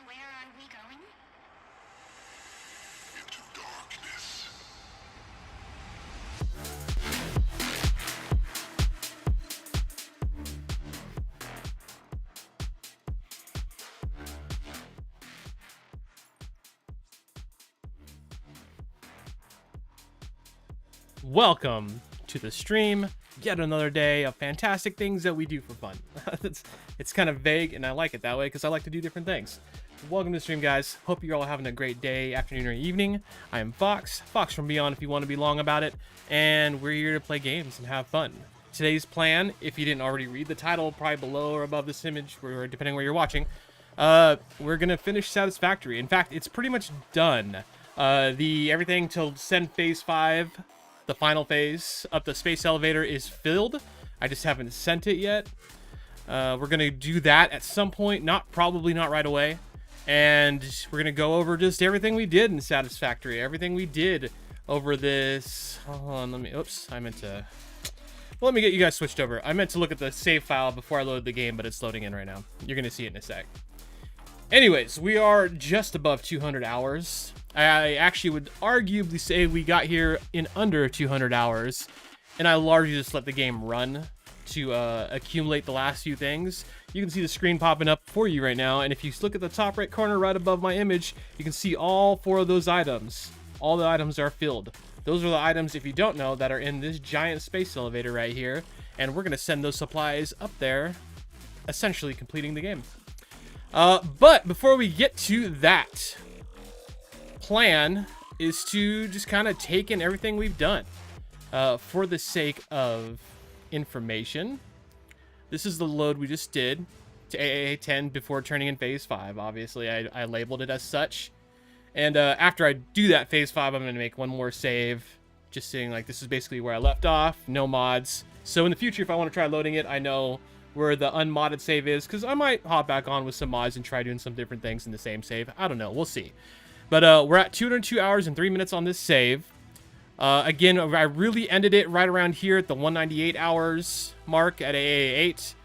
Where are we going? Into darkness. Welcome to the stream. Yet another day of fantastic things that we do for fun. it's kind of vague, and I like it that way because I like to do different things. Welcome to the stream, guys. Hope you're all having a great day, afternoon, or evening. I am FoXfromBeyond if you want to be long about it, and we're here to play games and have fun. Today's plan, if you didn't already read the title, probably below or above this image, depending where you're watching, we're gonna finish Satisfactory. In fact, it's pretty much done. Everything till send phase 5. The final phase up the space elevator is filled. I just haven't sent it yet. We're gonna do that at some point, probably not right away. And we're gonna go over just everything we did in Satisfactory, everything we did over this. Hold on, oops, I meant to let me get you guys switched over. I meant to look at the save file before I loaded the game, but it's loading in right now. You're going to see it in a sec. Anyways, we are just above 200 hours. I actually would arguably say we got here in under 200 hours, and I largely just let the game run to accumulate the last few things. You can see the screen popping up for you right now, and if you look at the top right corner right above my image, you can see all 4 of those items. All the items are filled. Those are the items, if you don't know, that are in this giant space elevator right here, and we're going to send those supplies up there, essentially completing the game. But before we get to that, plan is to just kind of take in everything we've done for the sake of information. This is the load we just did to AAA10 before turning in phase 5. Obviously, I labeled it as such. And after I do that phase 5, I'm going to make one more save, just saying like this is basically where I left off, no mods. So in the future, if I want to try loading it, I know where the unmodded save is, because I might hop back on with some mods and try doing some different things in the same save. I don't know. We'll see. But we're at 202 hours and 3 minutes on this save. Again, I really ended it right around here at the 198 hours mark at AA8.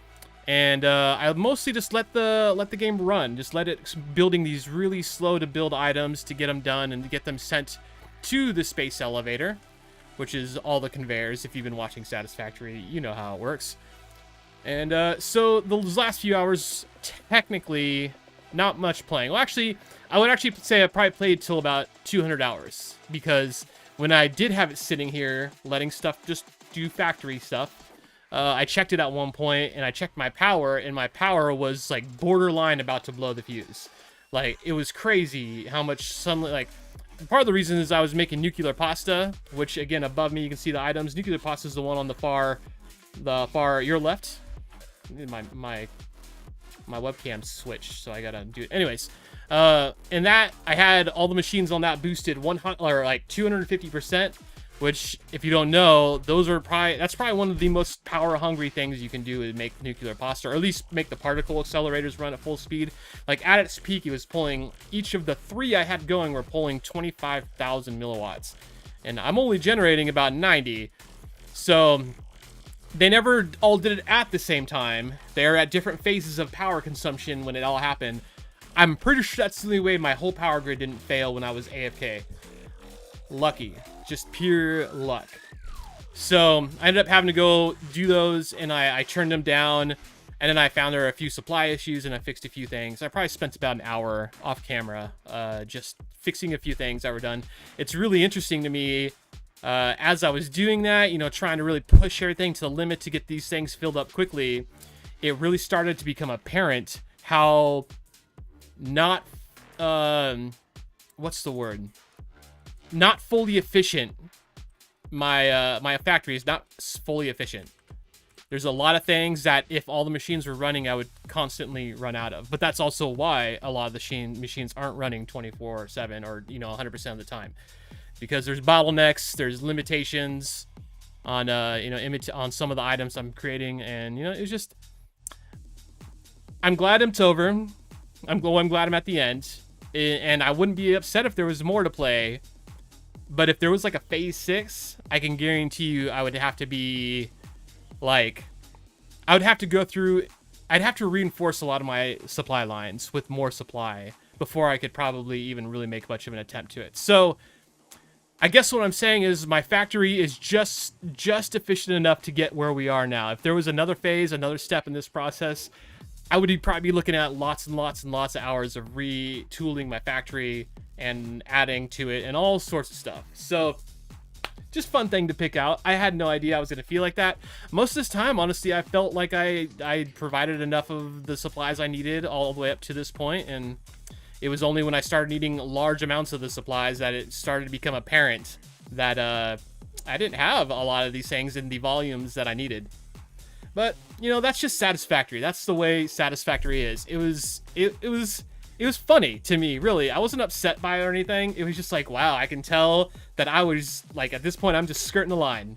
And I mostly just let the game run. Just let it building these really slow to build items to get them done and to get them sent to the space elevator, which is all the conveyors. If you've been watching Satisfactory, you know how it works. And so those last few hours, technically, not much playing. Well, actually, I would actually say I probably played till about 200 hours. Because when I did have it sitting here, letting stuff just do factory stuff, I checked it at one point, and I checked my power, and my power was, like, borderline about to blow the fuse. Like, it was crazy how much sunlight, like, part of the reason is I was making nuclear pasta, which, again, above me, you can see the items. Nuclear pasta is the one on the far, your left. My webcam switched, so I gotta do it. Anyways, and that I had all the machines on that boosted 100 or like 250%, which if you don't know, that's probably one of the most power hungry things you can do is make nuclear pasta, or at least make the particle accelerators run at full speed. Like at its peak, it was pulling, each of the 3 I had going were pulling 25,000 milliwatts, and I'm only generating about 90. So they never all did it at the same time. They are at different phases of power consumption when it all happened. I'm pretty sure that's the only way my whole power grid didn't fail when I was AFK. Lucky. Just pure luck. So I ended up having to go do those, and I turned them down, and then I found there were a few supply issues, and I fixed a few things. I probably spent about an hour off camera just fixing a few things that were done. It's really interesting to me as I was doing that, you know, trying to really push everything to the limit to get these things filled up quickly, it really started to become apparent how not, what's the word? Not fully efficient. My factory is not fully efficient. There's a lot of things that if all the machines were running, I would constantly run out of. But that's also why a lot of the machines aren't running 24/7 or, you know, 100% of the time. Because there's bottlenecks, there's limitations on you know, on some of the items I'm creating, and you know, it's just, I'm glad it's over. I'm glad I'm at the end, and I wouldn't be upset if there was more to play. But if there was like a phase 6, I can guarantee you I would have to be like, I would have to go through, I'd have to reinforce a lot of my supply lines with more supply before I could probably even really make much of an attempt to it. So I guess what I'm saying is my factory is just efficient enough to get where we are now. If there was another phase, another step in this process, I would probably be looking at lots and lots and lots of hours of retooling my factory and adding to it and all sorts of stuff. So just fun thing to pick out. I had no idea I was going to feel like that. Most of this time, honestly, I felt like I provided enough of the supplies I needed all the way up to this point, and it was only when I started needing large amounts of the supplies that it started to become apparent that I didn't have a lot of these things in the volumes that I needed. But, you know, that's just Satisfactory. That's the way Satisfactory is. It was funny to me, really. I wasn't upset by it or anything. It was just like, wow, I can tell that I was, like, at this point, I'm just skirting the line.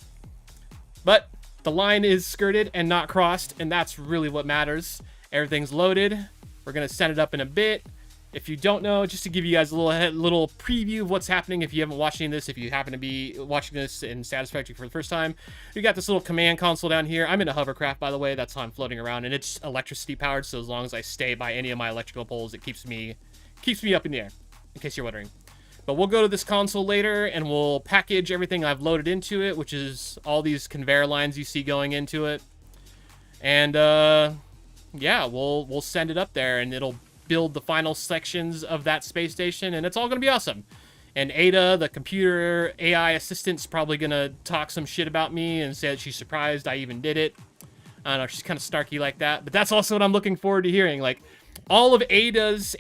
But the line is skirted and not crossed, and that's really what matters. Everything's loaded. We're going to set it up in a bit. If you don't know, just to give you guys a little preview of what's happening if you haven't watched any of this, if you happen to be watching this in Satisfactory for the first time, you got this little command console down here. I'm in a hovercraft, by the way. That's how I'm floating around, and it's electricity powered, so as long as I stay by any of my electrical poles, it keeps me up in the air, in case you're wondering. But we'll go to this console later, and we'll package everything I've loaded into it, which is all these conveyor lines you see going into it. And, yeah, we'll send it up there, and it'll build the final sections of that space station, and it's all gonna be awesome. And Ada, the computer AI assistant's probably gonna talk some shit about me and say that she's surprised I even did it. I don't know, she's kind of snarky like that, but that's also what I'm looking forward to hearing. Like, all of ADA's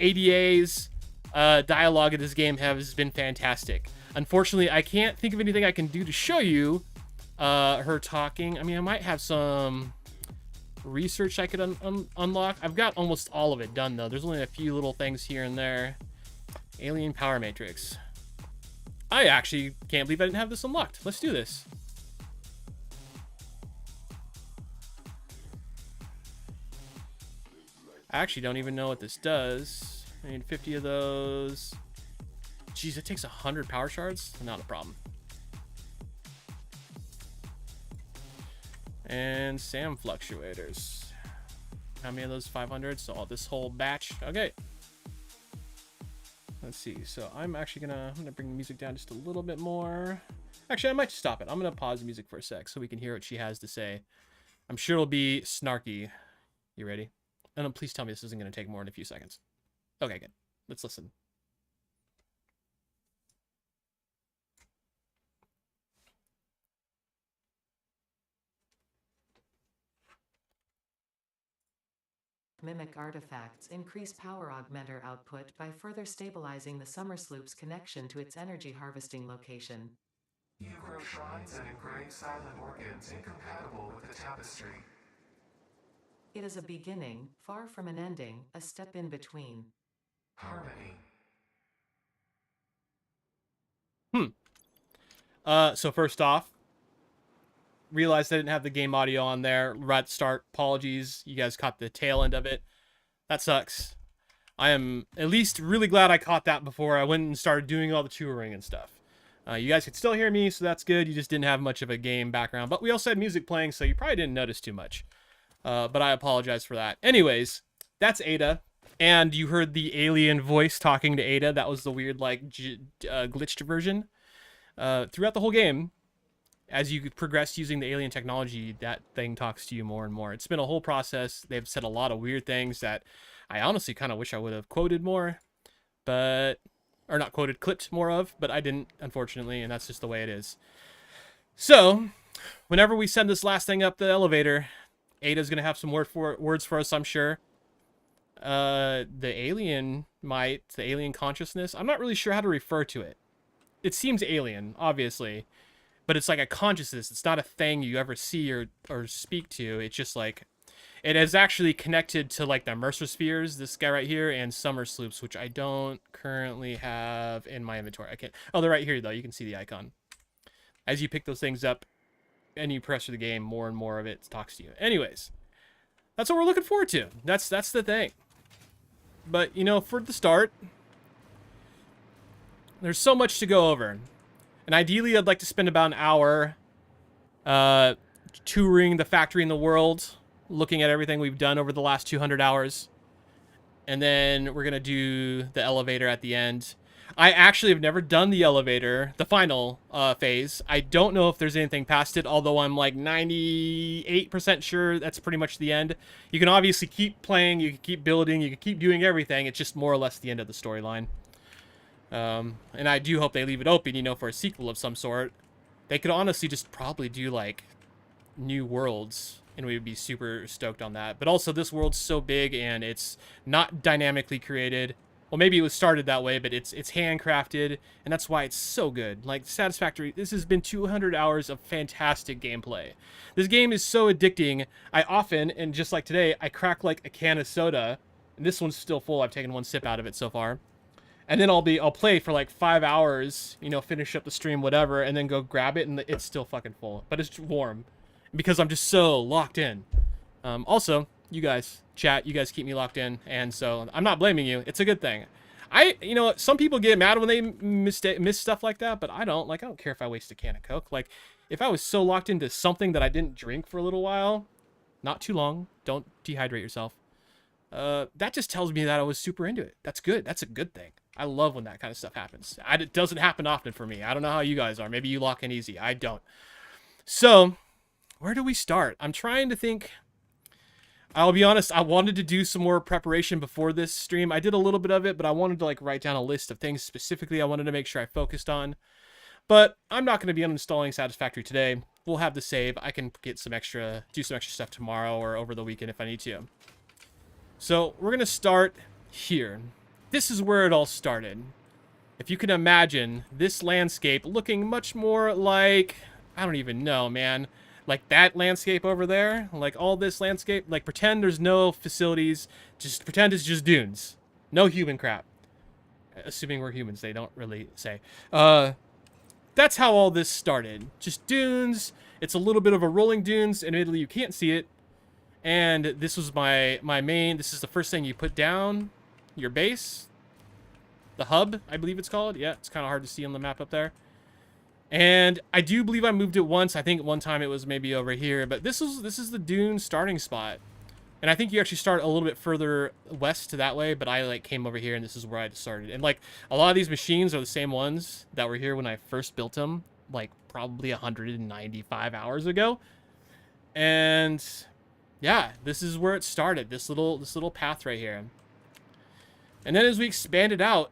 dialogue in this game has been fantastic. Unfortunately, I can't think of anything I can do to show you her talking. I mean, I might have some research I could unlock. I've got almost all of it done, though. There's only a few little things here and there. Alien power matrix. I actually can't believe I didn't have this unlocked. Let's do this. I actually don't even know what this does. I need 50 of those. Jeez, it takes 100 power shards? Not a problem. And SAM fluctuators. How many of those? 500? So this whole batch. Okay. Let's see. So I'm actually I'm gonna bring the music down just a little bit more. Actually, I might stop it. I'm gonna pause the music for a sec so we can hear what she has to say. I'm sure it'll be snarky. You ready? And please tell me this isn't gonna take more than a few seconds. Okay, good. Let's listen. Mimic artifacts increase power augmenter output by further stabilizing the summer sloop's connection to its energy harvesting location. You grow shrines and engrave silent organs incompatible with the tapestry. It is a beginning, far from an ending, a step in between. Harmony. So first off, realized I didn't have the game audio on there right at the start. Apologies. You guys caught the tail end of it. That sucks. I am at least really glad I caught that before I went and started doing all the touring and stuff. You guys could still hear me, so that's good. You just didn't have much of a game background. But we also had music playing, so you probably didn't notice too much. But I apologize for that. Anyways, that's Ada. And you heard the alien voice talking to Ada. That was the weird, like, glitched version. Throughout the whole game, as you progress using the alien technology, that thing talks to you more and more. It's been a whole process. They've said a lot of weird things that I honestly kind of wish I would have quoted more, but, or not quoted, clipped more of, but I didn't, unfortunately, and that's just the way it is. So, whenever we send this last thing up the elevator, Ada's going to have some words for us, I'm sure. The alien consciousness, I'm not really sure how to refer to it. It seems alien, obviously. But it's like a consciousness. It's not a thing you ever see or speak to. It's just like, it is actually connected to like the Mercer spheres, this guy right here, and summer sloops, which I don't currently have in my inventory. I can't. Oh, they're right here though. You can see the icon. As you pick those things up and you press through the game, more and more of it talks to you. Anyways, that's what we're looking forward to. That's the thing. But you know, for the start, there's so much to go over. And ideally, I'd like to spend about an hour touring the factory in the world, looking at everything we've done over the last 200 hours. And then we're going to do the elevator at the end. I actually have never done the elevator, the final phase. I don't know if there's anything past it, although I'm like 98% sure that's pretty much the end. You can obviously keep playing, you can keep building, you can keep doing everything. It's just more or less the end of the storyline. And I do hope they leave it open, you know, for a sequel of some sort. They could honestly just probably do, like, new worlds, and we would be super stoked on that. But also, this world's so big, and it's not dynamically created. Well, maybe it was started that way, but it's handcrafted, and that's why it's so good. Like, Satisfactory, this has been 200 hours of fantastic gameplay. This game is so addicting. I often, and just like today, I crack, like, a can of soda, and this one's still full. I've taken one sip out of it so far. And then I'll play for like 5 hours, you know, finish up the stream, whatever, and then go grab it, and it's still fucking full. But it's warm, because I'm just so locked in. Also, You guys, chat, you guys keep me locked in, and so I'm not blaming you. It's a good thing. You know, some people get mad when they miss stuff like that, but I don't. Like, I don't care if I waste a can of Coke. Like, if I was so locked into something that I didn't drink for a little while, not too long, don't dehydrate yourself. That just tells me that I was super into it. That's good. That's a good thing. I love when that kind of stuff happens. It doesn't happen often for me. I don't know how you guys are. Maybe you lock in easy. I don't. So, where do we start? I'm trying to think. I'll be honest, I wanted to do some more preparation before this stream. I did a little bit of it, but I wanted to like write down a list of things specifically I wanted to make sure I focused on. But I'm not going to be uninstalling Satisfactory today. We'll have the save. I can do some extra stuff tomorrow or over the weekend if I need to. So we're going to start here. This is where it all started. If you can imagine this landscape looking much more like, I don't even know, man. Like that landscape over there, like all this landscape, like pretend there's no facilities, just pretend it's just dunes. No human crap. Assuming we're humans, they don't really say. That's how all this started. Just dunes. It's a little bit of a rolling dunes. Admittedly, you can't see it. And this was my main, this is the first thing you put down, your base. The hub, I believe it's called. Yeah, it's kind of hard to see on the map up there. And I do believe I moved it once. I think one time it was maybe over here, but this is the dune starting spot. And I think you actually start a little bit further west to that way, but I like came over here and this is where I started. And like a lot of these machines are the same ones that were here when I first built them, like probably 195 hours ago. And yeah, this is where it started. This little path right here. And then as we expanded out,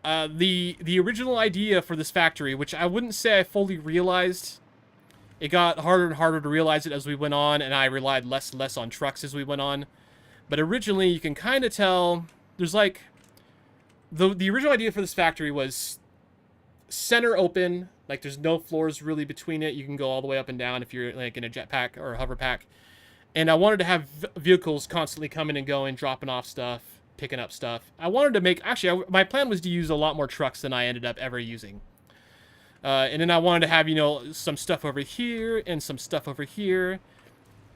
the original idea for this factory, which I wouldn't say I fully realized, it got harder and harder to realize it as we went on, and I relied less and less on trucks as we went on. But originally, you can kind of tell, there's like, the original idea for this factory was center open, like there's no floors really between it. You can go all the way up and down if you're like in a jetpack or a hover pack. And I wanted to have vehicles constantly coming and going, dropping off stuff, picking up stuff. I wanted to make, actually, my plan was to use a lot more trucks than I ended up ever using. And then I wanted to have, you know, some stuff over here and some stuff over here.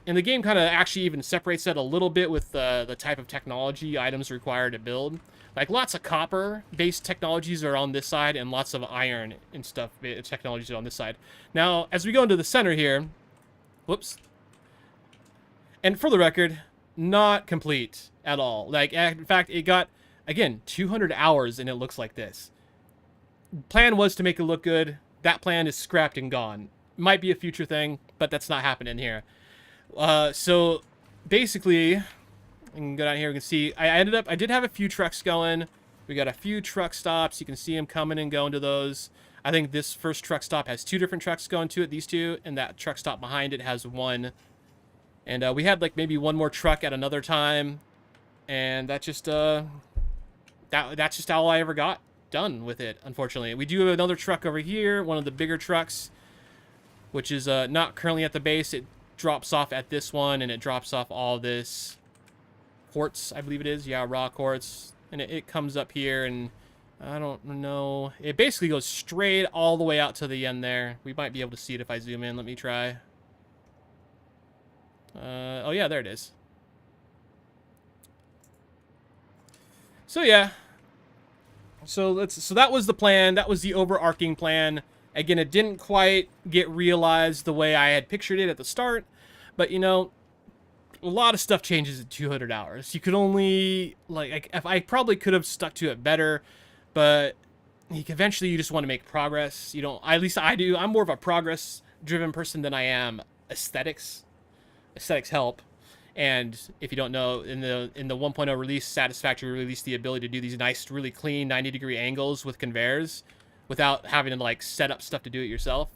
And the game kind of actually even separates that a little bit with the type of technology items required to build. Like lots of copper-based technologies are on this side and lots of iron and stuff technologies are on this side. Now, as we go into the center here, whoops. And for the record, not complete at all. Like, in fact, it got, again, 200 hours and it looks like this. Plan was to make it look good. That plan is scrapped and gone. Might be a future thing, but that's not happening here. So basically, you can go down here, you can see, I did have a few trucks going. We got a few truck stops. You can see them coming and going to those. I think this first truck stop has 2 different trucks going to it, these 2, and that truck stop behind it has 1. And we had like maybe 1 more truck at another time, and that just that's just all I ever got done with it. Unfortunately, we do have another truck over here, one of the bigger trucks, which is not currently at the base. It drops off at this one, and it drops off all this quartz, I believe it is. Yeah, raw quartz, and it comes up here, and I don't know. It basically goes straight all the way out to the end there. We might be able to see it if I zoom in. Let me try. Oh yeah, there it is. So yeah. So that was the plan. That was the overarching plan. Again, it didn't quite get realized the way I had pictured it at the start, but you know, a lot of stuff changes in 200 hours. You could only if I probably could have stuck to it better, but eventually you just want to make progress. You don't, at least I do. I'm more of a progress driven person than I am aesthetics. Aesthetics help, and if you don't know, in the 1.0 release, Satisfactory released the ability to do these nice, really clean 90-degree angles with conveyors without having to like set up stuff to do it yourself,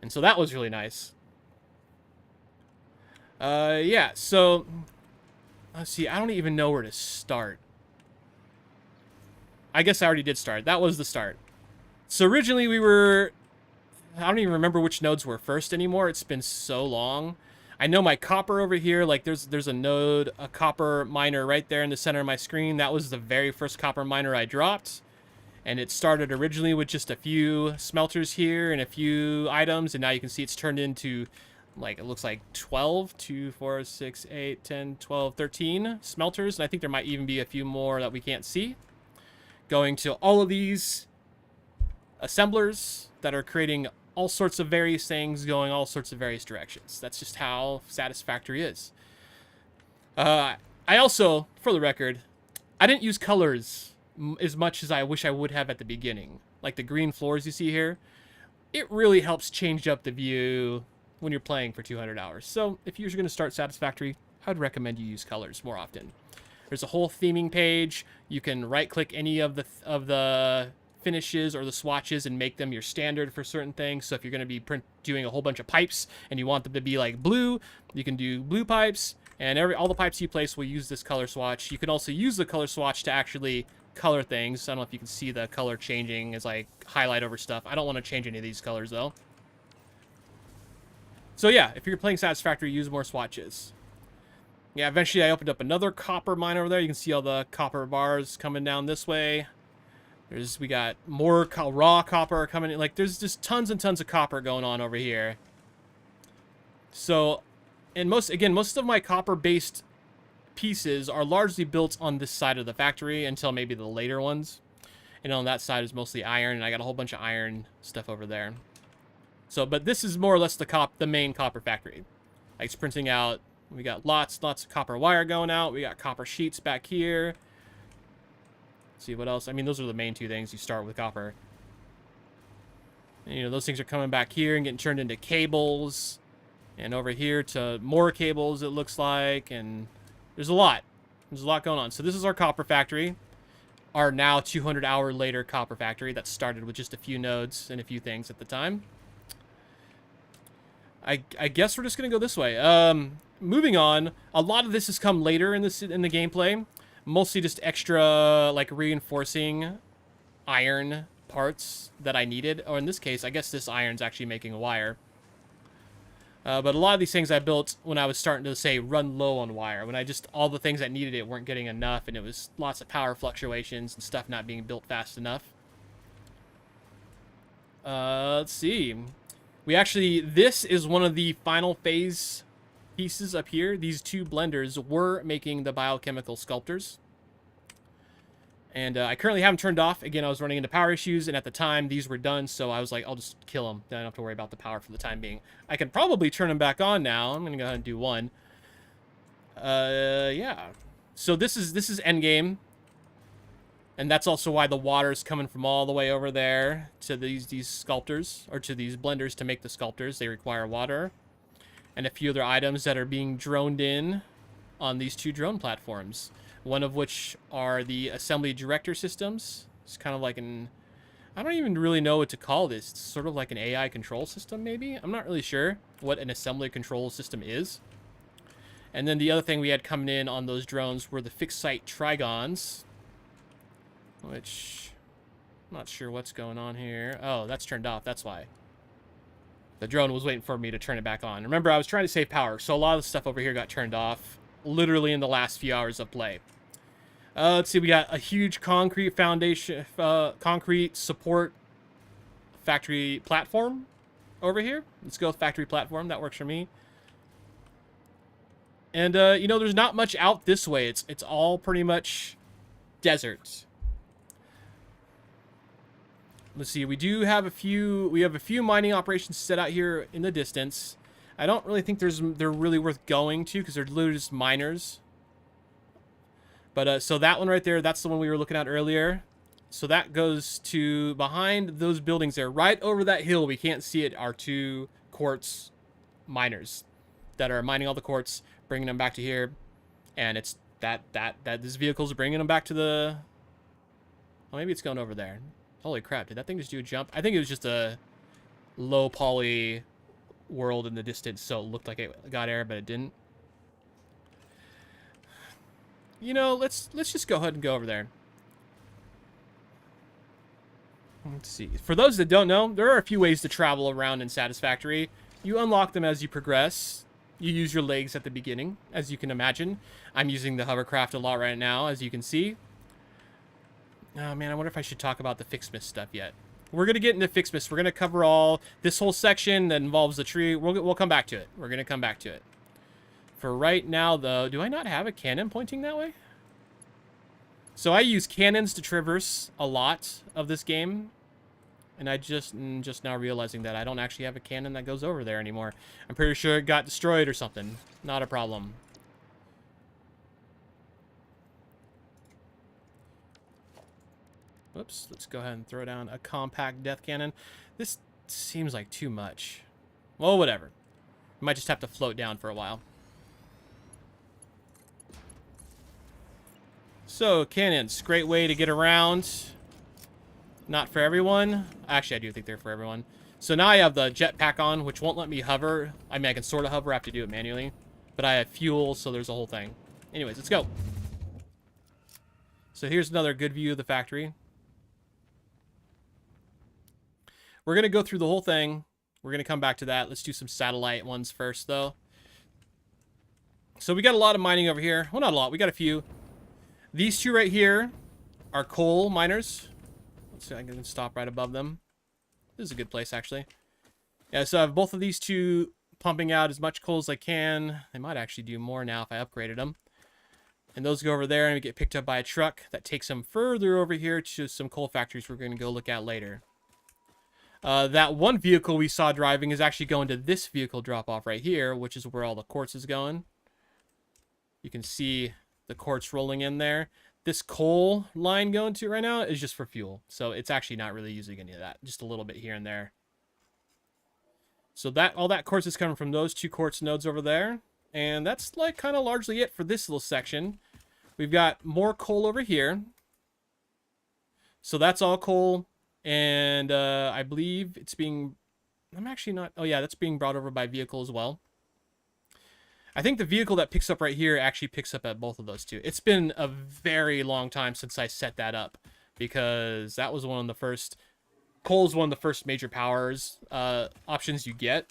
and so that was really nice. Yeah, so let's see. I don't even know where to start. I guess I already did start. That was the start. So originally we were, I don't even remember which nodes were first anymore. It's been so long. I know my copper over here, like there's a node, a copper miner right there in the center of my screen. That was the very first copper miner I dropped. And it started originally with just a few smelters here and a few items. And now you can see it's turned into like, it looks like 12, 2, 4, 6, 8, 10, 12, 13 smelters. And I think there might even be a few more that we can't see. Going to all of these assemblers that are creating all sorts of various things, going all sorts of various directions. That's just how Satisfactory is. I also, for the record, I didn't use colors as much as I wish I would have at the beginning. Like the green floors you see here, it really helps change up the view when you're playing for 200 hours. So if you're going to start Satisfactory, I'd recommend you use colors more often. There's a whole theming page. You can right-click any of the finishes or the swatches and make them your standard for certain things. So if you're going to be doing a whole bunch of pipes and you want them to be like blue, you can do blue pipes. And all the pipes you place will use this color swatch. You can also use the color swatch to actually color things. I don't know if you can see the color changing as I highlight over stuff. I don't want to change any of these colors though. So yeah, if you're playing Satisfactory, use more swatches. Yeah, eventually I opened up another copper mine over there. You can see all the copper bars coming down this way. We got more raw copper coming in. Like, there's just tons and tons of copper going on over here. So, and most of my copper-based pieces are largely built on this side of the factory until maybe the later ones. And on that side is mostly iron, and I got a whole bunch of iron stuff over there. So, but this is more or less the main copper factory. Like, it's printing out. We got lots of copper wire going out. We got copper sheets back here. Let's see what else. I mean, those are the main two things. You start with copper. And, you know, those things are coming back here and getting turned into cables. And over here to more cables, it looks like. And there's a lot. There's a lot going on. So this is our copper factory. Our now 200-hour later copper factory that started with just a few nodes and a few things at the time. I guess we're just going to go this way. Moving on, a lot of this has come later in the gameplay. Mostly just extra, like, reinforcing iron parts that I needed. Or in this case, I guess this iron's actually making a wire. But a lot of these things I built when I was starting to, say, run low on wire. When all the things that needed it weren't getting enough, and it was lots of power fluctuations and stuff not being built fast enough. Let's see. This is one of the final phase pieces up here. These two blenders were making the biochemical sculptors. And I currently have them turned off. Again, I was running into power issues, and at the time, these were done, so I was like, I'll just kill them. Then I don't have to worry about the power for the time being. I can probably turn them back on now. I'm going to go ahead and do one. Yeah. So this is endgame. And that's also why the water is coming from all the way over there to these sculptors, or to these blenders to make the sculptors. They require water. And a few other items that are being droned in on these two drone platforms. One of which are the assembly director systems. It's kind of like I don't even really know what to call this. It's sort of like an AI control system, maybe? I'm not really sure what an assembly control system is. And then the other thing we had coming in on those drones were the fixed site trigons. Which, I'm not sure what's going on here. Oh, that's turned off. That's why. The drone was waiting for me to turn it back on. Remember, I was trying to save power, so a lot of the stuff over here got turned off literally in the last few hours of play. Let's see, we got a huge concrete foundation, concrete support factory platform over here. Let's go with factory platform. That works for me. And, you know, there's not much out this way. It's all pretty much desert. Let's see, we have a few mining operations set out here in the distance. I don't really think they're really worth going to because they're literally just miners. But so that one right there, that's the one we were looking at earlier. So that goes to behind those buildings there, right over that hill. We can't see it. Are two quartz miners that are mining all the quartz, bringing them back to here, and it's that this vehicle's bringing them back to the. Well, maybe it's going over there. Holy crap! Did that thing just do a jump? I think it was just a low poly world in the distance, so it looked like it got air, but it didn't. You know, let's just go ahead and go over there. Let's see. For those that don't know, there are a few ways to travel around in Satisfactory. You unlock them as you progress. You use your legs at the beginning, as you can imagine. I'm using the hovercraft a lot right now, as you can see. Oh man, I wonder if I should talk about the Fixsmith stuff yet. We're going to get into Fixmas. We're going to cover all this whole section that involves the tree. We'll come back to it. We're going to come back to it. For right now, though, do I not have a cannon pointing that way? So I use cannons to traverse a lot of this game. And I just now realizing that I don't actually have a cannon that goes over there anymore. I'm pretty sure it got destroyed or something. Not a problem. Whoops, let's go ahead and throw down a compact death cannon. This seems like too much. Well, whatever. Might just have to float down for a while. So, cannons. Great way to get around. Not for everyone. Actually, I do think they're for everyone. So now I have the jetpack on, which won't let me hover. I mean, I can sort of hover. I have to do it manually. But I have fuel, so there's a whole thing. Anyways, let's go. So here's another good view of the factory. We're going to go through the whole thing. We're going to come back to that. Let's do some satellite ones first, though. So we got a lot of mining over here. Well, not a lot. We got a few. These two right here are coal miners. Let's see, I can stop right above them. This is a good place, actually. Yeah, so I have both of these two pumping out as much coal as I can. They might actually do more now if I upgraded them. And those go over there and get picked up by a truck that takes them further over here to some coal factories we're going to go look at later. That one vehicle we saw driving is actually going to this vehicle drop-off right here, which is where all the quartz is going. You can see the quartz rolling in there. This coal line going to right now is just for fuel. So it's actually not really using any of that. Just a little bit here and there. So that all that quartz is coming from those two quartz nodes over there. And that's like kind of largely it for this little section. We've got more coal over here. So that's all coal. And I believe it's being... I'm actually not... Oh yeah, that's being brought over by vehicle as well. I think the vehicle that picks up right here actually picks up at both of those two. It's been a very long time since I set that up. Because that was one of the first... Coal is one of the first major powers options you get.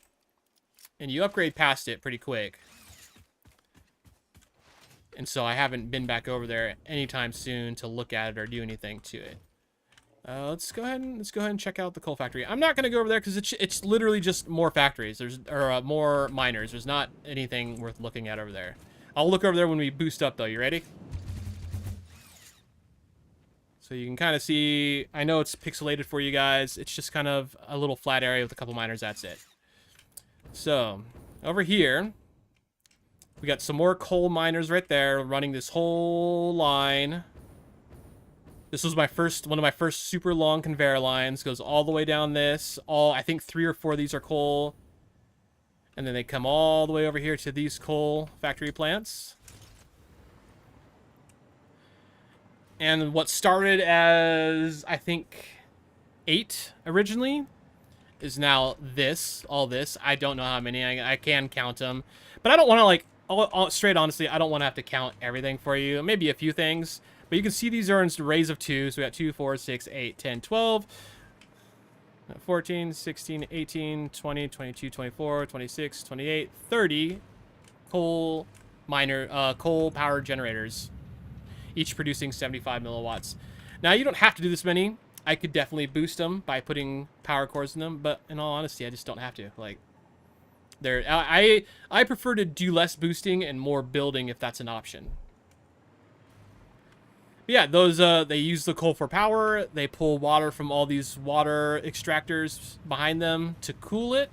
And you upgrade past it pretty quick. And so I haven't been back over there anytime soon to look at it or do anything to it. Let's go ahead and check out the coal factory. I'm not gonna go over there because it's literally just more factories. More miners. There's not anything worth looking at over there. I'll look over there when we boost up though. You ready? So you can kind of see. I know it's pixelated for you guys. It's just kind of a little flat area with a couple miners. That's it. So over here, we got some more coal miners right there running this whole line. This was one of my first super long conveyor lines. Goes all the way down this. I think 3 or 4 of these are coal. And then they come all the way over here to these coal factory plants. And what started as, I think, 8 originally is now all this. I don't know how many. I can count them. But I don't want to, like, straight honestly, I don't want to have to count everything for you. Maybe a few things. But you can see these are in arrays of 2. So we got 2, 4, 6, 8, 10, 12, 14, 16, 18, 20, 22, 24, 26, 28, 30 coal power generators, each producing 75 milliwatts. Now, you don't have to do this many. I could definitely boost them by putting power cores in them, but in all honesty, I just don't have to. Like, I prefer to do less boosting and more building if that's an option. Yeah, those they use the coal for power. They pull water from all these water extractors behind them to cool it,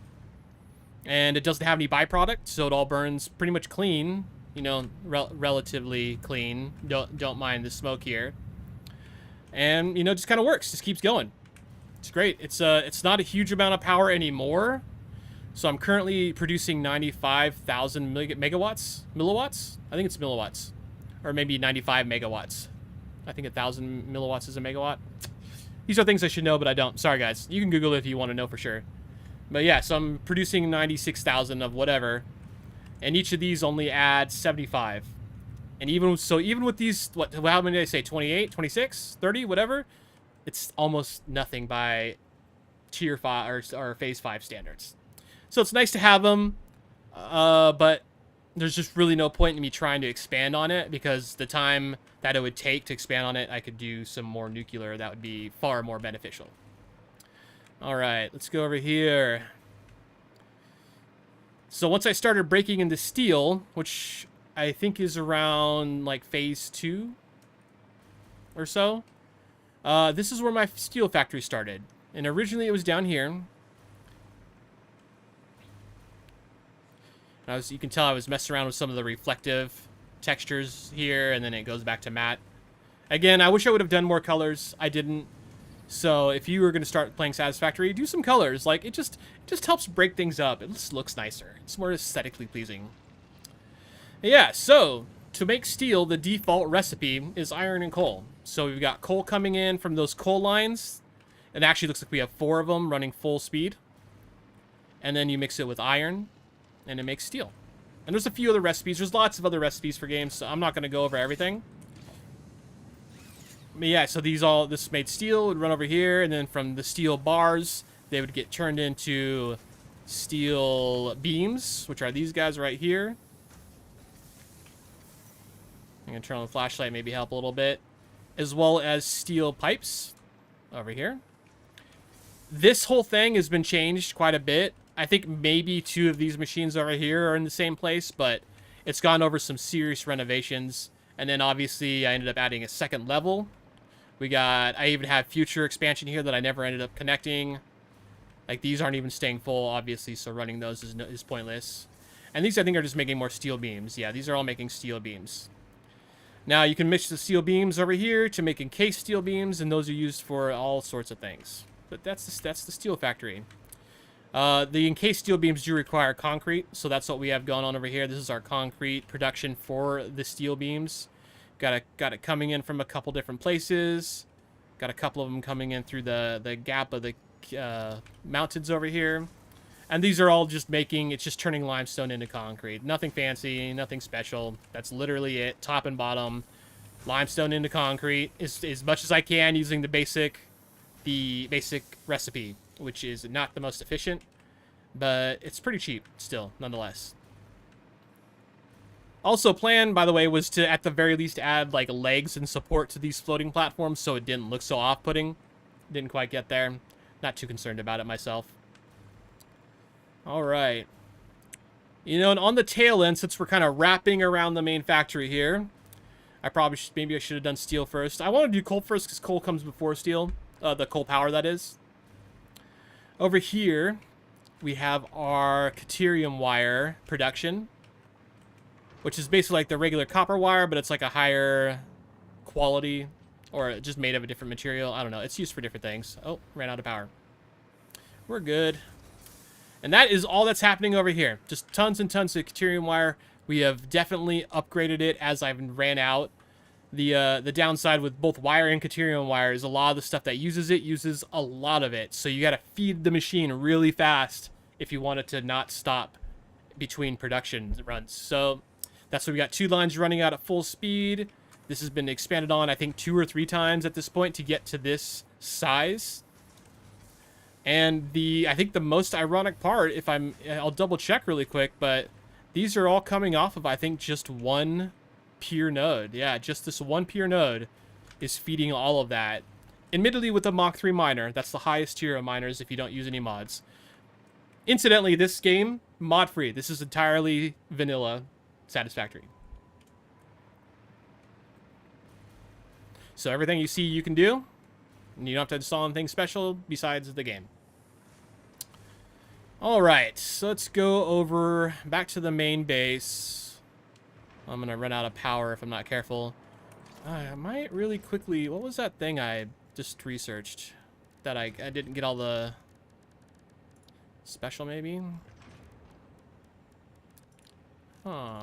and it doesn't have any byproduct, so it all burns pretty much clean. You know, relatively clean. Don't mind the smoke here, and you know, just kind of works. Just keeps going. It's great. It's not a huge amount of power anymore. So I'm currently producing 95,000 milliwatts. I think it's milliwatts, or maybe 95 megawatts. I think 1,000 milliwatts is a megawatt. These are things I should know, but I don't. Sorry, guys. You can Google it if you want to know for sure. But yeah, so I'm producing 96,000 of whatever. And each of these only adds 75. And even with these, how many did I say? 28, 26, 30, whatever? It's almost nothing by tier 5 or phase 5 standards. So it's nice to have them, but there's just really no point in me trying to expand on it, because the time that it would take to expand on it, I could do some more nuclear that would be far more beneficial. All right, let's go over here. So once I started breaking into steel, which I think is around like phase 2 or so, this is where my steel factory started. And originally it was down here. You can tell I was messing around with some of the reflective textures here, and then it goes back to matte. Again, I wish I would have done more colors. I didn't. So if you were going to start playing Satisfactory, do some colors. Like, it just helps break things up. It just looks nicer. It's more aesthetically pleasing. Yeah, so to make steel, the default recipe is iron and coal. So we've got coal coming in from those coal lines. It actually looks like we have 4 of them running full speed. And then you mix it with iron, and it makes steel. And there's a few other recipes. There's lots of other recipes for games, so I'm not going to go over everything. But yeah, so this made steel, would run over here, and then from the steel bars, they would get turned into steel beams, which are these guys right here. I'm going to turn on the flashlight, maybe help a little bit. As well as steel pipes over here. This whole thing has been changed quite a bit. I think maybe 2 of these machines over here are in the same place, but it's gone over some serious renovations. And then obviously I ended up adding a second level. I even have future expansion here that I never ended up connecting. Like, these aren't even staying full, obviously, so running those is pointless. And these, I think, are just making more steel beams. Yeah, these are all making steel beams. Now, you can mix the steel beams over here to make encased steel beams, and those are used for all sorts of things. But that's the steel factory. The encased steel beams do require concrete, so that's what we have going on over here. This is our concrete production for the steel beams. Got it coming in from a couple different places. Got a couple of them coming in through the gap of the mountains over here. And these are all just it's just turning limestone into concrete. Nothing fancy, nothing special. That's literally it, top and bottom. Limestone into concrete as much as I can using the basic recipe, which is not the most efficient, but it's pretty cheap still, nonetheless. Also, plan, by the way, was to, at the very least, add, like, legs and support to these floating platforms so it didn't look so off-putting. Didn't quite get there. Not too concerned about it myself. Alright. You know, and on the tail end, since we're kind of wrapping around the main factory here, maybe I should have done steel first. I want to do coal first because coal comes before steel. The coal power, that is. Over here, we have our Caterium wire production, which is basically like the regular copper wire, but it's like a higher quality, or just made of a different material. I don't know. It's used for different things. Oh, ran out of power. We're good. And that is all that's happening over here. Just tons and tons of Caterium wire. We have definitely upgraded it as I've ran out. The downside with both wire and Caterium wire is a lot of the stuff that uses a lot of it. So you got to feed the machine really fast if you want it to not stop between production runs. So that's why we got 2 lines running out at full speed. This has been expanded on, I think, 2 or 3 times at this point to get to this size. And I think the most ironic part, I'll double check really quick, but these are all coming off of, I think, just one pure node. Yeah, just this one pure node is feeding all of that. Admittedly with a Mach 3 miner. That's the highest tier of miners if you don't use any mods. Incidentally, this game, mod free. This is entirely vanilla Satisfactory. So everything you see you can do, and you don't have to install anything special besides the game. Alright, so let's go over back to the main base. I'm going to run out of power if I'm not careful. I might really quickly... What was that thing I just researched? That I didn't get all the... Special, maybe? Huh.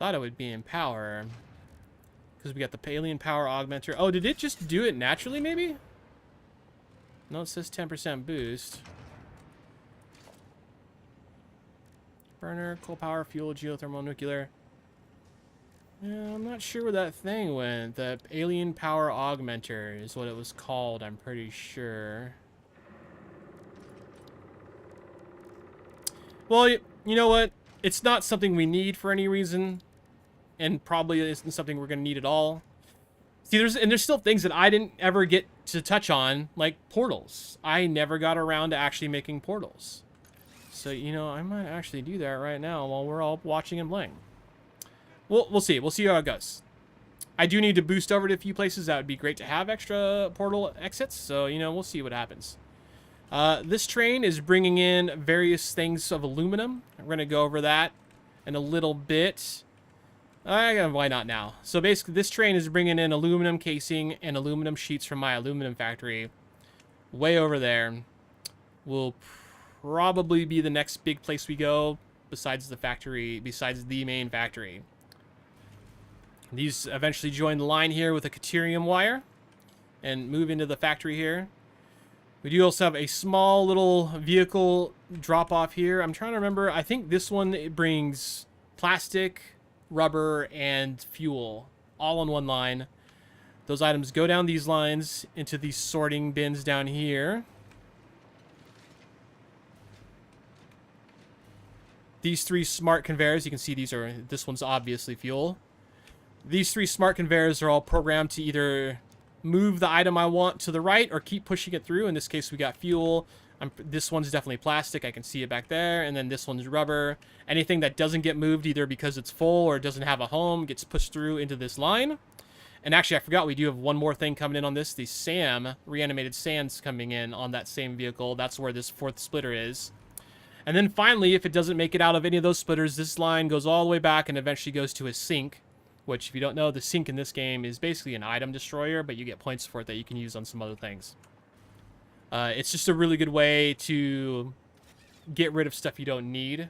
Thought it would be in power. Because we got the alien power augmenter. Oh, did it just do it naturally, maybe? No, it says 10% boost. Burner, coal power, fuel, geothermal, nuclear. Yeah, I'm not sure where that thing went. The alien power augmenter is what it was called, I'm pretty sure. Well, you know what? It's not something we need for any reason. and probably isn't something we're going to need at all. See, there's still things that I didn't ever get to touch on, like portals. I never got around to actually making portals. So, you know, I might actually do that right now while we're all watching and playing. We'll see. We'll see how it goes. I do need to boost over to a few places. That would be great to have extra portal exits. So, you know, we'll see what happens. This train is bringing in various things of aluminum. We're going to go over that in a little bit. Why not now? So basically, this train is bringing in aluminum casing and aluminum sheets from my aluminum factory. Way over there. Will probably be the next big place we go besides the factory, besides the main factory. These eventually join the line here with a Caterium wire and move into the factory here. We do also have a small little vehicle drop off here. I'm trying to remember. I think this one, it brings plastic, rubber, and fuel all on one line. Those items go down these lines into these sorting bins down here. These 3 smart conveyors, you can see this one's obviously fuel. These 3 smart conveyors are all programmed to either move the item I want to the right or keep pushing it through. In this case, we got fuel. This one's definitely plastic. I can see it back there. And then this one's rubber. Anything that doesn't get moved either because it's full or doesn't have a home gets pushed through into this line. And actually, I forgot we do have one more thing coming in on this. The SAM, reanimated sands coming in on that same vehicle. That's where this 4th splitter is. And then finally, if it doesn't make it out of any of those splitters, this line goes all the way back and eventually goes to a sink. Which, if you don't know, the sink in this game is basically an item destroyer, but you get points for it that you can use on some other things. It's just a really good way to get rid of stuff you don't need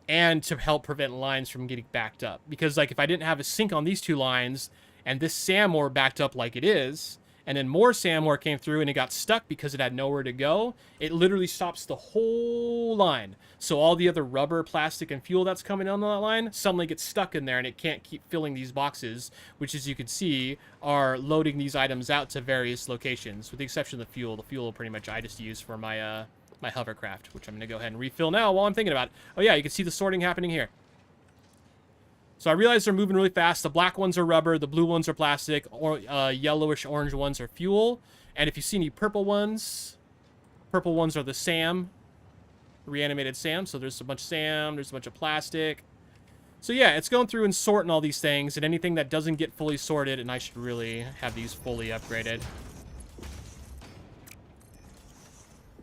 and to help prevent lines from getting backed up. Because, like, if I didn't have a sink on these 2 lines and this SAM ore backed up like it is, and then more SAM ore came through and it got stuck because it had nowhere to go, it literally stops the whole line. So all the other rubber, plastic, and fuel that's coming on that line suddenly gets stuck in there and it can't keep filling these boxes, which, as you can see, are loading these items out to various locations, with the exception of the fuel. The fuel pretty much I just use for my my hovercraft, which I'm going to go ahead and refill now while I'm thinking about it. Oh yeah, you can see the sorting happening here. So I realize they're moving really fast. The black ones are rubber, the blue ones are plastic, or yellowish orange ones are fuel. And if you see any purple ones are the SAM, reanimated SAM. So there's a bunch of SAM, there's a bunch of plastic. So yeah, it's going through and sorting all these things, and anything that doesn't get fully sorted, and I should really have these fully upgraded.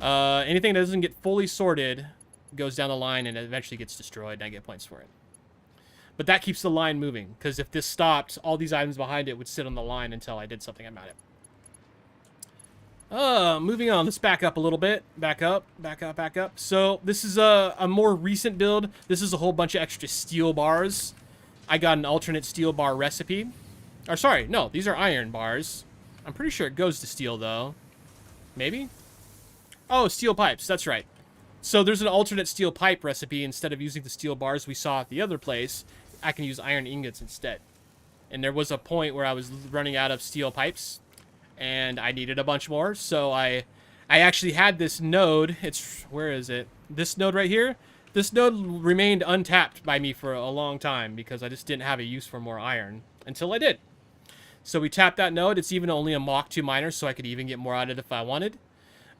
Anything that doesn't get fully sorted goes down the line and eventually gets destroyed, and I get points for it. But that keeps the line moving, because if this stopped, all these items behind it would sit on the line until I did something about it. Moving on, let's back up a little bit. Back up. So this is a more recent build. This is a whole bunch of extra steel bars. I got an alternate steel bar recipe. Or sorry, no, these are iron bars. I'm pretty sure it goes to steel, though. Maybe? Oh, steel pipes, that's right. So there's an alternate steel pipe recipe. Instead of using the steel bars we saw at the other place, I can use iron ingots instead. And there was a point where I was running out of steel pipes, and I needed a bunch more. So I actually had this node. Where is it? This node right here. This node remained untapped by me for a long time because I just didn't have a use for more iron until I did. So we tapped that node. It's even only a Mach 2 miner, so I could even get more out of it if I wanted.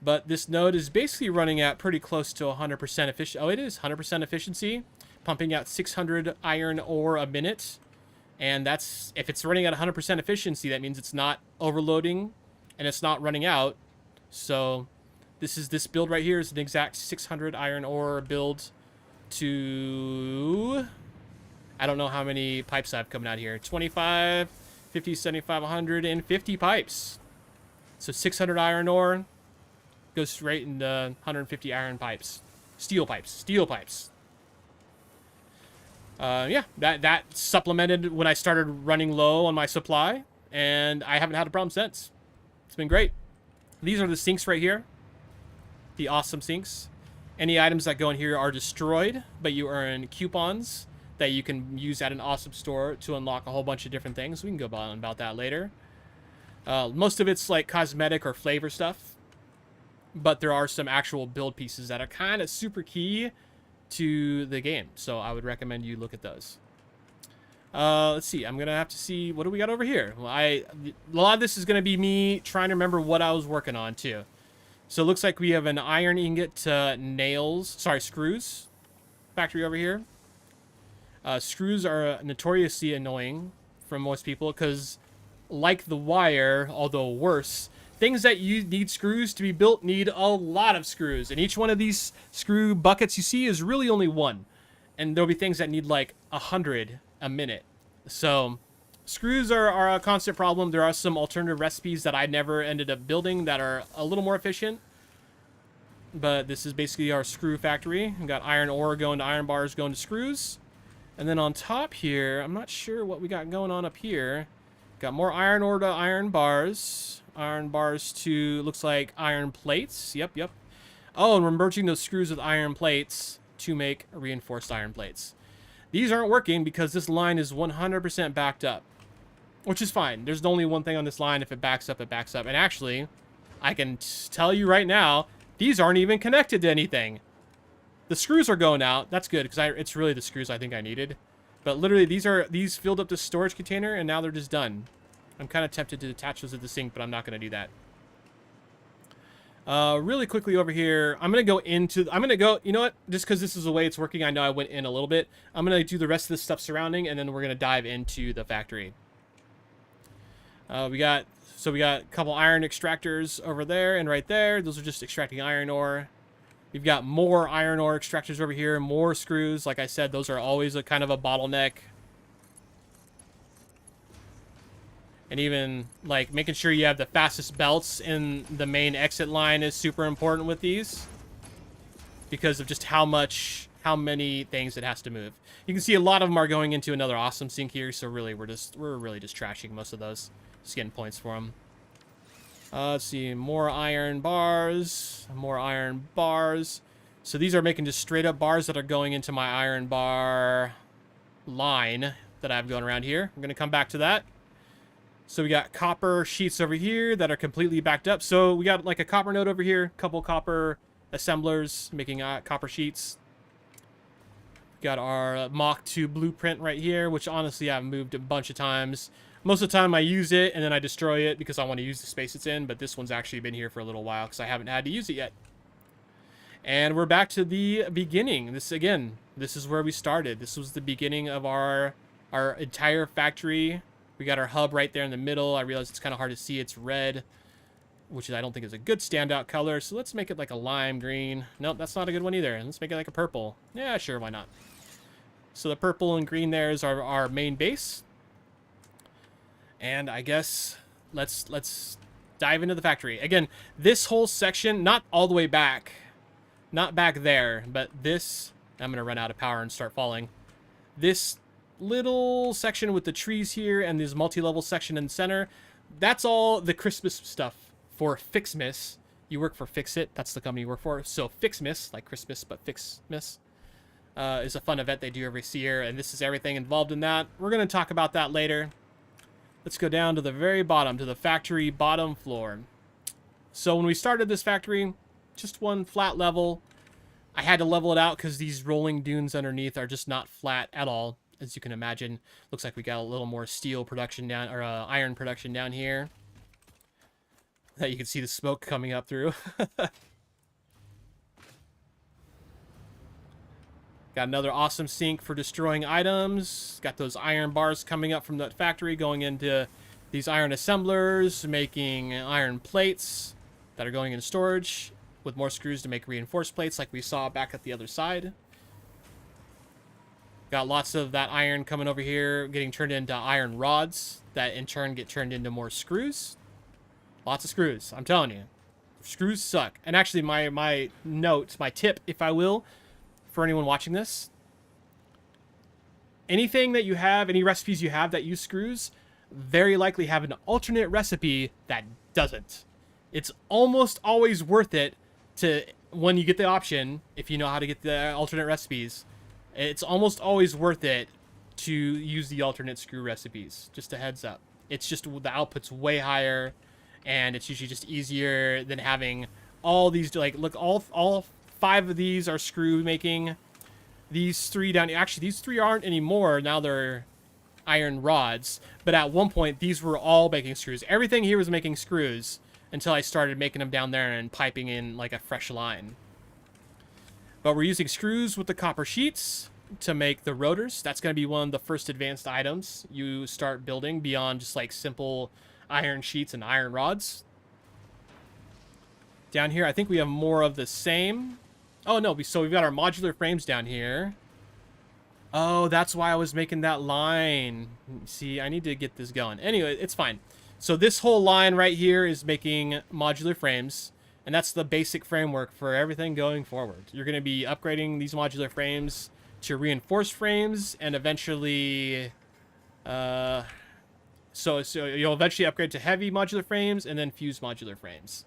But this node is basically running at pretty close to 100% efficiency. Oh, it is 100% efficiency, pumping out 600 iron ore a minute. And that's, if it's running at 100% efficiency, that means it's not overloading and it's not running out. So this build right here is an exact 600 iron ore build to, I don't know how many pipes I have coming out here. 25, 50, 75, 150 pipes. So 600 iron ore goes straight into 150 iron pipes. Steel pipes. Yeah, that supplemented when I started running low on my supply, and I haven't had a problem since. It's been great. These are the sinks right here. The awesome sinks. Any items that go in here are destroyed, but you earn coupons that you can use at an awesome store to unlock a whole bunch of different things. We can go on about that later. Most of it's like cosmetic or flavor stuff, but there are some actual build pieces that are kind of super key to the game, so I would recommend you look at those. Let's see. I'm gonna have to see what do we got over here. Well, a lot of this is gonna be me trying to remember what I was working on too. So it looks like we have an iron ingot screws factory over here. Screws are notoriously annoying for most people because, like the wire, although worse, things that you need screws to be built need a lot of screws, and each one of these screw buckets you see is really only one, and there'll be things that need like 100 a minute. So screws are a constant problem. There are some alternative recipes that I never ended up building that are a little more efficient, but this is basically our screw factory. We've got iron ore going to iron bars going to screws, and then on top here, I'm not sure what we got going on up here. Got more iron ore to iron bars to, looks like iron plates. Yep. Oh, and we're merging those screws with iron plates to make reinforced iron plates. These aren't working because this line is 100% backed up, which is fine. There's only one thing on this line. If it backs up, it backs up. And actually, I can tell you right now, these aren't even connected to anything. The screws are going out. That's good because it's really the screws I think I needed. But literally, these filled up the storage container and now they're just done. I'm kind of tempted to attach those to the sink, but I'm not going to do that. Really quickly over here, you know what? Just because this is the way it's working, I know I went in a little bit. I'm going to do the rest of the stuff surrounding, and then we're going to dive into the factory. We got a couple iron extractors over there and right there. Those are just extracting iron ore. We've got more iron ore extractors over here, more screws. Like I said, those are always a kind of a bottleneck. And even, like, making sure you have the fastest belts in the main exit line is super important with these. Because of just how many things it has to move. You can see a lot of them are going into another awesome sink here, so really, we're really just trashing most of those. Just getting points for them. Let's see, more iron bars. So these are making just straight up bars that are going into my iron bar line that I have going around here. I'm going to come back to that. So we got copper sheets over here that are completely backed up. So we got like a copper node over here, a couple copper assemblers making copper sheets. We got our Mach 2 blueprint right here, which honestly I've moved a bunch of times. Most of the time I use it and then I destroy it because I want to use the space it's in, but this one's actually been here for a little while because I haven't had to use it yet. And we're back to the beginning. This is where we started. This was the beginning of our entire factory. We got our hub right there in the middle. I realize it's kind of hard to see. It's red, which I don't think is a good standout color. So let's make it like a lime green. Nope, that's not a good one either. Let's make it like a purple. Yeah, sure, why not? So the purple and green there is our main base. And I guess let's dive into the factory. Again, this whole section, not all the way back. Not back there, but this... I'm going to run out of power and start falling. This little section with the trees here and this multi-level section in the center, that's all the Christmas stuff for Fixmas. You work for Fixit, that's the company you work for. So Fixmas, like Christmas but Fixmas, is a fun event they do every year, and this is everything involved in that. We're going to talk about that later. Let's go down to the very bottom, to the factory bottom floor. So when we started this factory, just one flat level. I had to level it out because these rolling dunes underneath are just not flat at all. As you can imagine, looks like we got a little more steel production down, or iron production down here. That you can see the smoke coming up through. Got another awesome sink for destroying items. Got those iron bars coming up from the factory going into these iron assemblers, making iron plates that are going into storage with more screws to make reinforced plates like we saw back at the other side. Got lots of that iron coming over here, getting turned into iron rods that in turn get turned into more screws. Lots of screws, I'm telling you. Screws suck. And actually my note, my tip, if I will, for anyone watching this, anything that you have, any recipes you have that use screws, very likely have an alternate recipe that doesn't. It's almost always worth it to, when you get the option, if you know how to get the alternate recipes, it's almost always worth it to use the alternate screw recipes. Just a heads up. It's just the output's way higher, and it's usually just easier than having all these, like, look, all 5 of these are screw making. These 3 down, actually these 3 aren't anymore. Now they're iron rods. But at one point, these were all making screws. Everything here was making screws until I started making them down there and piping in like a fresh line. But we're using screws with the copper sheets to make the rotors. That's going to be one of the first advanced items you start building beyond just like simple iron sheets and iron rods. Down here, I think we have more of the same. Oh, no. So we've got our modular frames down here. Oh, that's why I was making that line. See, I need to get this going. Anyway, it's fine. So this whole line right here is making modular frames. And that's the basic framework for everything going forward. You're going to be upgrading these modular frames to reinforced frames. And eventually... So you'll eventually upgrade to heavy modular frames and then fused modular frames.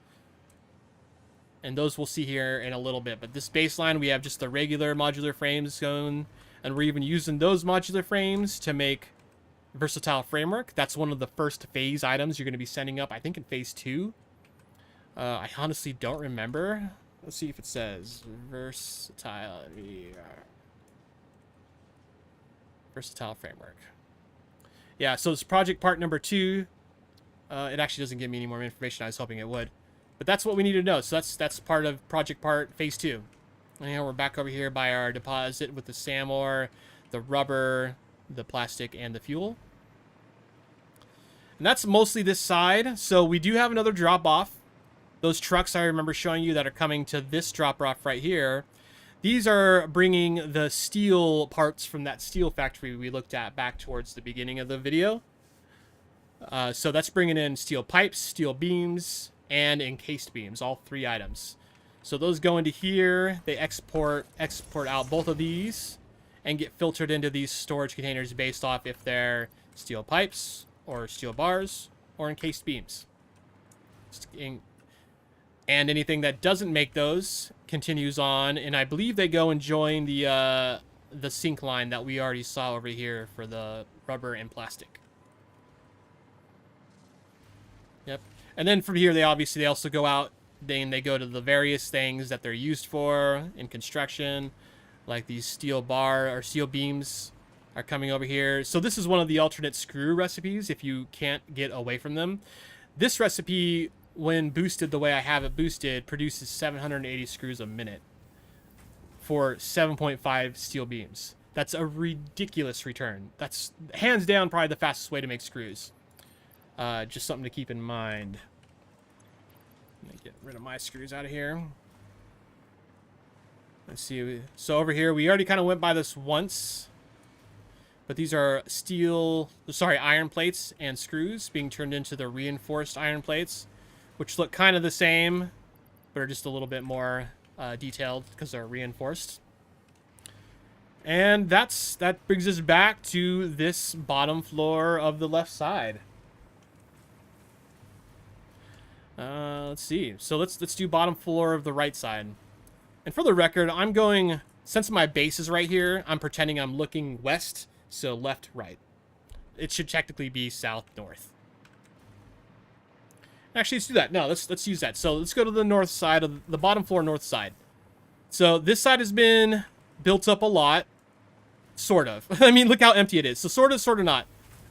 And those we'll see here in a little bit. But this baseline, we have just the regular modular frames going. And we're even using those modular frames to make versatile framework. That's one of the first phase items you're going to be sending up, I think, in phase 2. I honestly don't remember. Let's see if it says versatile framework. Yeah, so it's project part number 2. It actually doesn't give me any more information. I was hoping it would. But that's what we need to know. So that's part of project part phase 2. And here we're back over here by our deposit with the SAM ore, the rubber, the plastic, and the fuel. And that's mostly this side. So we do have another drop-off. Those trucks I remember showing you that are coming to this drop-off right here. These are bringing the steel parts from that steel factory we looked at back towards the beginning of the video. So that's bringing in steel pipes, steel beams, and encased beams, all 3 items. So those go into here. They export out both of these and get filtered into these storage containers based off if they're steel pipes or steel bars or encased beams. And anything that doesn't make those continues on, and I believe they go and join the sink line that we already saw over here for the rubber and plastic. Yep. And then from here, they also go out. Then they go to the various things that they're used for in construction, like these steel bar or steel beams are coming over here. So this is one of the alternate screw recipes if you can't get away from them. This recipe, when boosted the way I have it boosted, produces 780 screws a minute for 7.5 steel beams. That's a ridiculous return. That's hands down probably the fastest way to make screws. Just something to keep in mind. Let me get rid of my screws out of here. Let's see. So over here, we already kind of went by this once. But these are iron plates and screws being turned into the reinforced iron plates, which look kind of the same, but are just a little bit more detailed because they're reinforced. And that brings us back to this bottom floor of the left side. Let's see. So let's do bottom floor of the right side. And for the record, I'm going, since my base is right here, I'm pretending I'm looking west, so left, right. It should technically be south, north. Actually, let's do that. No, let's use that. So let's go to the north side of the bottom floor, north side. So this side has been built up a lot, sort of. I mean, look how empty it is. So sort of not.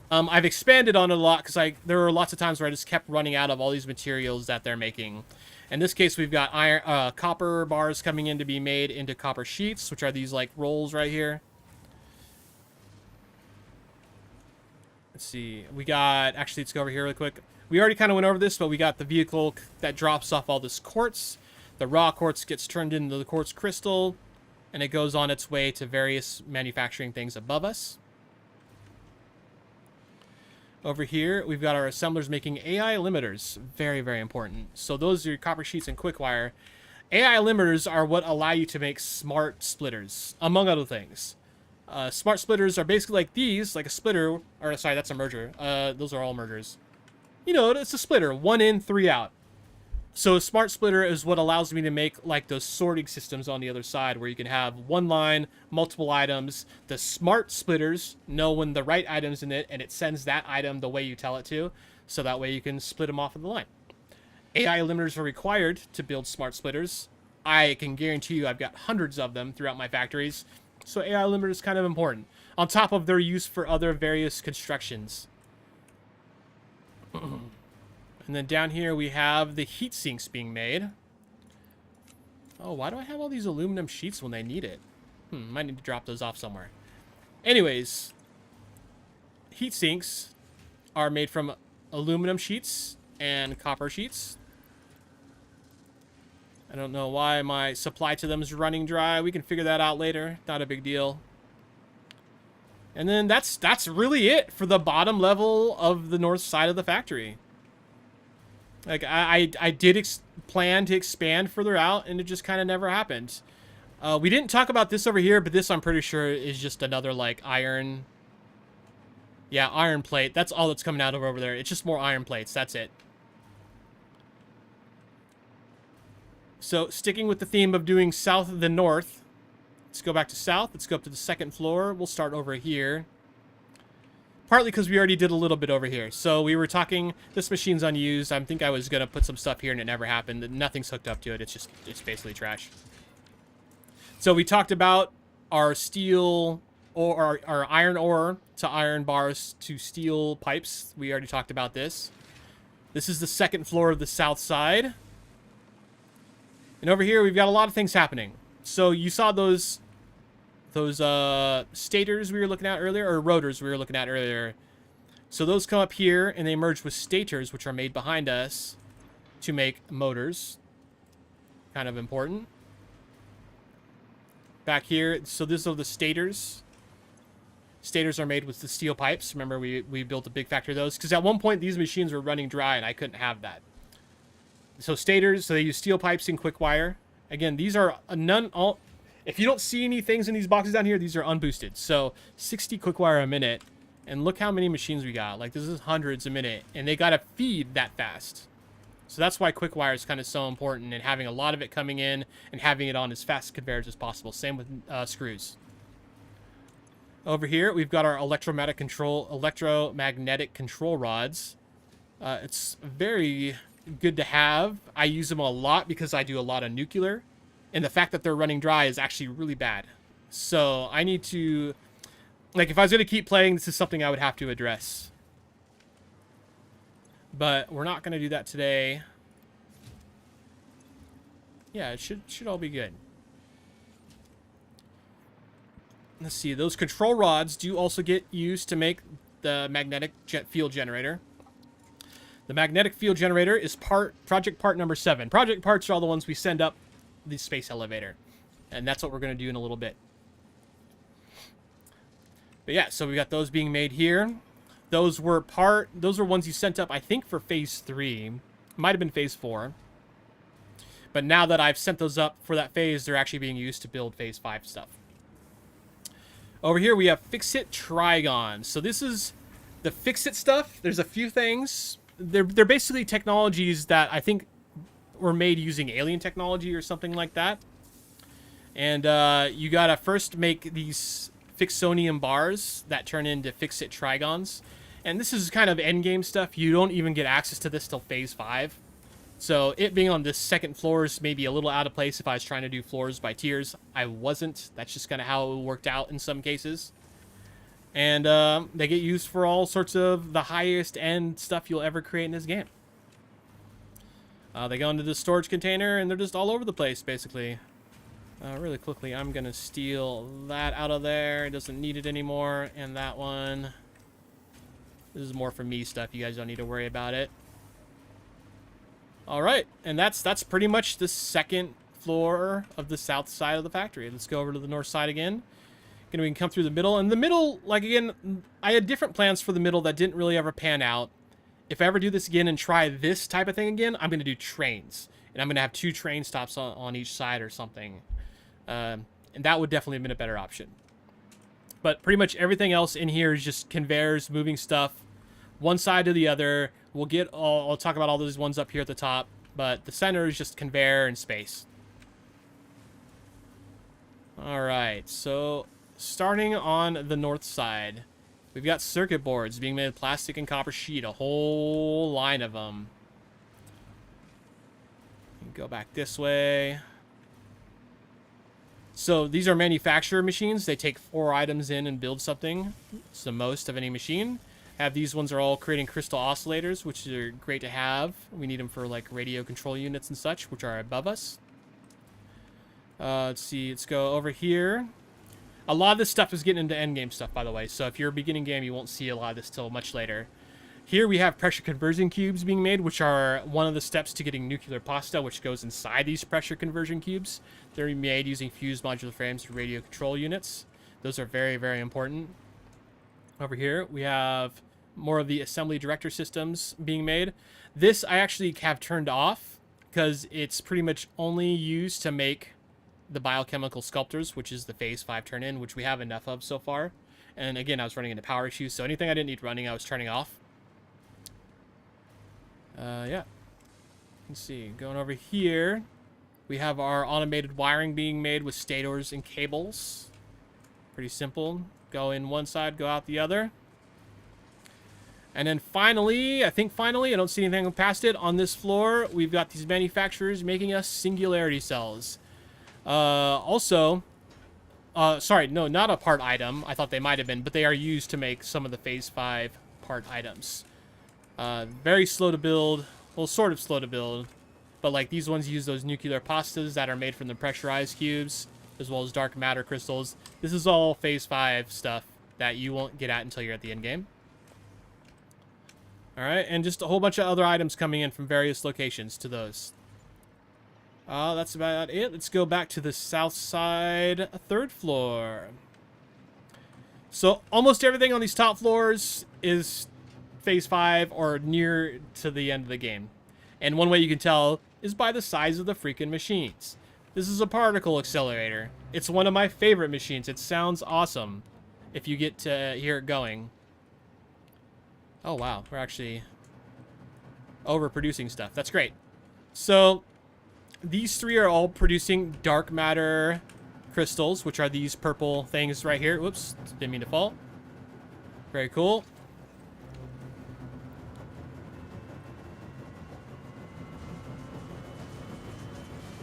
I've expanded on it a lot because there were lots of times where I just kept running out of all these materials that they're making. In this case, we've got copper bars coming in to be made into copper sheets, which are these like rolls right here. Let's see. Let's go over here really quick. We already kind of went over this, but we got the vehicle that drops off all this quartz. The raw quartz gets turned into the quartz crystal, and it goes on its way to various manufacturing things above us. Over here, we've got our assemblers making AI limiters. Very, very important. So those are your copper sheets and quick wire. AI limiters are what allow you to make smart splitters, among other things. Smart splitters are basically like these, like a splitter, or sorry, that's a merger. Those are all mergers. You know, it's a splitter, 1 in, 3 out. So a smart splitter is what allows me to make like those sorting systems on the other side where you can have one line, multiple items. The smart splitters know when the right item's in it and it sends that item the way you tell it to. So that way you can split them off of the line. AI limiters are required to build smart splitters. I can guarantee you I've got hundreds of them throughout my factories. So AI limiter is kind of important, on top of their use for other various constructions. And then down here we have the heat sinks being made. Oh, why do I have all these aluminum sheets when they need it? Might need to drop those off somewhere. Anyways, heat sinks are made from aluminum sheets and copper sheets. I don't know why my supply to them is running dry. We can figure that out later. Not a big deal. And then that's really it for the bottom level of the north side of the factory. Like, I did plan to expand further out, and it just kind of never happened. We didn't talk about this over here, but this I'm pretty sure is just another, like, iron... Yeah, iron plate. That's all that's coming out of over there. It's just more iron plates. That's it. So, sticking with the theme of doing south than north, let's go back to south. Let's go up to the second floor. We'll start over here. Partly because we already did a little bit over here. So, we were talking, this machine's unused. I think I was going to put some stuff here, and it never happened. Nothing's hooked up to it. It's basically trash. So, we talked about our steel, or our iron ore to iron bars to steel pipes. We already talked about this. This is the second floor of the south side. And over here, we've got a lot of things happening. So you saw those stators we were looking at earlier, or rotors we were looking at earlier. So those come up here, and they merge with stators, which are made behind us to make motors. Kind of important. Back here, so these are the stators. Stators are made with the steel pipes. Remember, we built a big factory of those. Because at one point, these machines were running dry, and I couldn't have that. So stators, so they use steel pipes and quick wire. Again, these are if you don't see any things in these boxes down here, these are unboosted. So 60 quick wire a minute. And look how many machines we got. Like, this is hundreds a minute. And they got to feed that fast. So that's why quick wire is kind of so important. And having a lot of it coming in and having it on as fast conveyors as possible. Same with screws. Over here, we've got our electromagnetic control rods. It's very good to have. I use them a lot because I do a lot of nuclear, and the fact that they're running dry is actually really bad. So I need to, like, if I was going to keep playing, this is something I would have to address. But we're not going to do that today. Yeah, it should all be good. Let's see, those control rods do also get used to make the magnetic field generator. The magnetic field generator is project part number 7. Project parts are all the ones we send up the space elevator. And that's what we're going to do in a little bit. But yeah, so we got those being made here. Those were ones you sent up, I think, for phase 3. Might have been phase 4. But now that I've sent those up for that phase, they're actually being used to build phase 5 stuff. Over here, we have Fix-It Trigon. So this is the Fix-It stuff. There's a few things. They're basically technologies that I think were made using alien technology or something like that. And you gotta first make these Fixonium bars that turn into Fix-It Trigons. And this is kind of endgame stuff. You don't even get access to this till phase 5. So it being on this second floor is maybe a little out of place if I was trying to do floors by tiers. I wasn't. That's just kind of how it worked out in some cases. And they get used for all sorts of the highest end stuff you'll ever create in this game. They go into the storage container, and they're just all over the place, basically. Really quickly, I'm going to steal that out of there. It doesn't need it anymore. And that one. This is more for me stuff. You guys don't need to worry about it. All right, and that's pretty much the second floor of the south side of the factory. Let's go over to the north side again. We can come through the middle. And the middle, like, again, I had different plans for the middle that didn't really ever pan out. If I ever do this again and try this type of thing again, I'm going to do trains. And I'm going to have 2 train stops on each side or something. And that would definitely have been a better option. But pretty much everything else in here is just conveyors, moving stuff, one side to the other. I'll talk about all those ones up here at the top. But the center is just conveyor and space. Alright, so starting on the north side, we've got circuit boards being made of plastic and copper sheet, a whole line of them. Go back this way. So these are manufacturer machines. They take 4 items in and build something. It's the most of any machine. These ones are all creating crystal oscillators, which are great to have. We need them for like radio control units and such, which are above us. Let's see. Let's go over here. A lot of this stuff is getting into endgame stuff, by the way. So if you're a beginning game, you won't see a lot of this till much later. Here we have pressure conversion cubes being made, which are one of the steps to getting nuclear pasta, which goes inside these pressure conversion cubes. They're made using fused modular frames to radio control units. Those are very, very important. Over here, we have more of the assembly director systems being made. This I actually have turned off because it's pretty much only used to make the biochemical sculptors, which is the phase 5 turn-in, which we have enough of so far. And again, I was running into power issues, so anything I didn't need running, I was turning off. Yeah. Let's see. Going over here, we have our automated wiring being made with stators and cables. Pretty simple. Go in one side, go out the other. And then finally, I don't see anything past it. On this floor, we've got these manufacturers making us singularity cells. Sorry, no, not a part item. I thought they might have been, but they are used to make some of the phase 5 part items. Very slow to build. Well, sort of slow to build. But like these ones use those nuclear pastas that are made from the pressurized cubes, as well as dark matter crystals. This is all phase 5 stuff that you won't get at until you're at the end game. Alright, and just a whole bunch of other items coming in from various locations to those. That's about it. Let's go back to the south side, 3rd floor. So almost everything on these top floors is phase 5 or near to the end of the game. And one way you can tell is by the size of the freaking machines. This is a particle accelerator. It's one of my favorite machines. It sounds awesome if you get to hear it going. Oh wow, we're actually overproducing stuff. That's great. So these 3 are all producing dark matter crystals, which are these purple things right here. Whoops, didn't mean to fall. Very cool.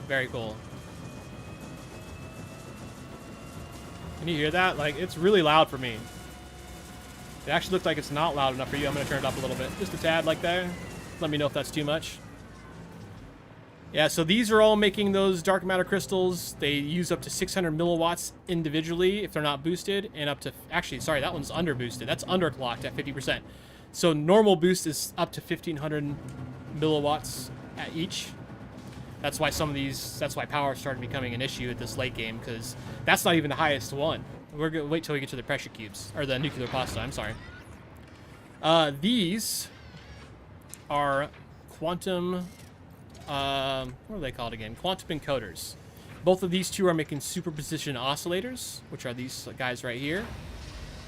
Very cool. Can you hear that? Like, it's really loud for me. It actually looks like it's not loud enough for you. I'm going to turn it up a little bit. Just a tad like there. Let me know if that's too much. Yeah, so these are all making those dark matter crystals. They use up to 600 milliwatts individually if they're not boosted. And up to... Actually, sorry, that one's under boosted. That's underclocked at 50%. So normal boost is up to 1,500 milliwatts at each. That's why some of these... That's why power started becoming an issue at this late game, because that's not even the highest one. We're going to wait till we get to the pressure cubes. Or the nuclear pasta, I'm sorry. These are quantum... what are they called again? Quantum encoders. Both of these 2 are making superposition oscillators, which are these guys right here.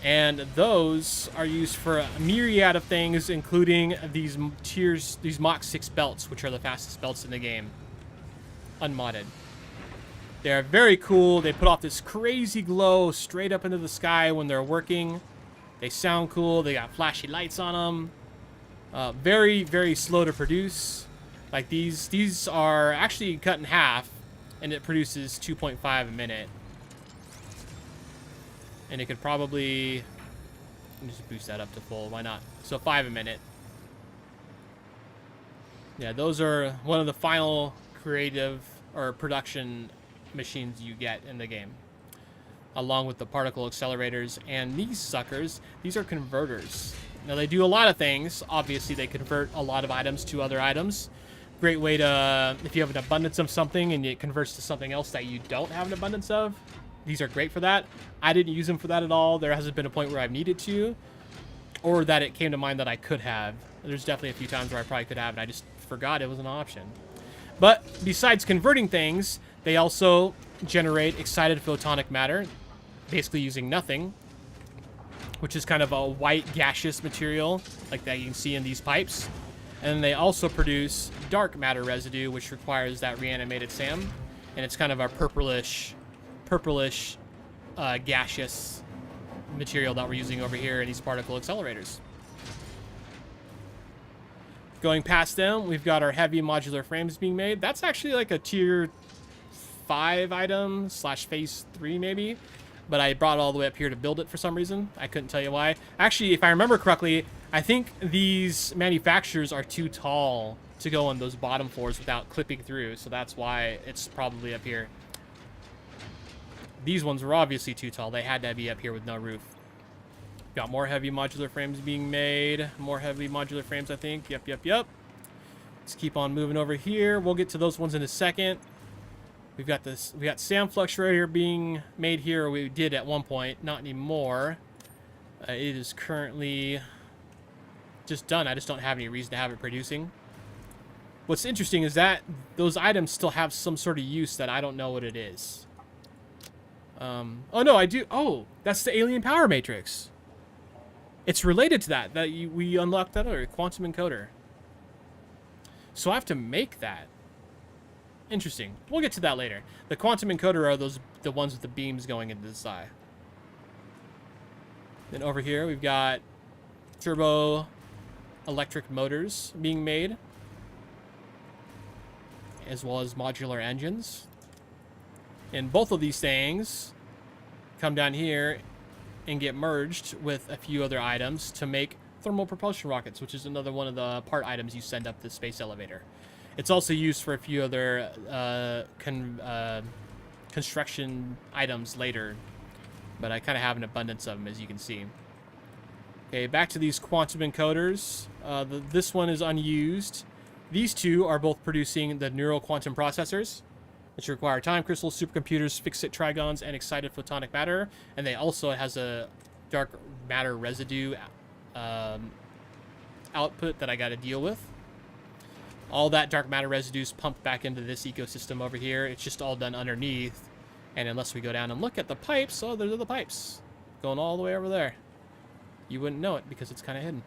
And those are used for a myriad of things, including these tiers, these Mach 6 belts, which are the fastest belts in the game. Unmodded. They're very cool. They put off this crazy glow straight up into the sky when they're working. They sound cool. They got flashy lights on them. Very, very slow to produce. Like these are actually cut in half, and it produces 2.5 a minute. And it could probably... Let me just boost that up to full. Why not? So 5 a minute. Yeah, those are one of the final creative or production machines you get in the game, along with the particle accelerators. And these suckers, these are converters. Now they do a lot of things. Obviously they convert a lot of items to other items. Great way to, if you have an abundance of something and it converts to something else that you don't have an abundance of, these are great for that. I didn't use them for that at all. There hasn't been a point where I've needed to, or that it came to mind that I could have. There's definitely a few times where I probably could have, and I just forgot it was an option. But besides converting things, they also generate excited photonic matter, basically using nothing, which is kind of a white gaseous material like that you can see in these pipes. And they also produce dark matter residue, which requires that reanimated SAM. And it's kind of a purplish gaseous material that we're using over here in these particle accelerators. Going past them, we've got our heavy modular frames being made. That's actually like a tier 5 item / phase 3 maybe. But I brought it all the way up here to build it for some reason. I couldn't tell you why. Actually, if I remember correctly, I think these manufacturers are too tall to go on those bottom floors without clipping through. So that's why it's probably up here. These ones were obviously too tall. They had to be up here with no roof. Got more heavy modular frames being made. More heavy modular frames, I think. Yep. Let's keep on moving over here. We'll get to those ones in a second. We got sand flux right here being made here. We did at one point, not anymore. It is currently just done. I just don't have any reason to have it producing. What's interesting is that those items still have some sort of use that I don't know what it is. Oh no, I do. Oh, that's the alien power matrix. It's related to that we unlocked that other quantum encoder. So I have to make that. Interesting. We'll get to that later. The quantum encoder are the ones with the beams going into the side. Then over here we've got turbo electric motors being made, as well as modular engines. And both of these things come down here and get merged with a few other items to make thermal propulsion rockets, which is another one of the part items you send up the space elevator. It's also used for a few other construction items later, but I kind of have an abundance of them, as you can see. Okay, back to these quantum encoders. This one is unused. These two are both producing the neural quantum processors, which require time crystals, supercomputers, fixed trigons, and excited photonic matter. And they also has a dark matter residue output that I got to deal with. All that dark matter residues pumped back into this ecosystem over here. It's just all done underneath. And unless we go down and look at the pipes, oh, those are the pipes going all the way over there. You wouldn't know it because it's kind of hidden.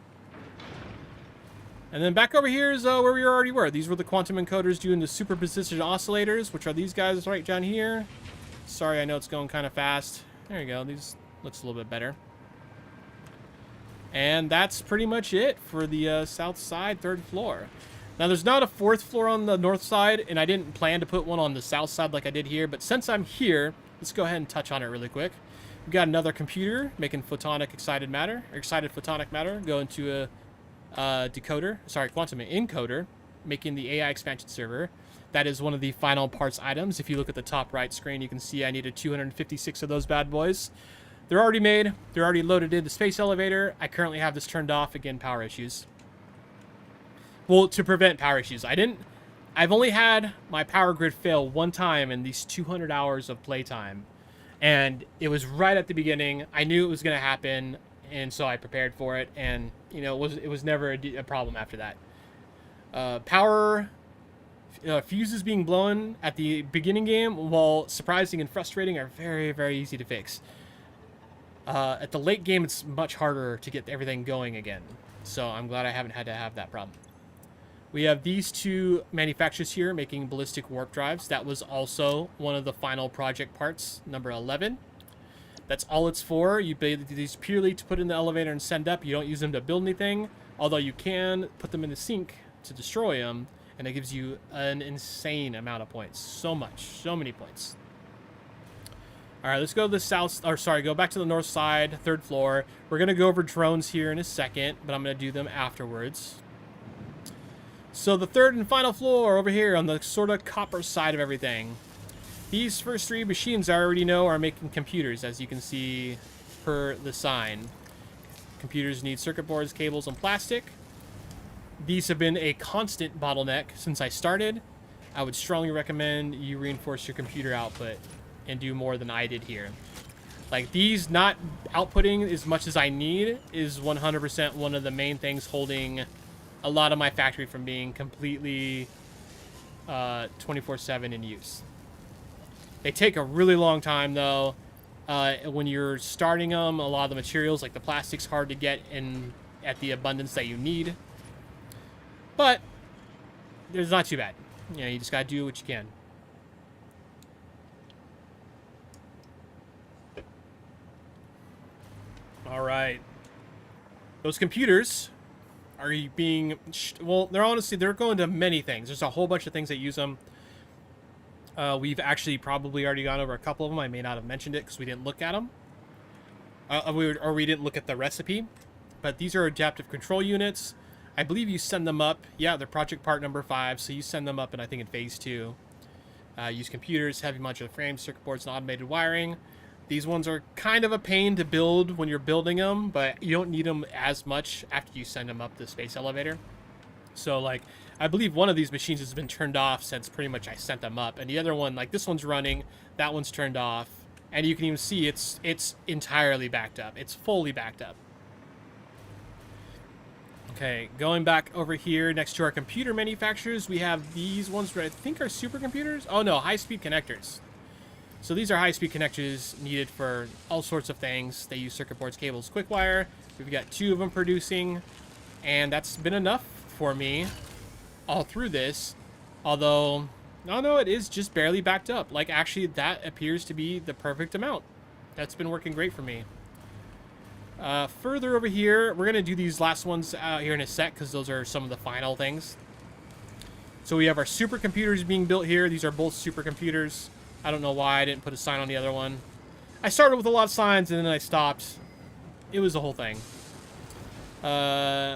And then back over here is where we already were. These were the quantum encoders doing the superposition oscillators, which are these guys right down here. Sorry, I know it's going kind of fast. There you go. These looks a little bit better. And that's pretty much it for the south side, 3rd floor. Now, there's not a 4th floor on the north side, and I didn't plan to put one on the south side like I did here. But since I'm here, let's go ahead and touch on it really quick. We've got another computer making photonic excited photonic matter, going to a quantum encoder, making the AI expansion server. That is one of the final parts items. If you look at the top right screen, you can see I needed 256 of those bad boys. They're already made. They're already loaded in the space elevator. I currently have this turned off. Again, power issues. Well, to prevent power issues. I've only had my power grid fail one time in these 200 hours of playtime. And it was right at the beginning. I knew it was going to happen, and so I prepared for it. And, you know, it was never a problem after that. Power fuses being blown at the beginning game, while surprising and frustrating, are very, very easy to fix. At the late game, it's much harder to get everything going again. So I'm glad I haven't had to have that problem. We have these two manufacturers here making ballistic warp drives. That was also one of the final project parts, number 11. That's all it's for. You build these purely to put in the elevator and send up. You don't use them to build anything, although you can put them in the sink to destroy them, and it gives you an insane amount of points. So many points. All right, let's go to the go back to the north side, 3rd floor. We're going to go over drones here in a second, but I'm going to do them afterwards. So the 3rd and final floor over here on the sort of copper side of everything. These first 3 machines I already know are making computers, as you can see per the sign. Computers need circuit boards, cables, and plastic. These have been a constant bottleneck since I started. I would strongly recommend you reinforce your computer output and do more than I did here. Like, these not outputting as much as I need is 100% one of the main things holding a lot of my factory from being completely 24/7 in use. They take a really long time, though. When you're starting them, a lot of the materials, like the plastic's hard to get in at the abundance that you need. But it's not too bad. You know, you just gotta do what you can. All right. Those computers are being, well, they're going to many things. There's a whole bunch of things that use them. We've actually probably already gone over a couple of them. I may not have mentioned it because we didn't look at them. We didn't look at the recipe. But these are adaptive control units. I believe you send them up. Yeah, they're project part number 5. So you send them up, and I think in phase 2. Use computers, heavy modular frames, circuit boards, and automated wiring. These ones are kind of a pain to build when you're building them, but you don't need them as much after you send them up the space elevator. So, like, I believe one of these machines has been turned off since pretty much I sent them up. And the other one, like, this one's running, that one's turned off. And you can even see it's entirely backed up. It's fully backed up. Okay, going back over here next to our computer manufacturers, we have these ones that I think are supercomputers. Oh, no, high-speed connectors. So these are high-speed connectors needed for all sorts of things. They use circuit boards, cables, quick wire. We've got 2 of them producing, and that's been enough for me all through this. Although, no, it is just barely backed up. Like, actually, that appears to be the perfect amount. That's been working great for me. Further over here, we're going to do these last ones out here in a sec because those are some of the final things. So we have our supercomputers being built here. These are both supercomputers. I don't know why I didn't put a sign on the other one. I started with a lot of signs and then I stopped. It was the whole thing.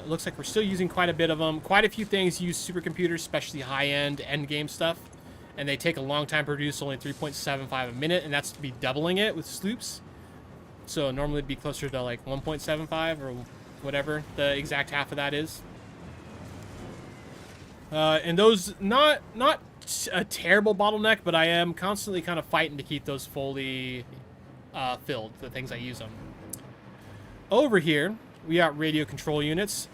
Looks like we're still using quite a bit of them. Quite a few things use supercomputers, especially high-end endgame stuff. And they take a long time to produce, only 3.75 a minute, and that's to be doubling it with sloops. So normally it'd be closer to like 1.75 or whatever the exact half of that is. And those, not a terrible bottleneck, but I am constantly kind of fighting to keep those fully filled, the things I use them. Over here, we got radio control units.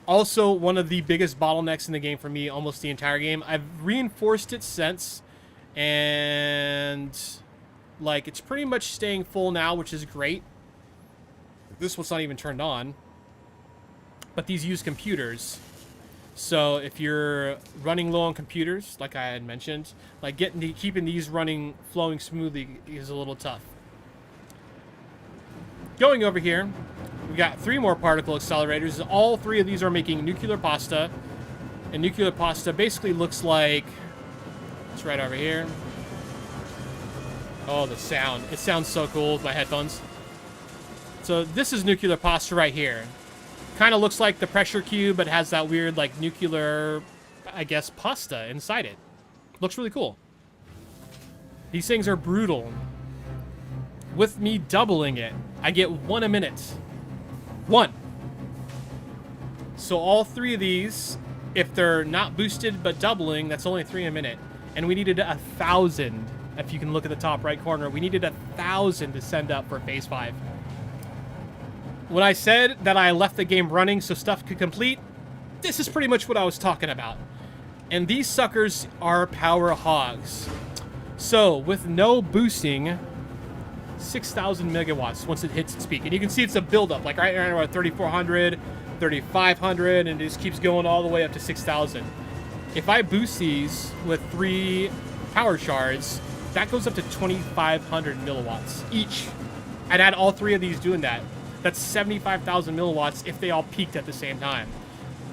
Also, one of the biggest bottlenecks in the game for me, almost the entire game. I've reinforced it since, and like it's pretty much staying full now, which is great. This one's not even turned on, but these use computers. So if you're running low on computers, like I had mentioned, like keeping these running, flowing smoothly is a little tough. Going over here, we got 3 more particle accelerators. All 3 of these are making nuclear pasta. And nuclear pasta basically looks like, it's right over here. Oh, the sound. It sounds so cool with my headphones. So this is nuclear pasta right here. Kind of looks like the pressure cube, but has that weird, like, nuclear, I guess, pasta inside it. Looks really cool. These things are brutal. With me doubling it, I get 1 a minute. 1. So all 3 of these, if they're not boosted but doubling, that's only 3 a minute. And we needed 1,000. If you can look at the top right corner, we needed 1,000 to send up for phase 5. When I said that I left the game running so stuff could complete, this is pretty much what I was talking about. And these suckers are power hogs. So with no boosting, 6,000 megawatts once it hits its peak. And you can see it's a buildup, like right around 3,400, 3,500, and it just keeps going all the way up to 6,000. If I boost these with 3 power shards, that goes up to 2,500 milliwatts each. I'd add all 3 of these doing that. That's 75,000 milliwatts if they all peaked at the same time.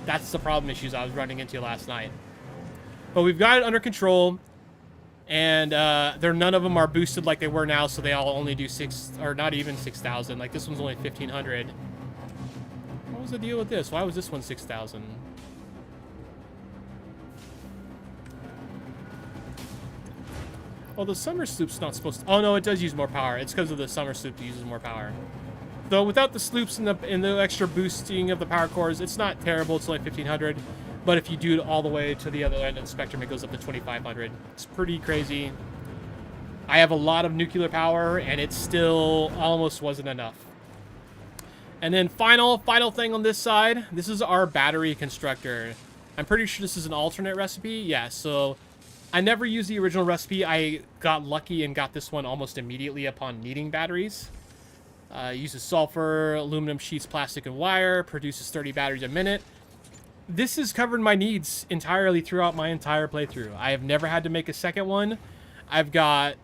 That's the problem issues I was running into last night. But we've got it under control. And none of them are boosted like they were now, so they all only do 6, or not even 6,000. Like this one's only 1,500. What was the deal with this? Why was this one 6,000? Oh, the summer sloop's not supposed to... Oh, no, it does use more power. It's because of the summer sloop that uses more power. Though without the sloops and the extra boosting of the power cores, it's not terrible. It's only 1,500. But if you do it all the way to the other end of the spectrum, it goes up to 2,500. It's pretty crazy. I have a lot of nuclear power, and it still almost wasn't enough. And then final thing on this side, this is our battery constructor. I'm pretty sure this is an alternate recipe. Yeah, so I never used the original recipe. I got lucky and got this one almost immediately upon needing batteries. Uses sulfur, aluminum sheets, plastic, and wire. Produces 30 batteries a minute. This has covered my needs entirely throughout my entire playthrough. I have never had to make a second one. I've got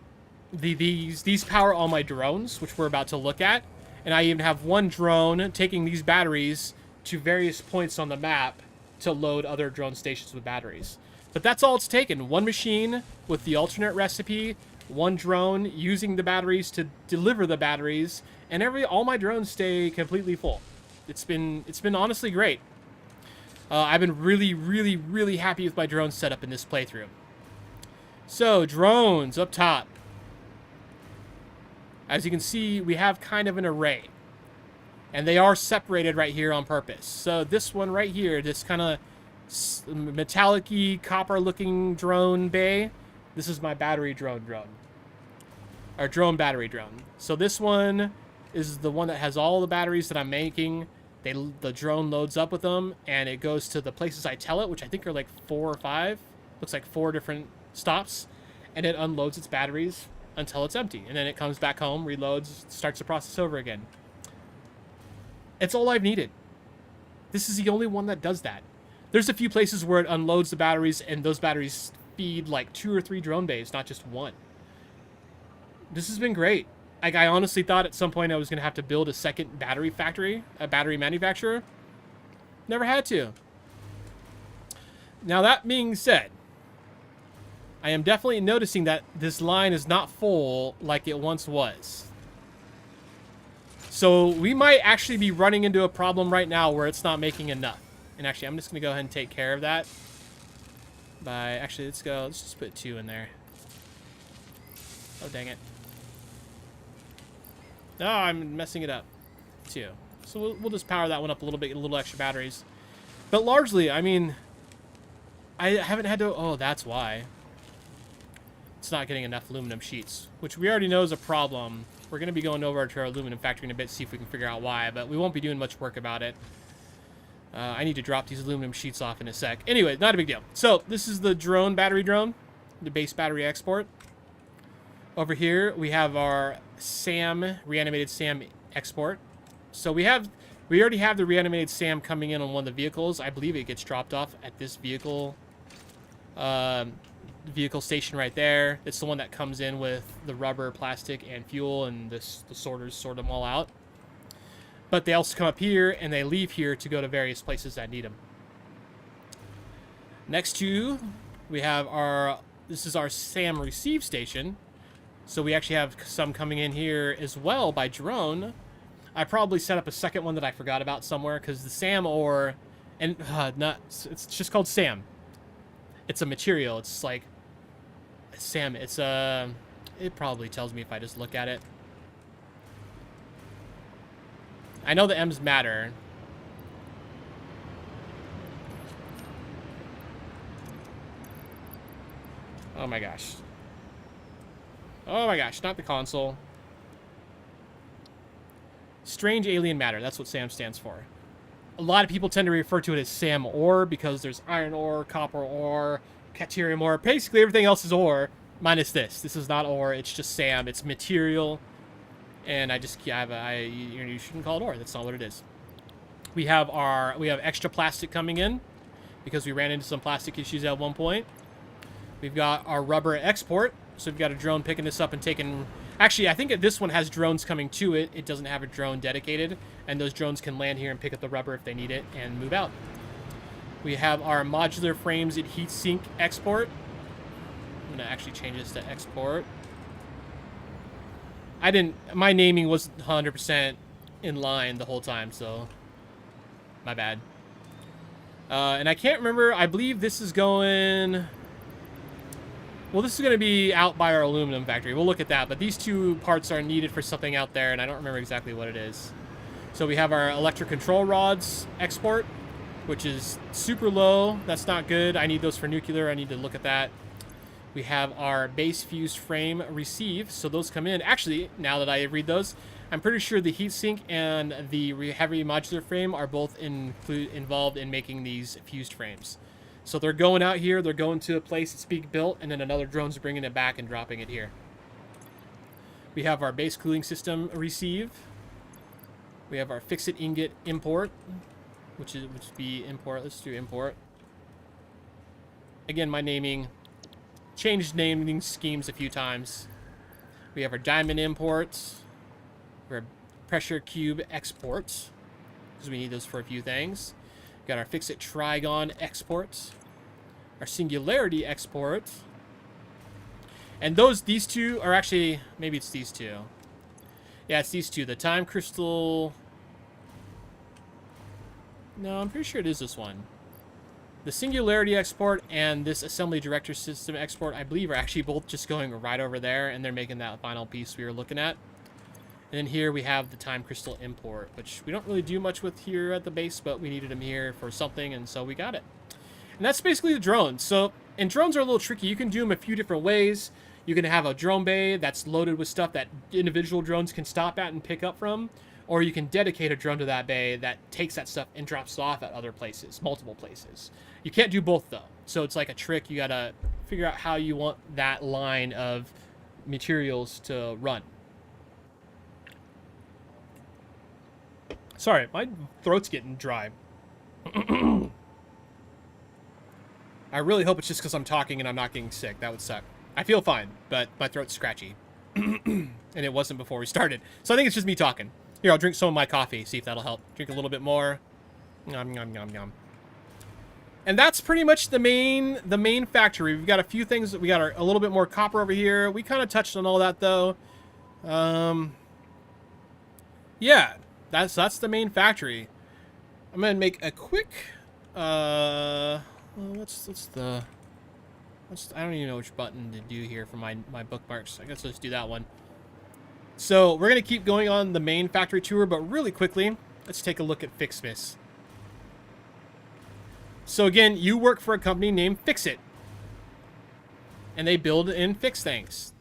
these power all my drones, which we're about to look at. And I even have one drone taking these batteries to various points on the map to load other drone stations with batteries. But that's all it's taken. One machine with the alternate recipe, one drone using the batteries to deliver the batteries, and all my drones stay completely full. It's been honestly great. I've been really, really, really happy with my drone setup in this playthrough. So, drones up top. As you can see, we have kind of an array. And they are separated right here on purpose. So this one right here, this kind of metallic-y, copper-looking drone bay, this is my battery drone. Or drone battery drone. So this one is the one that has all the batteries that I'm making. The drone loads up with them, and it goes to the places I tell it, which I think are like 4 or 5. Looks like 4 different stops. And it unloads its batteries until it's empty. And then it comes back home, reloads, starts the process over again. It's all I've needed. This is the only one that does that. There's a few places where it unloads the batteries, and those batteries feed like 2 or 3 drone bays, not just one. This has been great. Like, I honestly thought at some point I was going to have to build a second battery factory, a battery manufacturer. Never had to. Now, that being said, I am definitely noticing that this line is not full like it once was. So we might actually be running into a problem right now where it's not making enough. And actually, I'm just going to go ahead and take care of that. Actually, let's just put 2 in there. Oh, dang it. No, I'm messing it up. 2. So we'll just power that one up a little bit, get a little extra batteries. But largely, I mean, I haven't had to... Oh, that's why. It's not getting enough aluminum sheets, which we already know is a problem. We're going to be going over to our aluminum factory in a bit, see if we can figure out why, but we won't be doing much work about it. I need to drop these aluminum sheets off in a sec. Anyway, not a big deal. So, this is the battery drone, the base battery export. Over here, we have our SAM, reanimated SAM export. So we already have the reanimated SAM coming in on one of the vehicles. I believe it gets dropped off at this vehicle station right there. It's the one that comes in with the rubber, plastic, and fuel, and the sorters sort them all out. But they also come up here, and they leave here to go to various places that need them. Next to, we have this is our SAM receive station. So we actually have some coming in here as well by drone. I probably set up a second one that I forgot about somewhere, because the SAM ore, and it's just called SAM. It's a material. It's like SAM. It probably tells me if I just look at it. I know the M's matter. Oh my gosh. Oh my gosh, not the console. Strange alien matter. That's what SAM stands for. A lot of people tend to refer to it as SAM ore because there's iron ore, copper ore, caterium ore. Basically, everything else is ore, minus this. This is not ore. It's just SAM. It's material. And you shouldn't call it ore. That's not what it is. We have extra plastic coming in because we ran into some plastic issues at one point. We've got our rubber export. So we've got a drone picking this up and taking... Actually, I think this one has drones coming to it. It doesn't have a drone dedicated. And those drones can land here and pick up the rubber if they need it and move out. We have our modular frames and heat sink export. I'm going to actually change this to export. My naming wasn't 100% in line the whole time, so my bad. And I can't remember. I believe this is going... Well, this is going to be out by our aluminum factory. We'll look at that, but these 2 parts are needed for something out there, and I don't remember exactly what it is. So we have our electric control rods export, which is super low. That's not good. I need those for nuclear. I need to look at that. We have our base fused frame receive, so those come in. Actually, now that I read those, I'm pretty sure the heatsink and the heavy modular frame are both involved in making these fused frames. So they're going out here, they're going to a place it's being built, and then another drone's bringing it back and dropping it here. We have our base cooling system receive. We have our fix-it ingot import, which would be import. Let's do import. Again, my naming, changed naming schemes a few times. We have our diamond imports. We have pressure cube exports, because we need those for a few things. Got our fix-it trigon exports. our Singularity export. And these two are actually, maybe it's these two. Yeah, it's these two. The Time Crystal. No, I'm pretty sure it is this one. The Singularity export and this Assembly Director System export, I believe, are actually both just going right over there, and they're making that final piece we were looking at. And then here we have the Time Crystal import, which we don't really do much with here at the base, but we needed them here for something, and so we got it. And that's basically the drones. So, and drones are a little tricky. You can do them a few different ways. You can have a drone bay that's loaded with stuff that individual drones can stop at and pick up from. Or you can dedicate a drone to that bay that takes that stuff and drops it off at other places, multiple places. You can't do both, though. So it's like a trick. You got to figure out how you want that line of materials to run. Sorry, my throat's getting dry. I really hope it's just because I'm talking and I'm not getting sick. That would suck. I feel fine, but my throat's scratchy. And it wasn't before we started. So I think it's just me talking. Here, I'll drink some of my coffee, see if that'll help. Drink a little bit more. Nom, nom, nom, nom. And that's pretty much the main factory. We've got a few things. We got a little bit more copper over here. We kind of touched on all that, though. Yeah, that's the main factory. I'm gonna make a quick. I don't even know which button to do here for my bookmarks. I guess let's do that one. So we're gonna keep going on the main factory tour, but really quickly, let's take a look at FoXfromBeyond. So again, you work for a company named Fixit. And they build and fix things.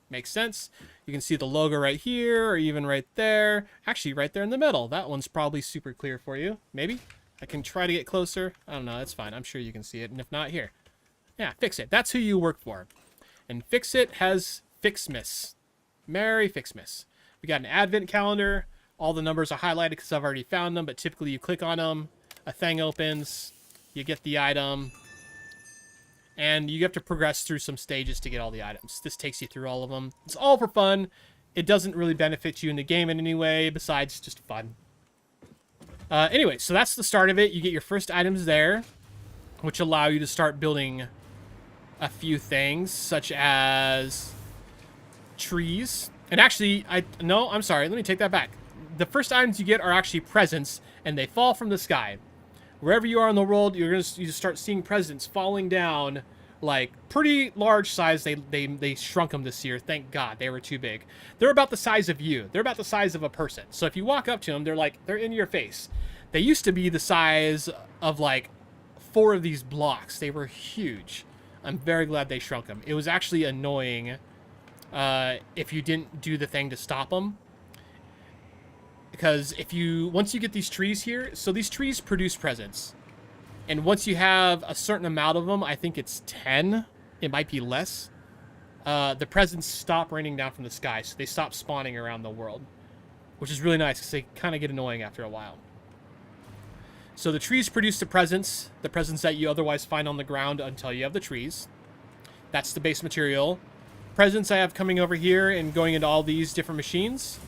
Makes sense. You can see the logo right here, or even right there. Actually, right there in the middle. That one's probably super clear for you. Maybe? I can try to get closer. I don't know. That's fine. I'm sure you can see it. And if not, here. Yeah, Fixit. That's who you work for. And Fixit has Fixmas. Merry Fixmas. We got an advent calendar. All the numbers are highlighted because I've already found them, but typically you click on them. A thing opens. You get the item. And you have to progress through some stages to get all the items. This takes you through all of them. It's all for fun. It doesn't really benefit you in the game in any way besides just fun. Anyway, so that's the start of it. You get your first items there, which allow you to start building a few things, such as trees. And actually, I'm sorry. Let me take that back. The first items you get are actually presents, and they fall from the sky. Wherever you are in the world, you just start seeing presents falling down, like pretty large size. They shrunk them this year. Thank God, they were too big. They're about the size of you. They're about the size of a person. So if you walk up to them, they're in your face. They used to be the size of like 4 of these blocks. They were huge. I'm very glad they shrunk them. It was actually annoying if you didn't do the thing to stop them. Because once you get these trees here, so these trees produce presents. And once you have a certain amount of them, I think it's 10, it might be less, the presents stop raining down from the sky. So they stop spawning around the world, which is really nice because they kind of get annoying after a while. So the trees produce the presents that you otherwise find on the ground until you have the trees. That's the base material. Presents I have coming over here and going into all these different machines.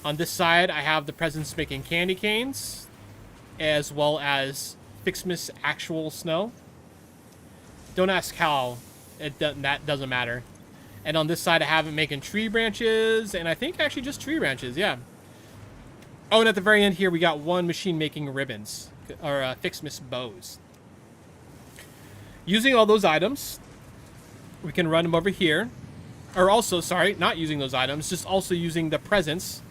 On this side, I have the presents making candy canes, as well as Fixmas actual snow. Don't ask how. That doesn't matter. And on this side, I have it making tree branches, and I think actually just tree branches, yeah. Oh, and at the very end here, we got one machine making ribbons, or Fixmas bows. Using all those items, we can run them over here. Or also, sorry, not using those items, just also using the presents.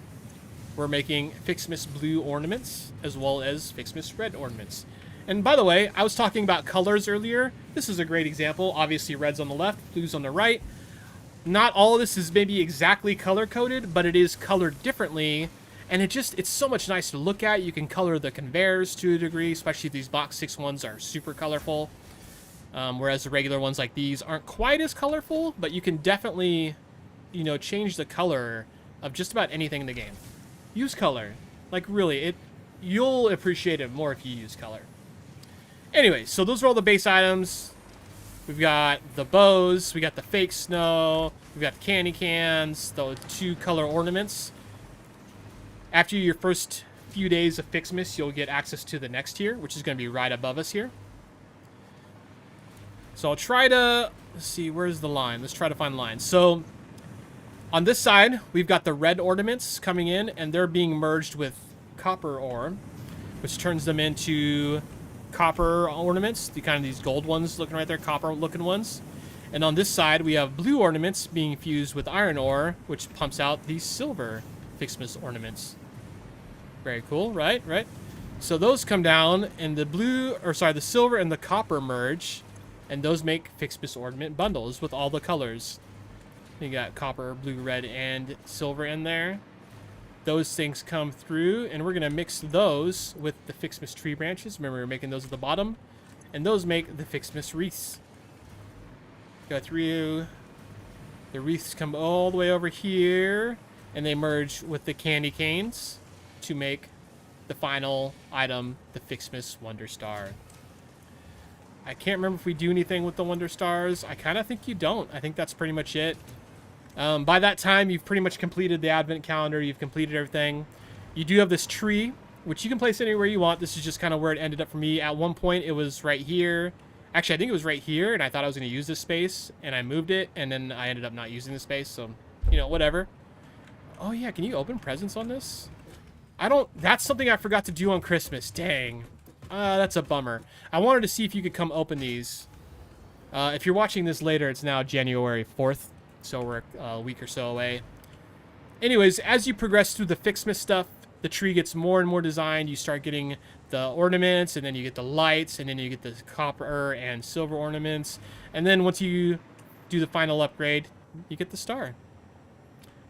We're making Fixmas blue ornaments, as well as Fixmas red ornaments. And by the way, I was talking about colors earlier. This is a great example. Obviously, red's on the left, blue's on the right. Not all of this is maybe exactly color-coded, but it is colored differently. And it's so much nice to look at. You can color the conveyors to a degree, especially these box 6 ones are super colorful. Whereas the regular ones like these aren't quite as colorful, but you can definitely, change the color of just about anything in the game. Use color. Like, really, you'll appreciate it more if you use color. Anyway, so those are all the base items. We've got the bows, we got the fake snow, we've got the candy cans, the 2 color ornaments. After your first few days of Fixmas, you'll get access to the next tier, which is going to be right above us here. So I'll try to, let's see, where's the line? Let's try to find the line. So on this side, we've got the red ornaments coming in, and they're being merged with copper ore, which turns them into copper ornaments, the kind of these gold ones looking right there, copper looking ones. And on this side, we have blue ornaments being fused with iron ore, which pumps out these silver Fixmas ornaments. Very cool, right? Right. So those come down, and the silver and the copper merge, and those make Fixmas ornament bundles with all the colors. You got copper, blue, red, and silver in there. Those things come through, and we're going to mix those with the Fixmas tree branches. Remember, we're making those at the bottom. And those make the Fixmas wreaths. Go through. The wreaths come all the way over here, and they merge with the candy canes to make the final item, the Fixmas Wonder Star. I can't remember if we do anything with the Wonder Stars. I kind of think you don't. I think that's pretty much it. By that time, you've pretty much completed the advent calendar. You've completed everything. You do have this tree, which you can place anywhere you want. This is just kind of where it ended up for me. At one point, it was right here. Actually, I think it was right here, and I thought I was going to use this space, and I moved it, and then I ended up not using the space, so, you know, whatever. Oh, yeah, can you open presents on this? That's something I forgot to do on Christmas. Dang. That's a bummer. I wanted to see if you could come open these. If you're watching this later, it's now January 4th. So we're a week or so away. Anyways, as you progress through the Fixmas stuff, the tree gets more and more designed. You start getting the ornaments, and then you get the lights, and then you get the copper and silver ornaments. And then once you do the final upgrade, you get the star.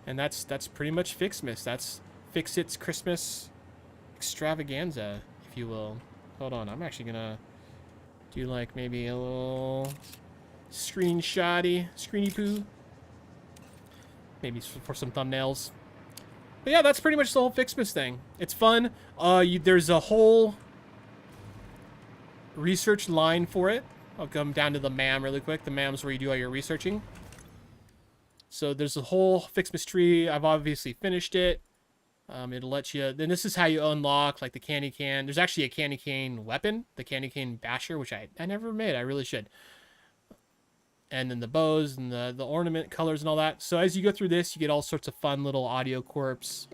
And that's pretty much Fixmas. That's Fix-It's Christmas extravaganza, if you will. Hold on, I'm actually gonna do like maybe a little screeny poo. Maybe for some thumbnails. But yeah, that's pretty much the whole Fixmas thing. It's fun. There's a whole research line for it. I'll come down to the MAM really quick. The MAM's where you do all your researching. So there's a whole Fixmas tree. I've obviously finished it. It'll let you... Then this is how you unlock, like, the candy cane. There's actually a candy cane weapon, the candy cane basher, which I never made. I really should. And then the bows and the ornament colors and all that. So as you go through this, you get all sorts of fun little audio quips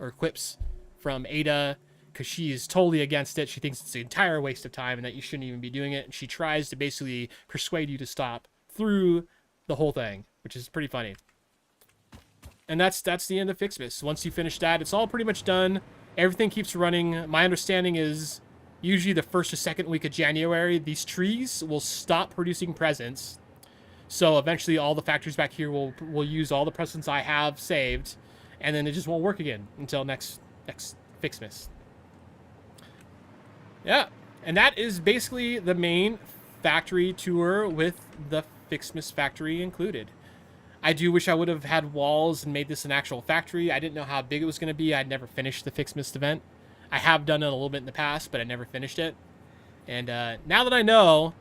from Ada, because she is totally against it. She thinks it's an entire waste of time and that you shouldn't even be doing it. And she tries to basically persuade you to stop through the whole thing, which is pretty funny. And that's the end of Fixmas. Once you finish that, it's all pretty much done. Everything keeps running. My understanding is usually the first or second week of January, these trees will stop producing presents. So eventually all the factories back here will use all the presents I have saved, and then it just won't work again until next Fixmas. Yeah, and that is basically the main factory tour with the Fixmas factory included. I do wish I would have had walls and made this an actual factory. I didn't know how big it was going to be. I'd never finished the Fixmas event. I have done it a little bit in the past, but I never finished it. And now that I know,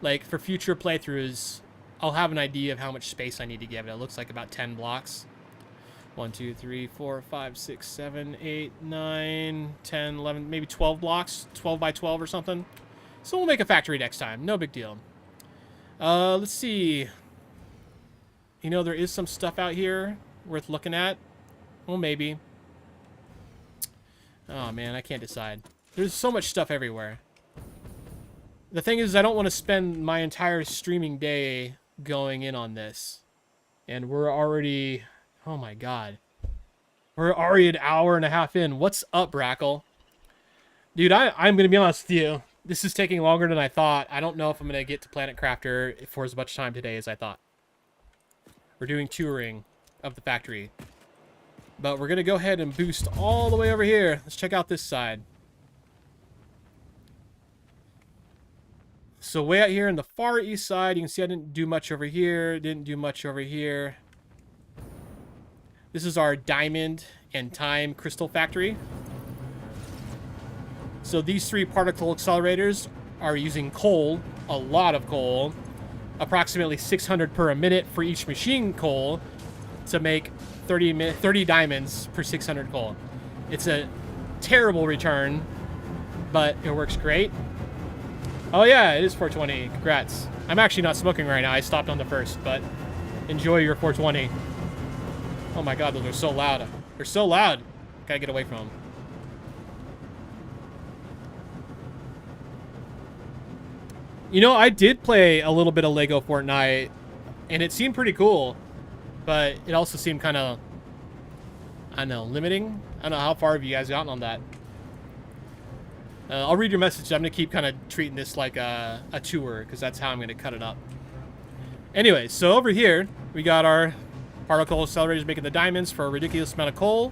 like, for future playthroughs, I'll have an idea of how much space I need to give it. It looks like about 10 blocks. 1, 2, 3, 4, 5, 6, 7, 8, 9, 10, 11, maybe 12 blocks. 12 by 12 or something. So we'll make a factory next time. No big deal. Let's see. You know, there is some stuff out here worth looking at. Well, maybe. Oh, man, I can't decide. There's so much stuff everywhere. The thing is, I don't want to spend my entire streaming day going in on this. And we're already... Oh, my God. We're already an hour and a half in. What's up, Brackle? Dude, I'm going to be honest with you. This is taking longer than I thought. I don't know if I'm going to get to Planet Crafter for as much time today as I thought. We're doing touring of the factory. But we're going to go ahead and boost all the way over here. Let's check out this side. So way out here in the far east side, you can see I didn't do much over here. Didn't do much over here. This is our diamond and time crystal factory. So these three particle accelerators are using coal, a lot of coal, approximately 600 per a minute for each machine coal to make 30 diamonds per 600 coal. It's a terrible return, but it works great. Oh yeah, it is 420. Congrats. I'm actually not smoking right now. I stopped on the first, but enjoy your 420. Oh my god, those are so loud. They're so loud. Gotta get away from them. You know, I did play a little bit of Lego Fortnite, and it seemed pretty cool, but it also seemed kind of, I don't know, limiting. I don't know, how far have you guys gotten on that? I'll read your message. I'm going to keep kind of treating this like a tour, because that's how I'm going to cut it up. Anyway, so over here, we got our particle accelerators making the diamonds for a ridiculous amount of coal.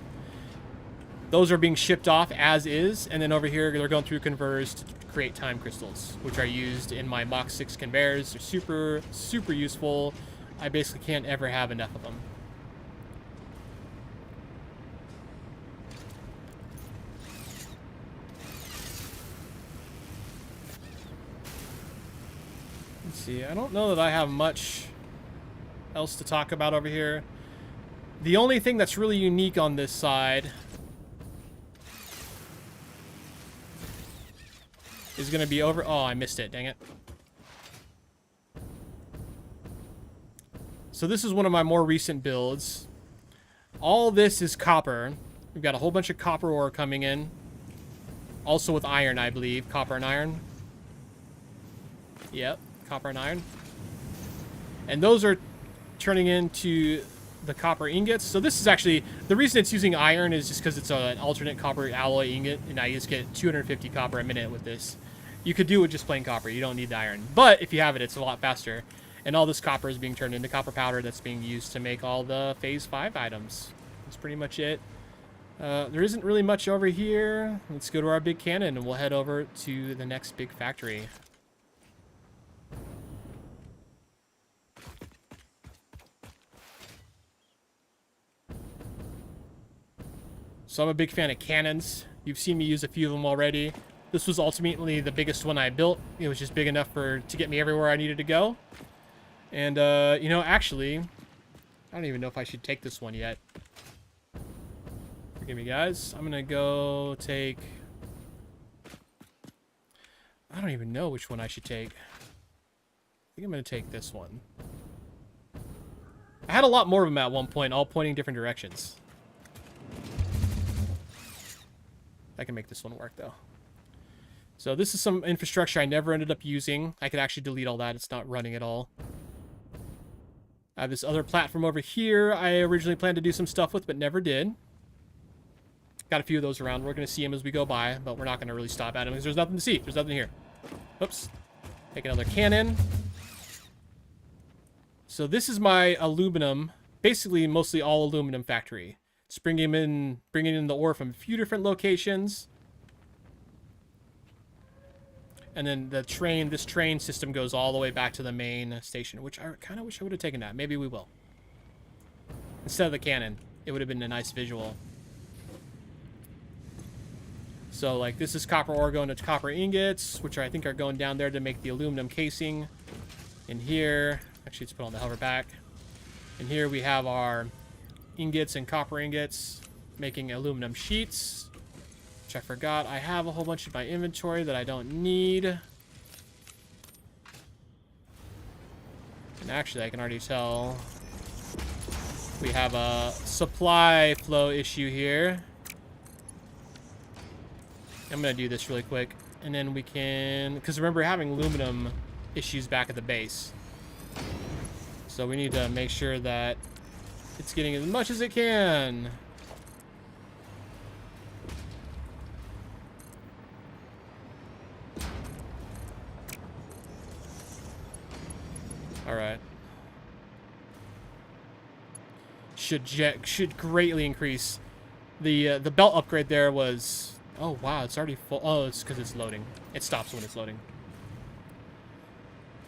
Those are being shipped off as is, and then over here, they're going through converters to create time crystals, which are used in my Mach 6 conveyors. They're super, super useful. I basically can't ever have enough of them. Let's see, I don't know that I have much else to talk about over here. The only thing that's really unique on this side is going to be over... Oh, I missed it. Dang it. So this is one of my more recent builds. All this is copper. We've got a whole bunch of copper ore coming in. Also with iron, I believe. Copper and iron. Yep. Copper and iron. And those are turning into the copper ingots. So this is actually... The reason it's using iron is just because it's an alternate copper alloy ingot. And I just get 250 copper a minute with this. You could do it with just plain copper. You don't need the iron. But if you have it, it's a lot faster. And all this copper is being turned into copper powder that's being used to make all the Phase 5 items. That's pretty much it. There isn't really much over here. Let's go to our big cannon and we'll head over to the next big factory. So I'm a big fan of cannons. You've seen me use a few of them already. This was ultimately the biggest one I built. It was just big enough to get me everywhere I needed to go. And, you know, actually, I don't even know if I should take this one yet. Forgive me, guys. I'm going to go take... I don't even know which one I should take. I think I'm going to take this one. I had a lot more of them at one point, all pointing different directions. I can make this one work, though. So this is some infrastructure I never ended up using. I could actually delete all that. It's not running at all. I have this other platform over here I originally planned to do some stuff with, but never did. Got a few of those around. We're going to see them as we go by, but we're not going to really stop at them because there's nothing to see. There's nothing here. Oops. Take another cannon. So this is my aluminum, basically mostly all aluminum factory. It's bringing in the ore from a few different locations. And then this train system goes all the way back to the main station, which I kind of wish I would have taken that. Maybe we will. Instead of the cannon, it would have been a nice visual. So, like, this is copper ore going to copper ingots, which I think are going down there to make the aluminum casing. In here, actually, let's put on the hover back. In here, we have our ingots and copper ingots making aluminum sheets. Which I forgot. I have a whole bunch of my inventory that I don't need. And actually, I can already tell we have a supply flow issue here. I'm going to do this really quick. And then we can... Because remember, having aluminum issues back at the base. So we need to make sure that it's getting as much as it can. Alright. Should greatly increase. The belt upgrade there was... Oh, wow, it's already full. Oh, it's because it's loading. It stops when it's loading.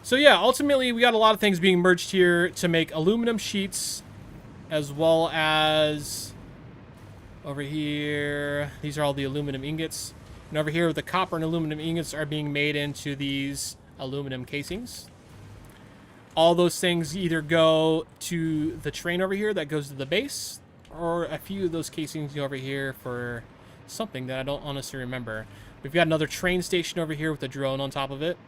So yeah, ultimately we got a lot of things being merged here to make aluminum sheets, as well as over here, these are all the aluminum ingots. And over here, the copper and aluminum ingots are being made into these aluminum casings. All those things either go to the train over here that goes to the base, or a few of those casings go over here for something that I don't honestly remember. We've got another train station over here with a drone on top of it.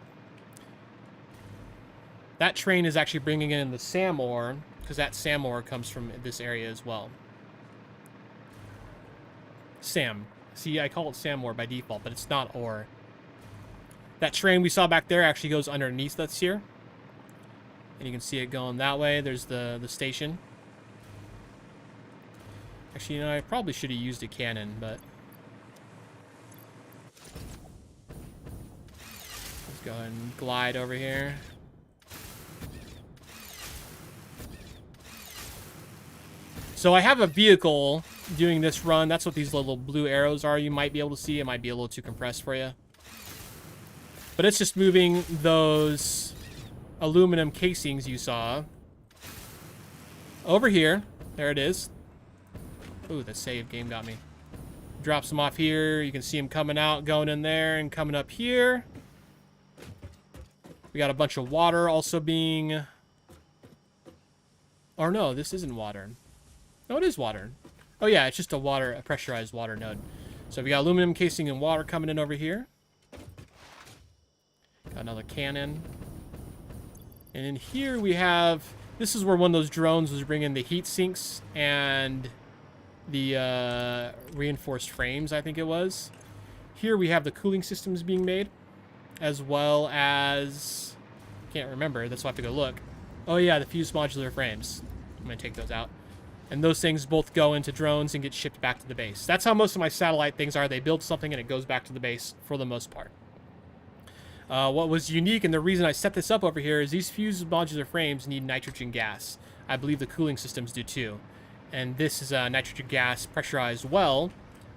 That train is actually bringing in the SAM ore, because that SAM ore comes from this area as well. SAM. See, I call it SAM ore by default, but it's not ore. That train we saw back there actually goes underneath us here. And you can see it going that way. There's the station. Actually, you know, I probably should have used a cannon, but... let's go ahead and glide over here. So I have a vehicle doing this run. That's what these little blue arrows are. You might be able to see. It might be a little too compressed for you. But it's just moving those aluminum casings you saw over here. There it is. Ooh, the save game got me. Drops them off here. You can see them coming out, going in there, and coming up here. We got a bunch of water also being... or no, this isn't water. No, it is water. Oh yeah, it's just a pressurized water node. So we got aluminum casing and water coming in over here. Got another cannon. And in here we have... this is where one of those drones was bringing the heat sinks and the reinforced frames, I think it was. Here we have the cooling systems being made, as well as... can't remember, that's why I have to go look. Oh yeah, the fused modular frames. I'm going to take those out. And those things both go into drones and get shipped back to the base. That's how most of my satellite things are. They build something and it goes back to the base for the most part. What was unique, and the reason I set this up over here, is these fused modular frames need nitrogen gas. I believe the cooling systems do too. And this is a nitrogen gas pressurized well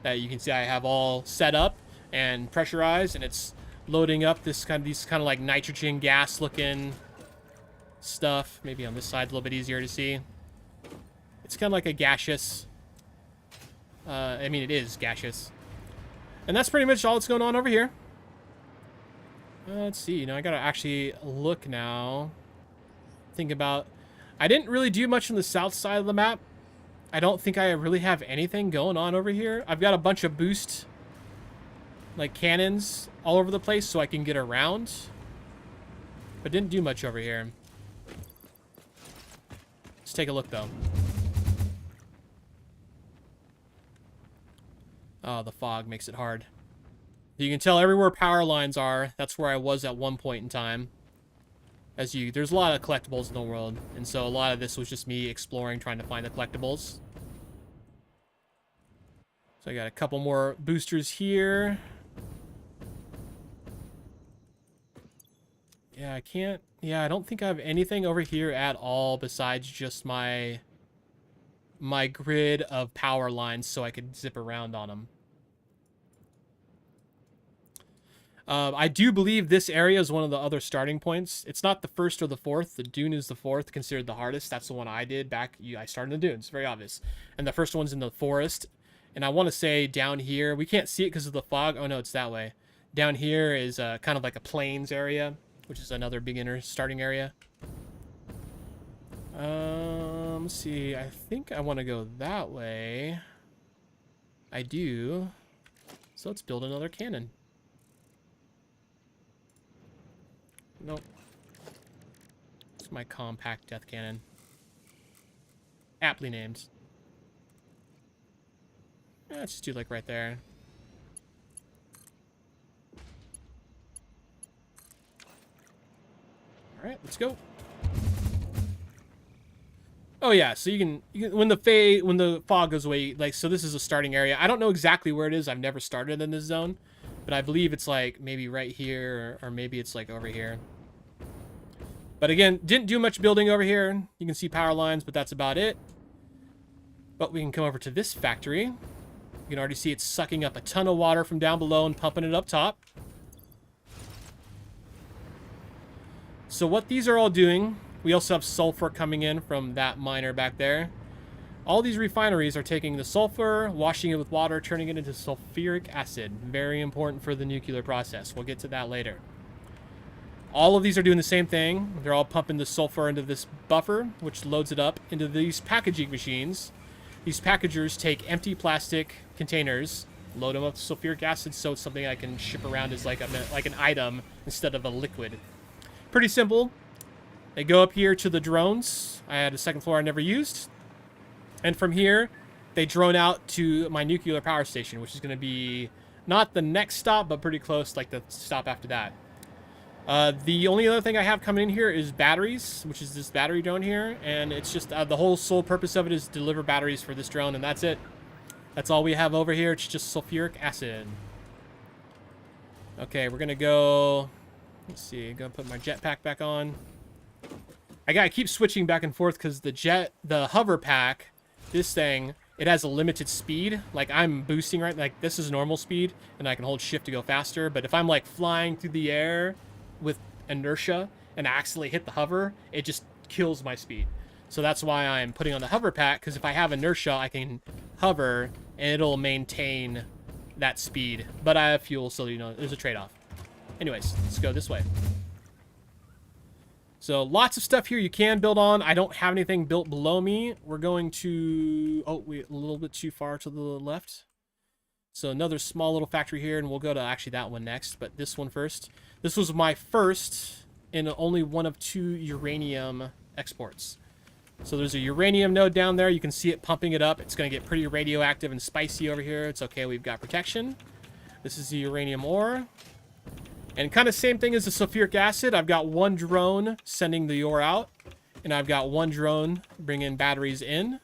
that you can see I have all set up and pressurized, and it's loading up these kind of like nitrogen gas looking stuff. Maybe on this side a little bit easier to see. It's kind of like a gaseous. I mean, it is gaseous. And that's pretty much all that's going on over here. Let's see. You know, I gotta actually look now. Think about... I didn't really do much on the south side of the map. I don't think I really have anything going on over here. I've got a bunch of boost, like, cannons all over the place so I can get around. But didn't do much over here. Let's take a look, though. Oh, the fog makes it hard. You can tell everywhere power lines are. That's where I was at one point in time. There's a lot of collectibles in the world, and so a lot of this was just me exploring, trying to find the collectibles. So I got a couple more boosters here. Yeah, I don't think I have anything over here at all besides just my grid of power lines so I could zip around on them. I do believe this area is one of the other starting points. It's not the first or the fourth. The dune is the fourth, considered the hardest. That's the one I did back. I started in the dunes, very obvious. And the first one's in the forest. And I want to say down here, we can't see it because of the fog. Oh no, it's that way. Down here is kind of like a plains area, which is another beginner starting area. Let's see. I think I want to go that way. I do. So let's build another cannon. Nope. It's my compact death cannon. Aptly named. Let's just do like right there. Alright, let's go. Oh yeah, so you can when the fog goes away, like, so this is a starting area. I don't know exactly where it is. I've never started in this zone, but I believe it's like maybe right here, or maybe it's like over here. But again, didn't do much building over here. You can see power lines, but that's about it. But we can come over to this factory. You can already see it's sucking up a ton of water from down below and pumping it up top. So what these are all doing, we also have sulfur coming in from that miner back there. All these refineries are taking the sulfur, washing it with water, turning it into sulfuric acid. Very important for the nuclear process. We'll get to that later. All of these are doing the same thing. They're all pumping the sulfur into this buffer, which loads it up into these packaging machines. These packagers take empty plastic containers, load them up with sulfuric acid, so it's something I can ship around as like an item instead of a liquid. Pretty simple. They go up here to the drones. I had a second floor I never used. And from here, they drone out to my nuclear power station, which is going to be not the next stop, but pretty close, like the stop after that. The only other thing I have coming in here is batteries, which is this battery drone here. And it's just the whole sole purpose of it is to deliver batteries for this drone, and that's it. That's all we have over here. It's just sulfuric acid. Okay, we're going to go... Let's see. I'm going to put my jetpack back on. I gotta keep switching back and forth because the hover pack, this thing, it has a limited speed. Like, I'm boosting right, like, this is normal speed, and I can hold shift to go faster. But if I'm, like, flying through the air with inertia and I accidentally hit the hover, it just kills my speed. So that's why I'm putting on the hover pack, because if I have inertia, I can hover, and it'll maintain that speed. But I have fuel, so, you know, there's a trade-off. Anyways, let's go this way. So lots of stuff here you can build on. I don't have anything built below me. We're going to... Oh, wait, a little bit too far to the left. So another small little factory here, and we'll go to actually that one next, but this one first. This was my first in only one of 2 uranium exports. So there's a uranium node down there. You can see it pumping it up. It's going to get pretty radioactive and spicy over here. It's okay. We've got protection. This is the uranium ore. And kind of same thing as the sulfuric acid. I've got 1 drone sending the ore out. And I've got 1 drone bringing batteries in.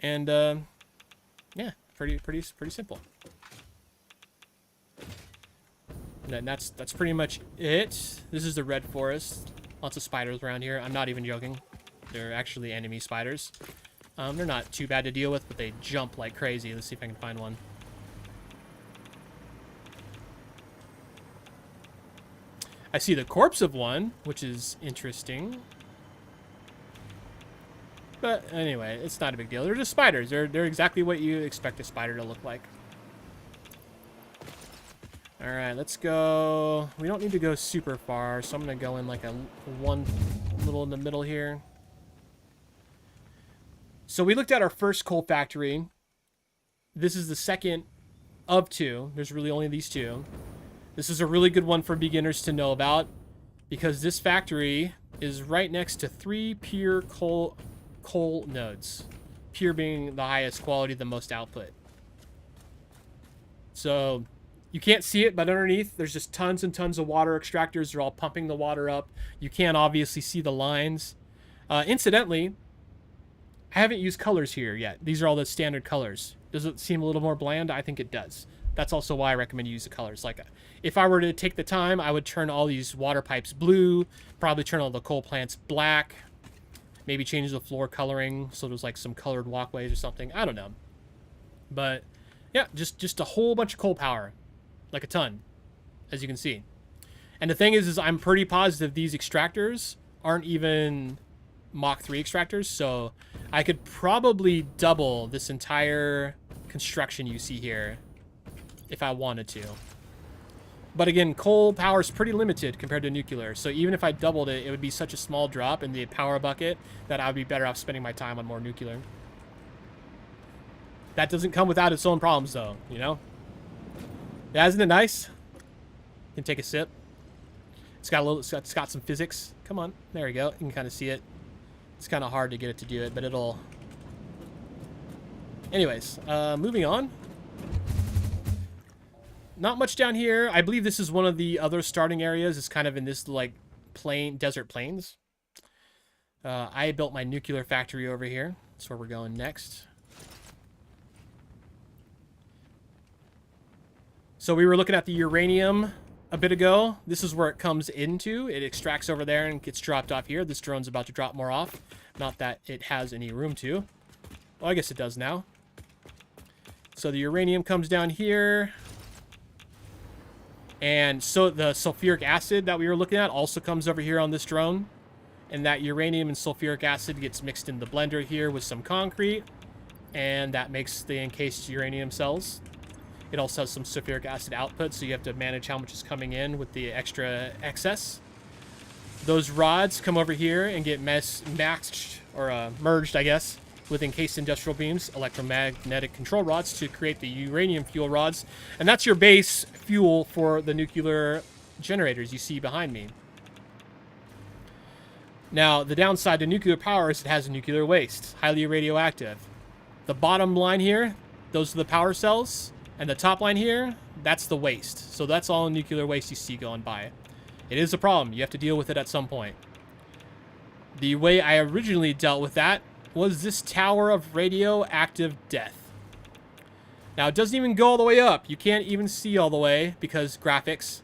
And, yeah, pretty simple. And that's pretty much it. This is the red forest. Lots of spiders around here. I'm not even joking. They're actually enemy spiders. They're not too bad to deal with, but they jump like crazy. Let's see if I can find one. I see the corpse of one, which is interesting. But anyway, it's not a big deal. They're just spiders. They're exactly what you expect a spider to look like. All right, let's go. We don't need to go super far, so I'm going to go in like one little in the middle here. So we looked at our first coal factory. This is the second of 2. There's really only these 2. This is a really good one for beginners to know about because this factory is right next to 3 pure coal nodes. Pure being the highest quality, the most output. So you can't see it, but underneath there's just tons and tons of water extractors. They're all pumping the water up. You can't obviously see the lines. Incidentally, I haven't used colors here yet. These are all the standard colors. Does it seem a little more bland? I think it does. That's also why I recommend you use the colors. Like, if I were to take the time, I would turn all these water pipes blue, probably turn all the coal plants black, maybe change the floor coloring so there's like some colored walkways or something. I don't know. But yeah, just a whole bunch of coal power, like a ton, as you can see. And the thing is I'm pretty positive these extractors aren't even Mach 3 extractors, so I could probably double this entire construction you see here if I wanted to. But again, coal power is pretty limited compared to nuclear, so even if I doubled it, it would be such a small drop in the power bucket that I would be better off spending my time on more nuclear. That doesn't come without its own problems, though, you know? Yeah, isn't it nice? You can take a sip. It's got some physics. Come on, there we go. You can kind of see it. It's kind of hard to get it to do it, but it'll... Anyways, moving on. Not much down here. I believe this is one of the other starting areas. It's kind of in this, like, desert plains. I built my nuclear factory over here. That's where we're going next. So we were looking at the uranium a bit ago. This is where it comes into. It extracts over there and gets dropped off here. This drone's about to drop more off. Not that it has any room to. Well, I guess it does now. So the uranium comes down here. And so the sulfuric acid that we were looking at also comes over here on this drone. And that uranium and sulfuric acid gets mixed in the blender here with some concrete. And that makes the encased uranium cells. It also has some sulfuric acid output, so you have to manage how much is coming in with the extra excess. Those rods come over here and get merged, I guess, with encased industrial beams, electromagnetic control rods, to create the uranium fuel rods. And that's your base fuel for the nuclear generators you see behind me. Now, the downside to nuclear power is it has nuclear waste, highly radioactive. The bottom line here, those are the power cells, and the top line here, that's the waste. So that's all nuclear waste you see going by. It is a problem. You have to deal with it at some point. The way I originally dealt with that was this tower of radioactive death. Now, it doesn't even go all the way up. You can't even see all the way because graphics.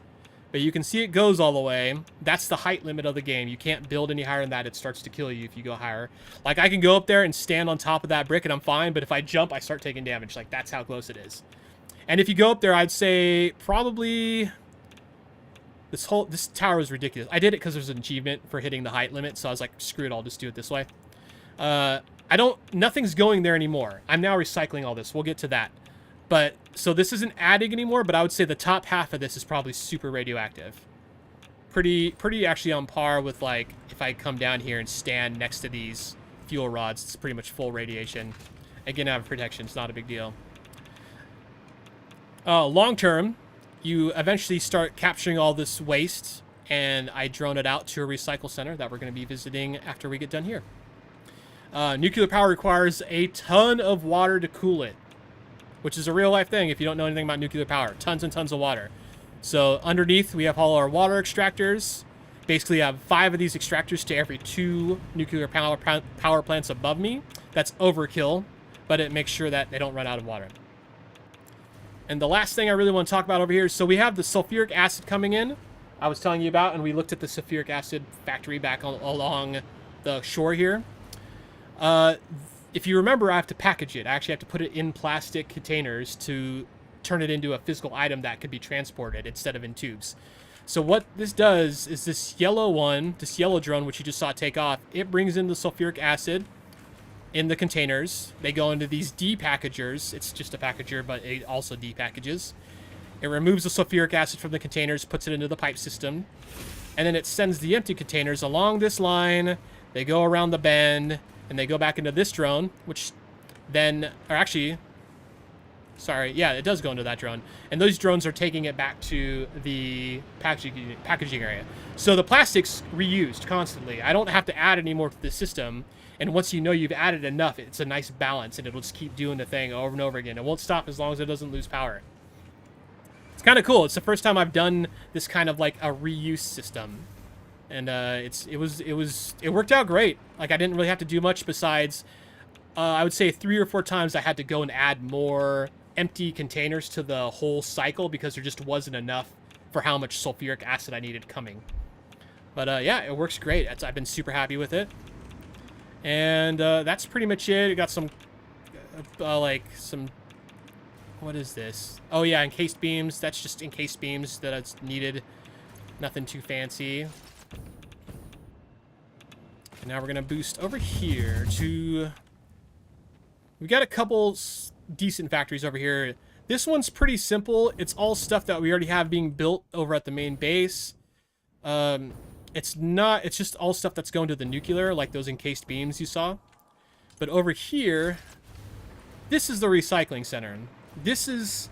But you can see it goes all the way. That's the height limit of the game. You can't build any higher than that. It starts to kill you if you go higher. Like, I can go up there and stand on top of that brick and I'm fine. But if I jump, I start taking damage. Like, that's how close it is. And if you go up there, I'd say probably... This tower is ridiculous. I did it because there's an achievement for hitting the height limit. So I was like, screw it, I'll just do it this way. Nothing's going there anymore. I'm now recycling all this. We'll get to that. But, so this isn't adding anymore, but I would say the top half of this is probably super radioactive. Pretty actually on par with, like, if I come down here and stand next to these fuel rods, it's pretty much full radiation. Again, I have protection, it's not a big deal. Long term, you eventually start capturing all this waste, and I drone it out to a recycle center that we're going to be visiting after we get done here. Nuclear power requires a ton of water to cool it, which is a real life thing if you don't know anything about nuclear power. Tons and tons of water. So underneath, we have all our water extractors. Basically, I have 5 of these extractors to every 2 nuclear power plants above me. That's overkill, but it makes sure that they don't run out of water. And the last thing I really want to talk about over here, so we have the sulfuric acid coming in, I was telling you about, and we looked at the sulfuric acid factory back along the shore here. If you remember, I have to package it. I actually have to put it in plastic containers to turn it into a physical item that could be transported instead of in tubes. So what this does is this yellow drone, which you just saw take off, it brings in the sulfuric acid in the containers. They go into these depackagers. It's just a packager, but it also depackages. It removes the sulfuric acid from the containers, puts it into the pipe system, and then it sends the empty containers along this line. They go around the bend, and they go back into this drone, which then, or actually, sorry, yeah, it does go into that drone. And those drones are taking it back to the packaging area. So the plastic's reused constantly. I don't have to add any more to the system. And once you know you've added enough, it's a nice balance, and it'll just keep doing the thing over and over again. It won't stop as long as it doesn't lose power. It's kind of cool. It's the first time I've done this kind of like a reuse system. And it worked out great. Like, I didn't really have to do much besides, I would say 3 or 4 times I had to go and add more empty containers to the whole cycle because there just wasn't enough for how much sulfuric acid I needed coming. But yeah, it works great. I've been super happy with it. And that's pretty much it. I got some, what is this? Oh yeah, encased beams. That's just encased beams that it's needed. Nothing too fancy. And now we're gonna boost over here to... We got a couple decent factories over here. This one's pretty simple. It's all stuff that we already have being built over at the main base. It's just all stuff that's going to the nuclear, like those encased beams you saw. But over here, this is the recycling center. This is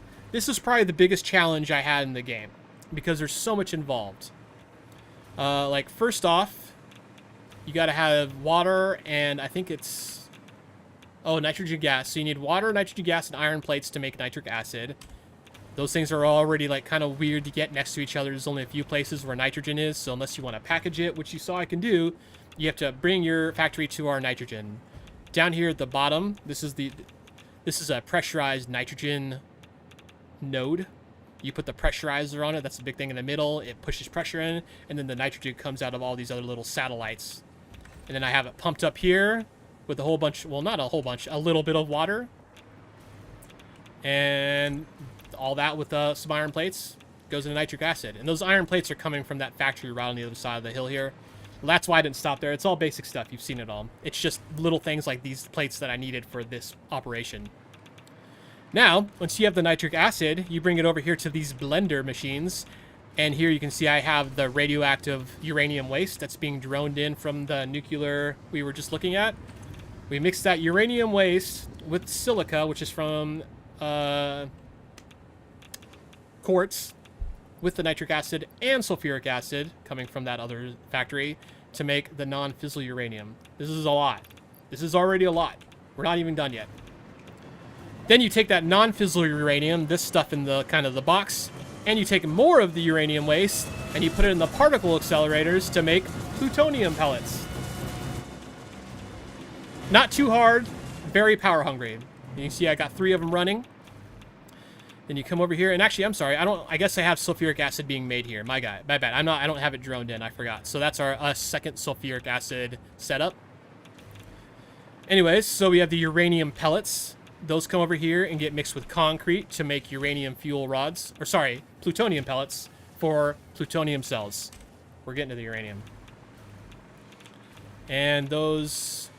probably the biggest challenge I had in the game because there's so much involved. Like, first off, you got to have water, and I think it's... Oh, nitrogen gas. So you need water, nitrogen gas, and iron plates to make nitric acid. Those things are already, like, kind of weird to get next to each other. There's only a few places where nitrogen is, so unless you want to package it, which you saw I can do, you have to bring your factory to our nitrogen. Down here at the bottom, this is a pressurized nitrogen node. You put the pressurizer on it. That's the big thing in the middle. It pushes pressure in, and then the nitrogen comes out of all these other little satellites. And then I have it pumped up here with a whole bunch, well, not a whole bunch, a little bit of water. And all that with some iron plates goes into nitric acid. And those iron plates are coming from that factory right on the other side of the hill here. Well, that's why I didn't stop there. It's all basic stuff. You've seen it all. It's just little things like these plates that I needed for this operation. Now, once you have the nitric acid, you bring it over here to these blender machines. And here you can see I have the radioactive uranium waste that's being droned in from the nuclear we were just looking at. We mix that uranium waste with silica, which is from quartz, with the nitric acid and sulfuric acid coming from that other factory. to make the non-fissile uranium. This is a lot. This is already a lot. We're not even done yet. Then you take that non-fissile uranium, this stuff in the kind of the box, and you take more of the uranium waste and you put it in the particle accelerators to make plutonium pellets. Not too hard, very power hungry. You can see I got 3 of them running. Then you come over here, and actually, I'm sorry, I guess I have sulfuric acid being made here. My bad. I don't have it droned in. I forgot. So that's our second sulfuric acid setup. Anyways, so we have the uranium pellets. Those come over here and get mixed with concrete to make uranium fuel rods. Or sorry, plutonium pellets for plutonium cells. We're getting to the uranium. And those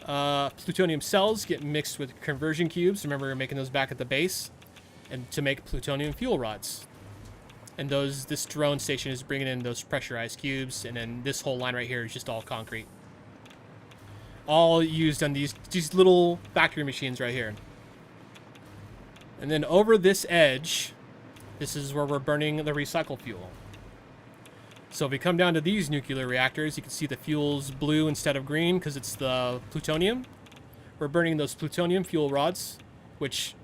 plutonium cells get mixed with conversion cubes. Remember, we're making those back at the base. And to make plutonium fuel rods. And this drone station is bringing in those pressurized cubes, and then this whole line right here is just all concrete. All used on these little factory machines right here. And then over this edge, this is where we're burning the recycle fuel. So if we come down to these nuclear reactors, you can see the fuel's blue instead of green because it's the plutonium. We're burning those plutonium fuel rods, which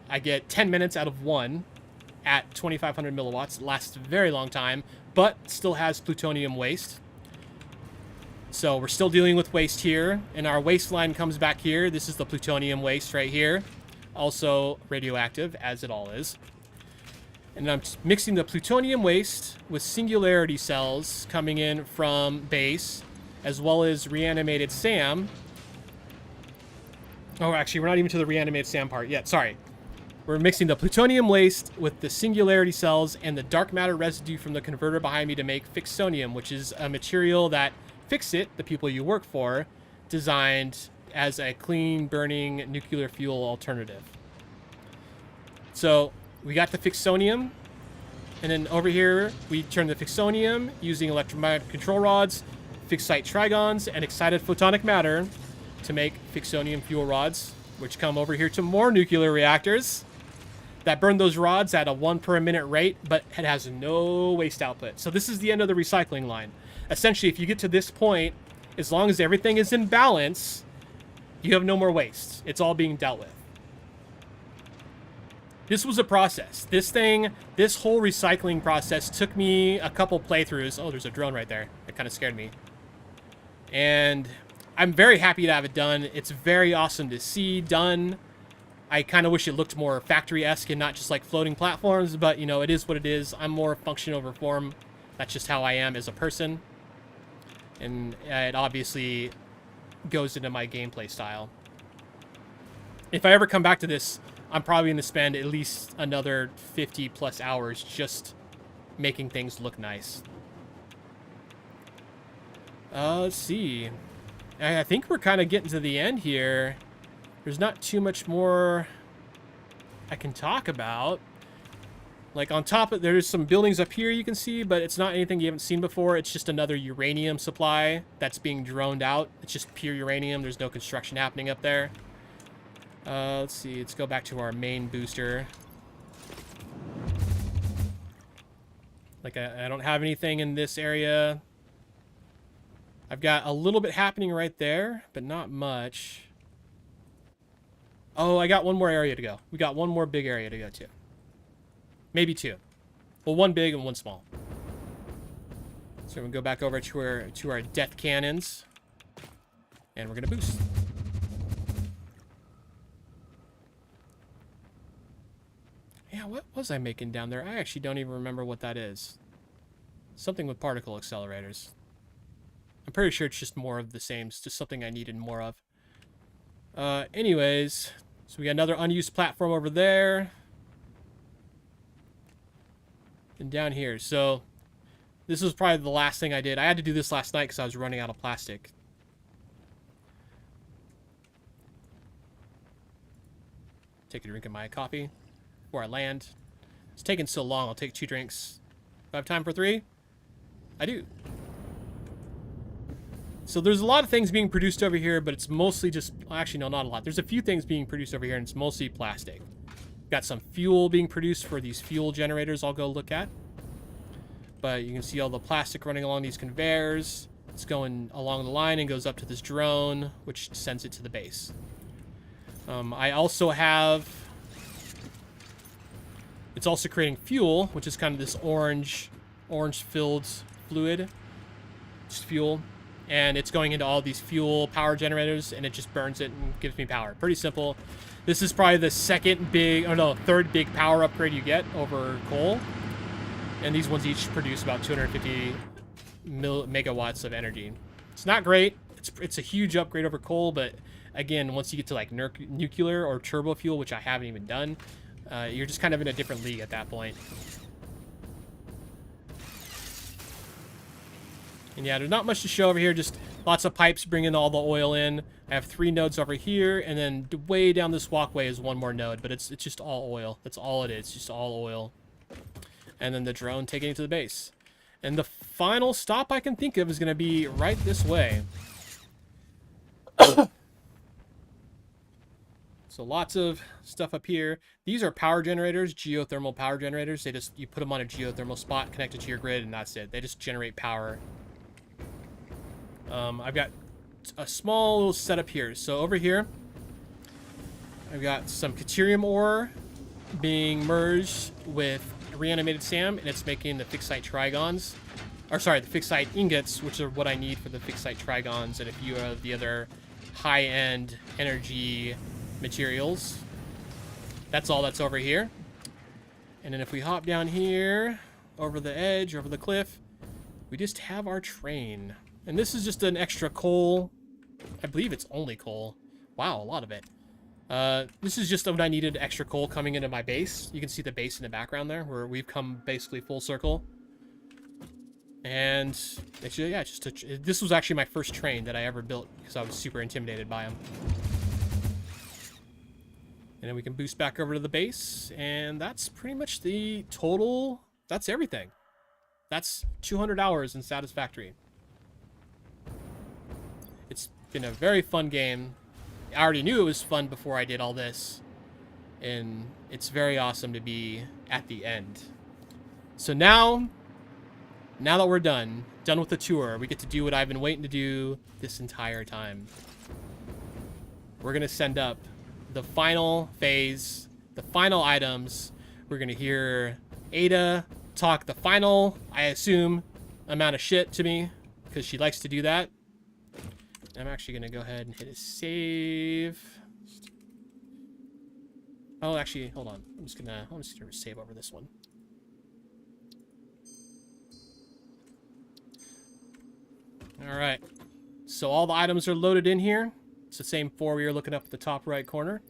I get 10 minutes out of 1 at 2,500 milliwatts. Lasts a very long time, but still has plutonium waste. So we're still dealing with waste here, and our waste line comes back here. This is the plutonium waste right here. Also radioactive, as it all is. And I'm mixing the plutonium waste with singularity cells coming in from base, as well as reanimated SAM. Oh, actually, we're not even to the reanimated SAM part yet. Sorry. We're mixing the plutonium waste with the singularity cells and the dark matter residue from the converter behind me to make fixonium, which is a material that Fixit, the people you work for, designed as a clean burning nuclear fuel alternative. So we got the fixonium, and then over here we turn the fixonium using electromagnetic control rods, fixed site trigons, and excited photonic matter to make fixonium fuel rods, which come over here to more nuclear reactors that burn those rods at a 1 per minute rate, but it has no waste output. So this is the end of the recycling line. Essentially, if you get to this point, as long as everything is in balance, you have no more waste. It's all being dealt with. This was a process. This whole recycling process took me a couple playthroughs. Oh, there's a drone right there. It kind of scared me. And I'm very happy to have it done. It's very awesome to see done. I kind of wish it looked more factory-esque and not just like floating platforms, but you know, it is what it is. I'm more function over form. That's just how I am as a person. And it obviously goes into my gameplay style. If I ever come back to this, I'm probably going to spend at least another 50 plus hours just making things look nice. Let's see. I think we're kind of getting to the end here. There's not too much more I can talk about. Like on top of, there's some buildings up here you can see, but it's not anything you haven't seen before. It's just another uranium supply that's being droned out. It's just pure uranium. There's no construction happening up there. Let's see. Let's go back to our main booster. Like I don't have anything in this area. I've got a little bit happening right there, but not much. Oh, I got one more area to go. We got one more big area to go to. Maybe 2. Well, 1 big and 1 small. So we're going to go back over to our death cannons. And we're going to boost. Yeah, what was I making down there? I actually don't even remember what that is. Something with particle accelerators. I'm pretty sure it's just more of the same. It's just something I needed more of. Anyways, so we got another unused platform over there. And down here. So this was probably the last thing I did. I had to do this last night because I was running out of plastic. Take a drink of my coffee before I land. It's taking so long. I'll take 2 drinks. Do I have time for 3? I do. So there's a lot of things being produced over here, but it's mostly just... Actually, no, not a lot. There's a few things being produced over here, and it's mostly plastic. Got some fuel being produced for these fuel generators I'll go look at. But you can see all the plastic running along these conveyors. It's going along the line and goes up to this drone, which sends it to the base. I also have... It's also creating fuel, which is kind of this orange-filled fluid. Just fuel. And it's going into all these fuel power generators, and it just burns it and gives me power. Pretty simple. This is probably the third big power upgrade you get over coal. And these ones each produce about 250 megawatts of energy. It's not great. It's a huge upgrade over coal, but again, once you get to like nuclear or turbo fuel, which I haven't even done, you're just kind of in a different league at that point. And yeah, there's not much to show over here, just lots of pipes bringing all the oil in. I have 3 nodes over here, and then way down this walkway is 1 more node, but it's just all oil. That's all it is, just all oil. And then the drone taking it to the base. And the final stop I can think of is going to be right this way. So lots of stuff up here. These are power generators, geothermal power generators. You put them on a geothermal spot, connect it to your grid, and that's it. They just generate power. I've got a small little setup here. So over here, I've got some Caterium ore being merged with reanimated SAM, and it's making the fixed site trigons. Or sorry, the fixed site ingots, which are what I need for the fixed site trigons and a few of the other high-end energy materials. That's all that's over here. And then if we hop down here, over the edge, over the cliff, we just have our train. And this is just an extra coal. I believe it's only coal. Wow, a lot of it. This is just what I needed, extra coal coming into my base. You can see the base in the background there, where we've come basically full circle. And actually, yeah, this was actually my first train that I ever built because I was super intimidated by them. And then we can boost back over to the base, and that's pretty much the total. That's everything. That's 200 hours in Satisfactory. It's been a very fun game. I already knew it was fun before I did all this, and it's very awesome to be at the end. So now that we're done with the tour, we get to do what I've been waiting to do this entire time. We're gonna send up the final phase, the final items. We're gonna hear Ada talk the final, I assume, amount of shit to me, because she likes to do that. I'm actually gonna go ahead and hit a save. Oh, actually, hold on. I'm just gonna save over this one. All right. So all the items are loaded in here. It's the same 4 we were looking up at the top right corner.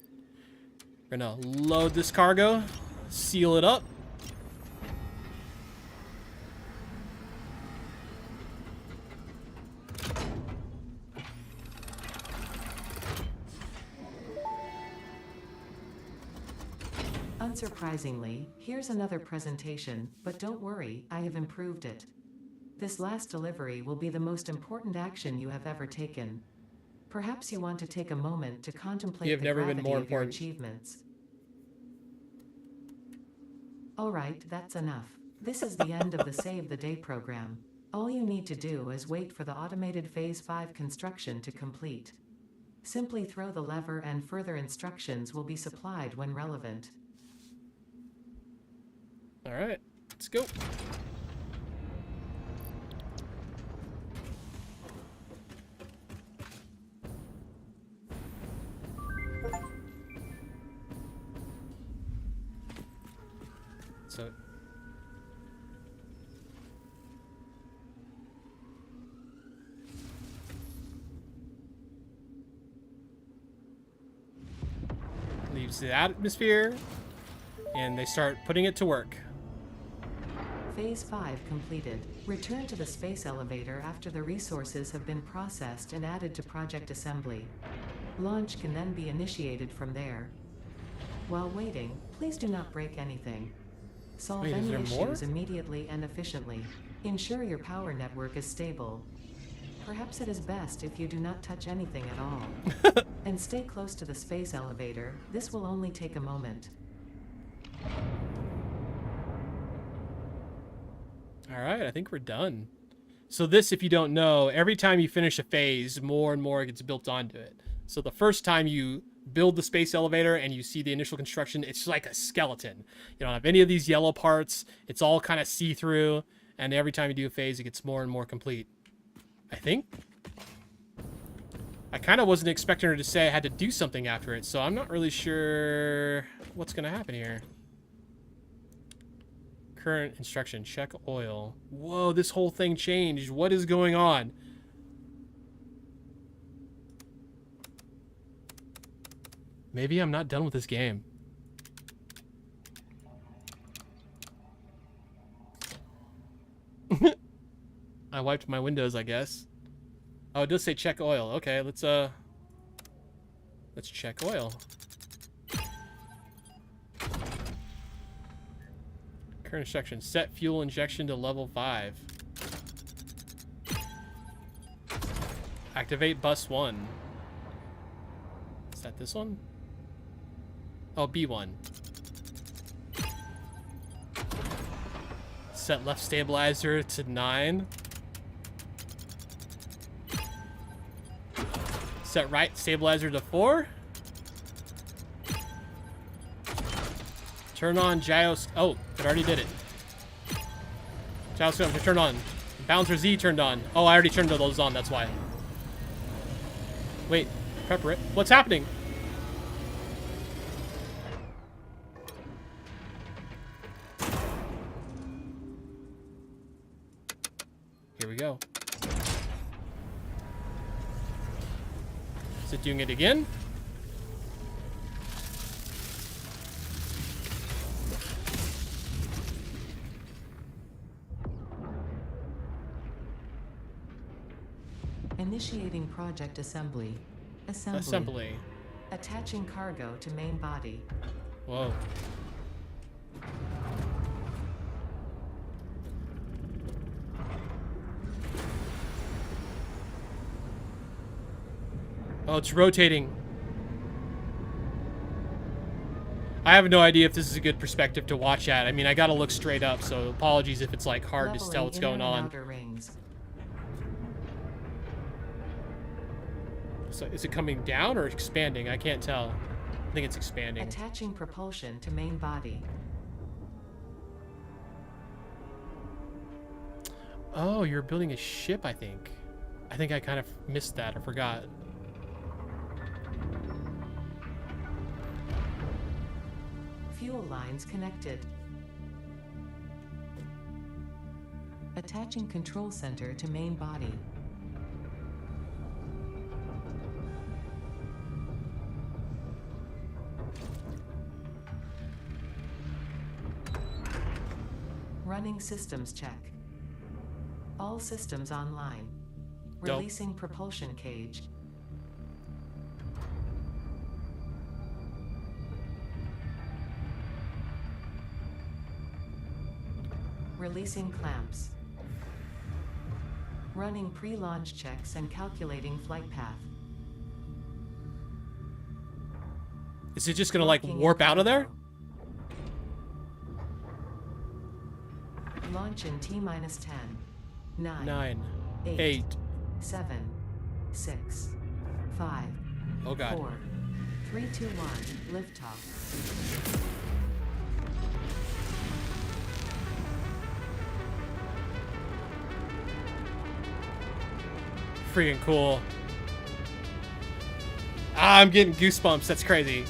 We're gonna load this cargo, seal it up. Unsurprisingly, here's another presentation, but don't worry, I have improved it. This last delivery will be the most important action you have ever taken. Perhaps you want to take a moment to contemplate You have the never been gravity more of your important. achievements. Alright, that's enough. This is the end of the Save the Day program. All you need to do is wait for the automated Phase 5 construction to complete. Simply throw the lever and further instructions will be supplied when relevant. All right, let's go. So leaves the atmosphere, and they start putting it to work. Phase 5 completed. Return to the space elevator after the resources have been processed and added to project assembly. Launch can then be initiated from there. While waiting, please do not break anything. Solve Wait, is any there more? issues immediately and efficiently. Ensure your power network is stable. Perhaps it is best if you do not touch anything at all. And stay close to the space elevator. This will only take a moment. All right, I think we're done. So this, if you don't know, every time you finish a phase, more and more gets built onto it. So the first time you build the space elevator and you see the initial construction, it's like a skeleton. You don't have any of these yellow parts. It's all kind of see-through. And every time you do a phase, it gets more and more complete. I think. I kind of wasn't expecting her to say I had to do something after it, so I'm not really sure what's going to happen here. Current instruction, check oil. Whoa, this whole thing changed. What is going on? Maybe I'm not done with this game. I wiped my windows, I guess. Oh, it does say check oil. Okay, let's check oil. Current instruction, set fuel injection to level 5. Activate bus 1. Is that this one? Oh, B1. Set left stabilizer to 9. Set right stabilizer to 4. Turn on gyros. Oh, it already did it. Gyroscope to turn on. Bouncer Z turned on. Oh, I already turned those on. That's why. Wait, prepare it. What's happening? Here we go. Is it doing it again? Initiating project assembly. Assembly. Attaching cargo to main body. Whoa. Oh, it's rotating. I have no idea if this is a good perspective to watch at. I mean, I gotta look straight up, so apologies if it's like hard to tell what's going on. Outer rings. So is it coming down or expanding? I can't tell. I think it's expanding. Attaching propulsion to main body. Oh, you're building a ship, I think. I think I kind of missed that or forgot. Fuel lines connected. Attaching control center to main body. Running systems check. All systems online. Dope. Releasing propulsion cage. Releasing clamps. Running pre-launch checks and calculating flight path. Is it just gonna like Locking warp in out of there? cargo. Launch in T-minus 10. 9. 9, 8. 8. 7. 6. 5. Oh god. 4. 3, 2, 1. Liftoff. Freaking cool. Ah, I'm getting goosebumps. That's crazy.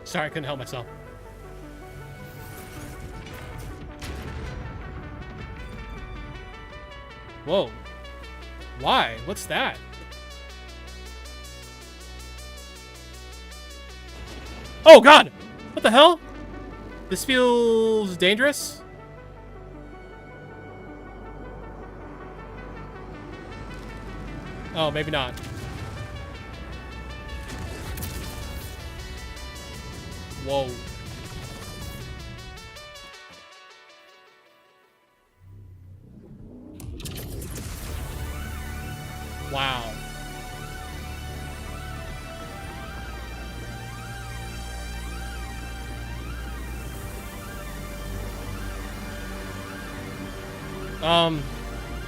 Sorry, I couldn't help myself. Whoa. Why? What's that? Oh god! What the hell? This feels dangerous. Oh, maybe not. Whoa. Wow.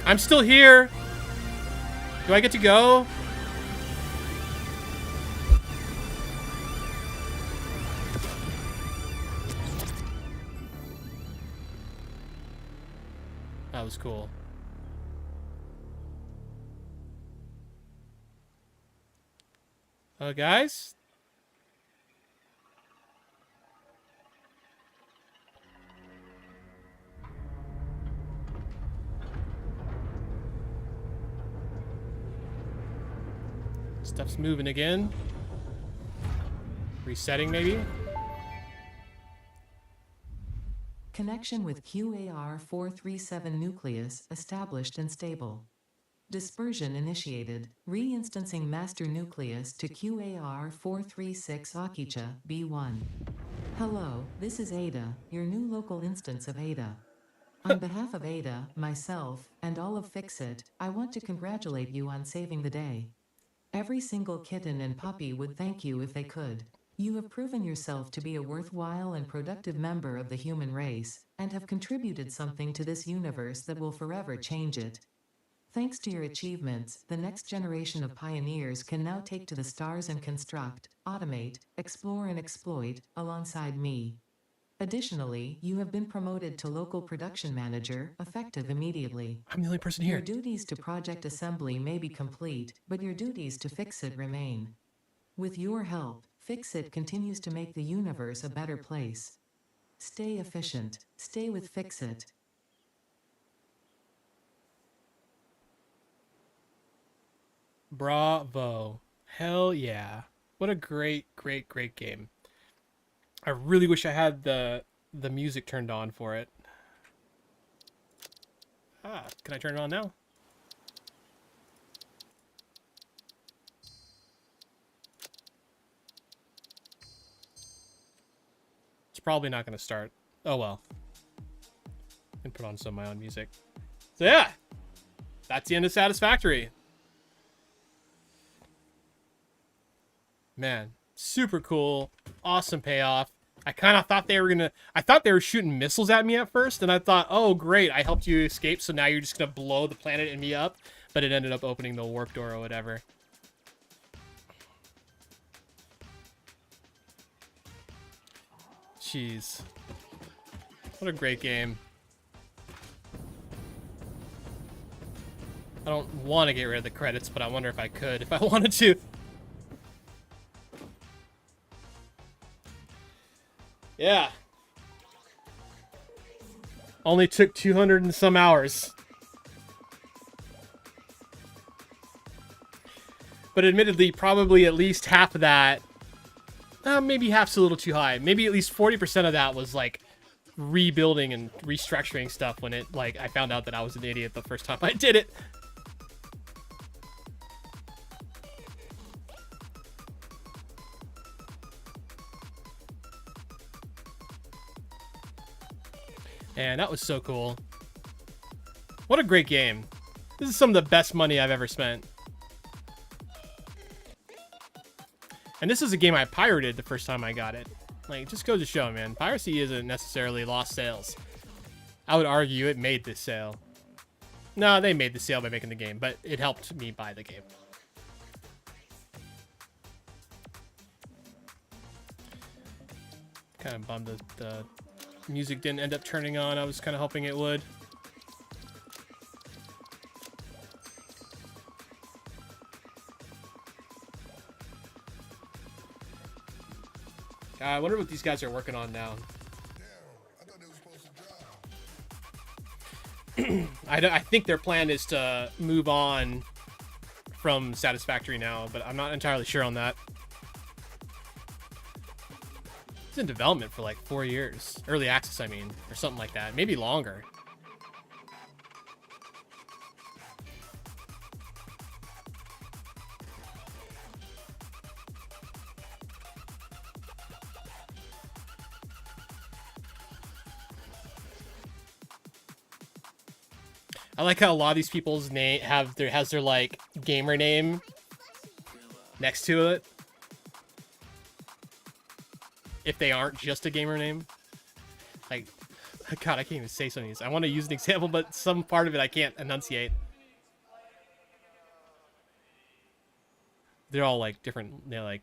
I'm still here. Do I get to go? That was cool. Guys? Stuff's moving again. Resetting, maybe? Connection with QAR-437 nucleus established and stable. Dispersion initiated. Reinstancing master nucleus to QAR-436 Akicha, B1. Hello, this is Ada, your new local instance of Ada. On behalf of Ada, myself, and all of Fixit, I want to congratulate you on saving the day. Every single kitten and puppy would thank you if they could. You have proven yourself to be a worthwhile and productive member of the human race, and have contributed something to this universe that will forever change it. Thanks to your achievements, the next generation of pioneers can now take to the stars and construct, automate, explore and exploit, alongside me. Additionally, you have been promoted to local production manager, effective immediately. I'm the only person Your here. duties to project assembly may be complete, but your duties to Fixit remain. With your help, Fixit continues to make the universe a better place. Stay efficient. Stay with Fixit. Bravo. Hell yeah. What a great, great, great game. I really wish I had the music turned on for it. Can I turn it on now? It's probably not going to start. Oh well. I can put on some of my own music. So yeah, that's the end of Satisfactory. Man, super cool. Awesome payoff. I kind of thought they were I thought they were shooting missiles at me at first, and I thought, oh great, I helped you escape, so now you're just gonna blow the planet and me up. But it ended up opening the warp door or whatever. Jeez. What a great game. I don't want to get rid of the credits, but I wonder if I could, if I wanted to. Yeah. Only took 200 and some hours. But admittedly, probably at least half of that, maybe half's a little too high. Maybe at least 40% of that was like rebuilding and restructuring stuff when it, like, I found out that I was an idiot the first time I did it. And that was so cool. What a great game. This is some of the best money I've ever spent. And this is a game I pirated the first time I got it. Like, it just goes to show, man. Piracy isn't necessarily lost sales. I would argue it made this sale. No, they made the sale by making the game, but it helped me buy the game. Kind of bummed that the music didn't end up turning on. I was kind of hoping it would. I wonder what these guys are working on now. I think their plan is to move on from Satisfactory now, but I'm not entirely sure on that. It's in development for like 4 years. Early access, I mean, or something like that. Maybe longer. I like how a lot of these people's name has their like gamer name next to it. If they aren't just a gamer name. Like, God, I can't even say some of these. I want to use an example, but some part of it I can't enunciate. They're all like different, they're like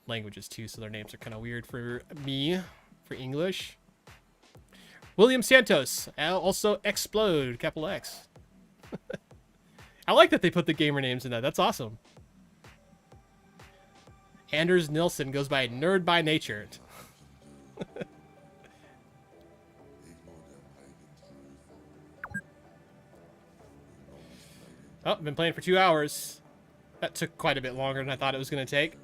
languages too, so their names are kind of weird for me, for English. William Santos, also Explode, capital X. I like that they put the gamer names in that. That's awesome. Anders Nilsson goes by Nerd by Nature. Oh, been playing for 2 hours. That took quite a bit longer than I thought it was going to take.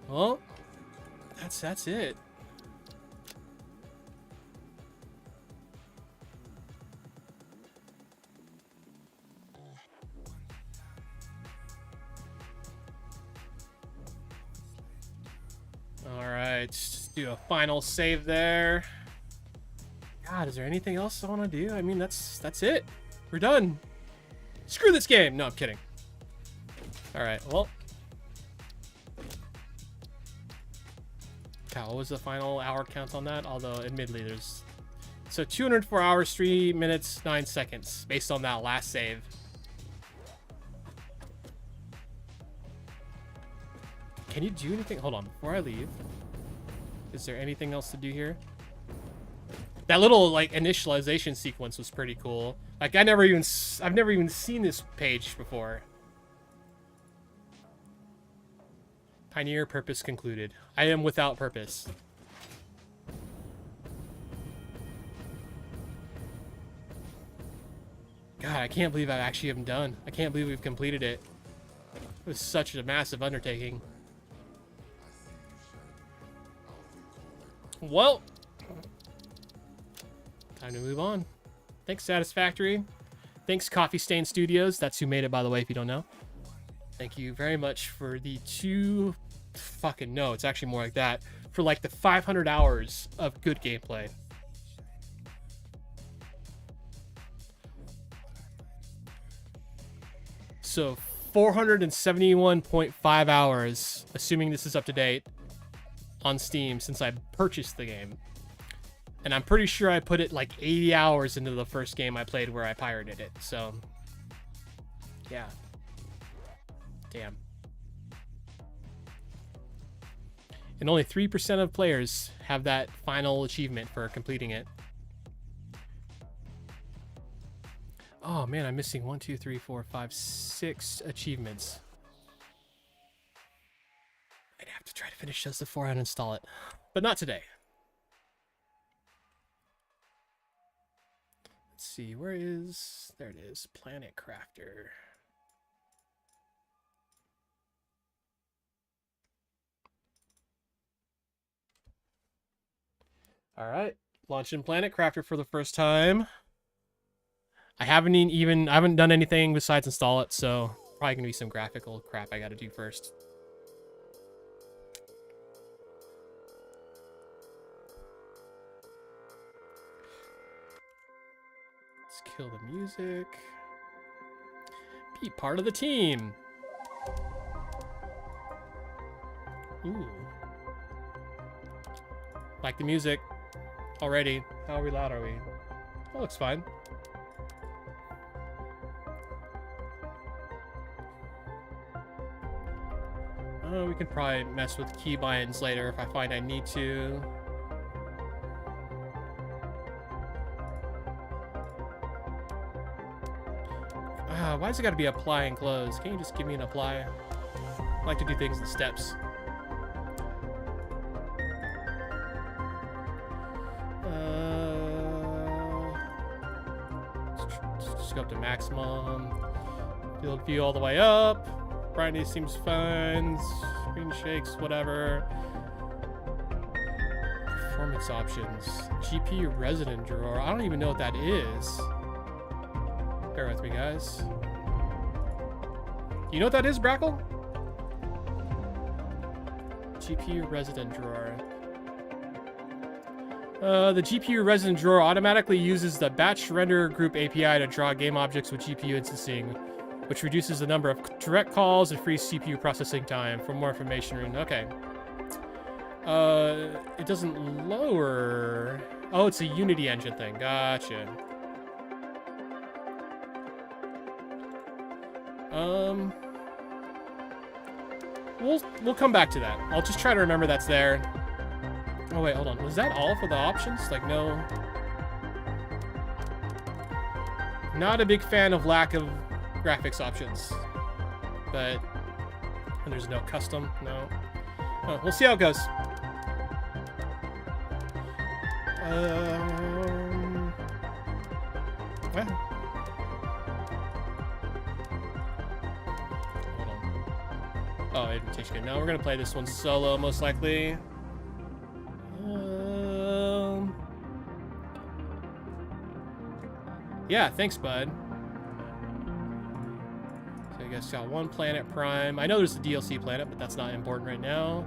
Well, that's it. All right, just do a final save there. God, is there anything else I want to do? I mean, that's it. We're done. Screw this game. No, I'm kidding. All right, well. God, what was the final hour count on that? Although, admittedly, there's... So, 204 hours, 3 minutes, 9 seconds, based on that last save. Can you do anything? Hold on, before I leave. Is there anything else to do here? That little like initialization sequence was pretty cool. Like I've never even seen this page before. Pioneer purpose concluded. I am without purpose. God, I can't believe I actually am done. I can't believe we've completed it. It was such a massive undertaking. Well, time to move on. Thanks, Satisfactory. Thanks, Coffee Stain Studios. That's who made it, by the way, if you don't know. Thank you very much for the it's actually more like that. For like the 500 hours of good gameplay. So 471.5 hours, assuming this is up to date, on Steam since I purchased the game. And I'm pretty sure I put it like 80 hours into the first game I played where I pirated it. So, yeah. Damn. And only 3% of players have that final achievement for completing it. Oh man, I'm missing 1, 2, 3, 4, 5, 6 achievements. I'd have to try to finish this before I uninstall it. But not today. Let's see, where is... There it is. Planet Crafter. Alright. Launching Planet Crafter for the first time. I haven't done anything besides install it, so probably gonna be some graphical crap I gotta do first. Let's kill the music. Be part of the team. Ooh. Like the music already. How loud are we? That looks fine. We can probably mess with keybinds later if I find I need to. Why does it gotta be apply and close? Can't you just give me an apply? I like to do things in steps. Just go up to maximum. Field view all the way up. Brightness seems fine. Screen shakes, whatever. Performance options. GPU resident drawer. I don't even know what that is. Bear with me, guys. You know what that is, Brackle? GPU resident drawer. The GPU resident drawer automatically uses the batch render group API to draw game objects with GPU instancing, which reduces the number of direct calls and frees CPU processing time. For more information, okay. It doesn't lower. Oh, it's a Unity engine thing. Gotcha. We'll come back to that. I'll just try to remember that's there. Oh wait, hold on. Was that all for the options? Like, no. Not a big fan of lack of graphics options, but and there's no custom. No. Oh, we'll see how it goes. Well. Hold on. Oh, invitation good. No, we're gonna play this one solo, most likely. Yeah, thanks, bud. So I guess got one planet prime. I know there's a DLC planet, but that's not important right now.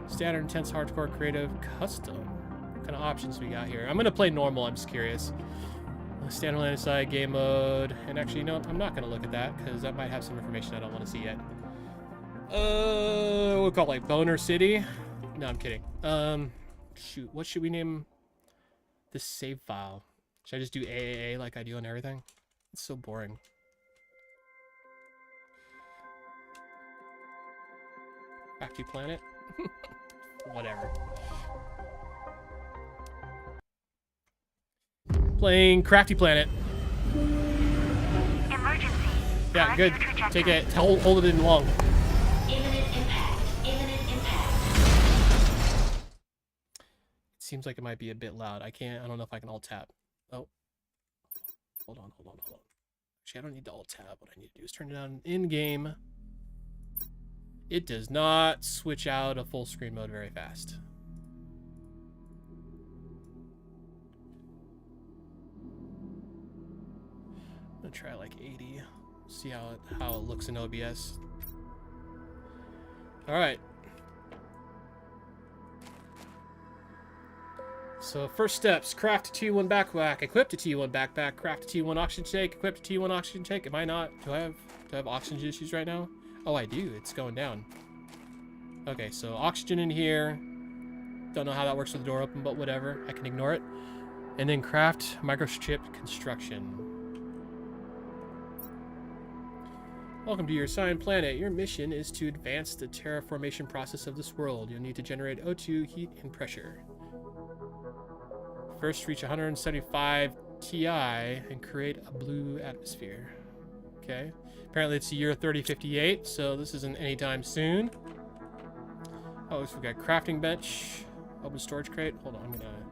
Standard, intense, hardcore, creative, custom. What kind of options we got here? I'm gonna play normal. I'm just curious. Standalone aside, game mode, and actually, no, I'm not gonna look at that because that might have some information I don't want to see yet. We'll call it like Boner City. No, I'm kidding. Shoot, what should we name this save file? Should I just do AAA like I do on everything? It's so boring. Crafty Planet? Whatever. Playing Crafty Planet. Emergency. Yeah, good. Corrective trajectory. Take it. Hold it in long. Imminent impact. Imminent impact. It seems like it might be a bit loud. I don't know if I can alt tab. Oh. Hold on. Actually, I don't need to alt tab. What I need to do is turn it on in game. It does not switch out of full screen mode very fast. I'm gonna try like 80. See how it looks in OBS. All right. So first steps: craft a T1 backpack, equip a T1 backpack, craft a T1 oxygen tank, equip a T1 oxygen tank. Am I not? Do I have oxygen issues right now? Oh, I do. It's going down. Okay, so oxygen in here. Don't know how that works with the door open, but whatever. I can ignore it. And then craft microchip construction. Welcome to your assigned planet. Your mission is to advance the terraformation process of this world. You'll need to generate O2, heat, and pressure. First, reach 175 Ti and create a blue atmosphere. Okay. Apparently it's the year 3058, so this isn't anytime soon. Oh, so we got crafting bench, open storage crate. Hold on, I'm gonna.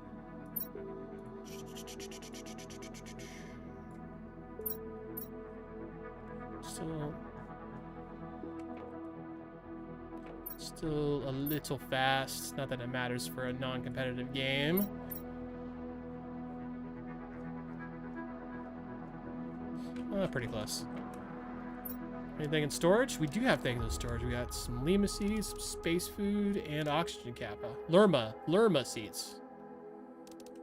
Still a little fast. Not that it matters for a non-competitive game. Pretty close. Anything in storage? We do have things in storage. We got some Lima seeds, some space food, and oxygen kappa. Lerma seeds.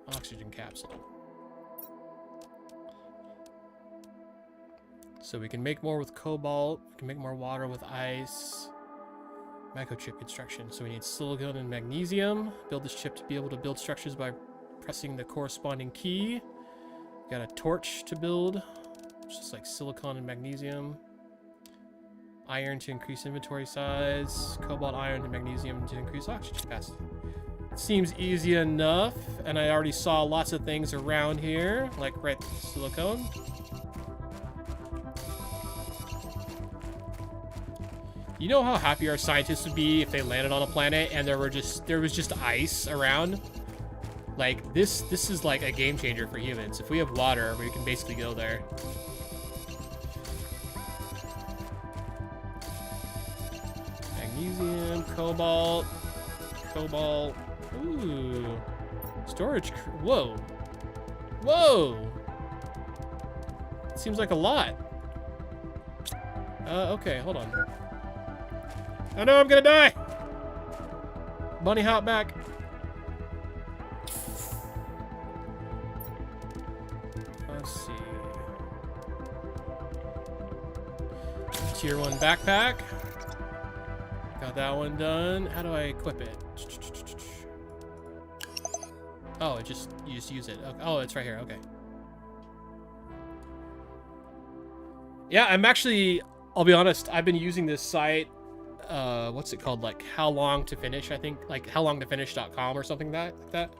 Oxygen capsule. So we can make more with cobalt. We can make more water with ice. Microchip construction. So we need silicon and magnesium. Build this chip to be able to build structures by pressing the corresponding key. Got a torch to build. It's just like silicon and magnesium. Iron to increase inventory size. Cobalt, iron, and magnesium to increase oxygen capacity. Seems easy enough. And I already saw lots of things around here. Like red silicone. You know how happy our scientists would be if they landed on a planet and there was just ice around? Like this is like a game changer for humans. If we have water, we can basically go there. Magnesium, cobalt. Ooh. Storage. Whoa. Seems like a lot. Okay, hold on. Oh no, I'm gonna die! Bunny hop back. Let's see. Tier 1 backpack. Got that one done. How do I equip it? Oh, you just use it. Okay. Oh, it's right here. Okay. Yeah, I'm actually, I'll be honest, I've been using this site, what's it called? Like How Long to Finish, I think, like howlongtofinish.com or something like that.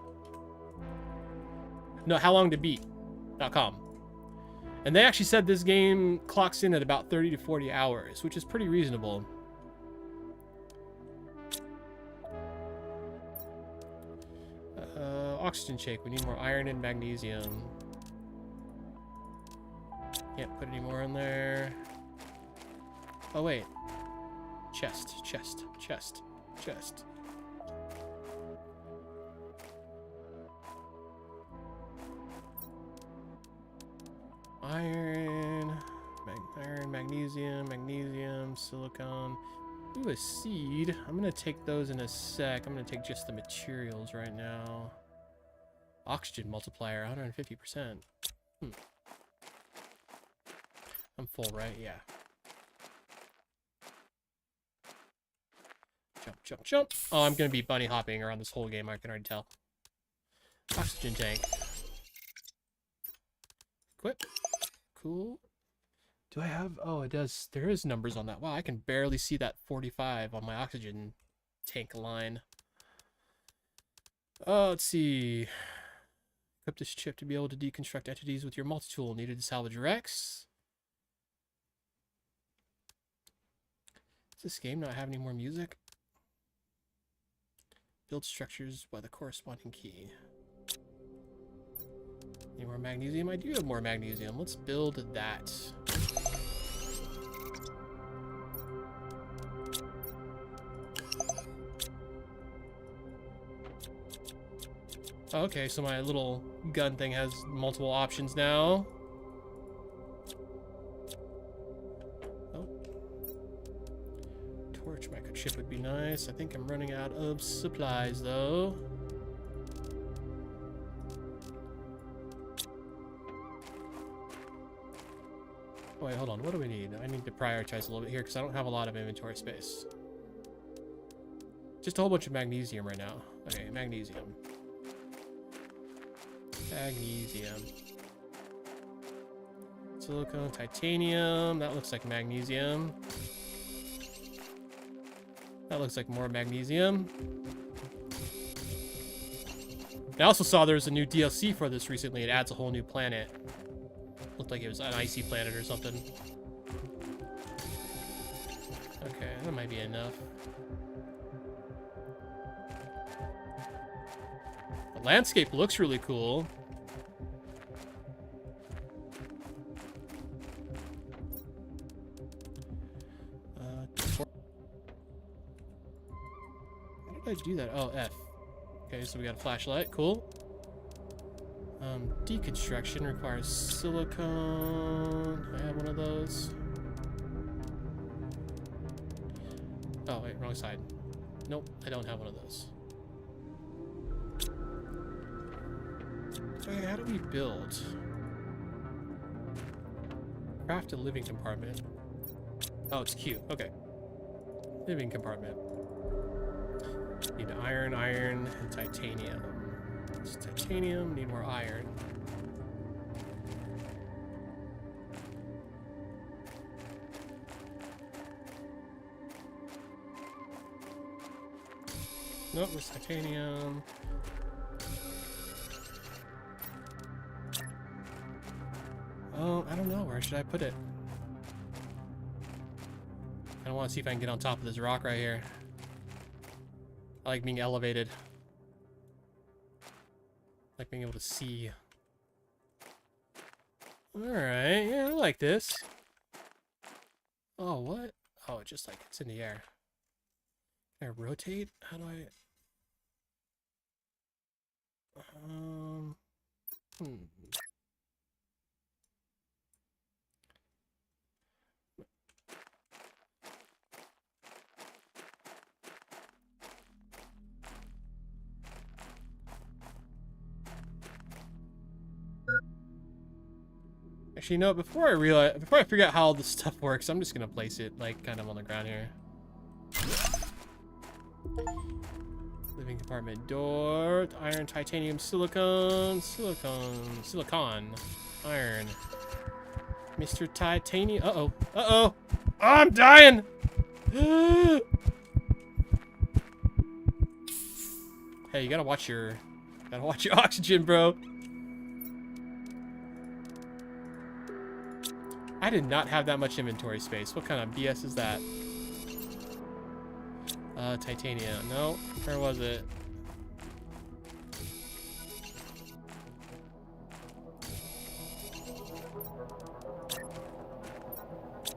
No, howlongtobeat.com. And they actually said this game clocks in at about 30 to 40 hours, which is pretty reasonable. Oxygen shake. We need more iron and magnesium. Can't put any more in there. Oh, wait. Chest. Iron, magnesium, silicon. Ooh, a seed. I'm gonna take those in a sec. I'm gonna take just the materials right now. Oxygen multiplier, 150%. I'm full, right? Yeah. Jump. Oh, I'm gonna be bunny hopping around this whole game, I can already tell. Oxygen tank. Equip. Cool. Do I have... Oh, it does. There is numbers on that. Wow, I can barely see that 45 on my oxygen tank line. Let's see. Equip this chip to be able to deconstruct entities with your multi-tool needed to salvage Rex. Does this game not have any more music? Build structures by the corresponding key. Any more magnesium? I do have more magnesium. Let's build that. Oh, okay, so my little gun thing has multiple options now. Oh. Torch microchip would be nice. I think I'm running out of supplies, though. Oh, wait, hold on. What do we need? I need to prioritize a little bit here because I don't have a lot of inventory space. Just a whole bunch of magnesium right now. Okay, magnesium. Silicone, titanium. That looks like magnesium. That looks like more magnesium. I also saw there was a new DLC for this recently. It adds a whole new planet. Looked like it was an icy planet or something. Okay, that might be enough. The landscape looks really cool. How did I do that? Oh, F. Okay, so we got a flashlight. Cool. Deconstruction requires silicone. I have one of those. Oh, wait, wrong side. Nope, I don't have one of those. Okay, how do we build? Craft a living compartment. Oh, it's Q. Okay. Living compartment. Need iron, and titanium. It's titanium, need more iron. Nope, there's titanium. Oh, I don't know. Where should I put it? I want to see if I can get on top of this rock right here. I like being elevated. I like being able to see. Alright, yeah, I like this. Oh, what? Oh, just like it's in the air. Can I rotate? How do I... Actually, no, before I figure out how all this stuff works, I'm just gonna place it, like, kind of on the ground here. Living compartment door, iron, titanium, silicon, iron. Mr. Titanium, uh-oh. Oh, I'm dying! Hey, you gotta watch your oxygen, bro. I did not have that much inventory space. What kind of BS is that? Titanium. No, where was it?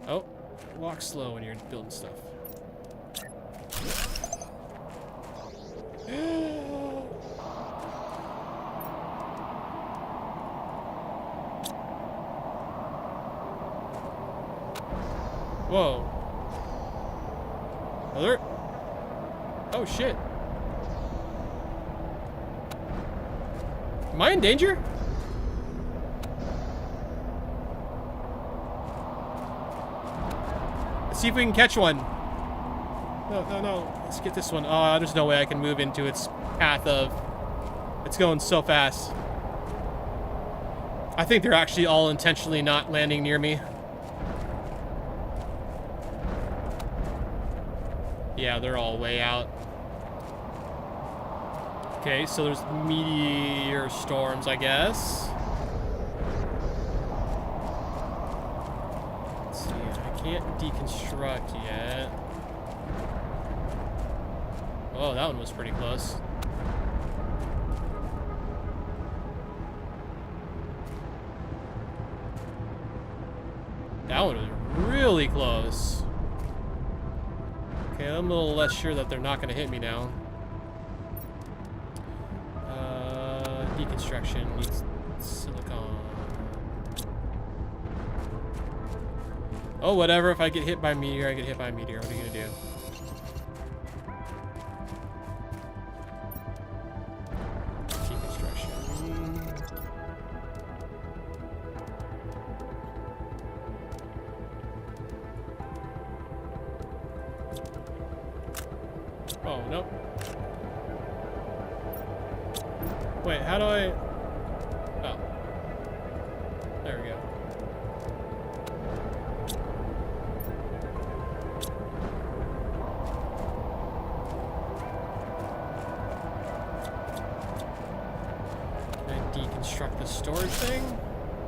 Oh, walk slow when you're building stuff. Whoa. Alert. Oh shit. Am I in danger? Let's see if we can catch one. No. Let's get this one. Oh, there's no way I can move into its path of... It's going so fast. I think they're actually all intentionally not landing near me. Yeah, they're all way out. Okay, so there's meteor storms, I guess. Let's see, I can't deconstruct yet. Oh, that one was pretty close. That one was really close. Okay, I'm a little less sure that they're not going to hit me now. Deconstruction needs silicon. Oh, whatever. If I get hit by a meteor, I get hit by a meteor. What are you going to do? Deconstruction. Oh, nope. Wait, how do I... Oh. There we go. Can I deconstruct the storage thing?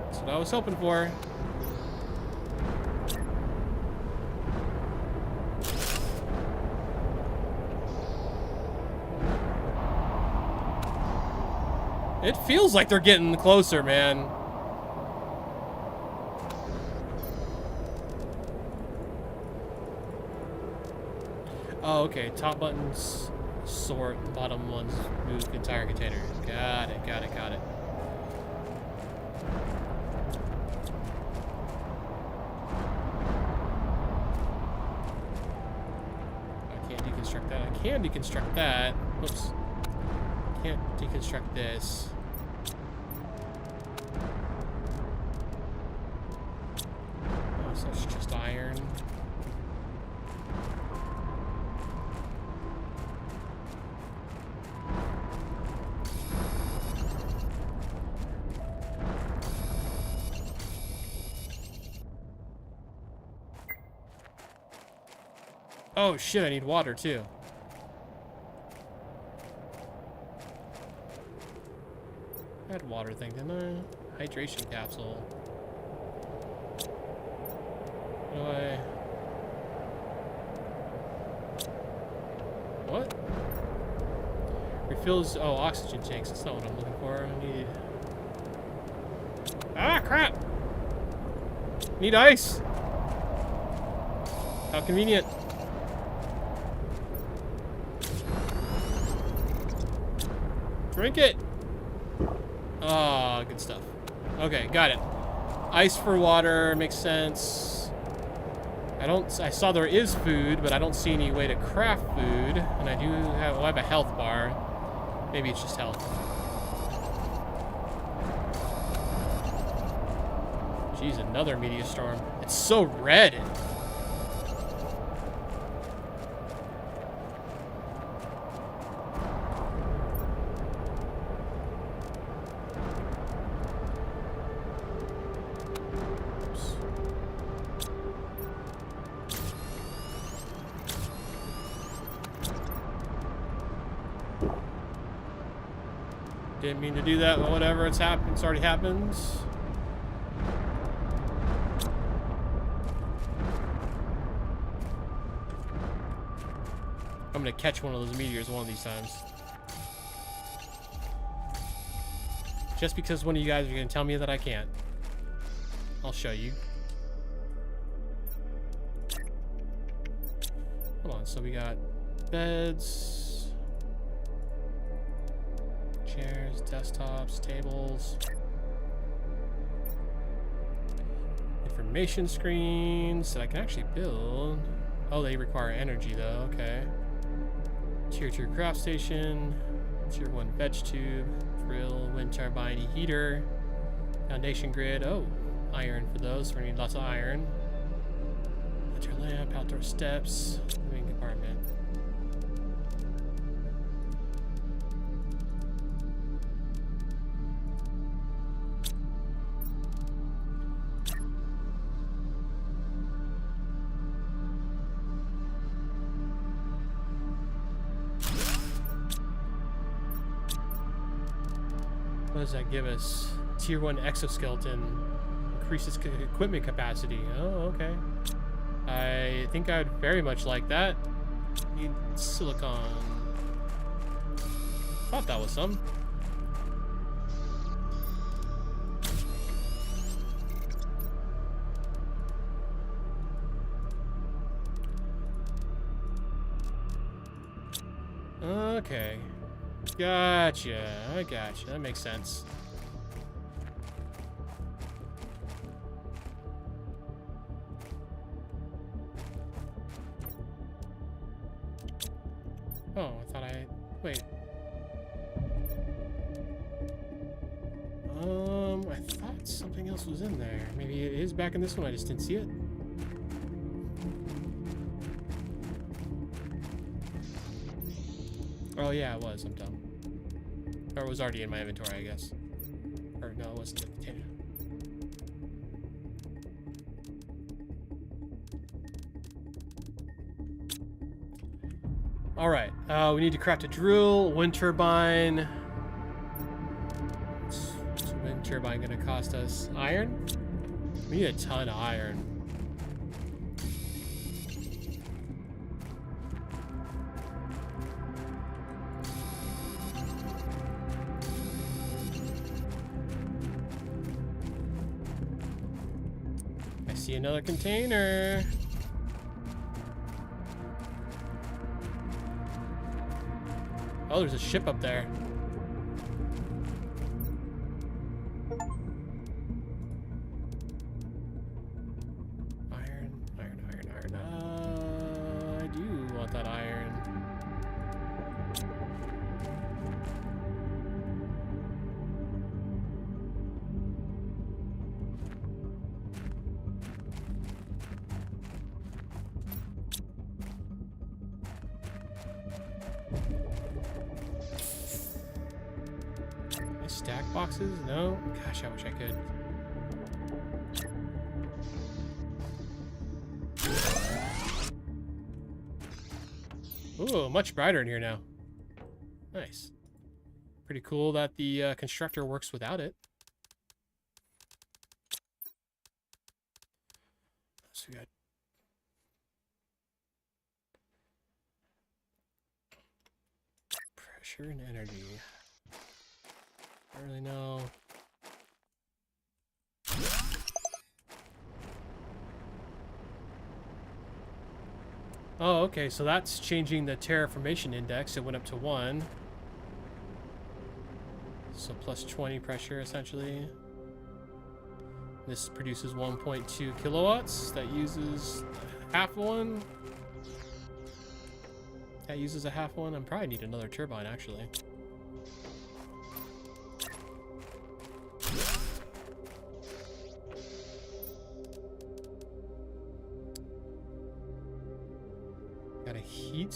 That's what I was hoping for. It feels like they're getting closer, man. Oh, okay. Top buttons sort, bottom ones move the entire container. Got it. I can't deconstruct that. I can deconstruct that. Oops. Can't deconstruct this. Oh, so it's just iron. Oh shit, I need water too. I had water thing, didn't I? Hydration capsule. What do I... What? Refills... Oh, oxygen tanks. That's not what I'm looking for. I need... Ah, crap! Need ice! How convenient. Drink it! Oh, good stuff. Okay, got it. Ice for water makes sense. I saw there is food, but I don't see any way to craft food. And I do have, well, I have a health bar. Maybe it's just health. Jeez, another meteor storm. It's so red. Didn't mean to do that, but whatever. It's happened. It's already happened. I'm gonna catch one of those meteors one of these times. Just because one of you guys are gonna tell me that I can't. I'll show you. Hold on, so we got beds, chairs, desktops, tables, information screens that I can actually build. Oh, they require energy though, okay. Tier 2 craft station, Tier 1 veg tube, drill, wind turbine heater, foundation grid. Oh, iron for those. We're gonna need lots of iron. Outdoor lamp, outdoor steps, living compartment. What does that give us? Tier 1 exoskeleton. Increases equipment capacity. Oh, okay. I think I'd very much like that. Need silicon. Thought that was some. Okay. Gotcha. I gotcha. That makes sense. Oh, I thought I... Wait. I thought something else was in there. Maybe it is back in this one. I just didn't see it. Oh, yeah, it was. I'm dumb. Or it was already in my inventory, I guess. Or no, it wasn't in the container. Alright, we need to craft a drill, wind turbine. What's a wind turbine gonna cost us? Iron? We need a ton of iron. I see another container. Oh, there's a ship up there. Iron, iron, iron, iron. I do want that iron. Stack boxes? No? Gosh, I wish I could. Ooh, much brighter in here now. Nice. Pretty cool that the constructor works without it. So we got pressure and energy. I don't really know. Oh, okay, so that's changing the terraformation index. It went up to 1. So plus 20 pressure, essentially. This produces 1.2 kilowatts. That uses half one. That uses a half one. I probably need another turbine, actually. heat.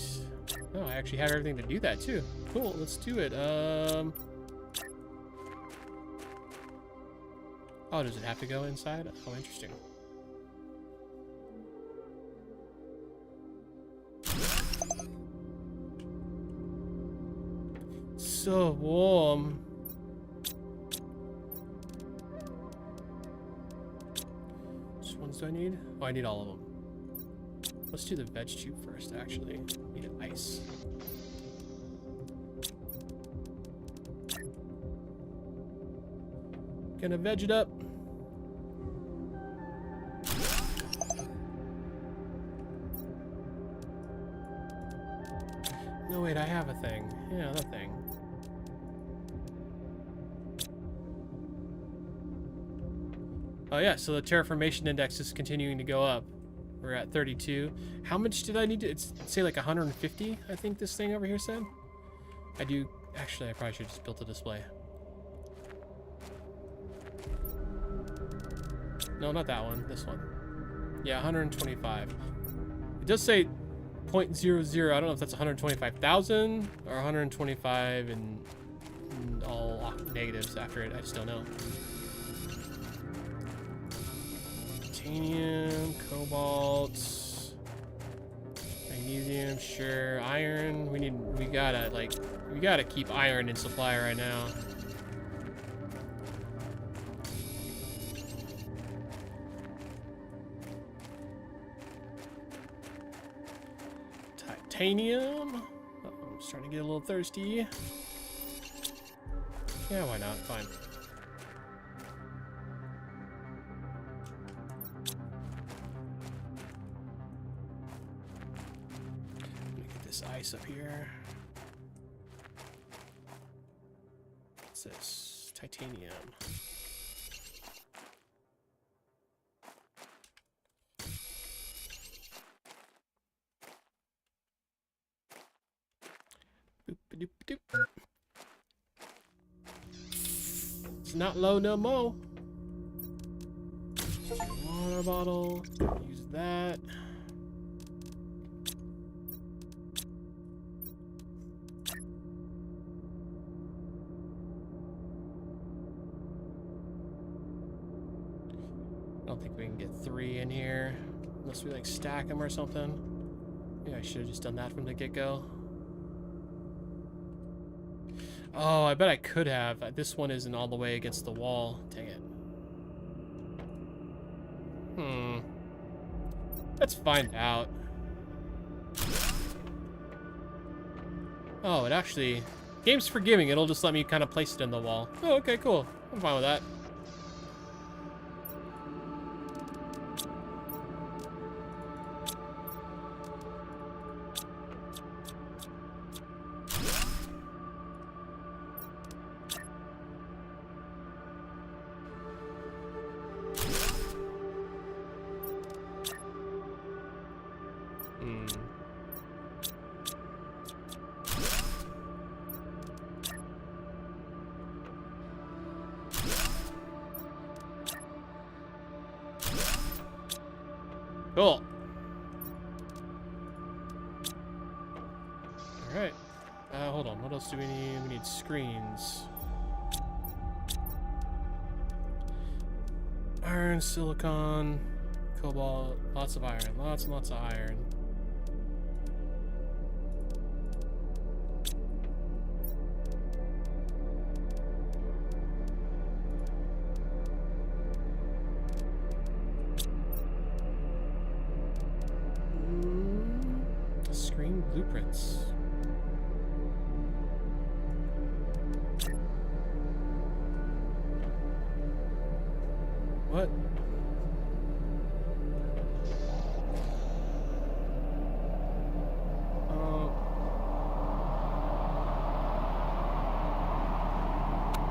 Oh, I actually have everything to do that too. Cool, let's do it. Oh, does it have to go inside? Oh, interesting. So warm. Which ones do I need? Oh, I need all of them. Let's do the veg tube first, actually. Need ice. Gonna veg it up. No, wait, I have a thing. Yeah, that thing. Oh yeah, so the terraformation index is continuing to go up. We're at 32. How much did I need to... It's say like 150, I think this thing over here said. I do... Actually, I probably should have just built a display. No, not that one. This one. Yeah, 125. It does say 0.00. I don't know if that's 125,000 or 125 and all negatives after it. I just don't know. Titanium, cobalt, magnesium, sure. Iron. We gotta keep iron in supply right now. Titanium. Uh-oh, I'm starting to get a little thirsty. Yeah, why not? Fine. Ice up here. What's this? Titanium. Boop, doop, doop. It's not low no more. Water bottle. Use that. I don't think we can get 3 in here unless we like stack them or something. Maybe I should have just done that from the get-go. Oh, I bet I could have. This one isn't all the way against the wall. Dang it. Let's find out. Oh, it actually... Game's forgiving. It'll just let me kind of place it in the wall. Oh, okay, cool. I'm fine with that. Cool. Alright. Hold on. What else do we need? We need screens. Iron, silicon, cobalt, lots of iron. Lots and lots of iron. Screen blueprints. What?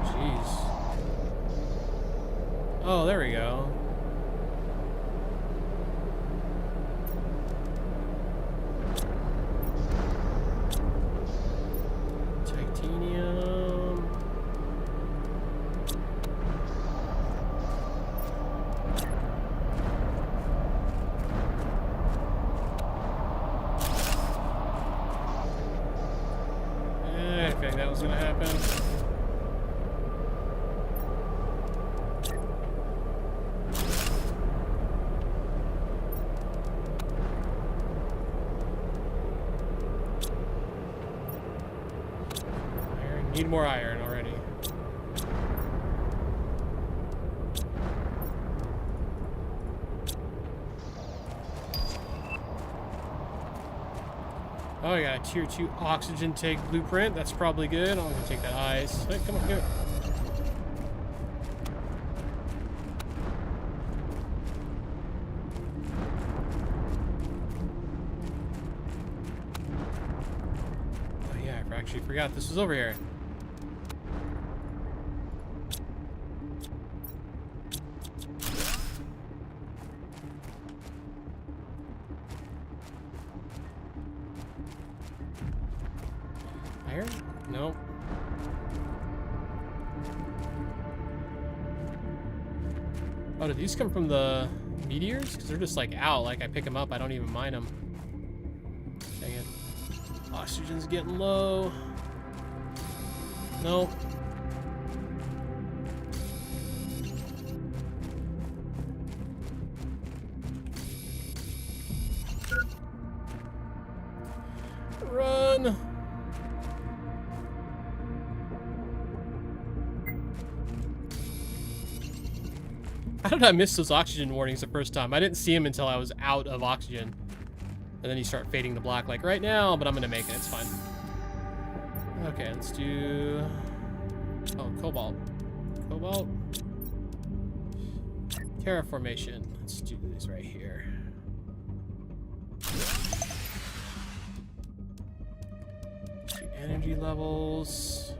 Jeez. Oh, there we go. Titanium. was gonna happen. Iron. Need more iron already. Oh, I got a tier 2 oxygen tank blueprint. That's probably good. I'm gonna take that ice. Hey, come on, do it. Oh yeah, I actually forgot this was over here. Iron? Nope. Oh, did these come from the meteors? Because they're just like out. Like I pick them up, I don't even mine them. Dang it. Oxygen's getting low. Nope. Run! How did I miss those oxygen warnings the first time? I didn't see them until I was out of oxygen. And then you start fading to black like right now, but I'm gonna make it, it's fine. Okay, let's do... Oh, cobalt. Cobalt. Terraformation. Let's do these right here. Do energy levels.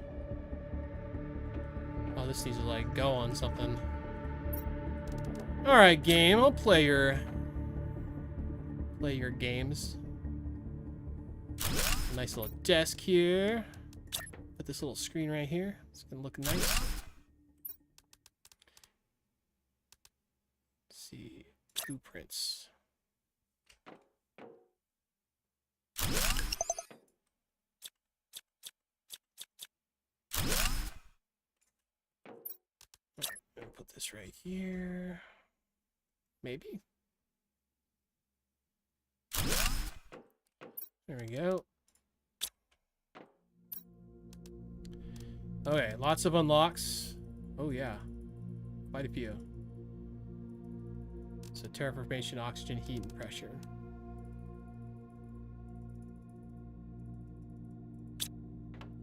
Oh, this needs to like go on something. Alright, game, I'll play your games. Nice little desk here. Put this little screen right here. It's gonna look nice. Let's see. Blueprints. Alright, put this right here. Maybe. There we go. Okay, lots of unlocks. Oh yeah, quite a few. So terraformation, oxygen, heat, and pressure.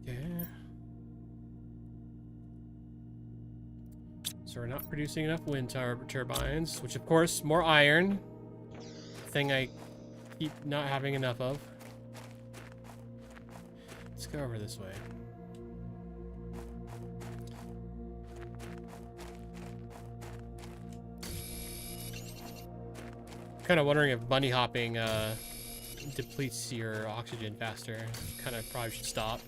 Yeah. So we're not producing enough wind turbines, which of course, more iron. Thing I keep not having enough of. Let's go over this way. Kind of wondering if bunny hopping depletes your oxygen faster. Kind of probably should stop.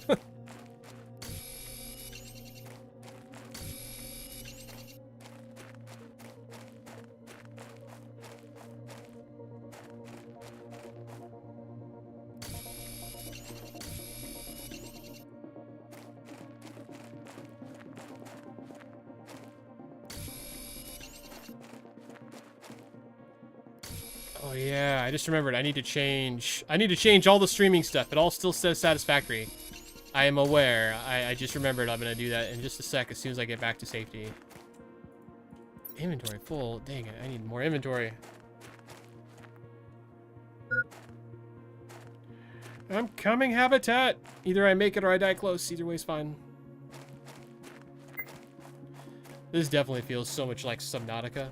Oh yeah, I just remembered I need to change all the streaming stuff. It all still says Satisfactory. I am aware. I just remembered I'm gonna do that in just a sec as soon as I get back to safety. Inventory full. Dang it, I need more inventory. I'm coming, Habitat! Either I make it or I die close. Either way's fine. This definitely feels so much like Subnautica.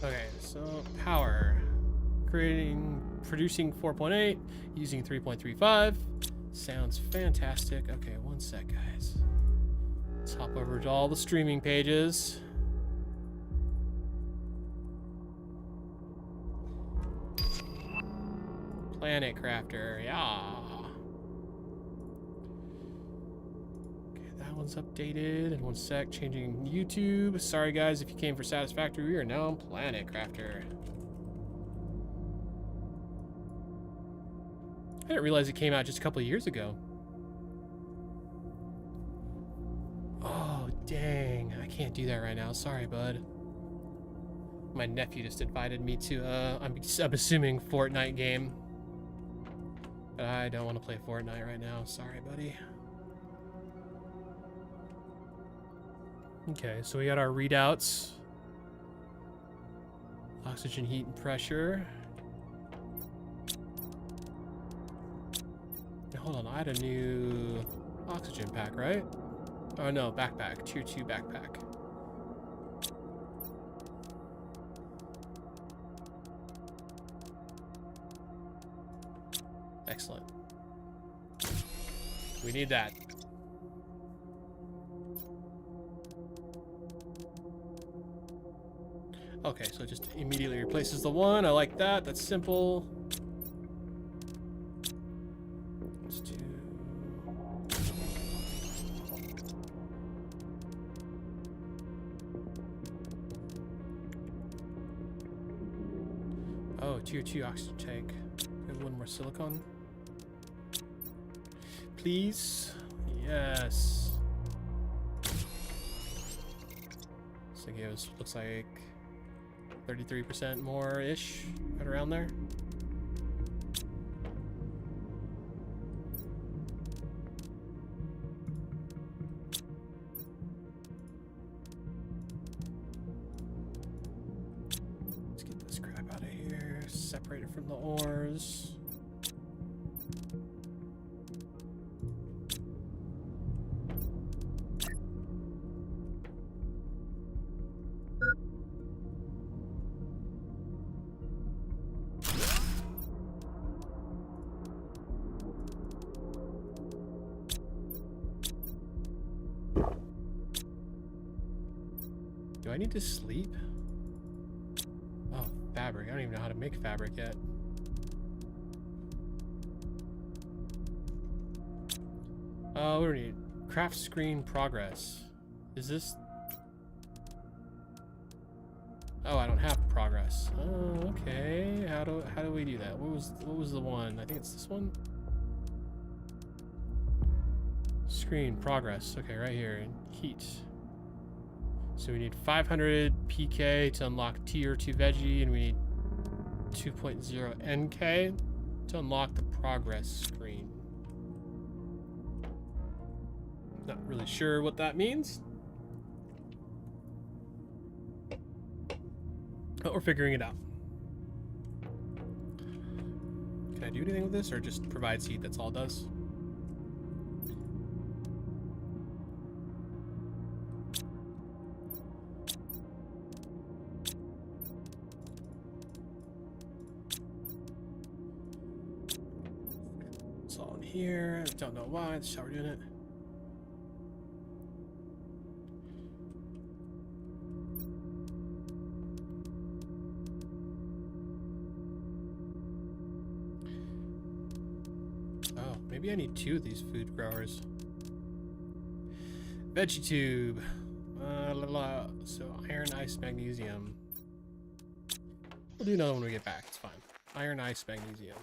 Okay, so power. Producing 4.8, using 3.35. Sounds fantastic. Okay, one sec, guys. Let's hop over to all the streaming pages. Planet Crafter, yeah. one's updated. And one sec, changing YouTube. Sorry guys if you came for Satisfactory. We are now on Planet Crafter. I didn't realize it came out just a couple of years ago. Oh, dang. I can't do that right now. Sorry, bud. My nephew just invited me to, I'm assuming Fortnite game. But I don't want to play Fortnite right now. Sorry, buddy. Okay, so we got our readouts. Oxygen, heat, and pressure. Now, hold on, I had a new oxygen pack, right? Oh no, backpack. Tier 2 backpack. Excellent. We need that. Okay, so it just immediately replaces the one. I like that. That's simple. Let's do... Oh, tier 2 oxygen tank. We have one more silicon. Please. Yes. So it gives, looks like 33% more-ish, right around there. Let's get this crap out of here. Separate it from the ores. Do I need to sleep? Oh, fabric. I don't even know how to make fabric yet. Oh, what do we need? Craft screen progress. Is this... Oh, I don't have progress. Oh, okay. How do we do that? What was the one? I think it's this one. Screen progress. Okay, right here. Heat. So we need 500 PK to unlock tier 2 veggie, and we need 2.0 NK to unlock the progress screen. Not really sure what that means. But we're figuring it out. Can I do anything with this, or just provides heat? That's all it does. It's all in here. Don't know why. That's how we're doing it. Maybe I need 2 of these food growers. Veggie tube. So iron, ice, magnesium. We'll do another one when we get back. It's fine. Iron, ice, magnesium.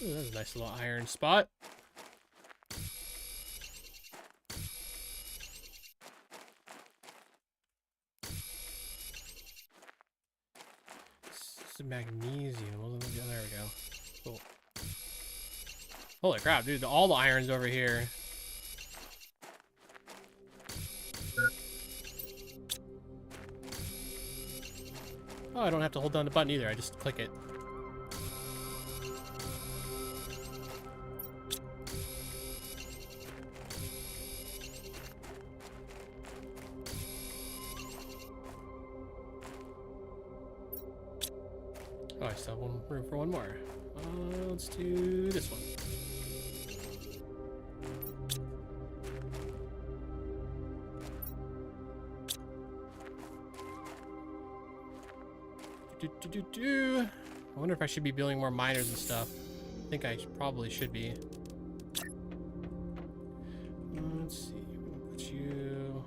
Ooh, that's a nice little iron spot. Magnesium. Oh, there we go. Cool. Holy crap, dude. All the iron's over here. Oh, I don't have to hold down the button either. I just click it. Oh, I still have room for one more. Let's do this one. I wonder if I should be building more miners and stuff. I think I probably should be. Let's see. We'll put you.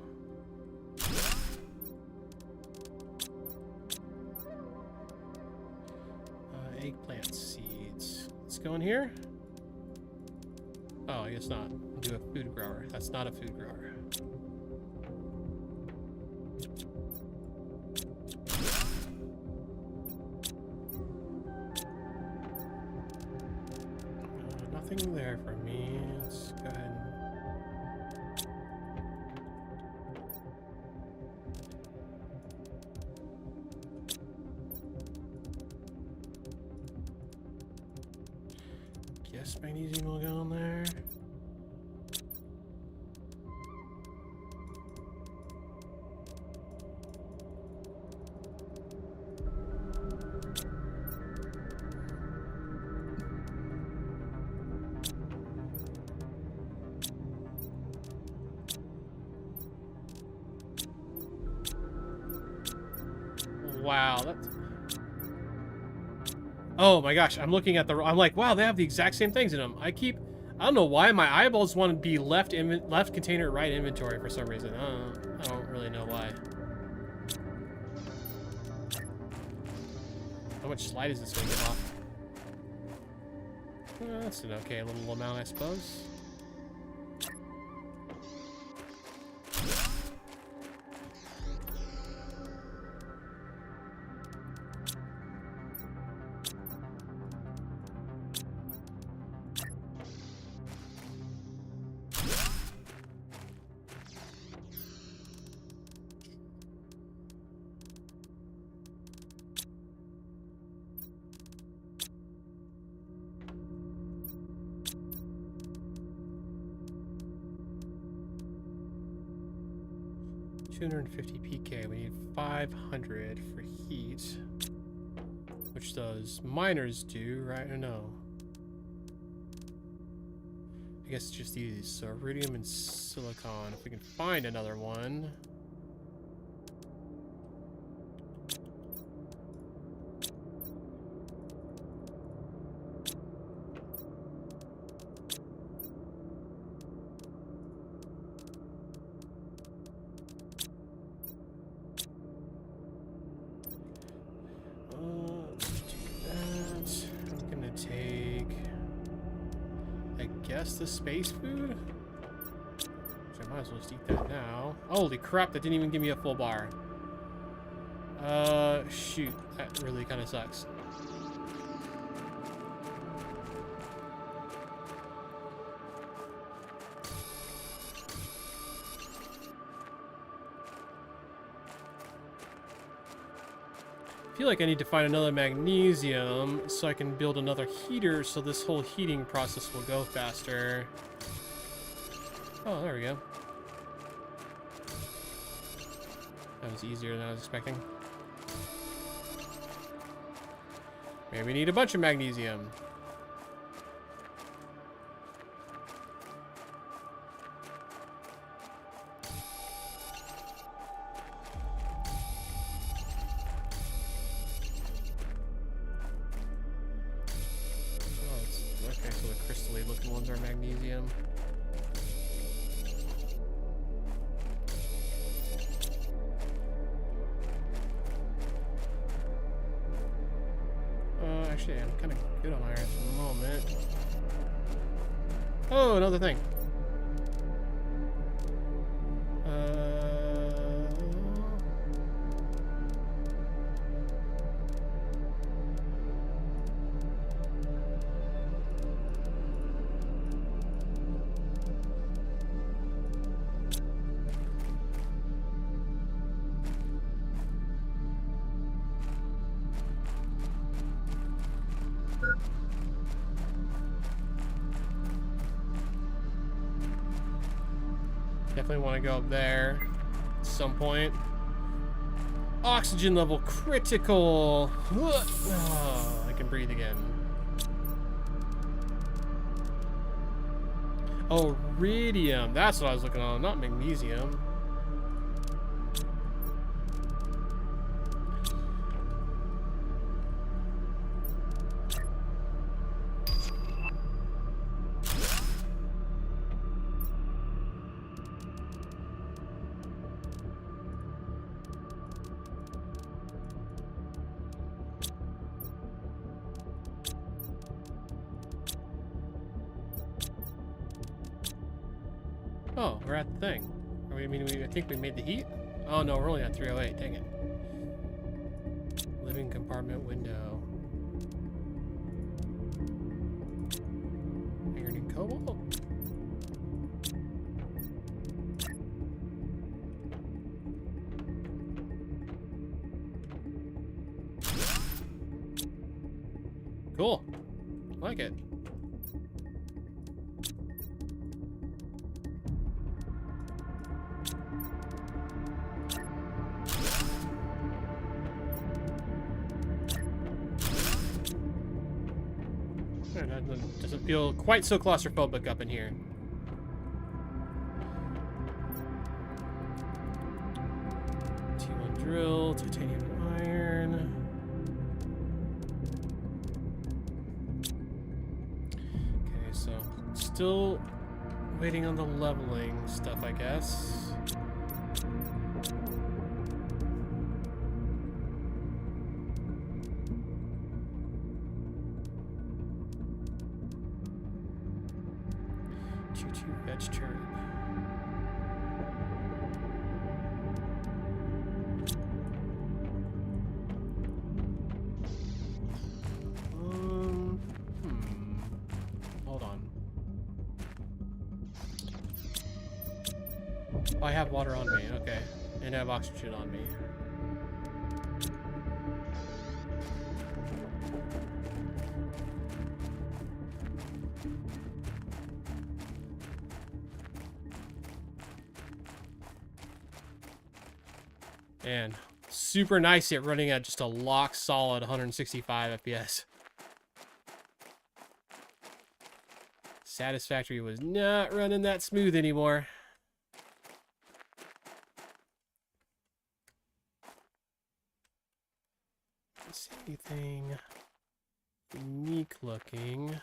Eggplant seeds. Let's go in here. Oh, I guess not. We'll do a food grower. That's not a food grower. Nothing there for me. Let's go ahead and... Guess magnesium will go in there. Wow, that's... Oh my gosh, I'm looking at the... I'm like, wow, they have the exact same things in them. I don't know why my eyeballs want to be left container, right inventory for some reason. I don't really know why. How much slide is this going to give off? That's an okay little amount, I suppose. PK. We need 500 for heat, which does miners do, right? Or no? I guess it's just these. So iridium and silicon. If we can find another one. The space food? Which I might as well just eat that now. Holy crap, that didn't even give me a full bar. Shoot. That really kind of sucks. I feel like I need to find another magnesium so I can build another heater so this whole heating process will go faster. Oh, there we go. That was easier than I was expecting. Maybe we need a bunch of magnesium. Actually, I'm kind of good on iron at the moment. Oh, another thing. Definitely want to go up there at some point. Oxygen level critical. Oh, I can breathe again. Oh, iridium. That's what I was looking on, not magnesium. Oh, we're at the thing. I think we made the heat? Oh no, we're only at 308. Dang it. Living compartment window. Iron and cobalt. Cool. Like it. Doesn't feel quite so claustrophobic up in here. T1 drill, titanium iron. Okay, so still waiting on the leveling stuff, I guess. Veg cherub. Hold on. Oh, I have water on me. Okay, and I have oxygen on me. And super nice at running at just a lock solid 165 FPS. Satisfactory was not running that smooth anymore. Don't see anything unique looking.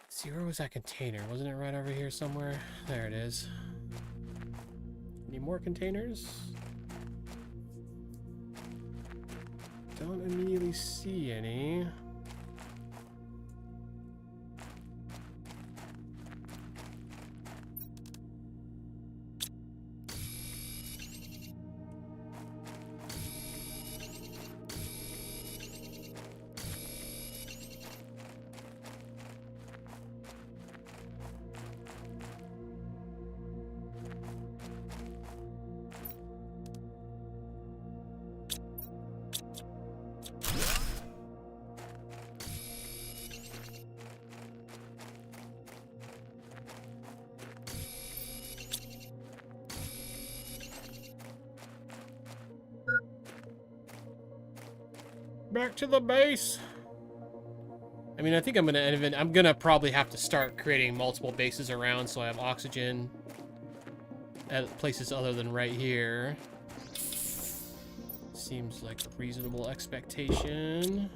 See, where was that container? Wasn't it right over here somewhere? There it is. Any more containers? Don't immediately see any. Back to the base. I mean, I think I'm gonna probably have to start creating multiple bases around so I have oxygen at places other than right here. Seems like a reasonable expectation.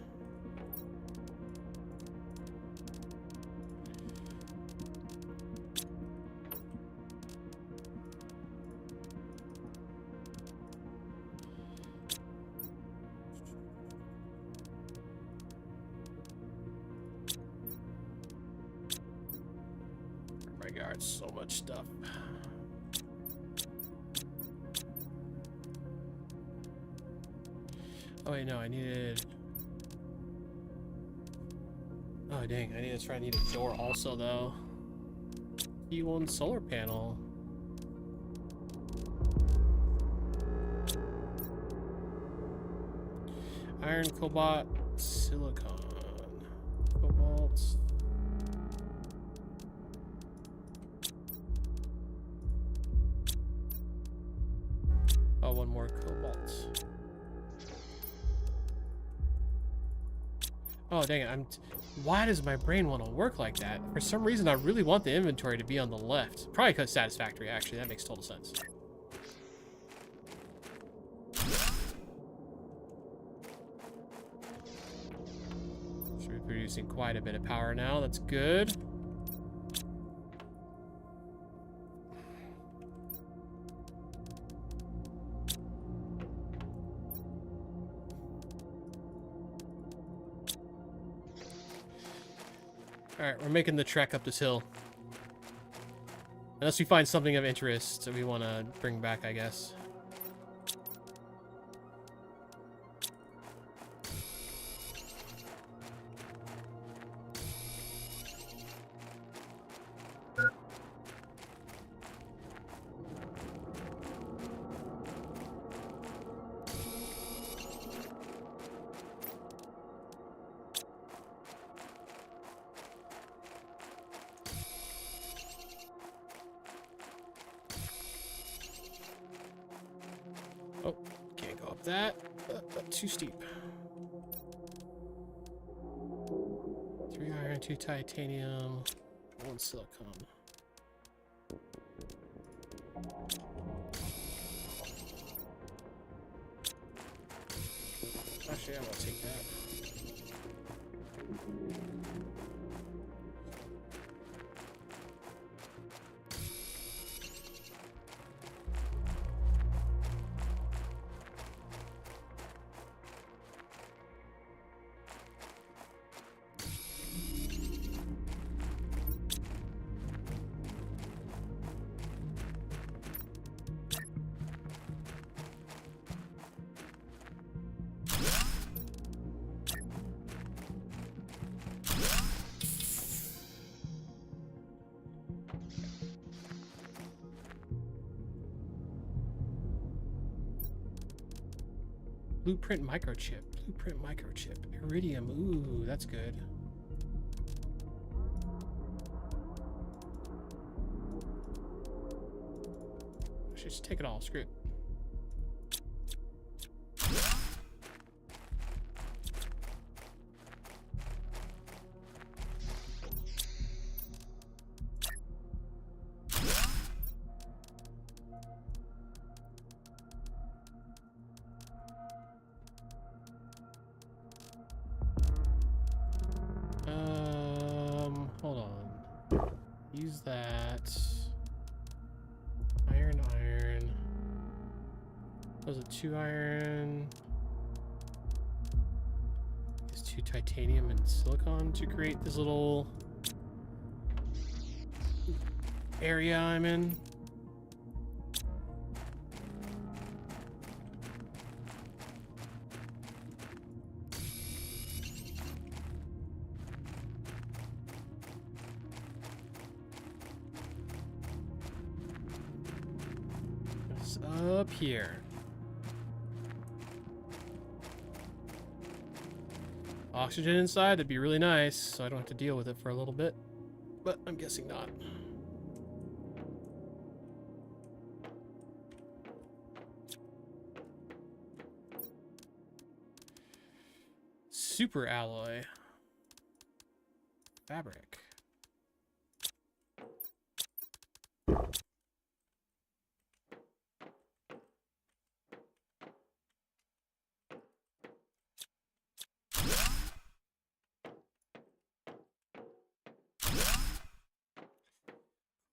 So much stuff. Oh wait, no, I needed... Oh dang, I need a door also though. T1 solar panel. Iron, cobalt, silicon. Cobalt. Oh, one more cobalt. Oh, dang it. Why does my brain want to work like that? For some reason, I really want the inventory to be on the left. Probably because Satisfactory, actually. That makes total sense. Should be producing quite a bit of power now. That's good. Alright, we're making the trek up this hill. Unless we find something of interest that we want to bring back, I guess. Oh, can't go up that. Too steep. 3 iron, 2 titanium, 1 silicon. Actually, I won't take that. Blueprint microchip. Blueprint microchip. Iridium. Ooh, that's good. I should just take it all. Screw it. Hold on. Use that. Iron. Was it 2 iron? Is 2 titanium and silicon to create this little area I'm in. It's up here. Oxygen inside, that'd be really nice, so I don't have to deal with it for a little bit. But I'm guessing not. Super alloy. Fabric.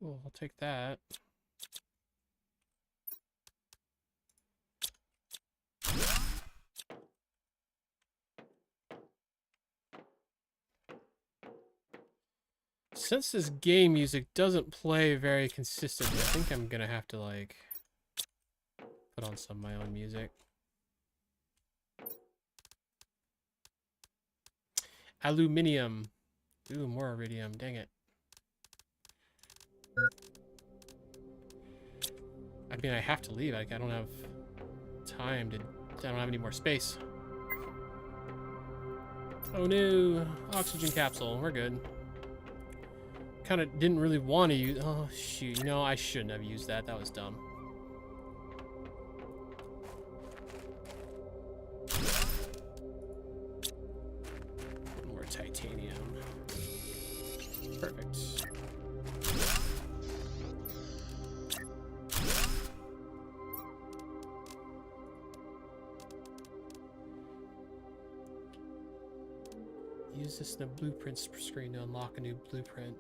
Cool, I'll take that. Since this game music doesn't play very consistently, I think I'm gonna have to like put on some of my own music. Aluminium. Ooh, more iridium. Dang it. I mean, I have to leave. I don't have time to... I don't have any more space. Oh no. Oxygen capsule. We're good. Kind of didn't really want to use... Oh, shoot. You know, I shouldn't have used that. That was dumb. More titanium. Perfect. Use this in the blueprint screen to unlock a new blueprint.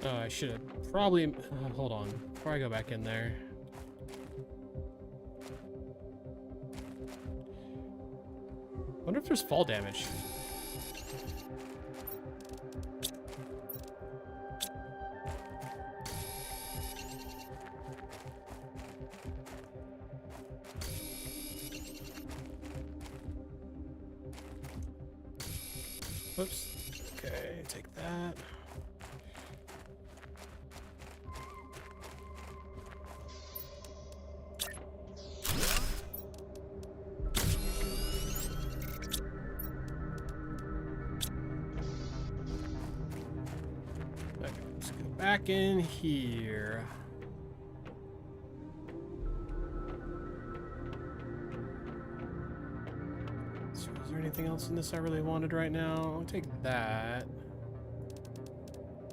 Oh, I should have probably... hold on. Before I go back in there. Wonder if there's fall damage. Whoops. Okay, take that. Okay, let's go back in here. So is there anything else in this I really wanted right now? I'll take that.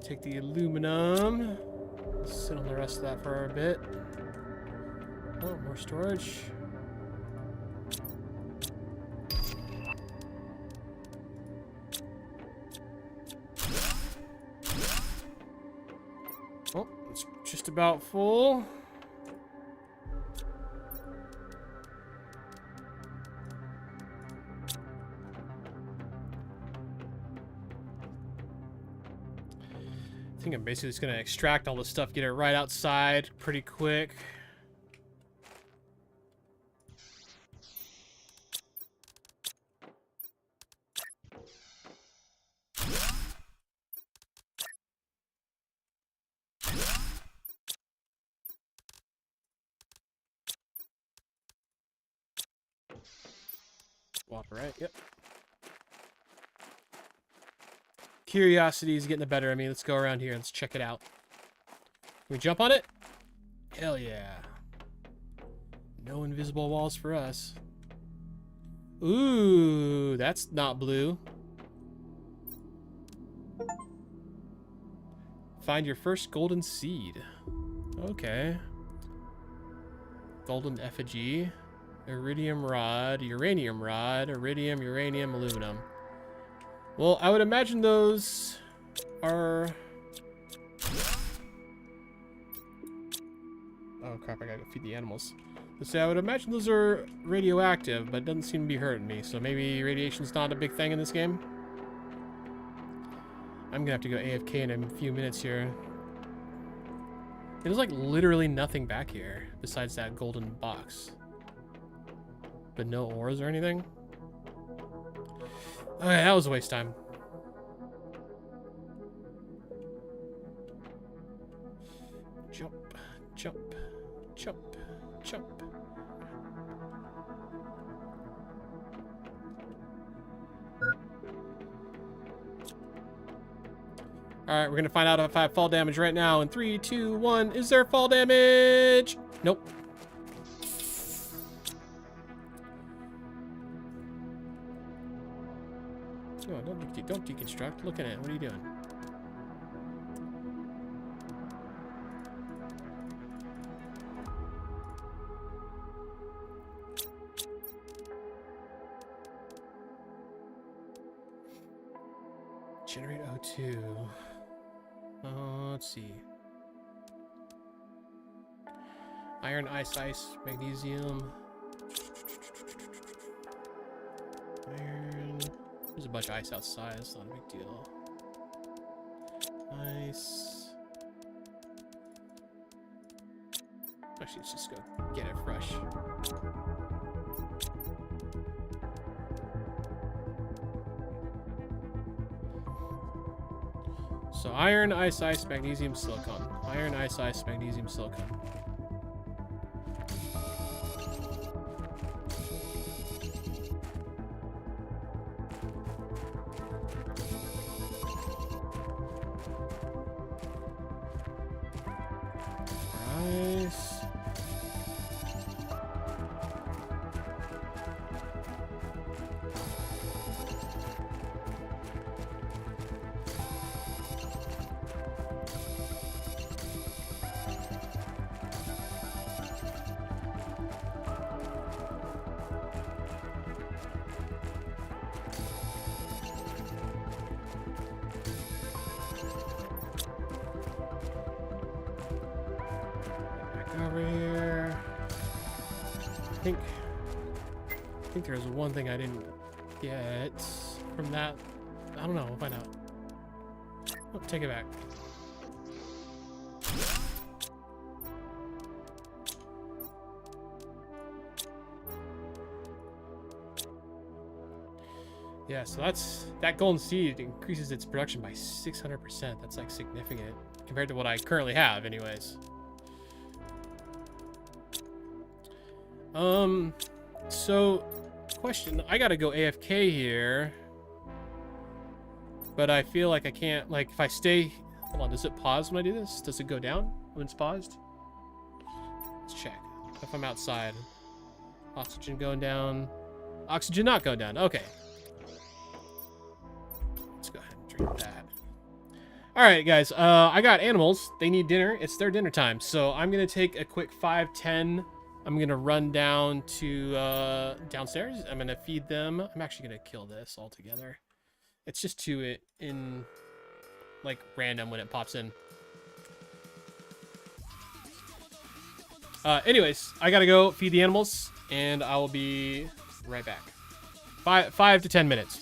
Take the aluminum. Sit on the rest of that for a bit. Oh, more storage. Oh, it's just about full. I think I'm basically just gonna extract all this stuff, get it right outside pretty quick. Water, right? Yep. Curiosity is getting the better of me. Let's go around here and let's check it out. Can we jump on it? Hell yeah. No invisible walls for us. Ooh, that's not blue. Find your first golden seed. Okay. Golden effigy. Iridium rod. Uranium rod. Iridium, uranium, aluminum. Well, I would imagine those are... Oh crap, I gotta go feed the animals. So I would imagine those are radioactive, but it doesn't seem to be hurting me. So maybe radiation's not a big thing in this game. I'm gonna have to go AFK in a few minutes here. There's like literally nothing back here besides that golden box. But no ores or anything. Okay, that was a waste of time. Jump, jump, jump, jump. Alright, we're gonna find out if I have fall damage right now in 3, 2, 1. Is there fall damage? Nope. No, don't deconstruct. Look at it. What are you doing? Generate O2. Let's see. Iron, ice, magnesium. Iron. There's a bunch of ice outside. It's not a big deal. Ice. Actually, let's just go get it fresh. So iron, ice, magnesium, silicon. Iron, ice, magnesium, silicon. Ice. over here. I think there's one thing I didn't get from that. I don't know. We'll find out. Oh, take it back. Yeah, so that golden seed increases its production by 600%. That's like significant compared to what I currently have, anyways. So question, I gotta go AFK here, but I feel like I can't, like, if I stay, hold on, does it pause when I do this? Does it go down when it's paused? Let's check. If I'm outside, oxygen going down, oxygen not going down. Okay. Let's go ahead and drink that. All right, guys, I got animals. They need dinner. It's their dinner time. So I'm going to take a quick 5-10. I'm going to run down to downstairs. I'm going to feed them. I'm actually going to kill this altogether. It's just too in like random when it pops in. Anyways, I got to go feed the animals and I will be right back. 5 to 10 minutes.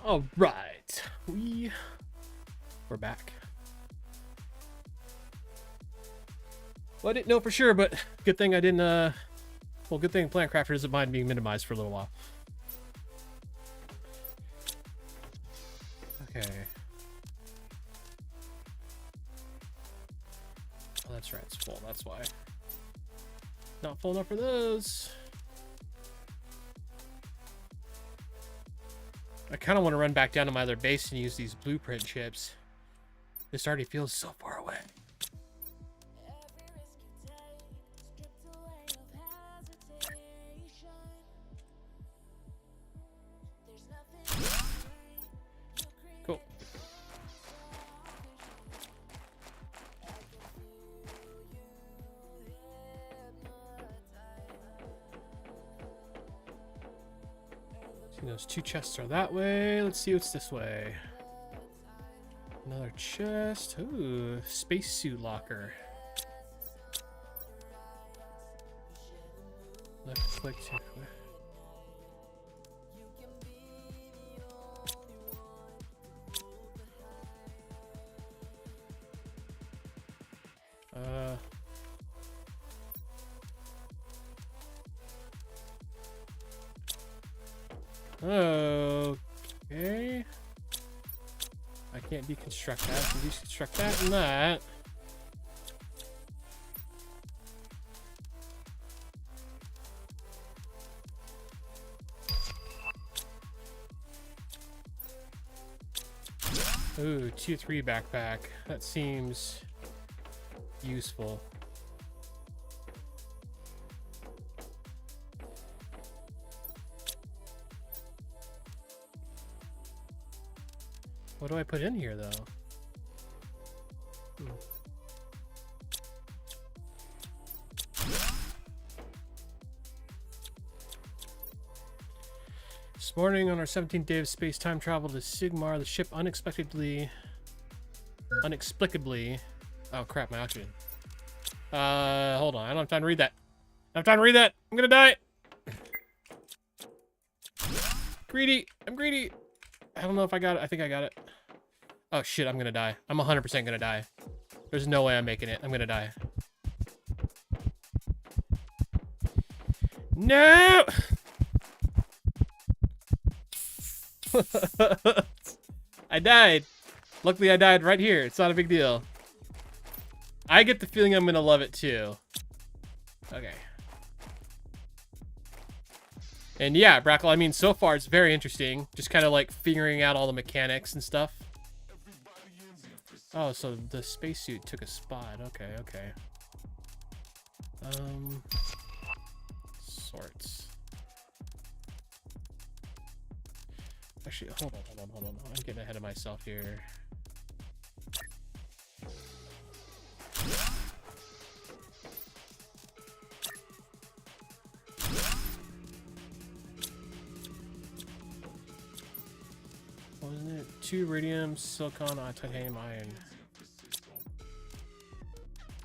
All right, we're back. Well, I didn't know for sure, but good thing I didn't. Well, good thing Plant Crafter doesn't mind being minimized for a little while. Okay. Oh, that's right. It's full. That's why. Not full enough for those. I kind of want to run back down to my other base and use these blueprint chips. This already feels so far away. Cool. See, those two chests are that way. Let's see what's this way. Another chest. Ooh, spacesuit locker. Left click to click. Okay. I can't deconstruct that. I can deconstruct that and that. Ooh, tier 3 backpack. That seems useful. What do I put in here, though? This morning, on our 17th day of space time travel to Sigmar, the ship inexplicably... Oh, crap, my oxygen. Hold on. I don't have time to read that. I don't have time to read that. I'm gonna die. Greedy. I'm greedy. I don't know if I got it. I think I got it. Oh, shit. I'm gonna die. I'm 100% gonna die. There's no way I'm making it. I'm gonna die. No! I died. Luckily, I died right here. It's not a big deal. I get the feeling I'm gonna love it too. Okay. And yeah, Brackle, I mean, so far it's very interesting. Just kind of like figuring out all the mechanics and stuff. Oh, so the spacesuit took a spot. Okay, okay. Sorts. Actually, hold on. I'm getting ahead of myself here. Wasn't it 2 iridium, silicon, titanium, iron?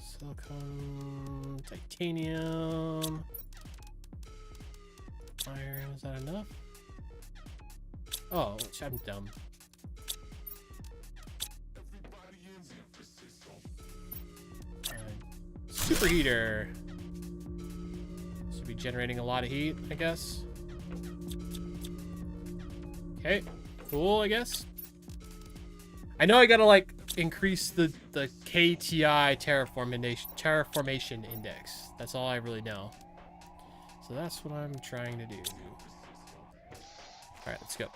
Silicon, titanium, iron. Was that enough? Oh, I'm dumb. Superheater. Should be generating a lot of heat, I guess. Okay, cool, I guess. I know I gotta like increase the KTI terraformation index. That's all I really know. So that's what I'm trying to do. All right, let's go.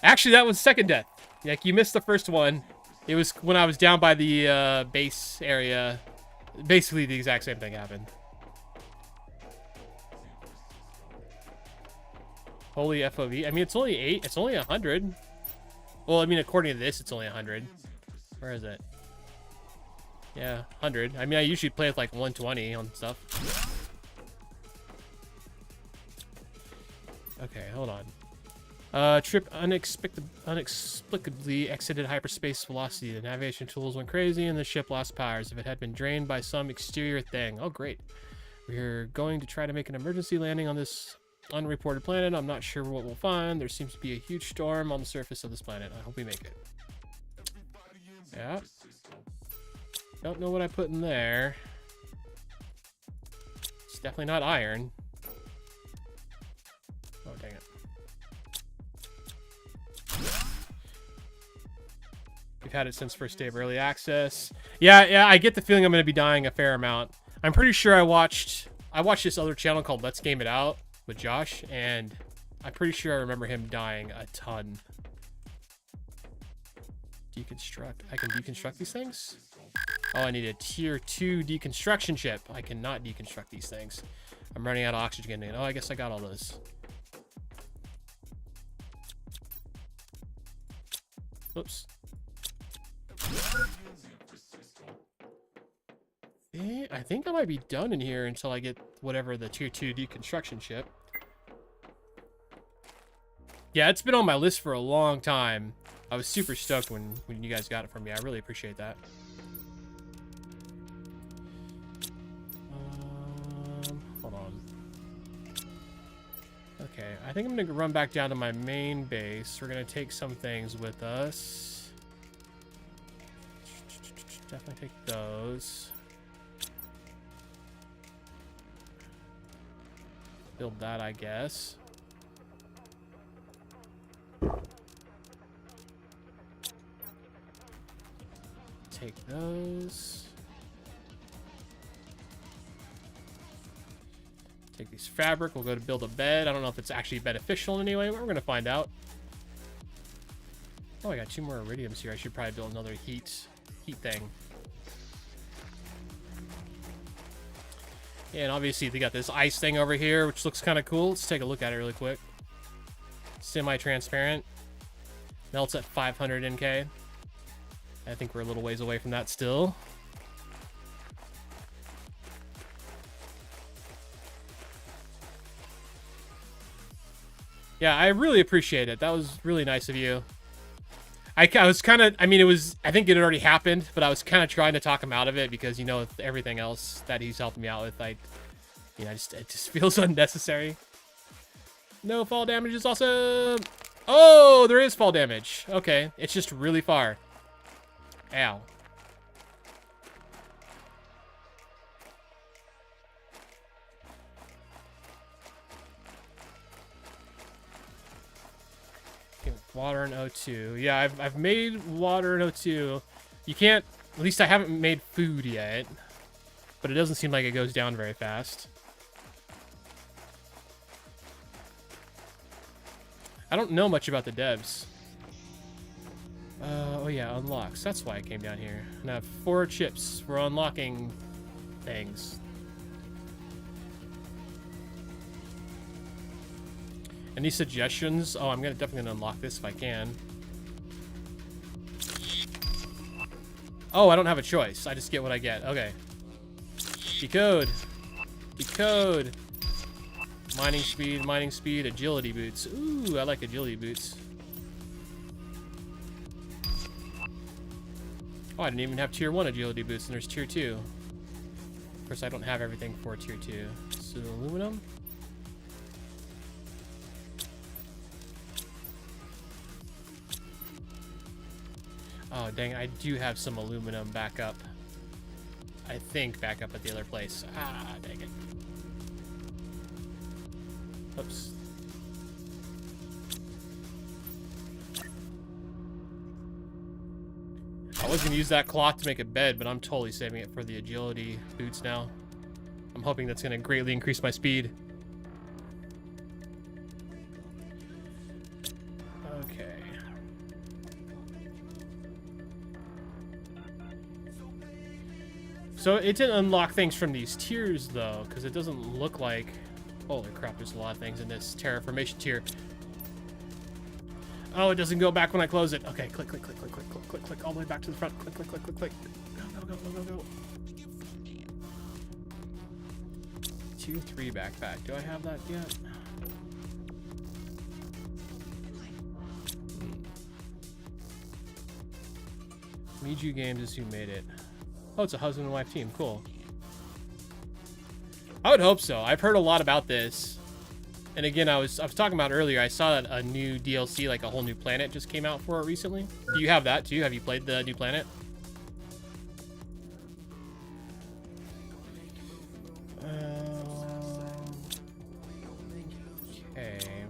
Actually, that was second death. Like, you missed the first one. It was when I was down by the base area. Basically, the exact same thing happened. Holy FOV. I mean, it's only 8. It's only 100. Well, I mean, according to this, it's only 100. Where is it? Yeah, 100. I mean, I usually play with like 120 on stuff. Okay, hold on. Trip inexplicably exited hyperspace velocity. The navigation tools went crazy and the ship lost power as if it had been drained by some exterior thing. Oh, great. We're going to try to make an emergency landing on this Unreported planet. I'm not sure what we'll find. There seems to be a huge storm on the surface of this planet. I hope we make it. Yeah. Don't know what I put in there. It's definitely not iron. Oh, dang it. We've had it since first day of early access. Yeah, I get the feeling I'm going to be dying a fair amount. I'm pretty sure I watched this other channel called Let's Game It Out with Josh, and I'm pretty sure I remember him dying a ton. Deconstruct. I can deconstruct these things? Oh, I need a tier 2 deconstruction chip. I cannot deconstruct these things. I'm running out of oxygen. Oh, I guess I got all those. Oops. I think I might be done in here until I get whatever the tier 2 deconstruction chip. Yeah, it's been on my list for a long time. I was super stoked when you guys got it from me. I really appreciate that. Hold on. Okay, I think I'm gonna run back down to my main base. We're gonna take some things with us. Definitely take those. Build that, I guess. Take those. Take these fabric. We'll go to build a bed. I don't know if it's actually beneficial in any way, but we're gonna find out. Oh, I got 2 more iridiums here. I should probably build another heat thing. Yeah, and obviously they got this ice thing over here, which looks kind of cool. Let's take a look at it really quick. Semi-transparent. Melts at 500 NK. I think we're a little ways away from that still. Yeah, I really appreciate it. That was really nice of you. I was kind of, I mean, I think it had already happened, but I was kind of trying to talk him out of it because, you know, with everything else that he's helped me out with, it just feels unnecessary. No fall damage is awesome. Oh, there is fall damage. Okay, it's just really far. Ow. Okay, water and O2. Yeah, I've made water and O2. You can't, at least I haven't made food yet, but it doesn't seem like it goes down very fast. I don't know much about the devs. Oh yeah, unlocks. That's why I came down here. And I have 4 chips for unlocking things. Any suggestions? Oh, I'm definitely gonna unlock this if I can. Oh, I don't have a choice. I just get what I get. Okay. Decode. Decode. Mining speed, agility boots. Ooh, I like agility boots. Oh, I didn't even have tier 1 agility boots, and there's tier 2. Of course, I don't have everything for tier 2. So, aluminum. Oh, dang, I do have some aluminum backup. I think backup at the other place. Ah, dang it. Oops. I was going to use that cloth to make a bed, but I'm totally saving it for the agility boots now. I'm hoping that's going to greatly increase my speed. Okay. So it didn't unlock things from these tiers, though, because it doesn't look like... Holy crap, there's a lot of things in this terraformation tier. Oh, it doesn't go back when I close it. Okay, click, click, click, click, click, click, click, click, all the way back to the front. Click, click, click, click, click. Go, go, go, go, go, go. Tier 3 backpack. Do I have that yet? Miju Games is who made it. Oh, it's a husband and wife team. Cool. I would hope so. I've heard a lot about this, And again, I was talking about earlier, I saw that a new DLC, like a whole new planet, just came out for it recently. Do you have that too? Have you played the new planet? Okay.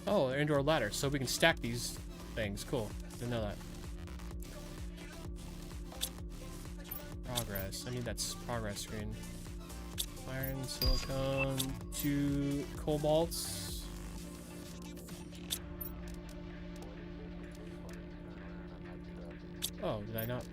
Oh, they're indoor ladder, so we can stack these things. Cool. Didn't know that. Progress. I need that progress screen. Iron, silicone, 2 cobalts. Oh, did I not?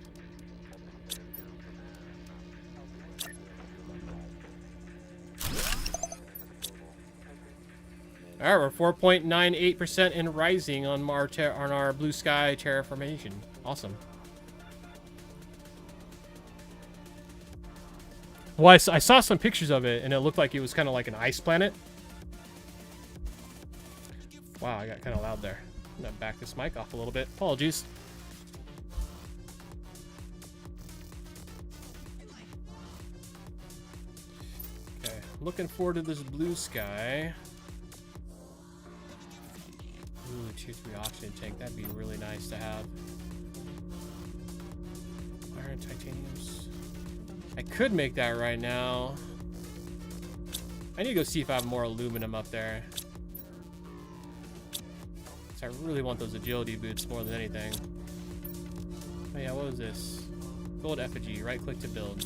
All right, we're 4.98% in rising on our blue sky terraformation. Awesome. Well, I saw some pictures of it, and it looked like it was kind of like an ice planet. Wow, I got kind of loud there. I'm gonna back this mic off a little bit. Apologies. Okay, looking forward to this blue sky. Ooh, tier 3 oxygen tank. That'd be really nice to have. Iron, titaniums. I could make that right now. I need to go see if I have more aluminum up there. I really want those agility boots more than anything. Oh yeah, what was this? Gold effigy, right click to build.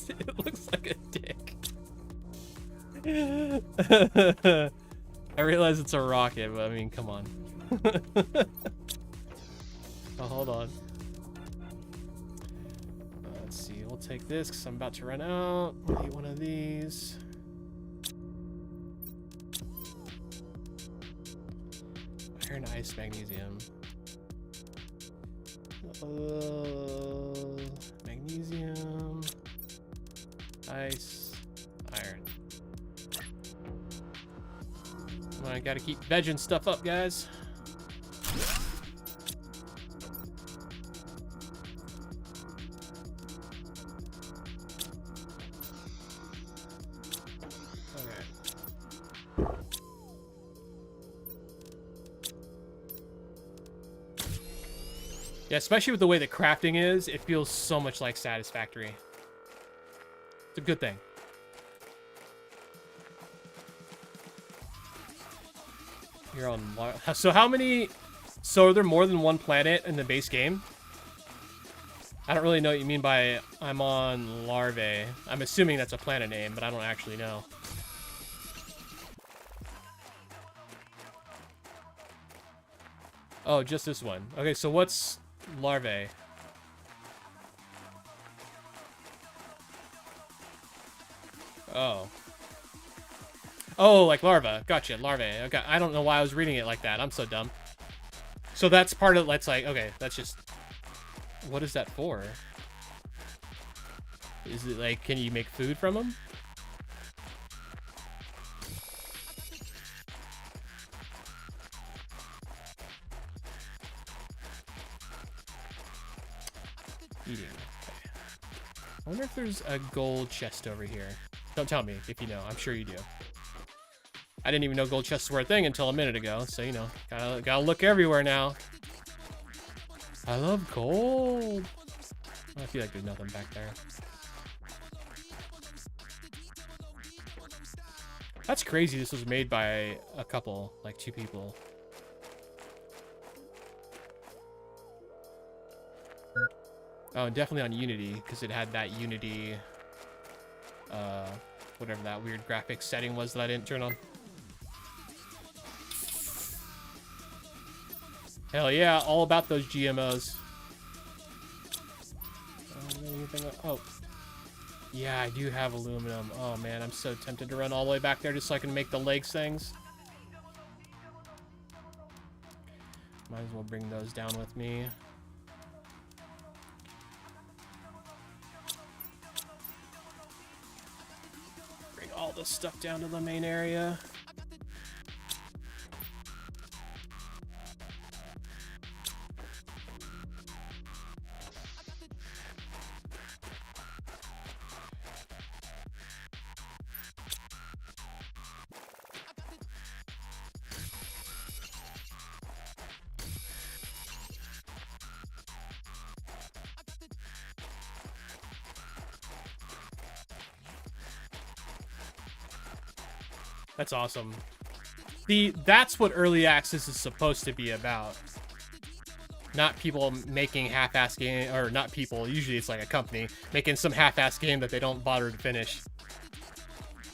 It looks like a dick. I realize it's a rocket, but I mean, come on. Oh, hold on. Let's see, we'll take this because I'm about to run out. We'll eat one of these. Iron, ice, magnesium. Magnesium. Ice. Iron. I gotta keep vegging stuff up, guys. Yeah, especially with the way the crafting is, it feels so much like Satisfactory. It's a good thing. You're on... So how many... So are there more than one planet in the base game? I don't really know what you mean by I'm on Larvae. I'm assuming that's a planet name, but I don't actually know. Oh, just this one. Okay, so what's Larvae? Oh. Oh, like larva. Gotcha, larvae. Okay, I don't know why I was reading it like that. I'm so dumb. So that's part of... Let's like... Okay, that's just... What is that for? Is it like... Can you make food from them? Eating. Okay. I wonder if there's a gold chest over here. Don't tell me if you know. I'm sure you do. I didn't even know gold chests were a thing until a minute ago, so you know, gotta look everywhere now. I love gold. I feel like there's nothing back there. That's crazy. This was made by a couple, like 2 people. Oh, definitely on Unity, because it had that Unity, whatever that weird graphics setting was that I didn't turn on. Hell yeah, all about those GMOs. Oh. Yeah, I do have aluminum. Oh man, I'm so tempted to run all the way back there just so I can make the legs things. Might as well bring those down with me. Bring all the stuff down to the main area. That's awesome. That's what early access is supposed to be about. Not people making half-ass game, or not people, usually it's like a company, making some half-ass game that they don't bother to finish.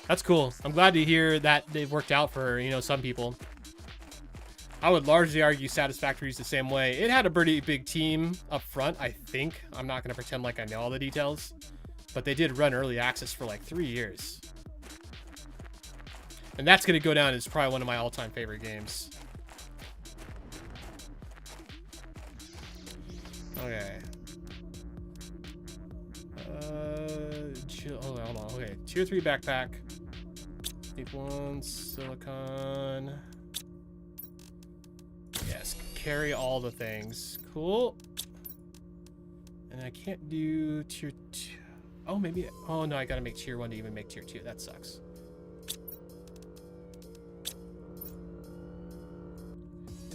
That's cool. I'm glad to hear that they've worked out for, you know, some people. I would largely argue Satisfactory is the same way. It had a pretty big team up front, I think. I'm not going to pretend like I know all the details. But they did run early access for like 3 years. And that's going to go down as probably one of my all-time favorite games. Okay. Hold on. Okay, tier 3 backpack. Deep 1, silicon. Yes, carry all the things. Cool. And I can't do tier 2. Oh, maybe. Oh, no, I got to make tier 1 to even make tier 2. That sucks.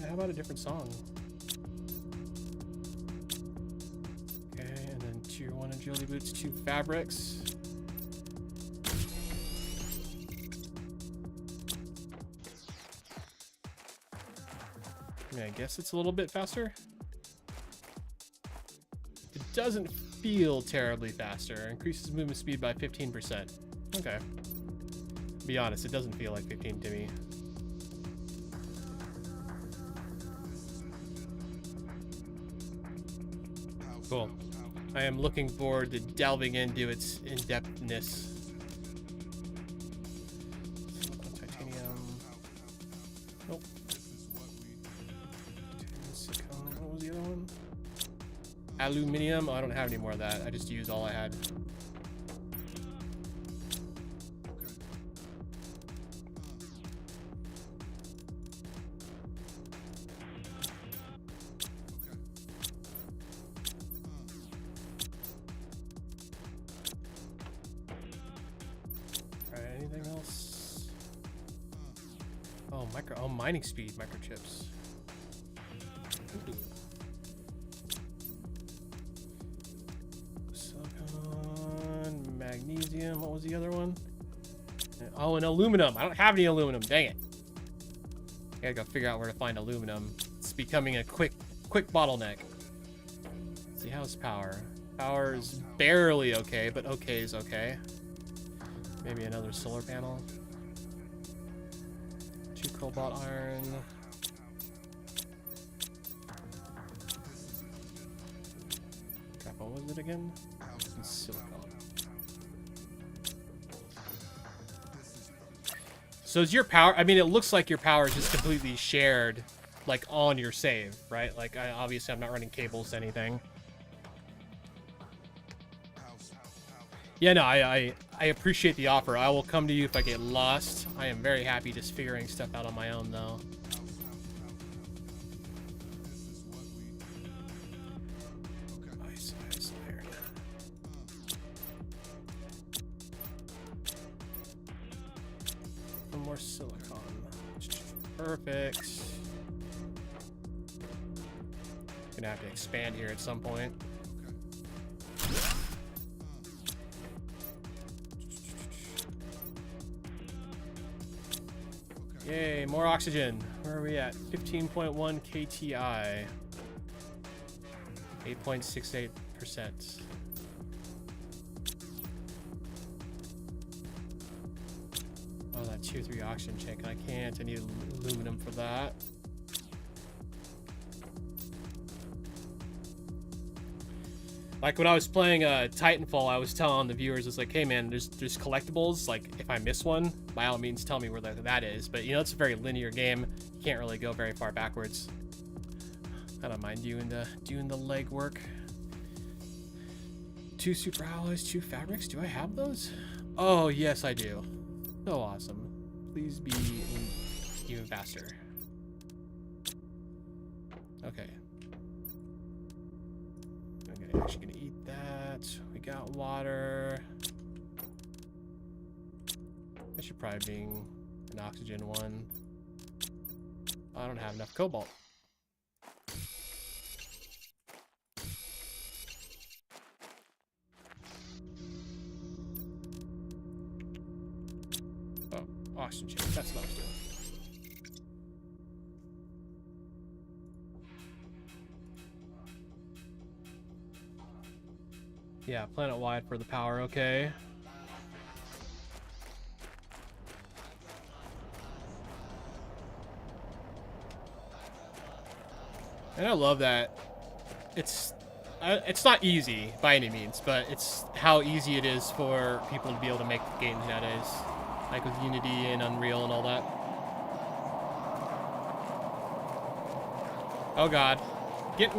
How about a different song? Okay, and then tier 1 agility boots, 2 fabrics. Yeah, I guess it's a little bit faster. It doesn't feel terribly faster. Increases movement speed by 15%. Okay. Be honest, it doesn't feel like 15 to me. Cool. I am looking forward to delving into its in-depthness. Titanium. Nope. What was the other one? Aluminium. Oh, I don't have any more of that. I just used all I had. Anything else? Oh, mining speed microchips. Ooh. Silicon, magnesium. What was the other one? Oh, and aluminum. I don't have any aluminum. Dang it. I gotta go figure out where to find aluminum. It's becoming a quick bottleneck. Let's see, how's power? Power is barely okay, but okay is okay. Maybe another solar panel. 2 cobalt iron. Crap, what was it again? And silicon. So is your power, I mean, it looks like your power is just completely shared, like, on your save, right? Like, obviously I'm not running cables to anything. Yeah, no, I appreciate the offer. I will come to you if I get lost. I am very happy just figuring stuff out on my own, though. Ice iron. One more silicon. Perfect. Gonna have to expand here at some point. Yay, more oxygen. Where are we at? 15.1 KTI. 8.68%. Oh, that tier 3 oxygen tank. I can't. I need aluminum for that. Like when I was playing Titanfall, I was telling the viewers, it's like, hey man, there's collectibles. Like if I miss one, by all means tell me where that is. But you know, it's a very linear game. You can't really go very far backwards. I don't mind doing the leg work. 2 super alloys, 2 fabrics. Do I have those? Oh yes, I do. So awesome. Please be even faster. Okay. Okay, actually gonna eat that. We got water. That should probably be an oxygen one. I don't have enough cobalt. Oh, oxygen. That's what I was doing. Yeah, planet-wide for the power, okay. And I love that it's not easy by any means, but it's how easy it is for people to be able to make games nowadays, like with Unity and Unreal and all that. Oh god, it's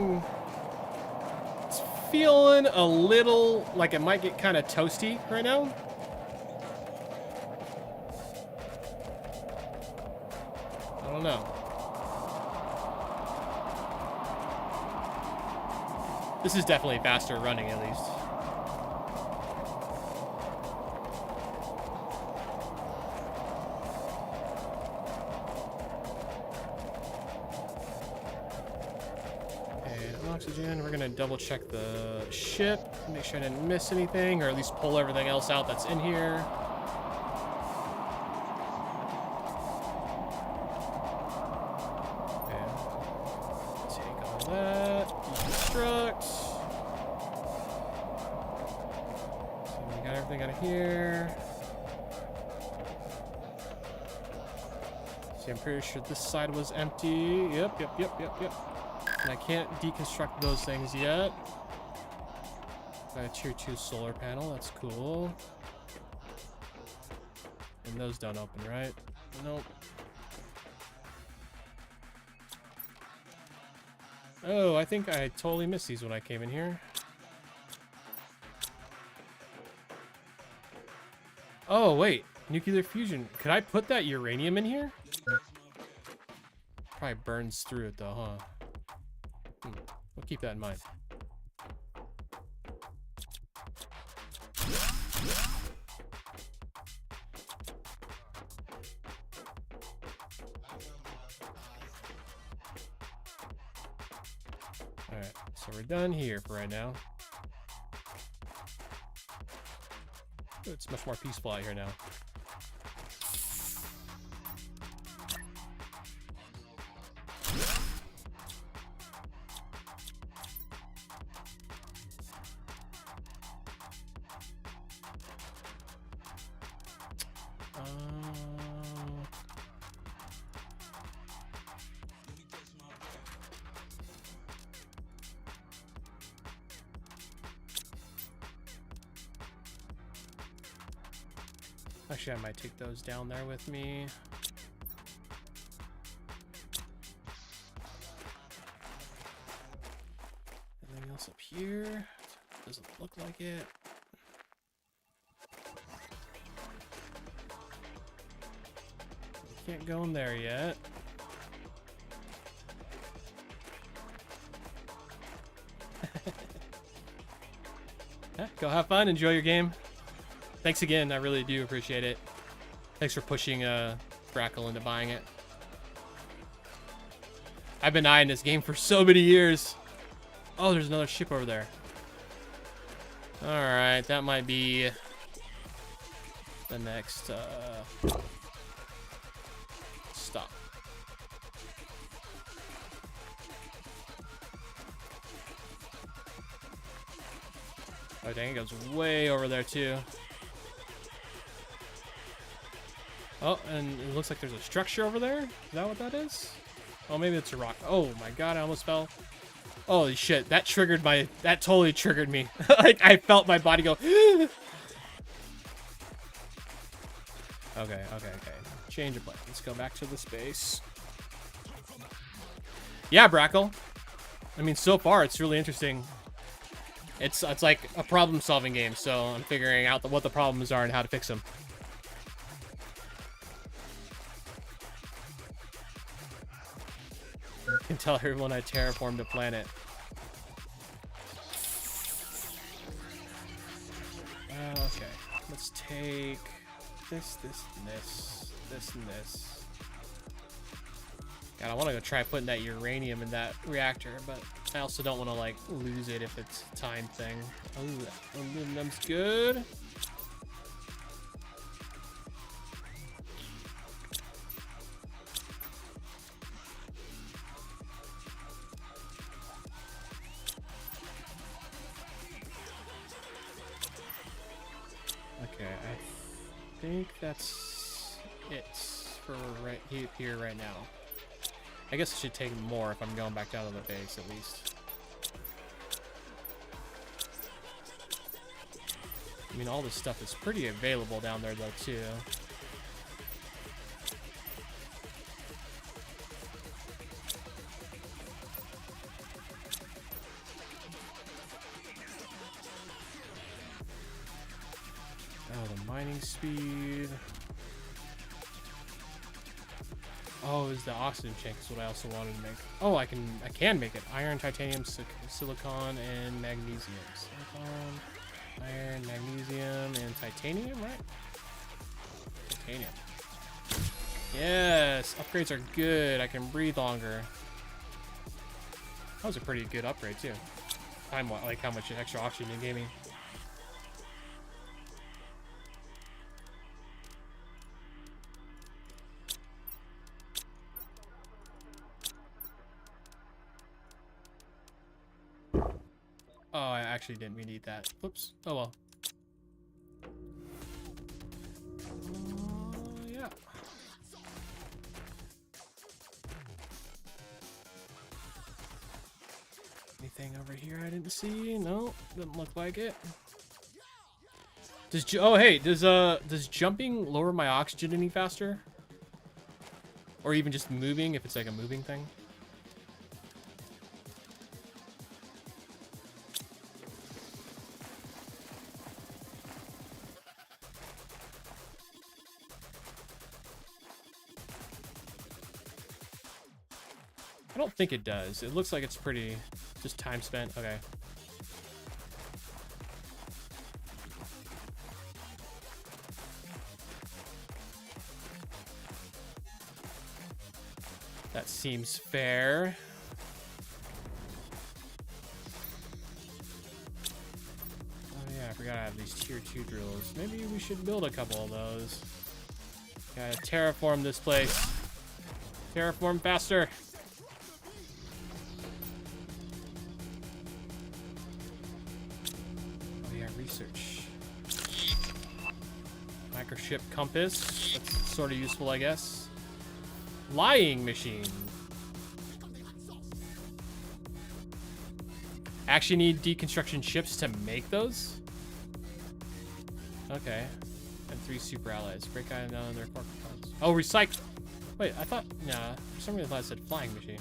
feeling a little like it might get kind of toasty right now. I don't know. This is definitely faster running, at least. And oxygen. We're gonna double check the ship, make sure I didn't miss anything, or at least pull everything else out that's in here. Okay. Take all that. Deconstruct. So we got everything out of here. See, I'm pretty sure this side was empty. Yep. And I can't deconstruct those things yet. Got a tier 2 solar panel. That's cool. And those don't open, right? Nope. Oh, I think I totally missed these when I came in here. Oh, wait. Nuclear fusion. Could I put that uranium in here? Probably burns through it, though, huh? We'll keep that in mind. Alright, so we're done here for right now. It's much more peaceful out here now. Actually, I might take those down there with me. Anything else up here? Doesn't look like it. Can't go in there yet. Yeah, go have fun, enjoy your game. Thanks again, I really do appreciate it. Thanks for pushing Brackle into buying it. I've been eyeing this game for so many years. Oh, there's another ship over there. Alright, that might be the next stop. Oh dang, it goes way over there too. Oh, and it looks like there's a structure over there. Is that what that is? Oh, maybe it's a rock. Oh my god, I almost fell. Holy shit, that triggered my... That totally triggered me. Like, I felt my body go... Okay. Change of plan. Let's go back to the space. Yeah, Brackle. I mean, so far, it's really interesting. It's like a problem-solving game, so I'm figuring out what the problems are and how to fix them. and tell everyone I terraformed a planet. Okay, let's take this, and this. God, I want to go try putting that uranium in that reactor, but I also don't want to like lose it if it's a time thing. Oh, aluminum's good. Okay, I think that's it for right here right now. I guess I should take more if I'm going back down to the base at least. I mean, all this stuff is pretty available down there though too. Oh, the mining speed. Oh, is the oxygen tank is what I also wanted to make. Oh, I can make it. Iron, titanium, silicon, and magnesium. Silicon, iron, magnesium, and titanium, right? Titanium. Yes, upgrades are good. I can breathe longer. That was a pretty good upgrade too. Like how much extra oxygen it gave me. Oh, I actually didn't mean to eat that. Whoops. Oh well. Yeah. Anything over here I didn't see? No, doesn't look like it. Does jumping lower my oxygen any faster? Or even just moving if it's like a moving thing? I don't think it does. It looks like it's pretty just time spent. Okay. That seems fair. Oh yeah, I forgot I have these tier 2 drills. Maybe we should build a couple of those. Gotta terraform this place. Terraform faster. Research. Microchip compass. That's sort of useful, I guess. Lying machine. Actually need deconstruction chips to make those? Okay. And 3 super allies. Break out of their core components. Oh, recycle. Wait, I thought... Nah. For some reason I thought it said flying machine.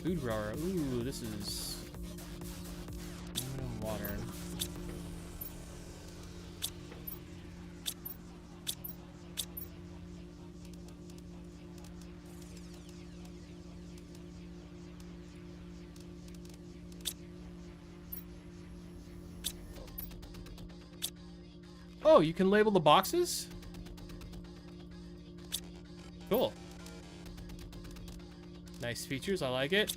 Food grower. Ooh, this is water. Oh, you can label the boxes? Cool. Nice features, I like it.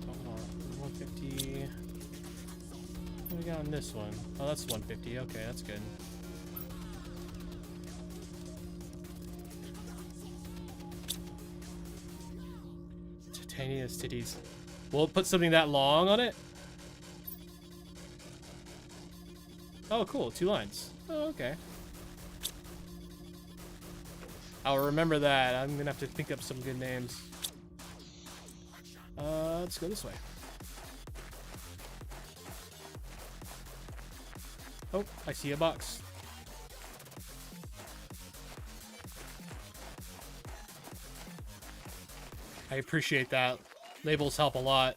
Hold on, 150. What do we got on this one? Oh, that's 150. Okay, that's good. Titanium titties. Will it put something that long on it? Oh, cool. 2 lines. Oh, okay. I'll remember that. I'm gonna have to think up some good names. Let's go this way. Oh, I see a box. I appreciate that. Labels help a lot.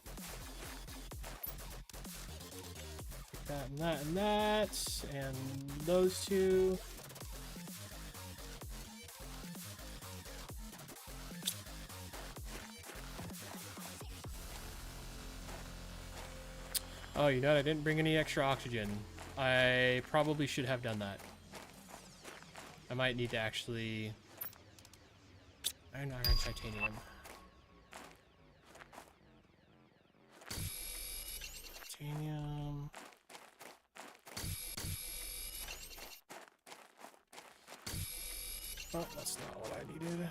That and that and that. And those two. Oh, you know what? I didn't bring any extra oxygen. I probably should have done that. I might need to actually... Iron, titanium. Titanium. Oh, that's not what I needed.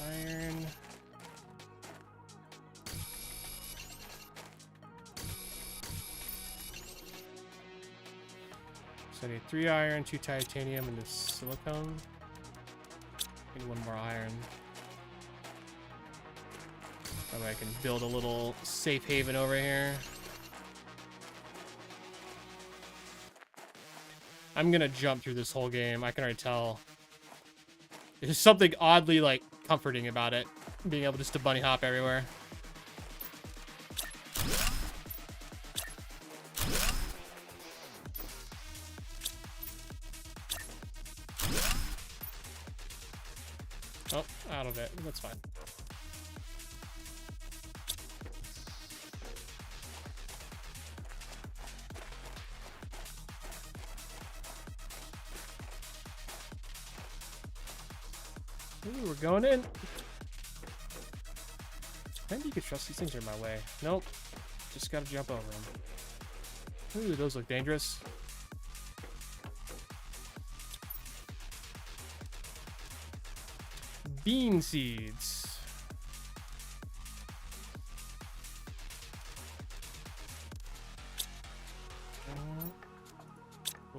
Iron. So I need 3 iron, 2 titanium, and this silicone. And 1 more iron. That way I can build a little safe haven over here. I'm gonna jump through this whole game. I can already tell. There's something oddly, like, comforting about it. Being able just to bunny hop everywhere. Oh, out of it. That's fine. Ooh, we're going in. Maybe you could trust these things are in my way. Nope. Just gotta jump over them. Ooh, those look dangerous. Bean seeds.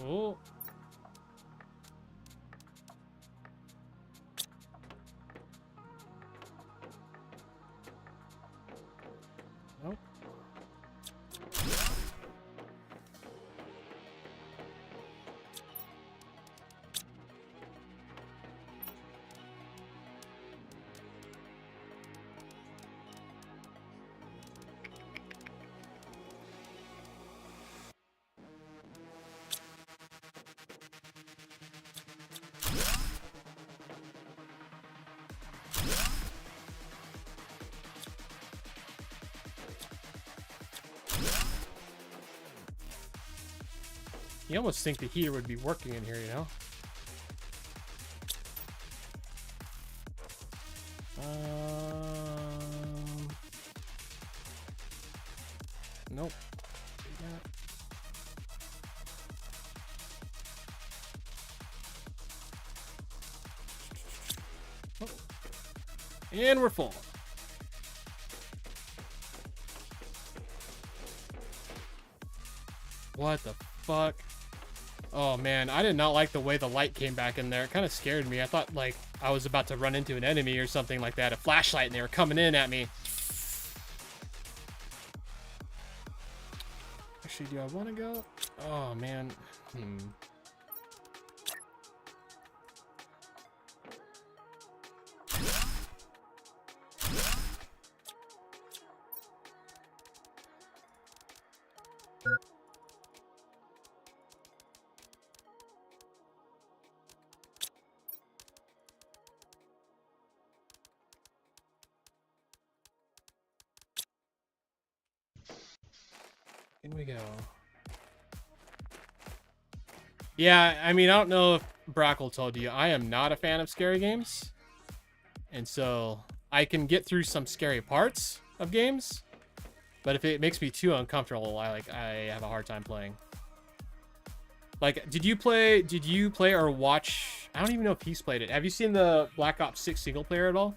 Oh. Nope. You almost think the heater would be working in here, you know? Nope. Oh. And we're full. What the fuck? Oh man, I did not like the way the light came back in there. It kind of scared me. I thought like I was about to run into an enemy or something like that, a flashlight, and they were coming in at me. Actually, do I want to go? Oh man. In we go. Yeah, I mean, I don't know if Brackle told you, I am not a fan of scary games. And so I can get through some scary parts of games, but if it makes me too uncomfortable, I have a hard time playing. Like, did you play or watch, I don't even know if he's played it. Have you seen the Black Ops 6 single player at all?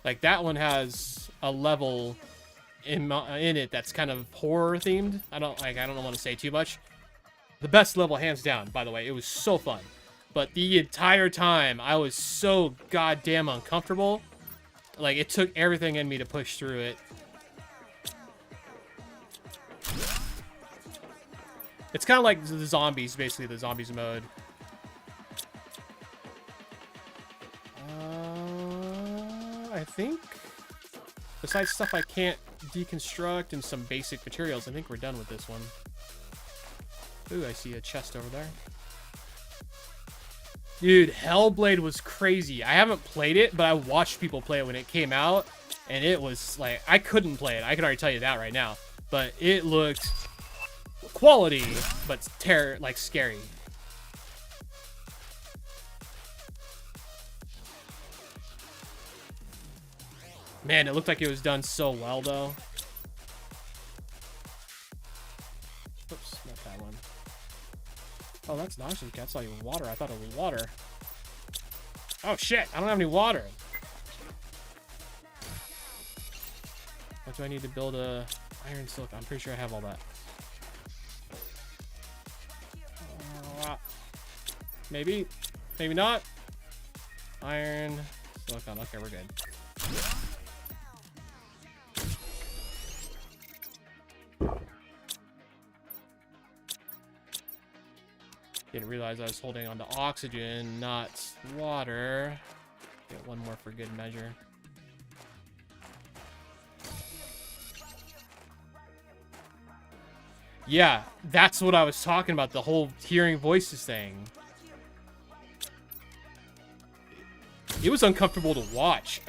Like, that one has a level in it that's kind of horror themed. I don't want to say too much. The best level, hands down, by the way. It was so fun. But the entire time, I was so goddamn uncomfortable. Like, it took everything in me to push through it. It's kind of like the zombies, basically the zombies mode. I think besides stuff I can't deconstruct and some basic materials, I think we're done with this one. Ooh, I see a chest over there. Dude, Hellblade was crazy. I haven't played it, but I watched people play it when it came out, and it was like, I couldn't play it. I can already tell you that right now. But it looked quality, but scary. Man, it looked like it was done so well, though. Oops, not that one. Oh, that's not actually, that's not even water. I thought it was water. Oh, shit. I don't have any water. What do I need to build a iron silicon? I'm pretty sure I have all that. Maybe. Maybe not. Iron silicon. Okay, we're good. Didn't realize I was holding on to oxygen, not water. Get one more for good measure. Yeah, that's what I was talking about, the whole hearing voices thing. It was uncomfortable to watch.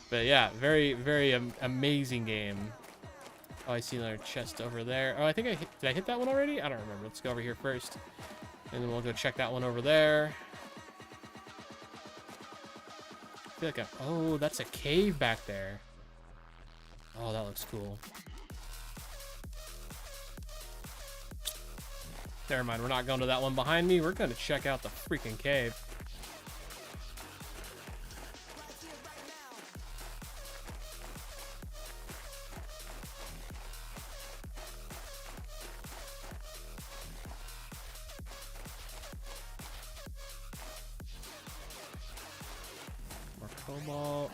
But yeah, very, very amazing game. Oh, I see another chest over there. Oh, I think did I hit that one already? I don't remember. Let's go over here first. And then we'll go check that one over there. I feel like oh, that's a cave back there. Oh, that looks cool. Never mind, we're not going to that one behind me. We're going to check out the freaking cave. More cobalt.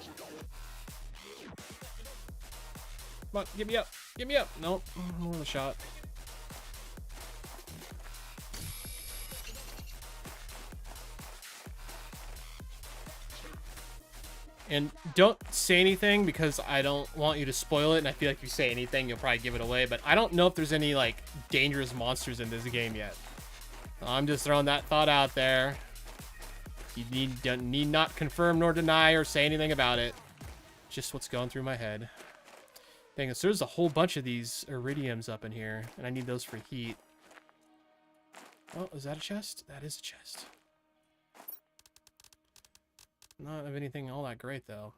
Come on, get me up. Get me up. Nope, more of a shot. And don't say anything because I don't want you to spoil it, and I feel like if you say anything, you'll probably give it away. But I don't know if there's any, like, dangerous monsters in this game yet. I'm just throwing that thought out there. You need not confirm nor deny or say anything about it. Just what's going through my head. Dang it, so there's a whole bunch of these iridiums up in here, and I need those for heat. Oh, is that a chest? That is a chest. Not of anything all that great, though.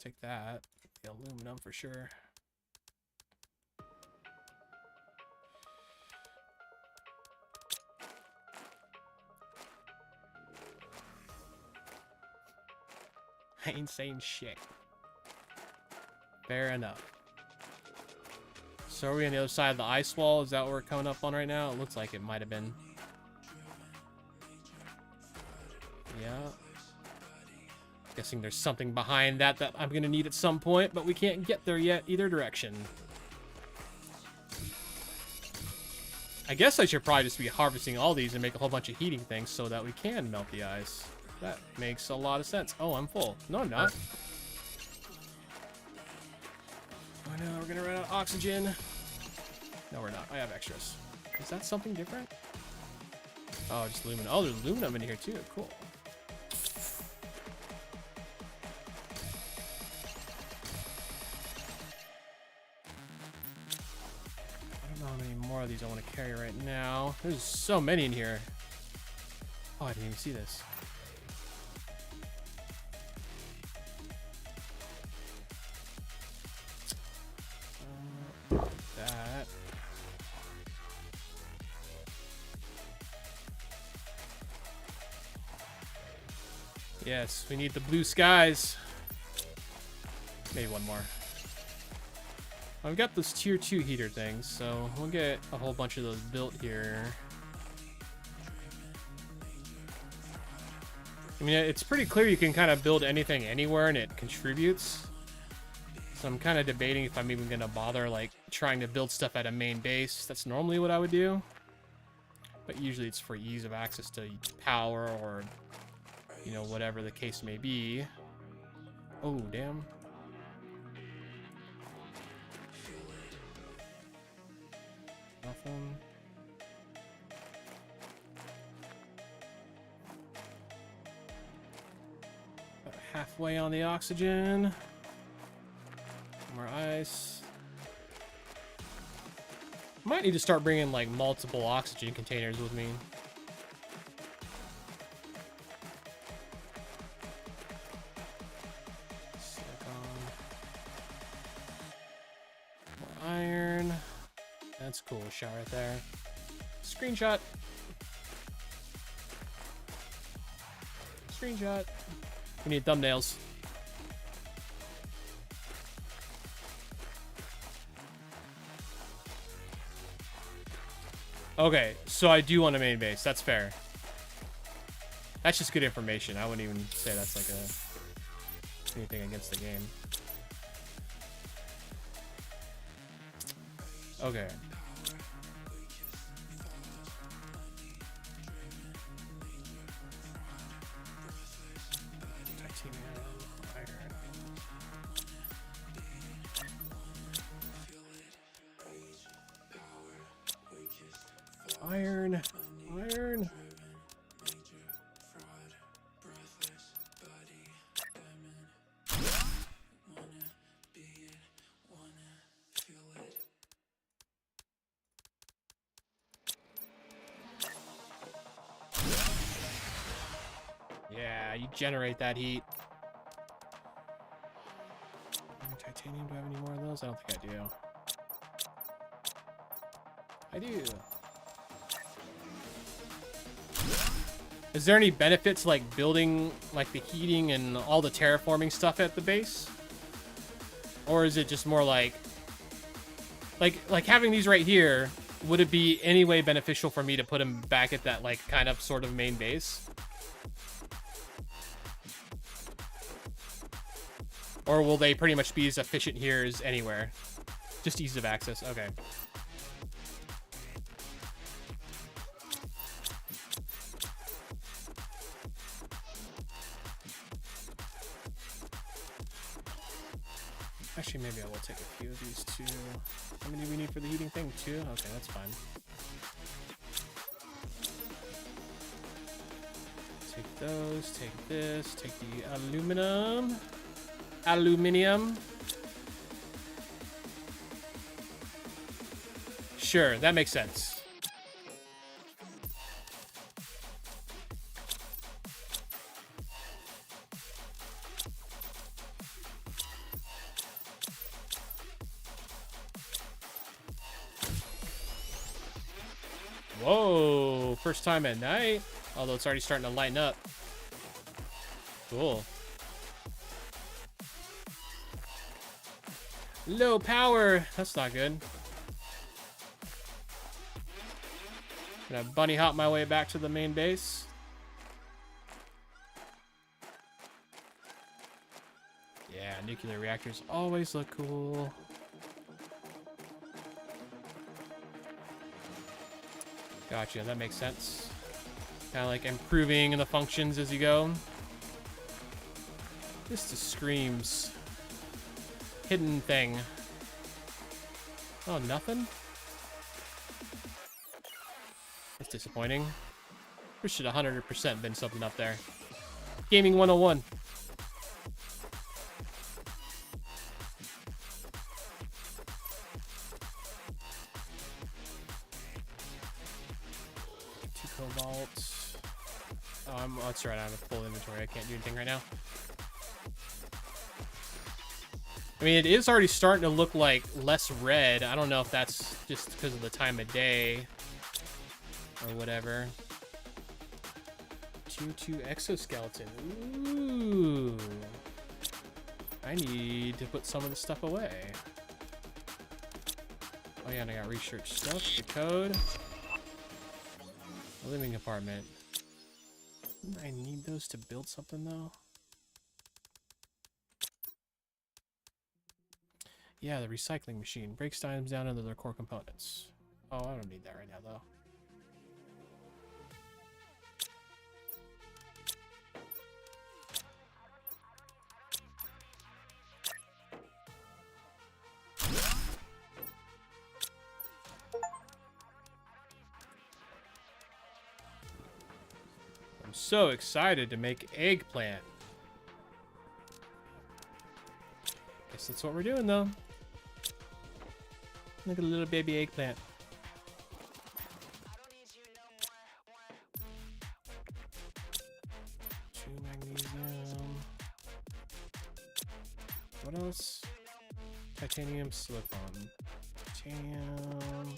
Take that. The aluminum for sure. I ain't saying shit. Fair enough. So are we on the other side of the ice wall? Is that what we're coming up on right now? It looks like it might have been. Yeah. Guessing there's something behind that I'm going to need at some point, but we can't get there yet either direction. I guess I should probably just be harvesting all these and make a whole bunch of heating things so that we can melt the ice. That makes a lot of sense. Oh, I'm full. No, I'm not. Oh no, we're going to run out of oxygen. No, we're not. I have extras. Is that something different? Oh, just aluminum. Oh, there's aluminum in here too. Cool. More of these I want to carry right now. There's so many in here. Oh, I didn't even see this. That. Yes, we need the blue skies. Maybe one more. I've got those tier 2 heater things, so we'll get a whole bunch of those built here. I mean, it's pretty clear you can kind of build anything anywhere and it contributes. So I'm kind of debating if I'm even going to bother, like, trying to build stuff at a main base. That's normally what I would do. But usually it's for ease of access to power or, you know, whatever the case may be. Oh, damn. Nothing. About halfway on the oxygen. More ice. Might need to start bringing like multiple oxygen containers with me. Silicon. More iron. That's cool. Shot right there. Screenshot. Screenshot. We need thumbnails. Okay, so I do want a main base. That's fair. That's just good information. I wouldn't even say that's like anything against the game. Okay. Iron. Iron. Yeah, you generate that heat. Titanium, do I have any more of those? I don't think I do. I do. Is there any benefit to like building like the heating and all the terraforming stuff at the base? Or is it just more like having these right here, would it be any way beneficial for me to put them back at that like kind of sort of main base? Or will they pretty much be as efficient here as anywhere? Just ease of access. Okay. Actually, maybe I will take a few of these too. How many do we need for the heating thing? 2? Okay, that's fine. Take those, take this, take the aluminum. Aluminium. Sure, that makes sense. Whoa, first time at night. Although it's already starting to lighten up. Cool. Low power. That's not good. Gonna bunny hop my way back to the main base. Yeah, nuclear reactors always look cool. Gotcha, that makes sense. Kind of like improving the functions as you go. This just screams hidden thing. Oh, nothing? That's disappointing. There should 100% been something up there. Gaming 101. Cobalt. Oh, that's right. I have a full inventory. I can't do anything right now. I mean, it is already starting to look like less red. I don't know if that's just because of the time of day or whatever. 2-2 exoskeleton. Ooh. I need to put some of the stuff away. Oh yeah, and I got research stuff. The code. A living apartment. I need those to build something though. Yeah, the recycling machine breaks items down into their core components. Oh, I don't need that right now, though. I'm so excited to make eggplant. Guess that's what we're doing, though. Look at a little baby eggplant. Two magnesium. What else? Titanium, silicon. Titanium.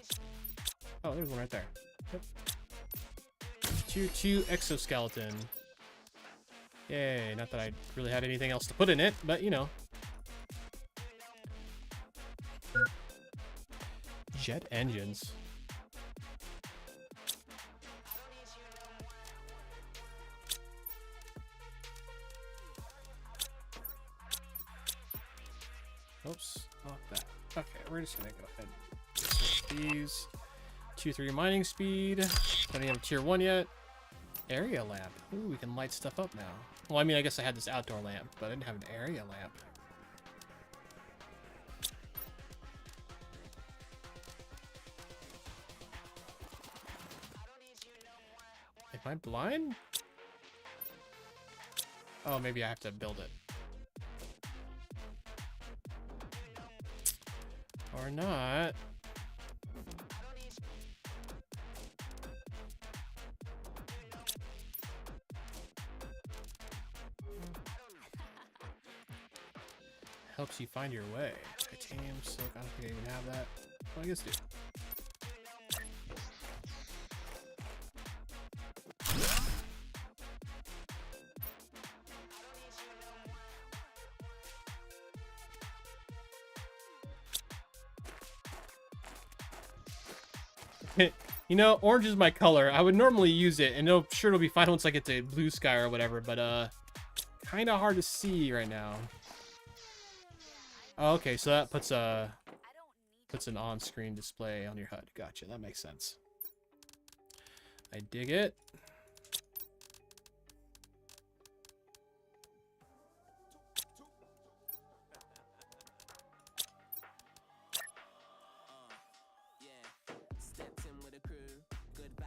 Oh, there's one right there. Yep. Tier 2 exoskeleton. Yay, not that I really had anything else to put in it, but you know. Jet engines. Oops, not that. Okay, we're just gonna go ahead and switch these. Tier 3 mining speed. Don't even have tier 1 yet. Area lamp. Ooh, we can light stuff up now. Well, I mean, I guess I had this outdoor lamp, but I didn't have an area lamp. Am I blind? Oh, maybe I have to build it. Or not. Helps you find your way. Titanium, silk, I don't think I even have that. Well, I guess do. You know, orange is my color. I would normally use it, and it'll be fine once I get to blue sky or whatever, but kind of hard to see right now. Oh, okay, so that puts an on-screen display on your HUD. Gotcha, that makes sense. I dig it.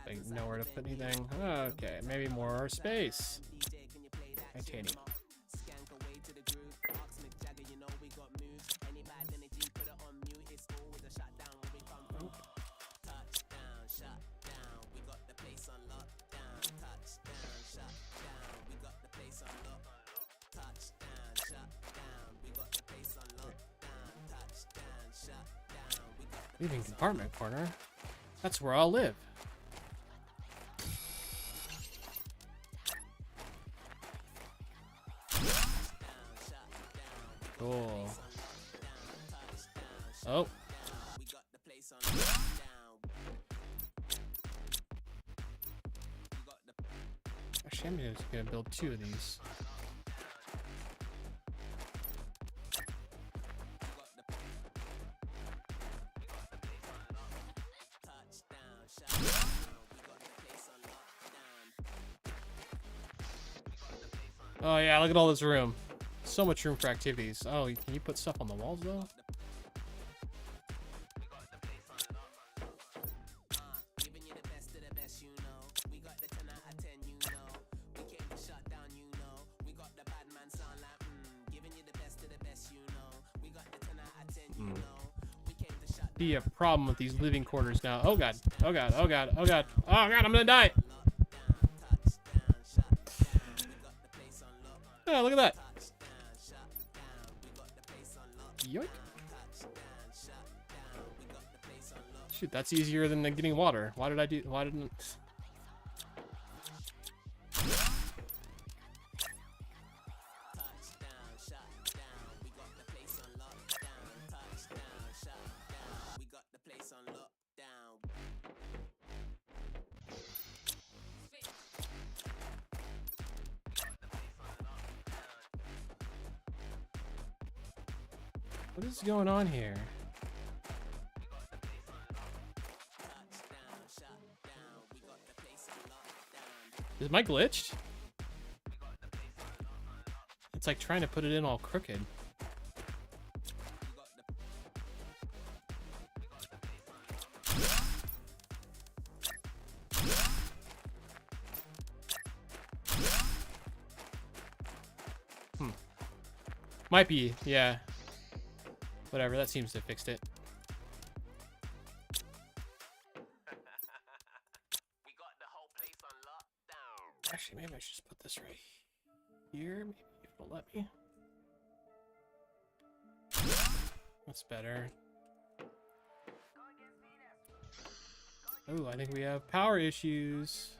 Like nowhere to put anything. Okay, maybe more space. Titanium. Leaving compartment corner. That's where I'll live. Cool. Oh. Actually, I'm just gonna build 2 of these. Oh yeah, look at all this room. So much room for activities. Oh, can you put stuff on the walls though? Be a problem with these living quarters now. Oh god. Oh god. Oh god. Oh god. Oh god, I'm gonna die. Oh, look at that. Yoink. Shoot, that's easier than getting water. Why didn't... What is going on here? Is my glitched? It's like trying to put it in all crooked. Might be, yeah. Whatever, that seems to have fixed it. Actually, maybe I should just put this right here. Maybe if it'll let me. That's better. Oh, I think we have power issues.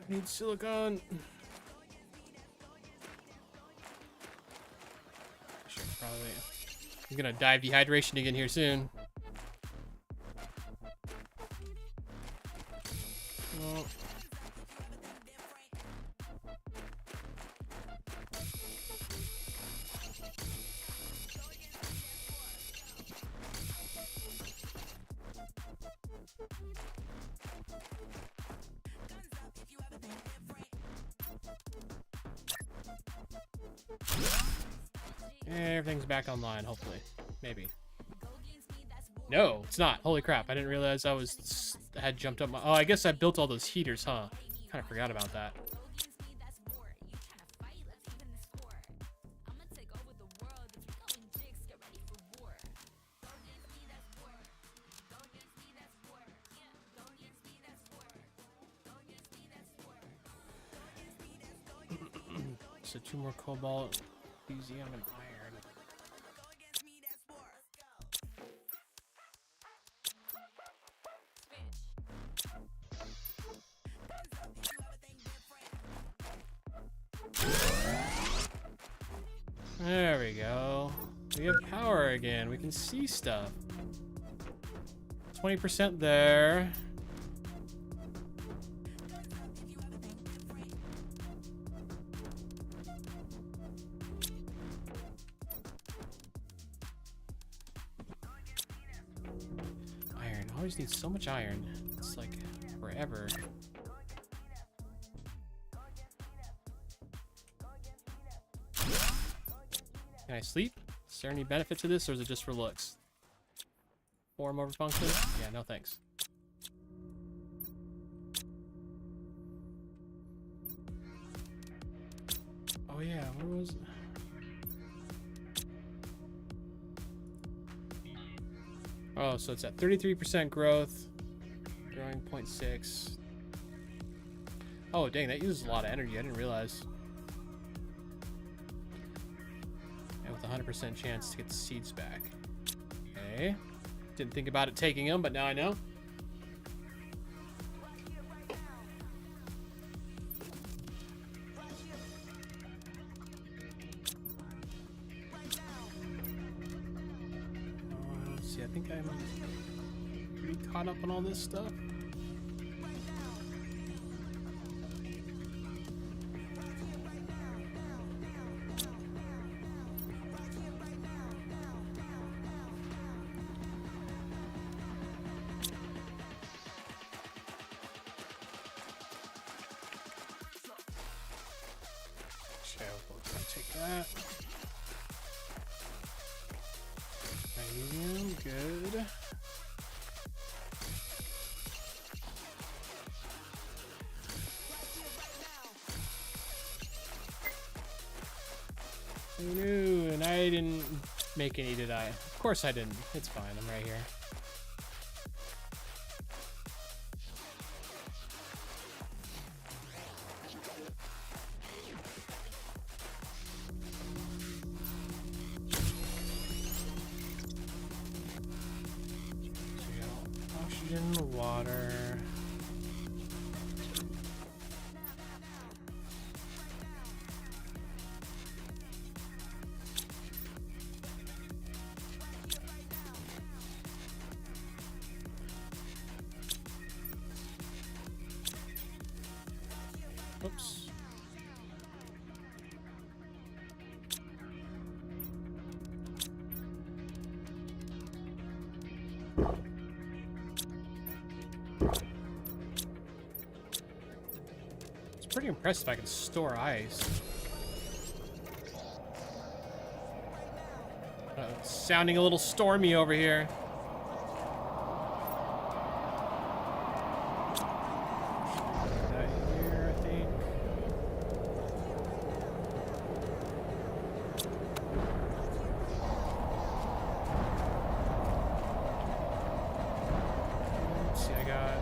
I need silicon. Sure, probably. I'm gonna die of dehydration again here soon. Oh. Everything's back online, hopefully. Maybe. No, it's not. Holy crap, I didn't realize I had jumped up my... Oh, I guess I built all those heaters, huh? Kind of forgot about that. So 2 more cobalt, museum, and iron. There we go. We have power again. We can see stuff. 20% there. Iron. Always need so much iron. It's like forever. Can I sleep? Is there any benefit to this, or is it just for looks? Form over function? Yeah, no thanks. Oh yeah, where was it? Oh, so it's at 33% growth, growing 0.6. Oh dang, that uses a lot of energy. I didn't realize. And with a 100% chance to get the seeds back. Okay. Didn't think about it taking them, but now I know. Let's see, I think I'm pretty caught up on all this stuff. Take that. Magnesium, good. No, and I didn't make any, did I? Of course I didn't. It's fine, I'm right here. Water. It's pretty impressive I can store ice. It's sounding a little stormy over here. That here, I think. Let's see, I got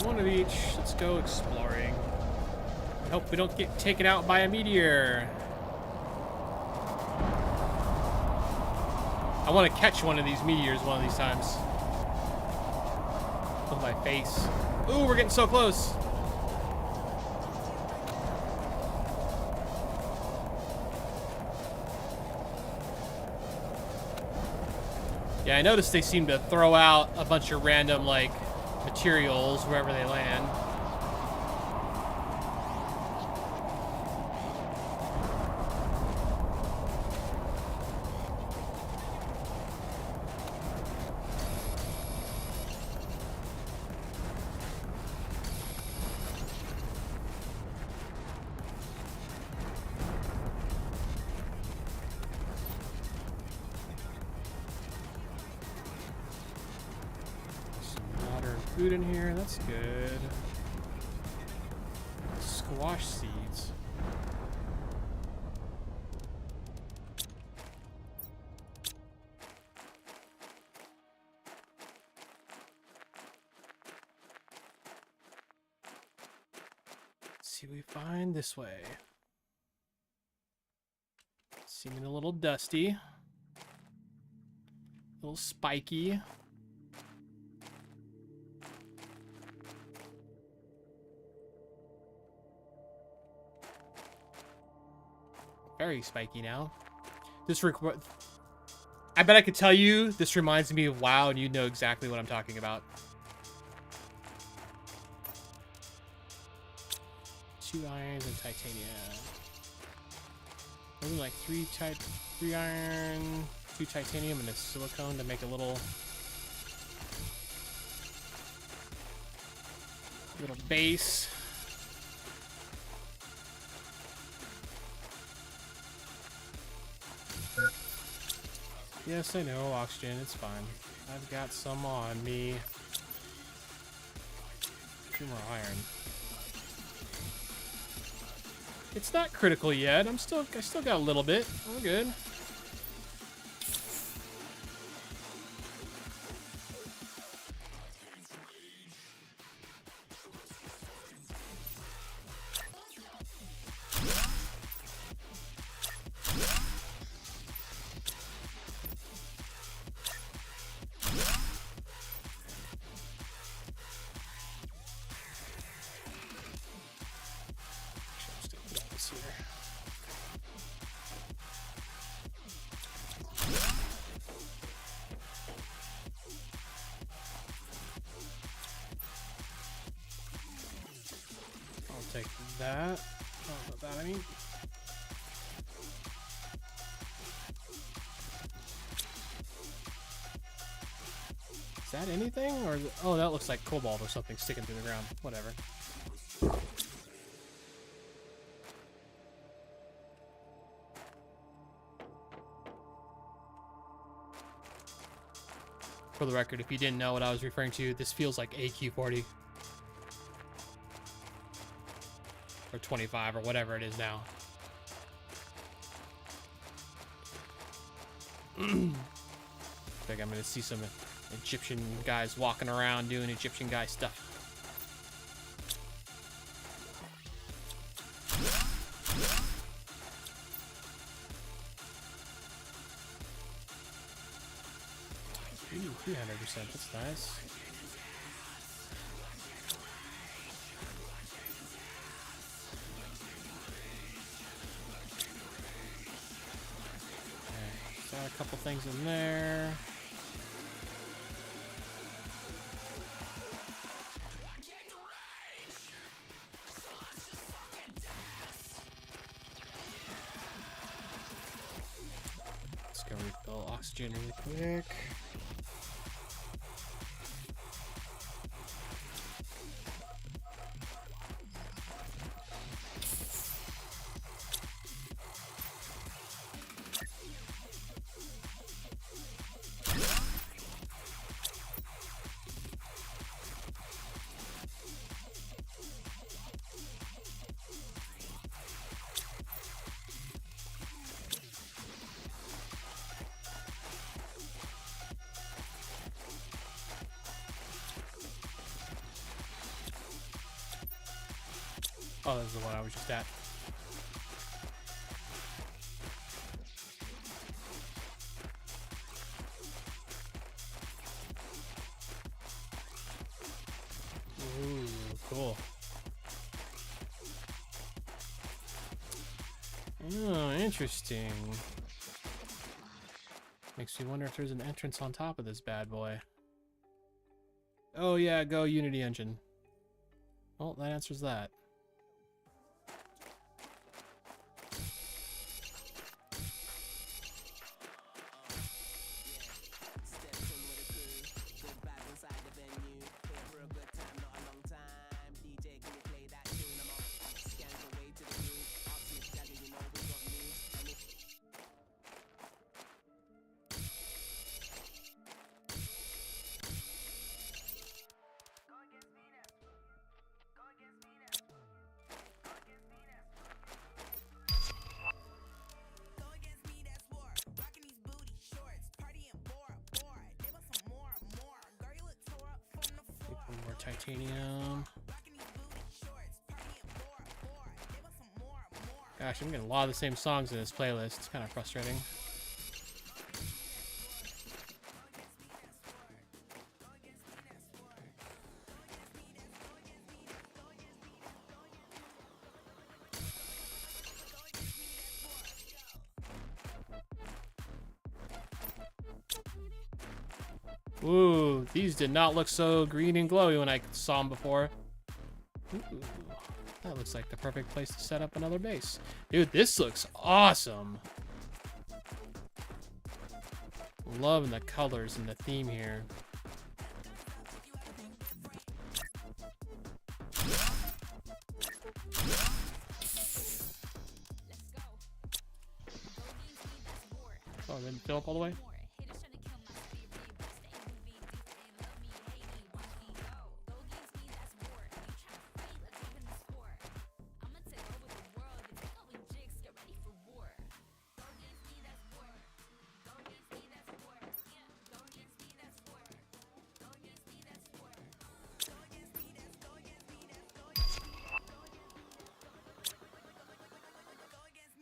one of each. Let's go exploring. I hope we don't get taken out by a meteor. I want to catch one of these meteors one of these times. With my face. Ooh, we're getting so close. Yeah, I noticed they seem to throw out a bunch of random, like, materials wherever they land. Food in here, that's good. Squash seeds. Let's see what we find this way. Seeming a little dusty. A little spiky. Very spiky now. I bet I could tell you this reminds me of WoW, and you know exactly what I'm talking about. 2 irons and titanium. Maybe like 3 iron, 2 titanium, and a silicone to make a little base. Yes, I know, oxygen, it's fine. I've got some on me. 2 more iron. It's not critical yet. I still got a little bit. We're good. Take that. Oh, not that, I mean. Is that anything? Or oh, that looks like cobalt or something sticking through the ground. Whatever. For the record, if you didn't know what I was referring to, this feels like AQ40. Or 25 or whatever it is now. I think I'm gonna see some Egyptian guys walking around doing Egyptian guy stuff. Ooh, 300%, that's nice. Got a couple things in there. Let's go refill oxygen really quick. Oh, this is the one I was just at. Ooh, cool. Oh, interesting. Makes me wonder if there's an entrance on top of this bad boy. Oh yeah, go Unity Engine. Well, that answers that. More titanium. Gosh, I'm getting a lot of the same songs in this playlist. It's kind of frustrating. Ooh, these did not look so green and glowy when I saw them before. Ooh, that looks like the perfect place to set up another base. Dude, this looks awesome. Loving the colors and the theme here. Oh, it didn't fill up all the way?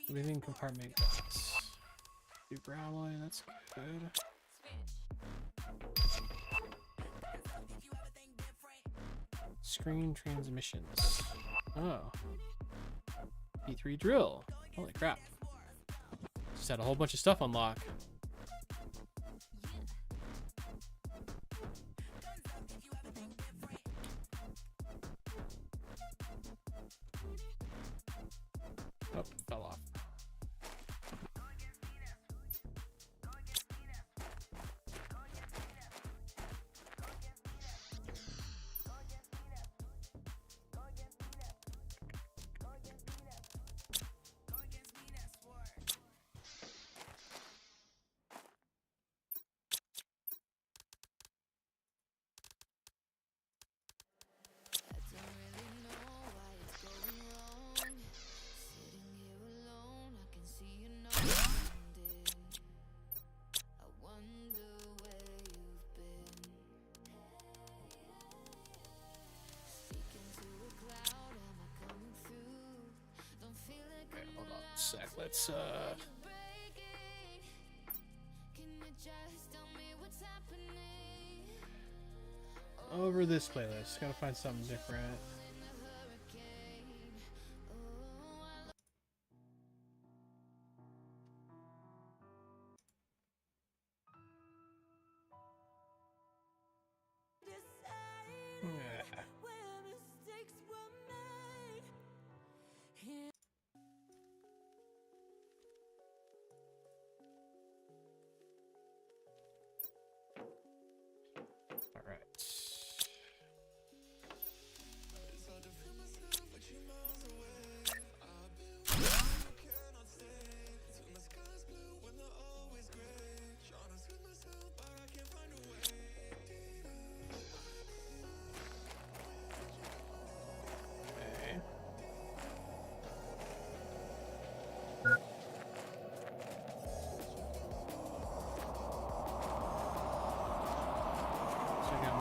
Living compartment glass. Super alloy, that's good. Screen transmissions. Oh. P3 drill. Holy crap. Just had a whole bunch of stuff unlock. Oh, fell off. Sec. Let's over this playlist. Gotta find something different. All right.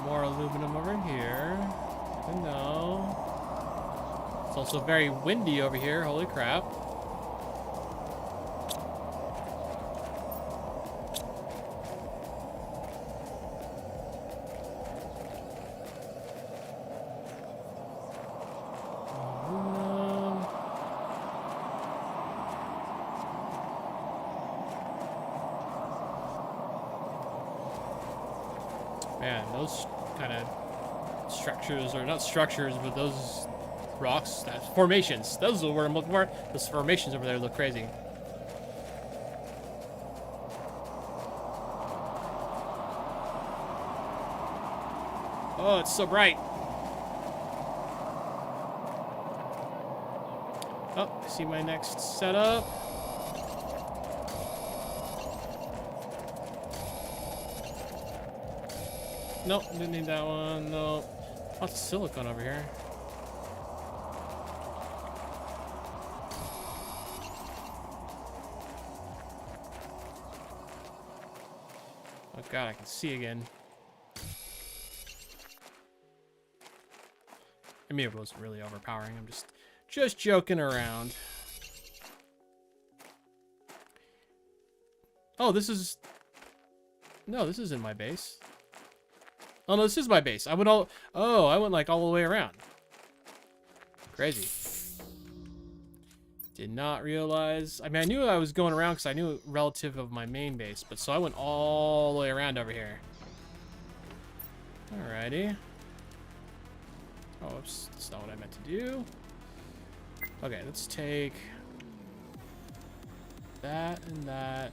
More aluminum over here. Good to know. It's also very windy over here. Holy crap. Man, those kind of structures, or not structures, but those rocks, that formations. Those are the word I'm looking for. Those formations over there look crazy. Oh, it's so bright. Oh, I see my next setup. Nope, didn't need that one. Nope. Lots of silicone over here. Oh god, I can see again. I mean, it wasn't really overpowering. I'm just joking around. Oh, this is... No, this isn't my base. Oh, no, this is my base. I went all... Oh, I went, like, all the way around. Crazy. Did not realize... I mean, I knew I was going around because I knew it relative of my main base. But so I went all the way around over here. Alrighty. Oh, oops. That's not what I meant to do. Okay, let's take... that and that.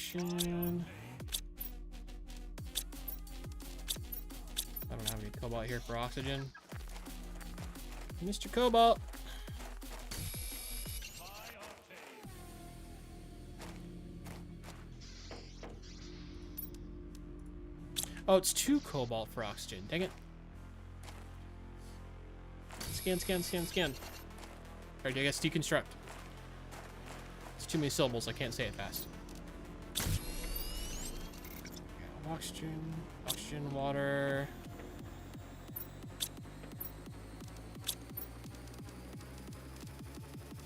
Concentration. I don't have any cobalt here for oxygen. Mr. Cobalt. Oh, it's 2 cobalt for oxygen. Dang it. Scan, scan, scan, scan. Alright, I guess deconstruct. It's too many syllables. I can't say it fast. Oxygen, oxygen, water.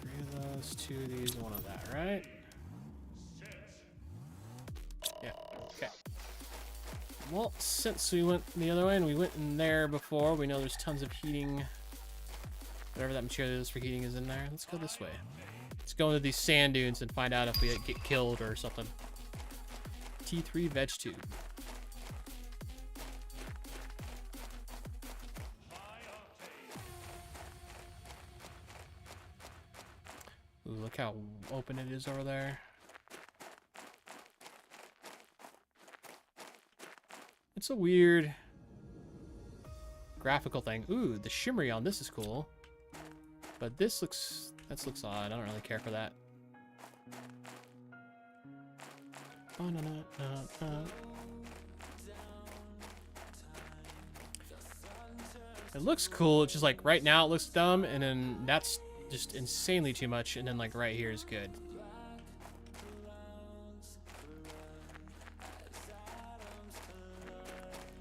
3 of those, 2 of these, 1 of that, right? Yeah, okay. Well, since we went the other way and we went in there before, we know there's tons of heating. Whatever that material is for heating is in there. Let's go this way. Let's go into these sand dunes and find out if we get killed or something. T3 veg tube. Ooh, look how open it is over there. It's a weird graphical thing. Ooh, the shimmery on this is cool. But this looks odd. I don't really care for that. It looks cool. It's just like right now it looks dumb, and then that's just insanely too much, and then like right here is good.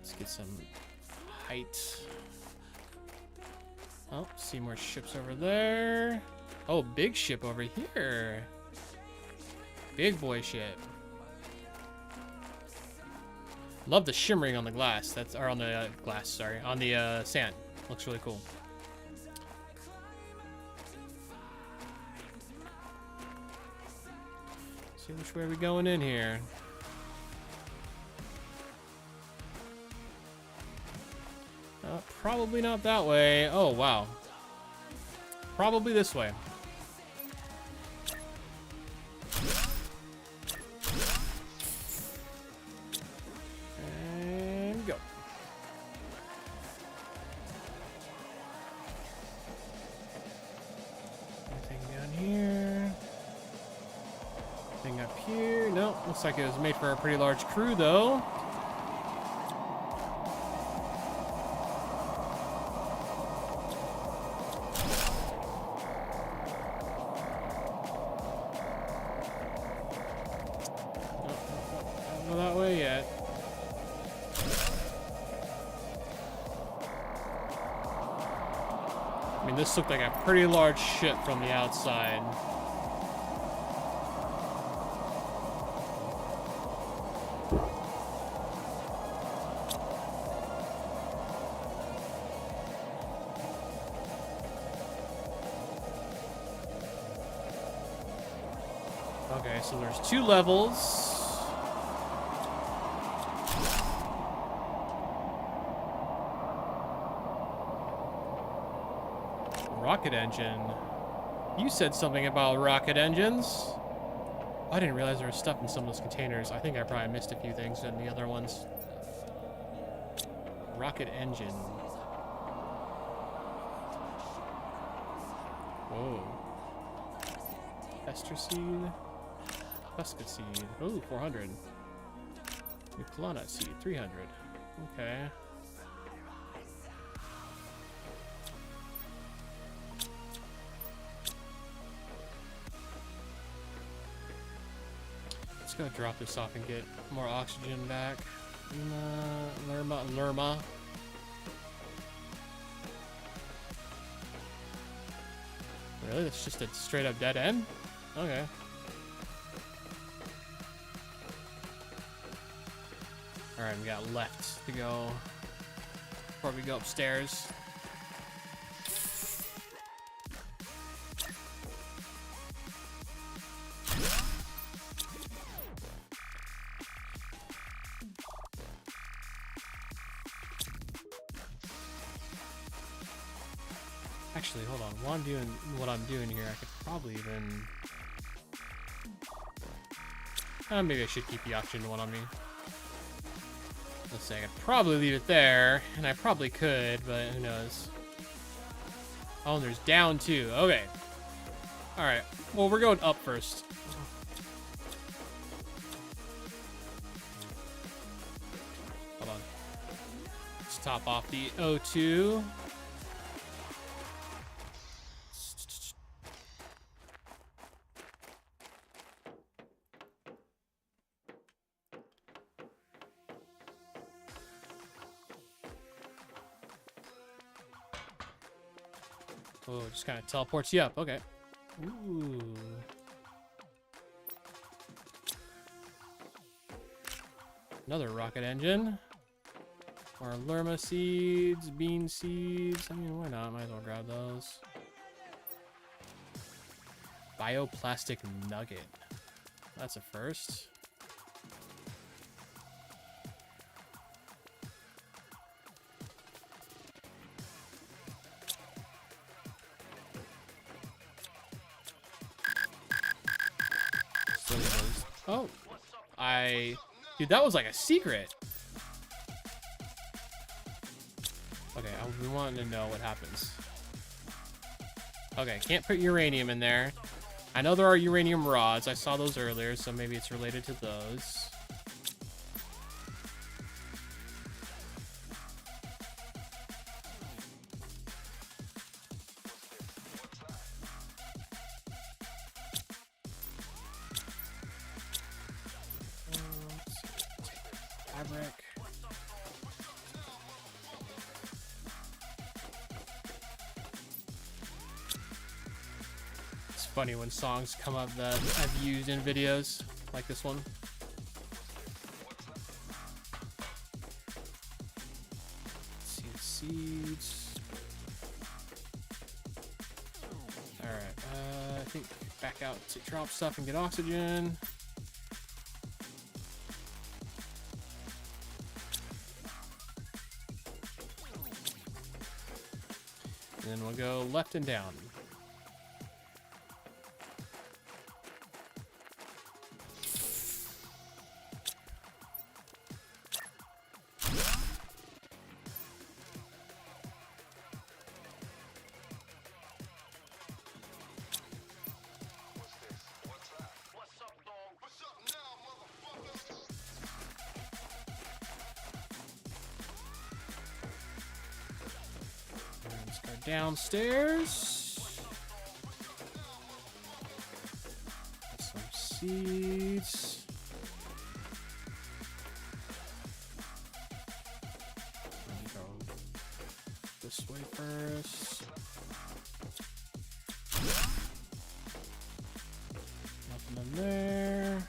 Let's get some height. Oh, see more ships over there. Oh, big ship over here. Big boy ship. Love the shimmering on the glass. That's or on the glass. Sorry, on the sand. Looks really cool. See which way are we going in here? Probably not that way. Oh, wow. Probably this way. And go. Anything down here? Anything up here? No, looks like it was made for a pretty large crew, though. Don't go that way yet. I mean, this looked like a pretty large ship from the outside. Okay, so there's 2 levels. Rocket engine. You said something about rocket engines. I didn't realize there was stuff in some of those containers. I think I probably missed a few things in the other ones. Rocket engine. Whoa. Ester seed. Fusca seed. Oh, 400. Euclonut seed, 300. Okay. Let's go drop this off and get more oxygen back. Lerma. Really? That's just a straight up dead end? Okay. Alright, we got left to go before we go upstairs. Actually, hold on. While I'm doing what I'm doing here, I could probably even... maybe I should keep the oxygen one on me. Let's say I could probably leave it there, and I probably could, but who knows. Oh, and there's down too. Okay. Alright. Well, we're going up first. Hold on. Let's top off the O2. Oh, it just kind of teleports you up. Okay. Ooh. Another rocket engine. More Lerma seeds, bean seeds. I mean, why not? Might as well grab those. Bioplastic nugget. That's a first. Oh, dude, that was like a secret. Okay, I'll be wanting to know what happens. Okay, can't put uranium in there. I know there are uranium rods. I saw those earlier, so maybe it's related to those. Fabric. It's funny when songs come up that I've used in videos, like this one. Seeds. Alright, I think back out to drop stuff and get oxygen. And then we'll go left and down. Let's go downstairs. Some seeds. first. Nothing in there.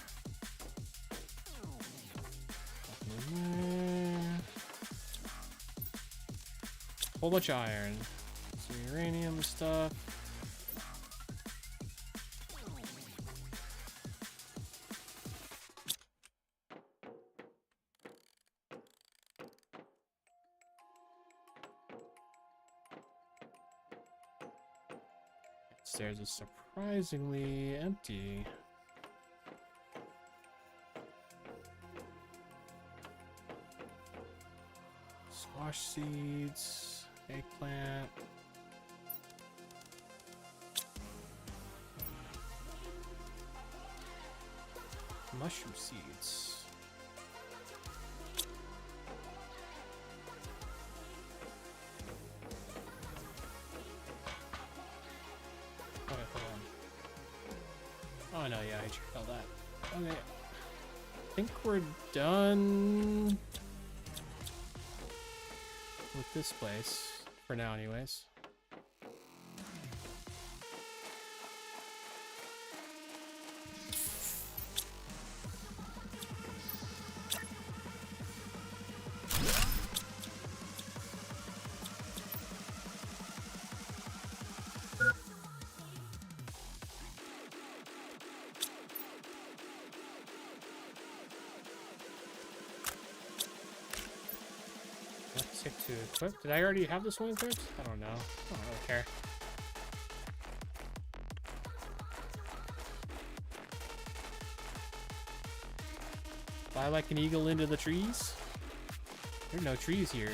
Nothing in there. Whole bunch of iron. Some uranium stuff. Stairs is surprisingly empty. Squash seeds, eggplant. Mushroom seeds. Okay, hold on. Oh no, yeah, I checked all that. Okay. I think we're done with this place. For now, anyways. Tick to equip. Did I already have this one equipped? I don't know. I don't really care. Fly like an eagle into the trees? There's no trees here.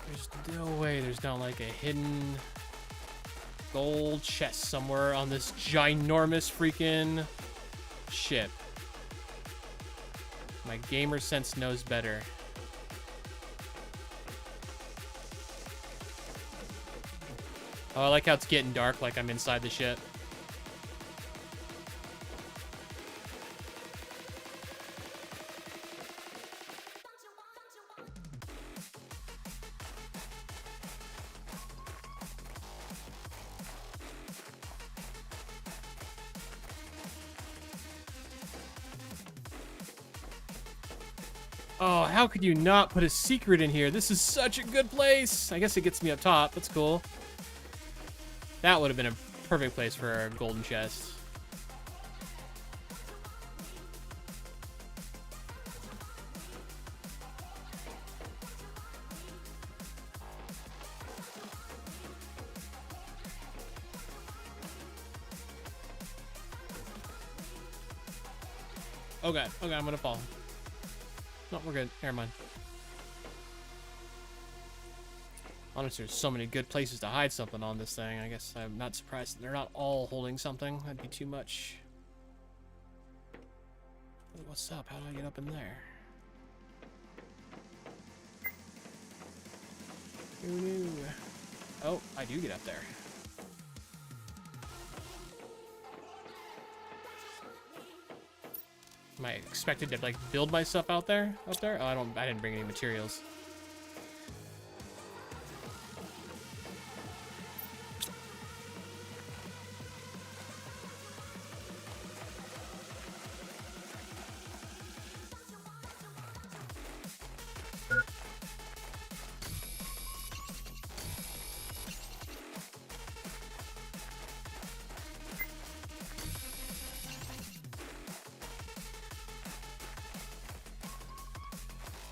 There's no way there's not like a hidden gold chest somewhere on this ginormous freaking ship. My gamer sense knows better. Oh, I like how it's getting dark like I'm inside the ship. Oh, how could you not put a secret in here? This is such a good place. I guess it gets me up top. That's cool. That would have been a perfect place for a golden chest. Okay, okay, I'm gonna fall. No, we're good. Never mind. Honestly, there's so many good places to hide something on this thing. I guess I'm not surprised that they're not all holding something. That'd be too much. Hey, what's up? How do I get up in there? Ooh. Oh, I do get up there. Am I expected to like build my stuff out there? Up there? Oh, I didn't bring any materials.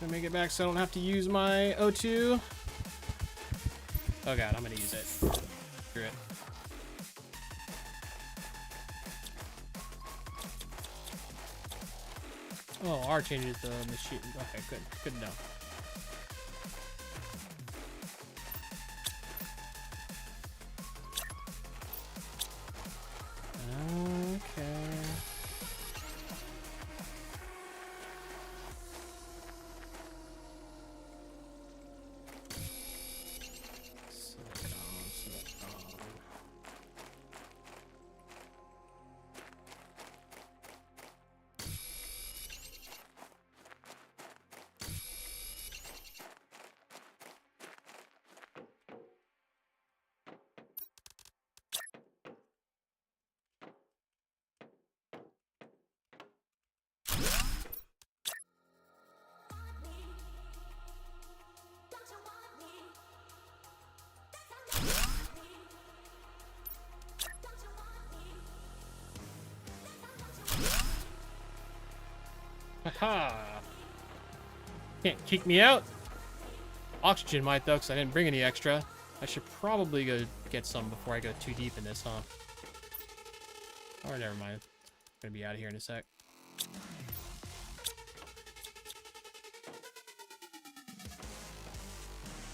Gonna make it back so I don't have to use my O2. Oh god, I'm gonna use it. Screw it. Oh, R changes the machine. Okay, good. Good to know. Okay. Haha. Can't kick me out. Oxygen might though, because I didn't bring any extra. I should probably go get some before I go too deep in this, huh? Or never mind. I'm gonna be out of here in a sec.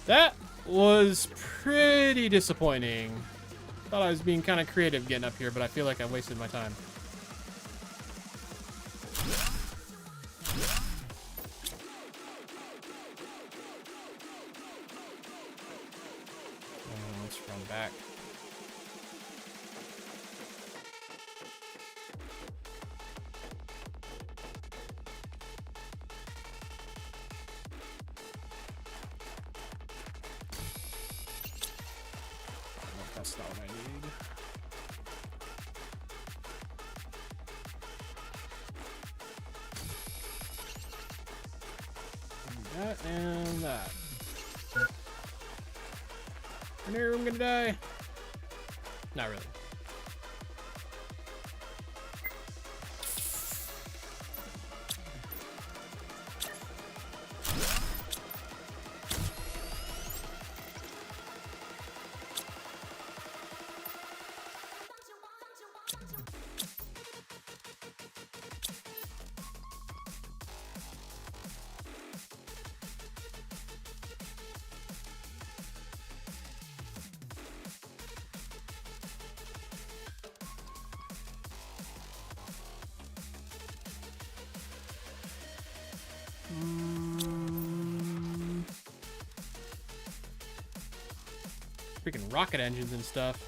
That was pretty disappointing. Thought I was being kind of creative getting up here, but I feel like I wasted my time. Let's run back. That's not what I need. That and that. And here I'm gonna die. Not really. Freaking rocket engines and stuff.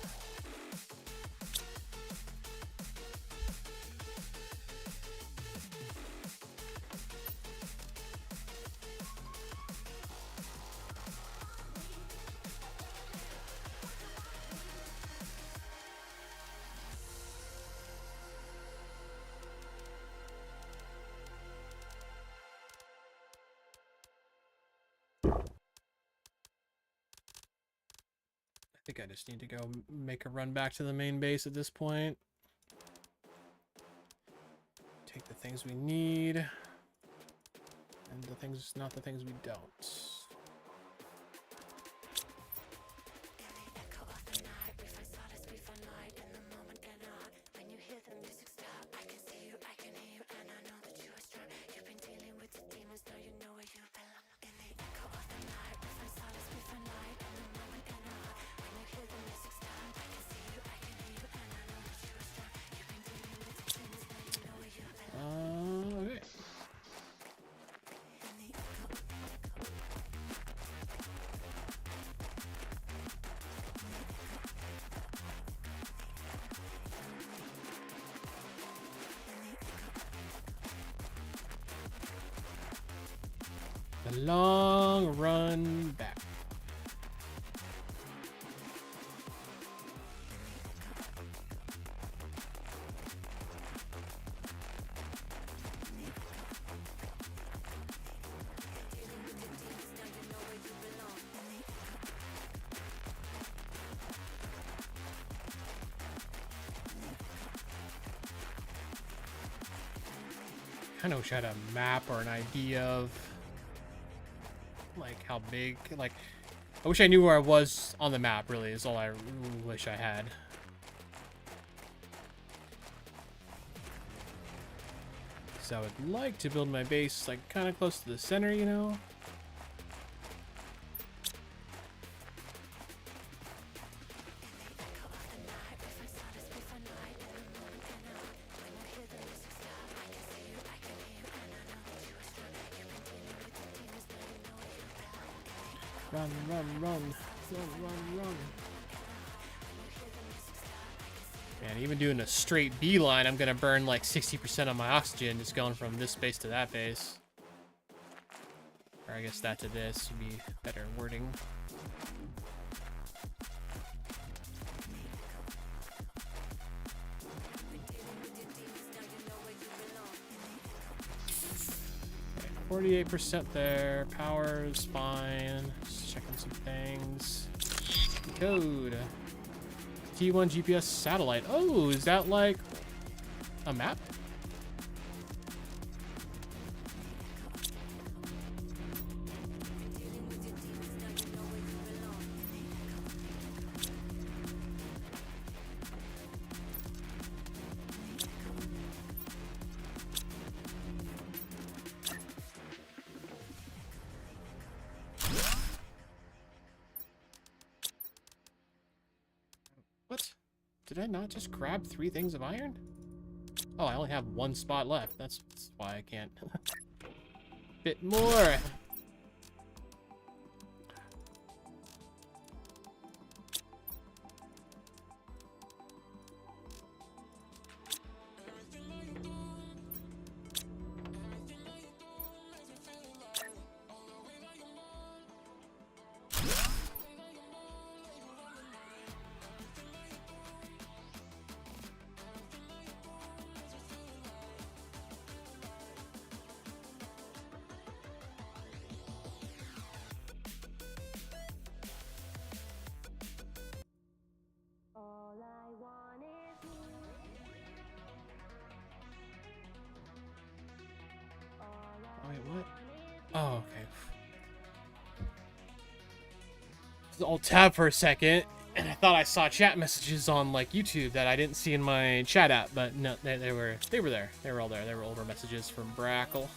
I think I just need to go make a run back to the main base at this point. Take the things we need. And the things, not the things we don't. Okay. The long run back. I wish I had a map or an idea of like how big, like I wish I knew where I was on the map, really, is all I wish I had. So I would like to build my base like kind of close to the center, you know? Run, run, run, run, run, run. Man, even doing a straight beeline, I'm gonna burn like 60% of my oxygen just going from this base to that base. Or I guess that to this would be better wording. Okay, 48% there. Power's fine. Just checking some things. Code. T1 GPS satellite. Oh, is that like a map? Did I not just grab 3 things of iron? Oh, I only have 1 spot left. That's why I can't. Bit more. Oh, wait, what? Oh, okay. I'll tab for a second, and I thought I saw chat messages on like YouTube that I didn't see in my chat app, but no, they were there. They were all there. They were older messages from Brackle.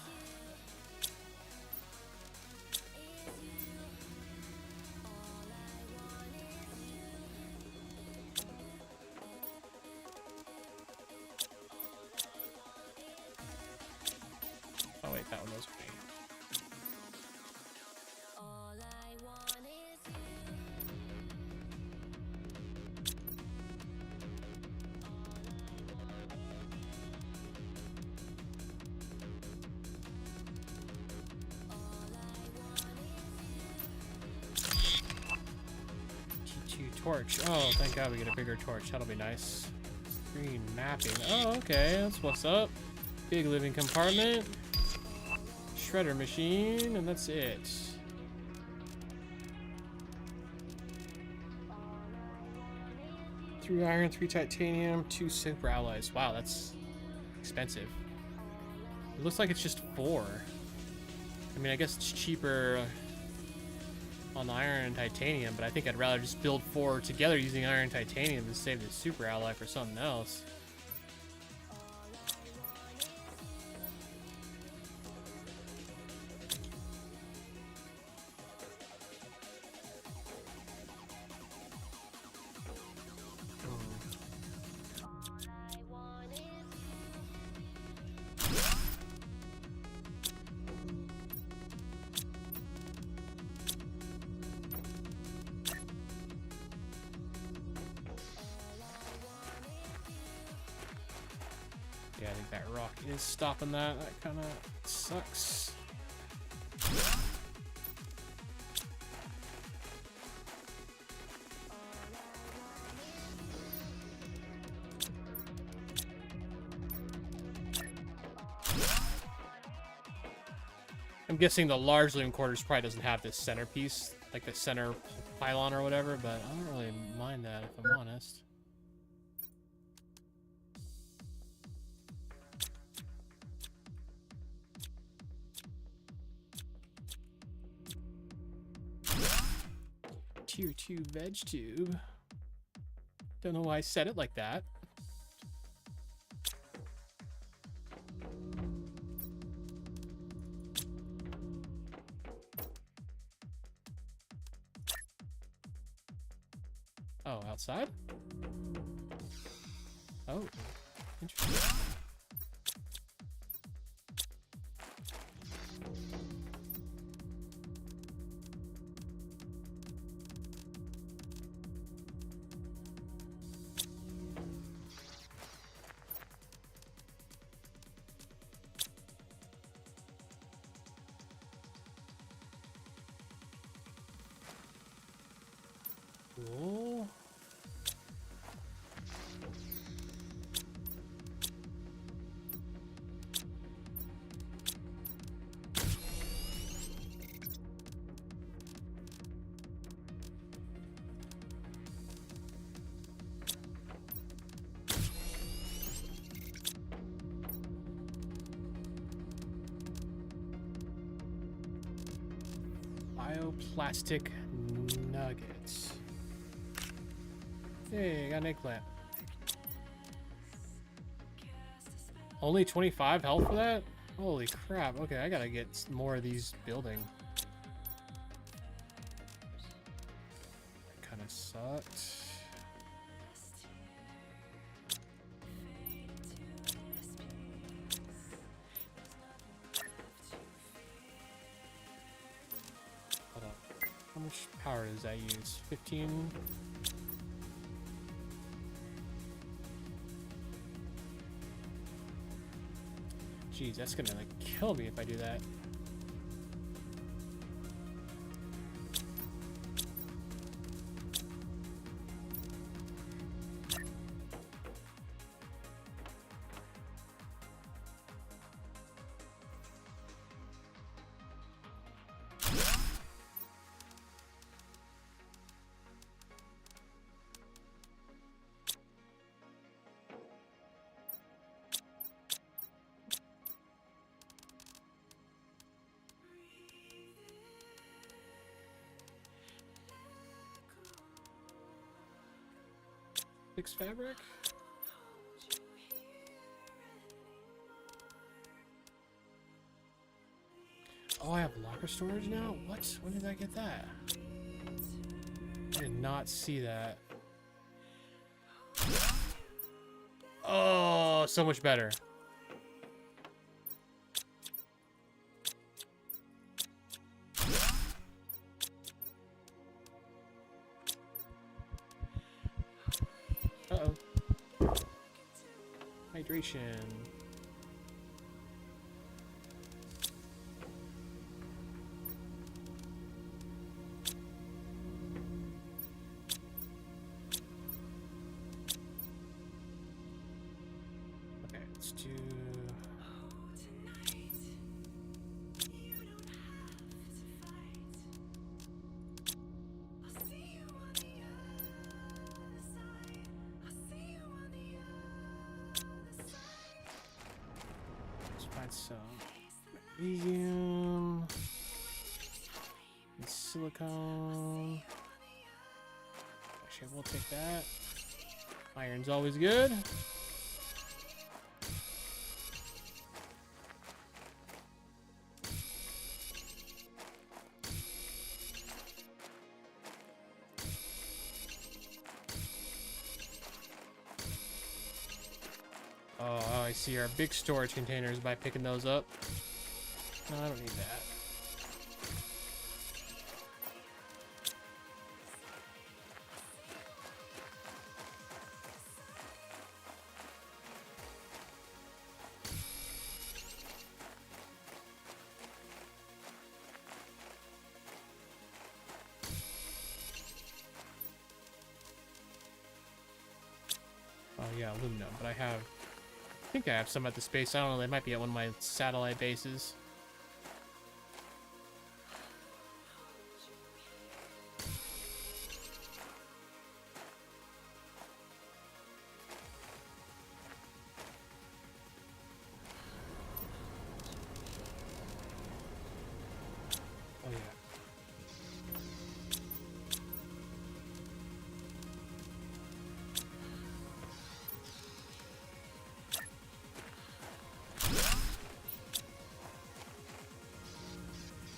Oh wait, that one was me. Torch. Oh, thank God we get a bigger torch. That'll be nice. Green mapping. Oh, okay. That's what's up. Big living compartment. Shredder machine, and that's it. Three iron, 3 titanium, 2 super alloys. Wow, that's expensive. It looks like it's just 4. I mean, I guess it's cheaper on the iron and titanium, but I think I'd rather just build 4 together using iron and titanium than save the super alloy for something else. Yeah, I think that rock is stopping that. That kind of sucks. I'm guessing the large living quarters probably doesn't have this centerpiece, like the center pylon or whatever, but I don't really mind that if I'm honest. Tier 2 veg tube. Don't know why I said it like that. Oh, outside? Oh, interesting. Cool. Bioplastic nuggets. Hey, I got an eggplant. Only 25 health for that? Holy crap. Okay, I gotta get more of these building. That kind of sucked. much power does that use? 15? Jeez, that's gonna like kill me if I do that. Fix fabric? Oh, I have locker storage now? What? When did I get that? I did not see that. Oh, so much better. Uh-oh. Hydration. Okay, let's do... So, magnesium, and silicone. Actually, we'll take that. Iron's always good. Oh, I see our big storage containers by picking those up. No, I don't need that. Oh yeah, aluminum, but I think I have some at the space. I don't know, they might be at one of my satellite bases. Oh yeah.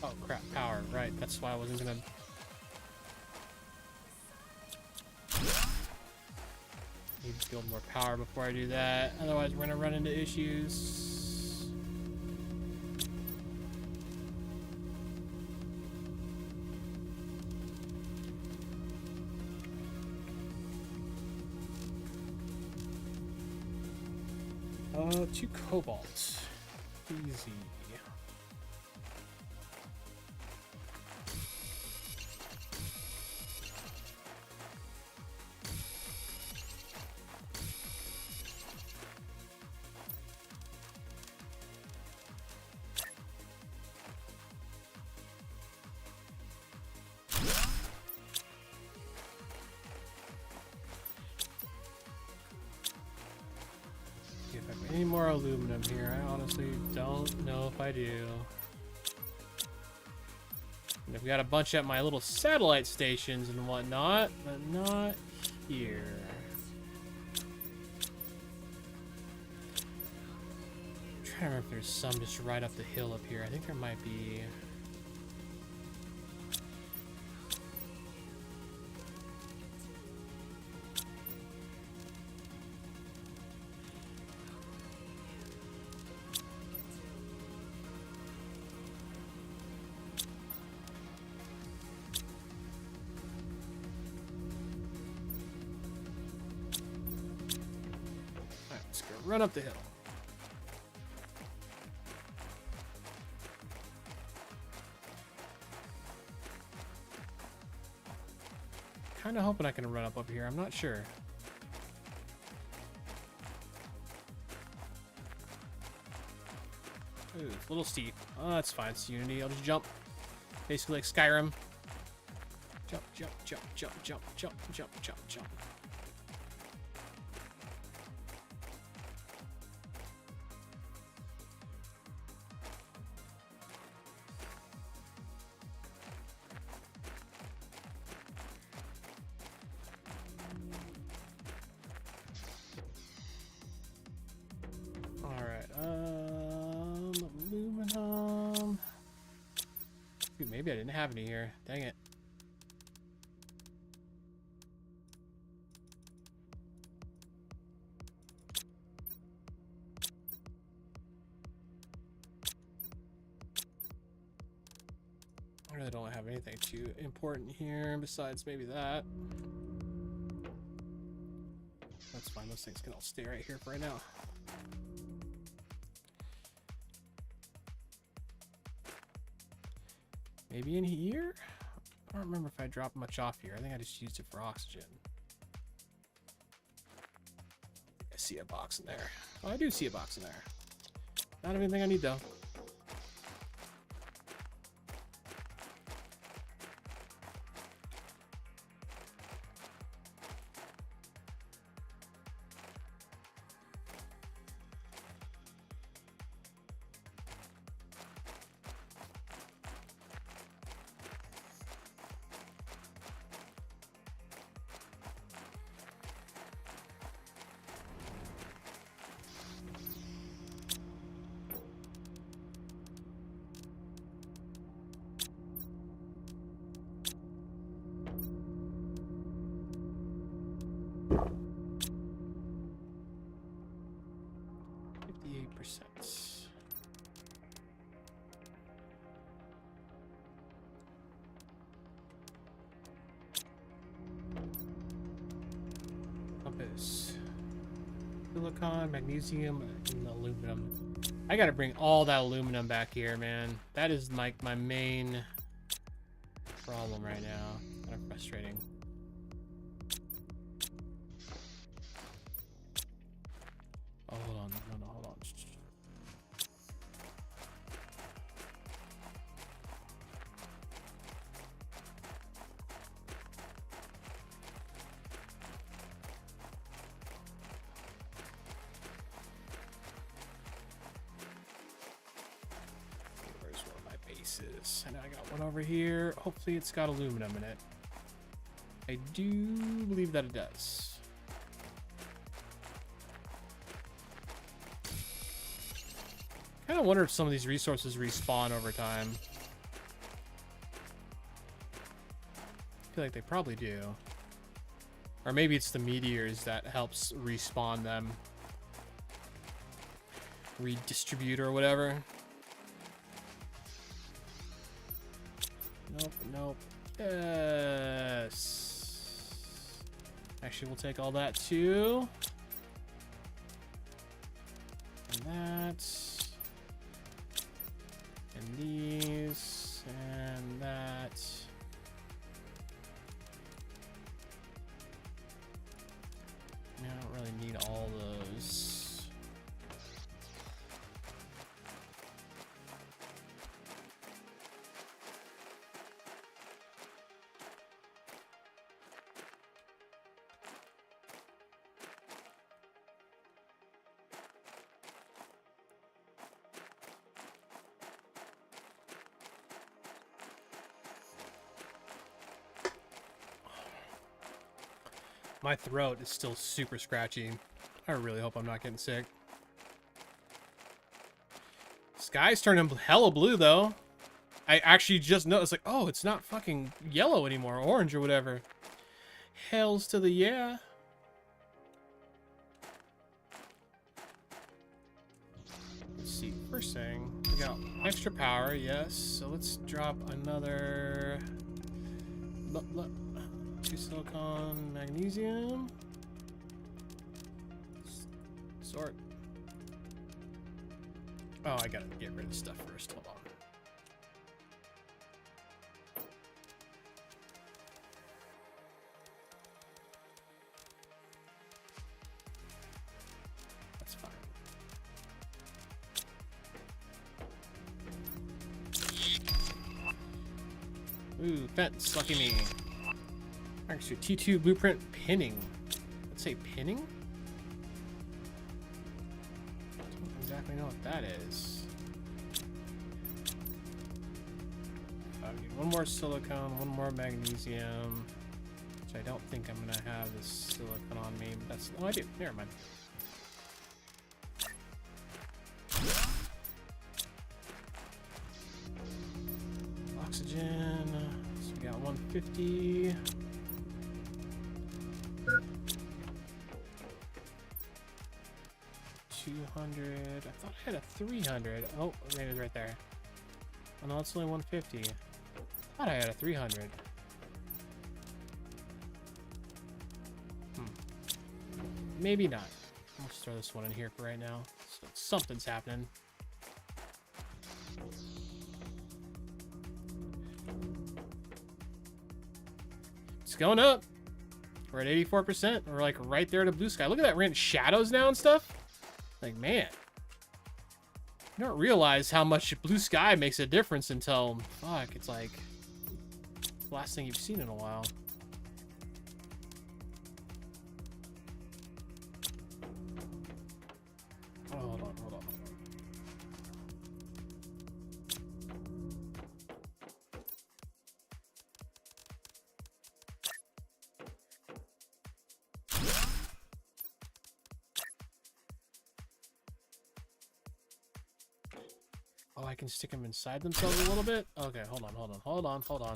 Oh crap, power, right, that's why I wasn't gonna... Need to build more power before I do that, otherwise we're gonna run into issues. Two cobalt. Easy. If I have any more aluminum here, I honestly don't know if I do. And I've got a bunch at my little satellite stations and whatnot, but not here. I'm trying to remember if there's some just right up the hill up here. I think there might be. run up the hill. Kind of hoping I can run up here. I'm not sure. Ooh, it's a little steep. Oh, that's fine. It's Unity. I'll just jump. Basically like Skyrim. Jump, jump, jump, jump, jump, jump, jump, jump, jump. Aluminum. Dude, maybe I didn't have any here. Dang it. I really don't have anything too important here besides maybe that. That's fine. Those things can all stay right here for right now. Maybe in here? I don't remember if I dropped much off here. I think I just used it for oxygen. I see a box in there. Oh, I do see a box in there. Not everything I need though. Compass, silicon, magnesium, and aluminum. I gotta bring all that aluminum back here, man. That is like my main problem right now. Kind of frustrating. Oh, hold on. No, hold on. Where's one of my bases? I know I got one over here. Hopefully it's got aluminum in it. I do believe that it does. I kind of wonder if some of these resources respawn over time. I feel like they probably do. Or maybe it's the meteors that helps respawn them. Redistribute or whatever. Nope, nope. Yes. Actually, we'll take all that too. And that. And these. And that. I don't really need all those. My throat is still super scratchy. I really hope I'm not getting sick. Sky's turning hella blue though. I actually just noticed, like, oh, it's not fucking yellow anymore, orange or whatever. Hells to the yeah. Let's see, first thing, we got extra power, yes. So let's drop another... Two silicon, magnesium. Sort. Oh, I gotta get rid of stuff first. Hold on. That's fine. Ooh, fence. Lucky me. Actually, T2 blueprint pinning. Let's say pinning? Don't exactly know what that is. I need one more silicone, one more magnesium. Which I don't think I'm gonna have the silicone on me, but that's. Oh, I do. Never mind. Oxygen. So we got 150. $200. I thought I had a 300. Oh, maybe it's right there. Oh no, it's only 150. I thought I had a 300. Maybe not. I'll just throw this one in here for right now. So something's happening. It's going up. We're at 84%. We're like right there to blue sky. Look at that. We're in shadows now and stuff. Like, man. You don't realize how much blue sky makes a difference until, fuck, it's like the last thing you've seen in a while. Oh, hold on, hold on, hold on. Oh, I can stick them inside themselves a little bit? Okay, hold on, hold on, hold on, hold on.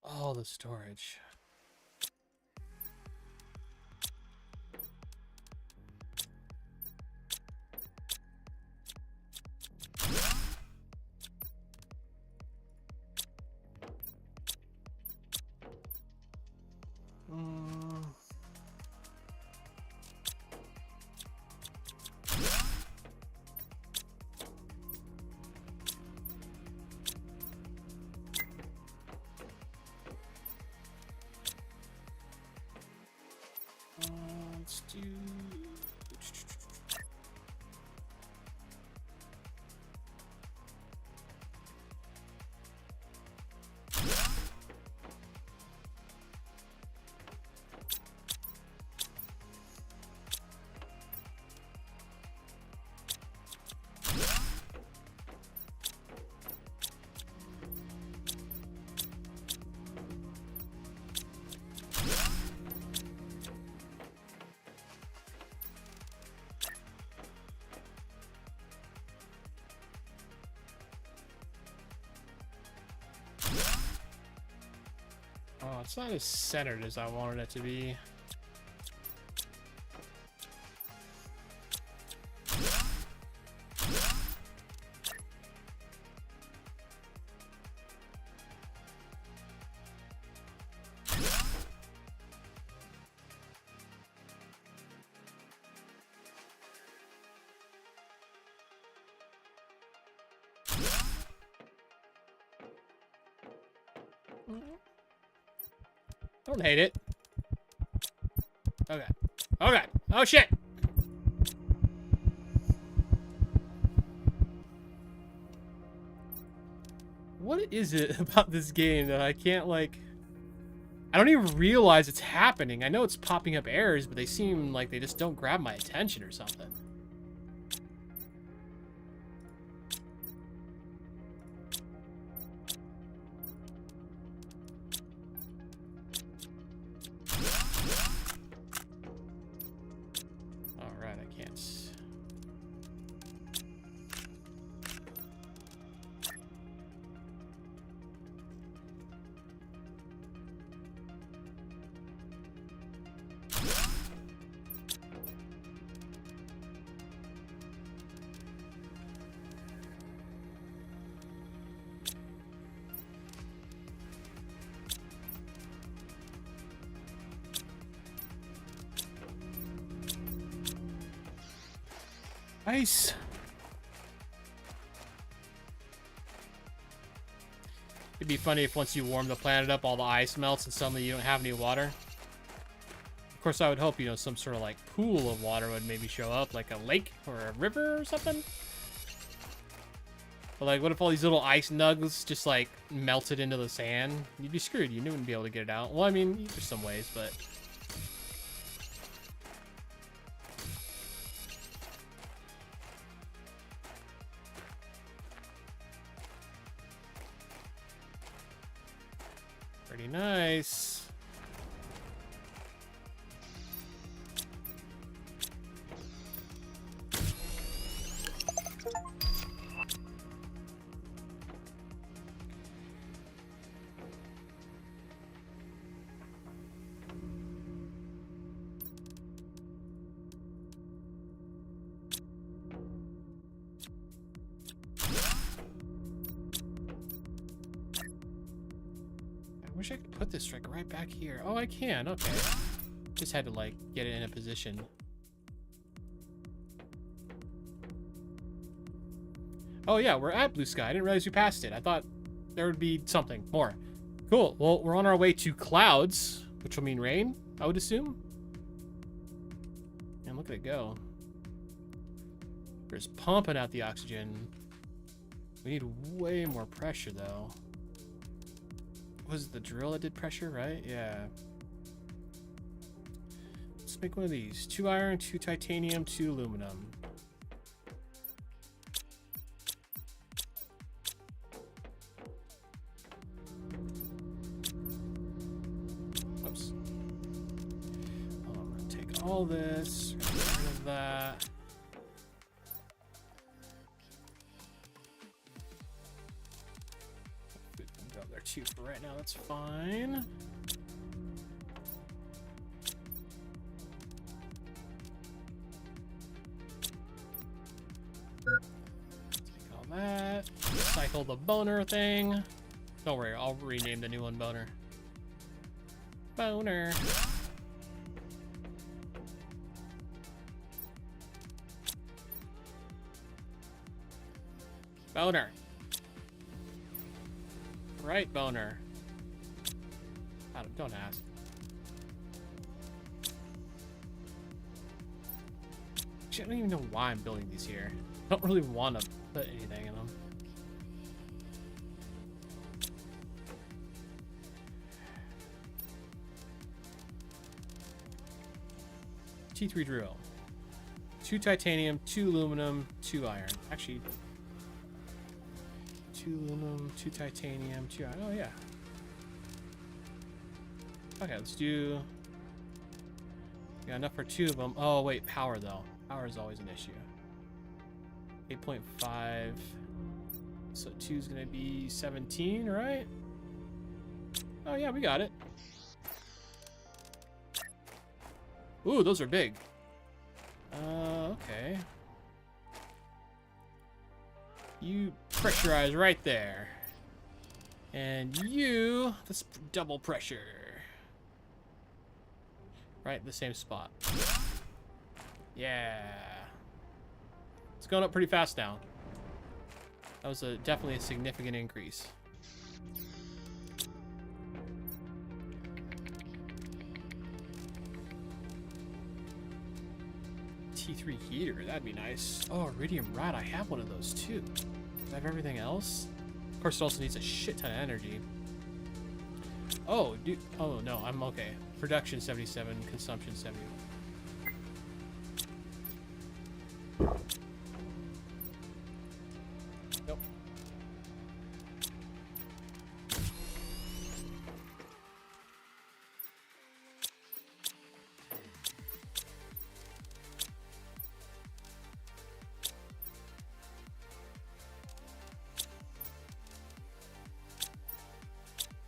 Oh, the storage. Let's do. Oh, it's not as centered as I wanted it to be. Don't hate it. Okay. Okay. Oh shit. What is it about this game that I can't, like... I don't even realize it's happening. I know it's popping up errors, but they seem like they just don't grab my attention or something. Alright, I can't... Ice. It'd be funny if once you warm the planet up, all the ice melts and suddenly you don't have any water. Of course, I would hope, you know, some sort of like pool of water would maybe show up, like a lake or a river or something. But like, what if all these little ice nugs just like melted into the sand? You'd be screwed. You wouldn't be able to get it out. Well, I mean, there's some ways, but... Pretty nice. I wish I could put this trick right back here. Oh, I can. Okay. Just had to, like, get it in a position. Oh, yeah, we're at Blue Sky. I didn't realize you passed it. I thought there would be something more. Cool. Well, we're on our way to clouds, which will mean rain, I would assume. And look at it go. We're just pumping out the oxygen. We need way more pressure, though. Was it the drill that did pressure, right? Yeah. Let's make one of these. 2 iron, 2 titanium, 2 aluminum. Oops. Hold on, I'm gonna take all this, get rid of that. Two for right now, that's fine. Take all that. Recycle the boner thing. Don't worry, I'll rename the new one boner. Boner. Boner. Right, boner. Don't ask. Actually, I don't even know why I'm building these here. I don't really want to put anything in them. T3 drill. 2 titanium, 2 aluminum, 2 iron. Actually, 2 aluminum, 2 titanium, 2 iron. Oh, yeah. Okay, let's do... Got enough for 2 of them. Oh, wait, power, though. Power is always an issue. 8.5. So 2 is going to be 17, right? Oh, yeah, we got it. Ooh, those are big. Okay. You pressurize right there. And you, that's double pressure. Right in the same spot. Yeah. It's going up pretty fast now. That was definitely a significant increase. T3 heater, that'd be nice. Oh, iridium rod, I have one of those too. Do I have everything else? Of course, it also needs a shit ton of energy. Oh, dude. Oh, no, I'm okay. Production 77, consumption 70. Nope.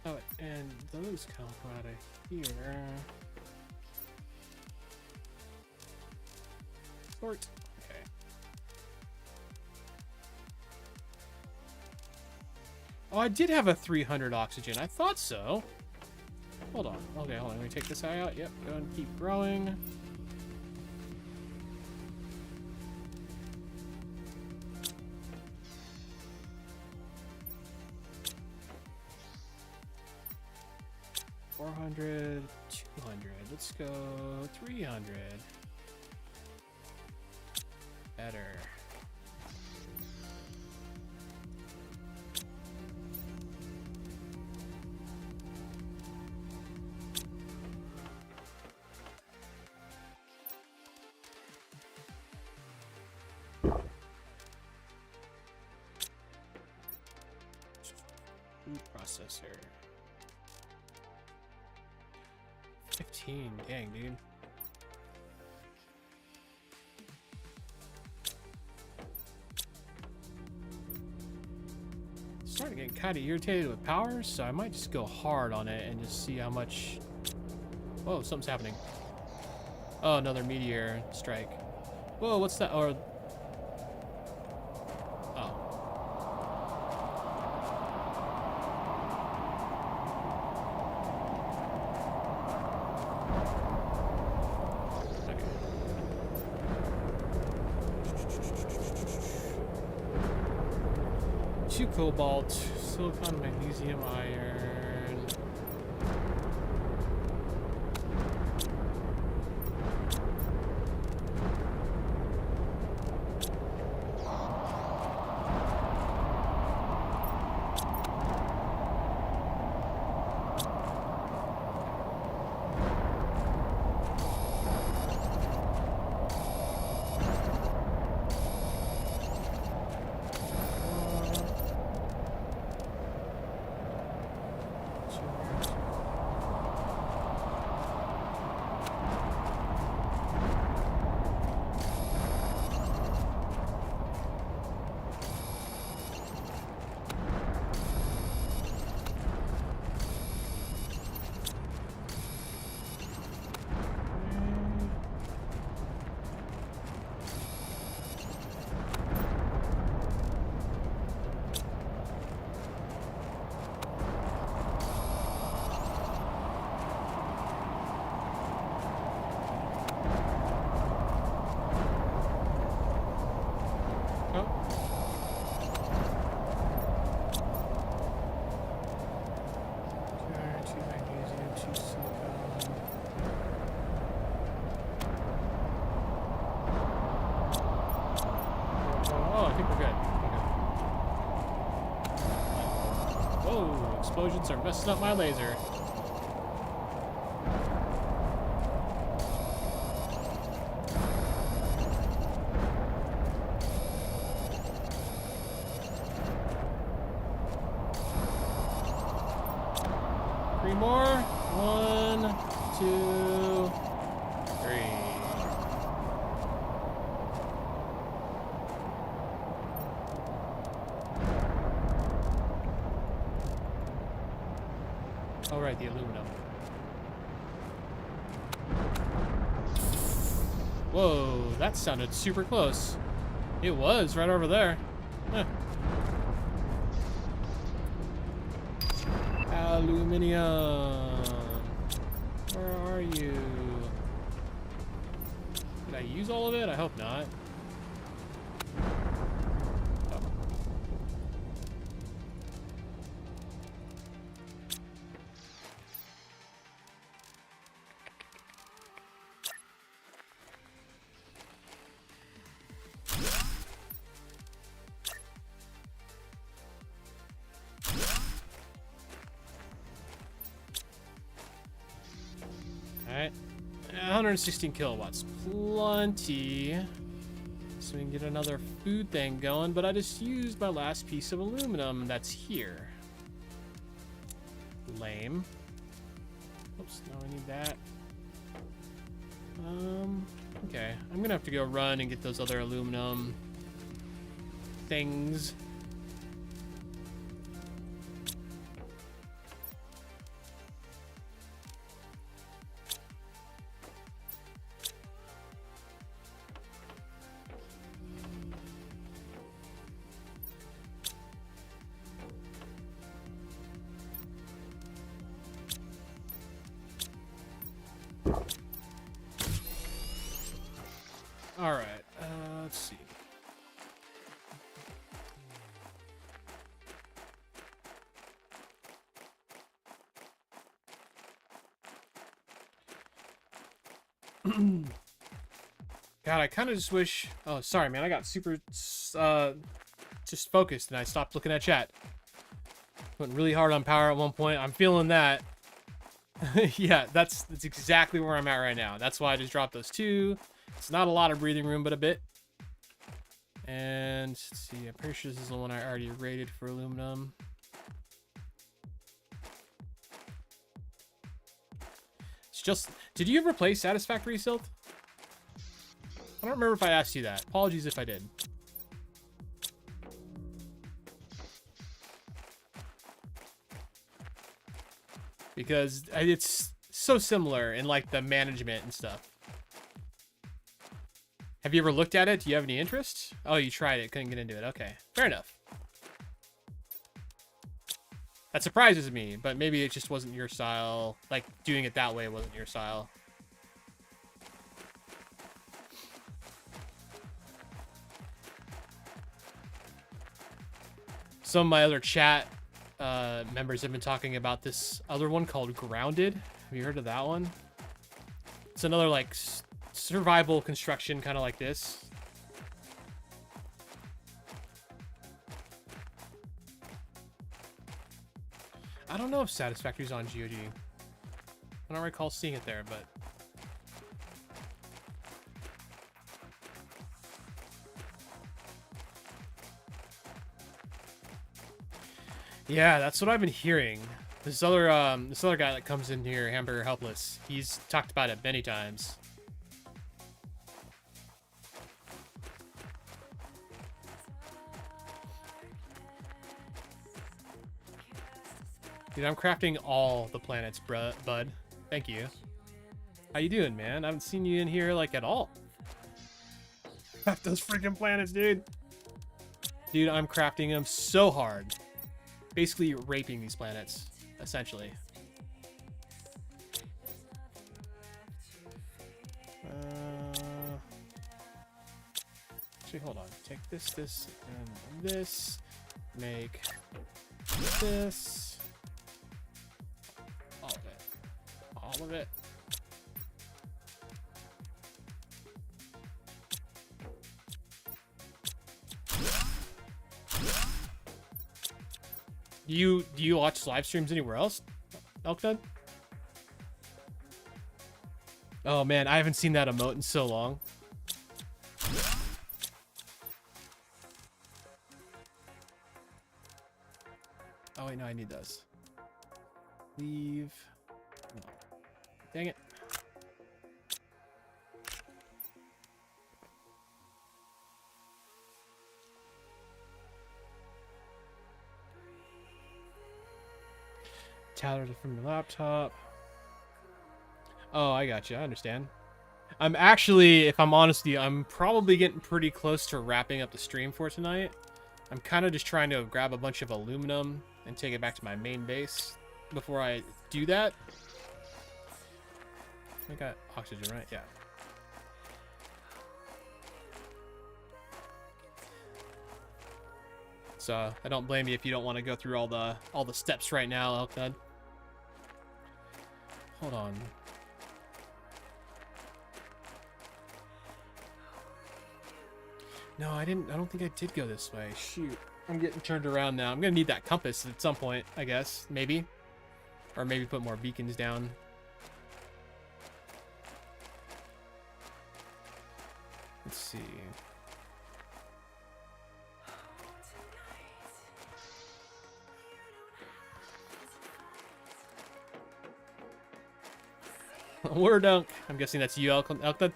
Oh, and those come out of here. Sort. Okay. Oh, I did have a 300 oxygen. I thought so. Hold on. Okay, hold on. Let me take this guy out. Yep, go and keep growing. 400, 200. Let's go 300. Better. Food processor. 15, dang, dude. Starting to get kind of irritated with power, so I might just go hard on it and just see how much. Whoa, something's happening. Oh, another meteor strike. Whoa, what's that? Or oh. Two cobalt, silicon, magnesium, iron. Explosions are messing up my laser. Three more. 1, 2, 3. Oh, right, the aluminum. Whoa, that sounded super close. It was right over there. Huh. Aluminium. Where are you? Did I use all of it? I hope not. Oh. Alright. 116 kilowatts. Plenty. So we can get another food thing going, but I just used my last piece of aluminum that's here. Lame. Oops, now I need that. Okay. I'm gonna have to go run and get those other aluminum things. All right, let's see. God, I kind of just wish... Oh, sorry, man. I got super just focused and I stopped looking at chat. Went really hard on power at one point. I'm feeling that. Yeah, that's exactly where I'm at right now. That's why I just dropped those two. It's not a lot of breathing room, but a bit. And let's see, I'm pretty sure this is the one I already rated for aluminum. It's just... Did you ever play Satisfactory, Silt? I don't remember if I asked you that. Apologies if I did. Because it's so similar in like the management and stuff. Have you ever looked at it? Do you have any interest? Oh, you tried it. Couldn't get into it. Okay. Fair enough. That surprises me, but maybe it just wasn't your style. Like, doing it that way wasn't your style. Some of my other chat members have been talking about this other one called Grounded. Have you heard of that one? It's another like survival construction, kind of like this. I don't know if Satisfactory's on GOG. I don't recall seeing it there, but yeah, that's what I've been hearing. This other guy that comes in here, Hamburger Helpless, he's talked about it many times. Dude, I'm crafting all the planets, bud. Thank you. How you doing, man? I haven't seen you in here, like, at all. Craft those freaking planets, dude. Dude, I'm crafting them so hard. Basically raping these planets, essentially. Actually, hold on. Take this, and this. Make this. All of it. All of it. Do you watch live streams anywhere else, Elknut? Oh man, I haven't seen that emote in so long. Oh wait, no, I need those. Leave. No. Dang it. Tally from your laptop. Oh, I got you. I understand. I'm actually, if I'm honest with you, I'm probably getting pretty close to wrapping up the stream for tonight. I'm kind of just trying to grab a bunch of aluminum and take it back to my main base before I do that. I got oxygen, right? Yeah. So I don't blame you if you don't want to go through all the steps right now, Elknut. Hold on. No, I didn't. I don't think I did go this way. Shoot. I'm getting turned around now. I'm going to need that compass at some point, I guess. Maybe. Or maybe put more beacons down. Let's see. Word dunk. I'm guessing that's you, Elknut.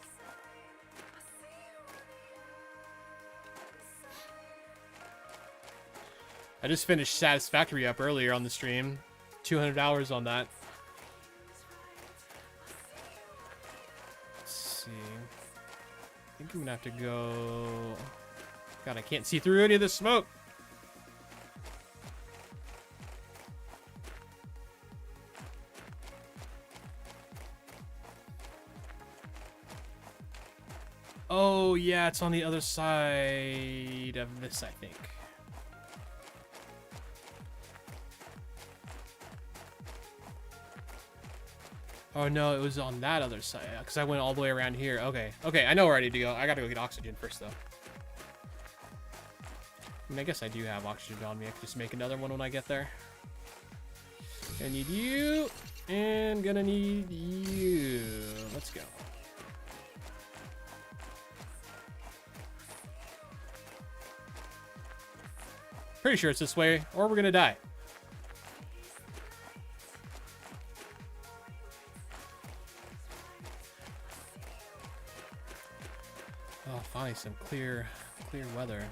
I just finished Satisfactory up earlier on the stream. 200 hours on that. Let's see. I think I'm gonna have to go... God, I can't see through any of this smoke. Oh, yeah, it's on the other side of this, I think. Oh no, it was on that other side because I went all the way around here. Okay, okay, I know where I need to go. I gotta go get oxygen first though. I mean, I guess I do have oxygen on me. I can just make another one when I get there. I need you, and gonna need you. Let's go. Pretty sure it's this way, or we're gonna die. Oh, finally some clear weather.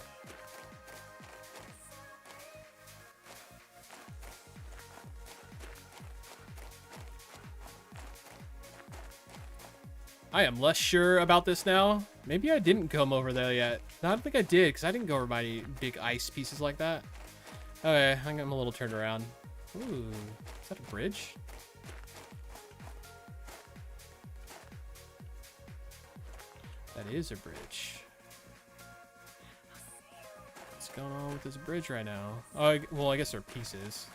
I am less sure about this now. Maybe I didn't come over there yet. No, I don't think I did, because I didn't go over by big ice pieces like that. Okay, I'm a little turned around. Ooh, is that a bridge? That is a bridge. What's going on with this bridge right now? Oh, well, I guess they're pieces.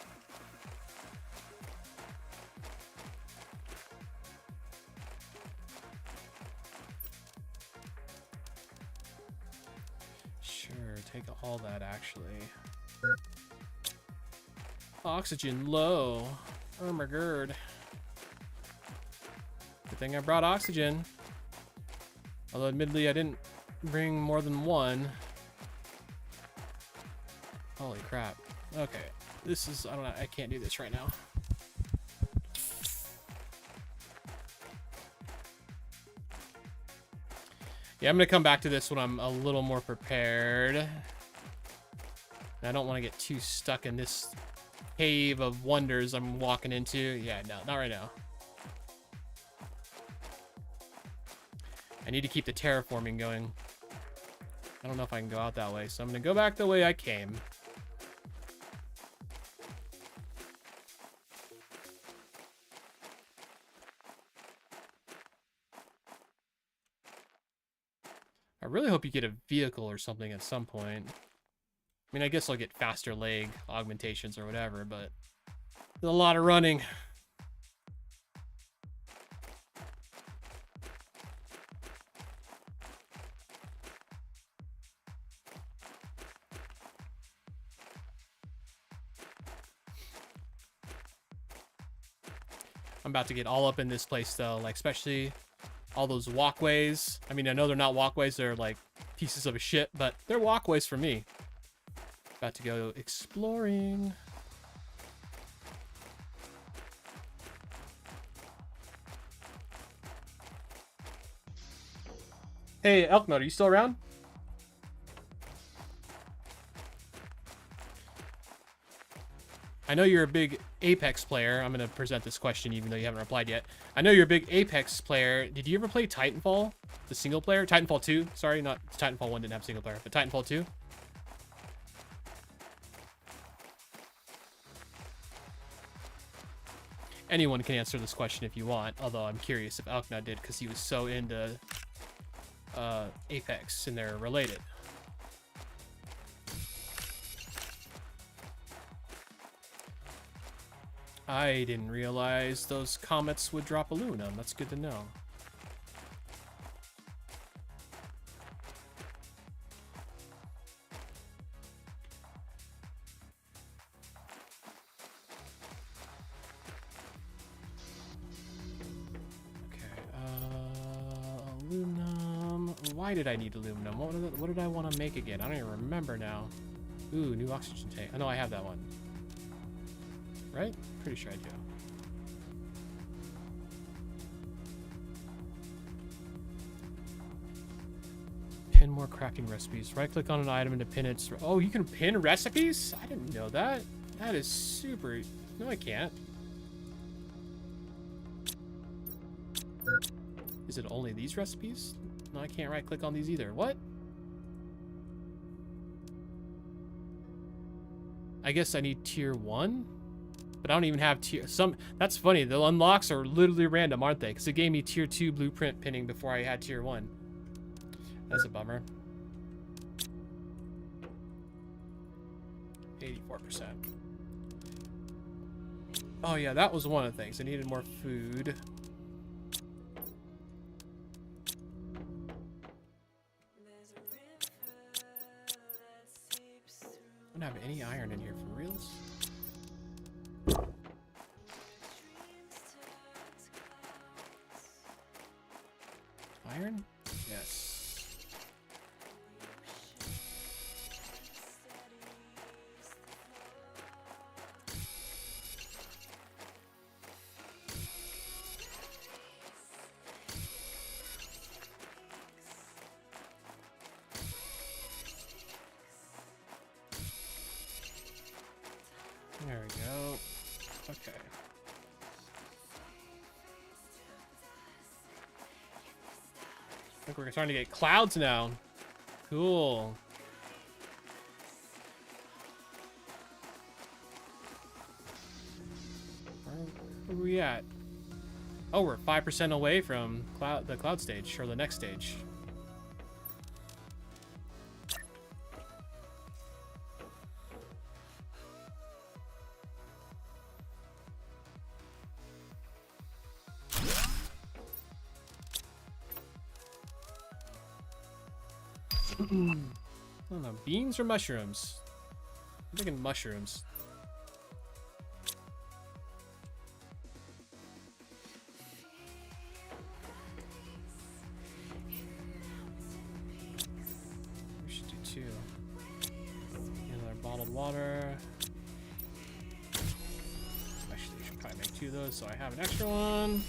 Sure, take all that actually. Oxygen low. Oh my god. Good thing I brought oxygen. Although admittedly I didn't bring more than one. Holy crap. Okay. This is, I don't know, I can't do this right now. Yeah, I'm gonna come back to this when I'm a little more prepared. And I don't want to get too stuck in this cave of wonders I'm walking into. Yeah, no, not right now. I need to keep the terraforming going. I don't know if I can go out that way, so I'm gonna go back the way I came. I really hope you get a vehicle or something at some point. I mean, I guess I'll get faster leg augmentations or whatever, but there's a lot of running. I'm about to get all up in this place though, like especially all those walkways. I mean, I know they're not walkways, they're like pieces of shit, but they're walkways for me. About to go exploring. Hey, Elknut, are you still around? I know you're a big Apex player. I'm going to present this question even though you haven't replied yet. I know you're a big Apex player. Did you ever play Titanfall? The single player? Titanfall 2? Sorry, not Titanfall 1 didn't have single player, but Titanfall 2? Anyone can answer this question if you want, although I'm curious if Elknut did because he was so into Apex and they're related. I didn't realize those comets would drop aluminum. That's good to know. Aluminum. Why did I need aluminum? What did I want to make again? I don't even remember now. Ooh, new oxygen tank. I know I have that one. Right? Pretty sure I do. Pin more crafting recipes. Right click on an item and to pin it. Oh, you can pin recipes? I didn't know that. That is super. No, I can't. Is it only these recipes? No, I can't right click on these either. What? I guess I need tier 1? But I don't even have tier some. That's funny. The unlocks are literally random, aren't they? Because it gave me tier 2 blueprint pinning before I had tier 1. That's a bummer. 84%. Oh yeah, that was one of the things. I needed more food. I don't have any iron in here for reals. Iron? Yes. There we go. Okay. I think we're starting to get clouds now. Cool. Where are we at? Oh, we're 5% away from the cloud stage, or the next stage. I don't know, beans or mushrooms? I'm thinking mushrooms. We should do 2. Another bottled water. Actually, we should probably make 2 of those so I have an extra one.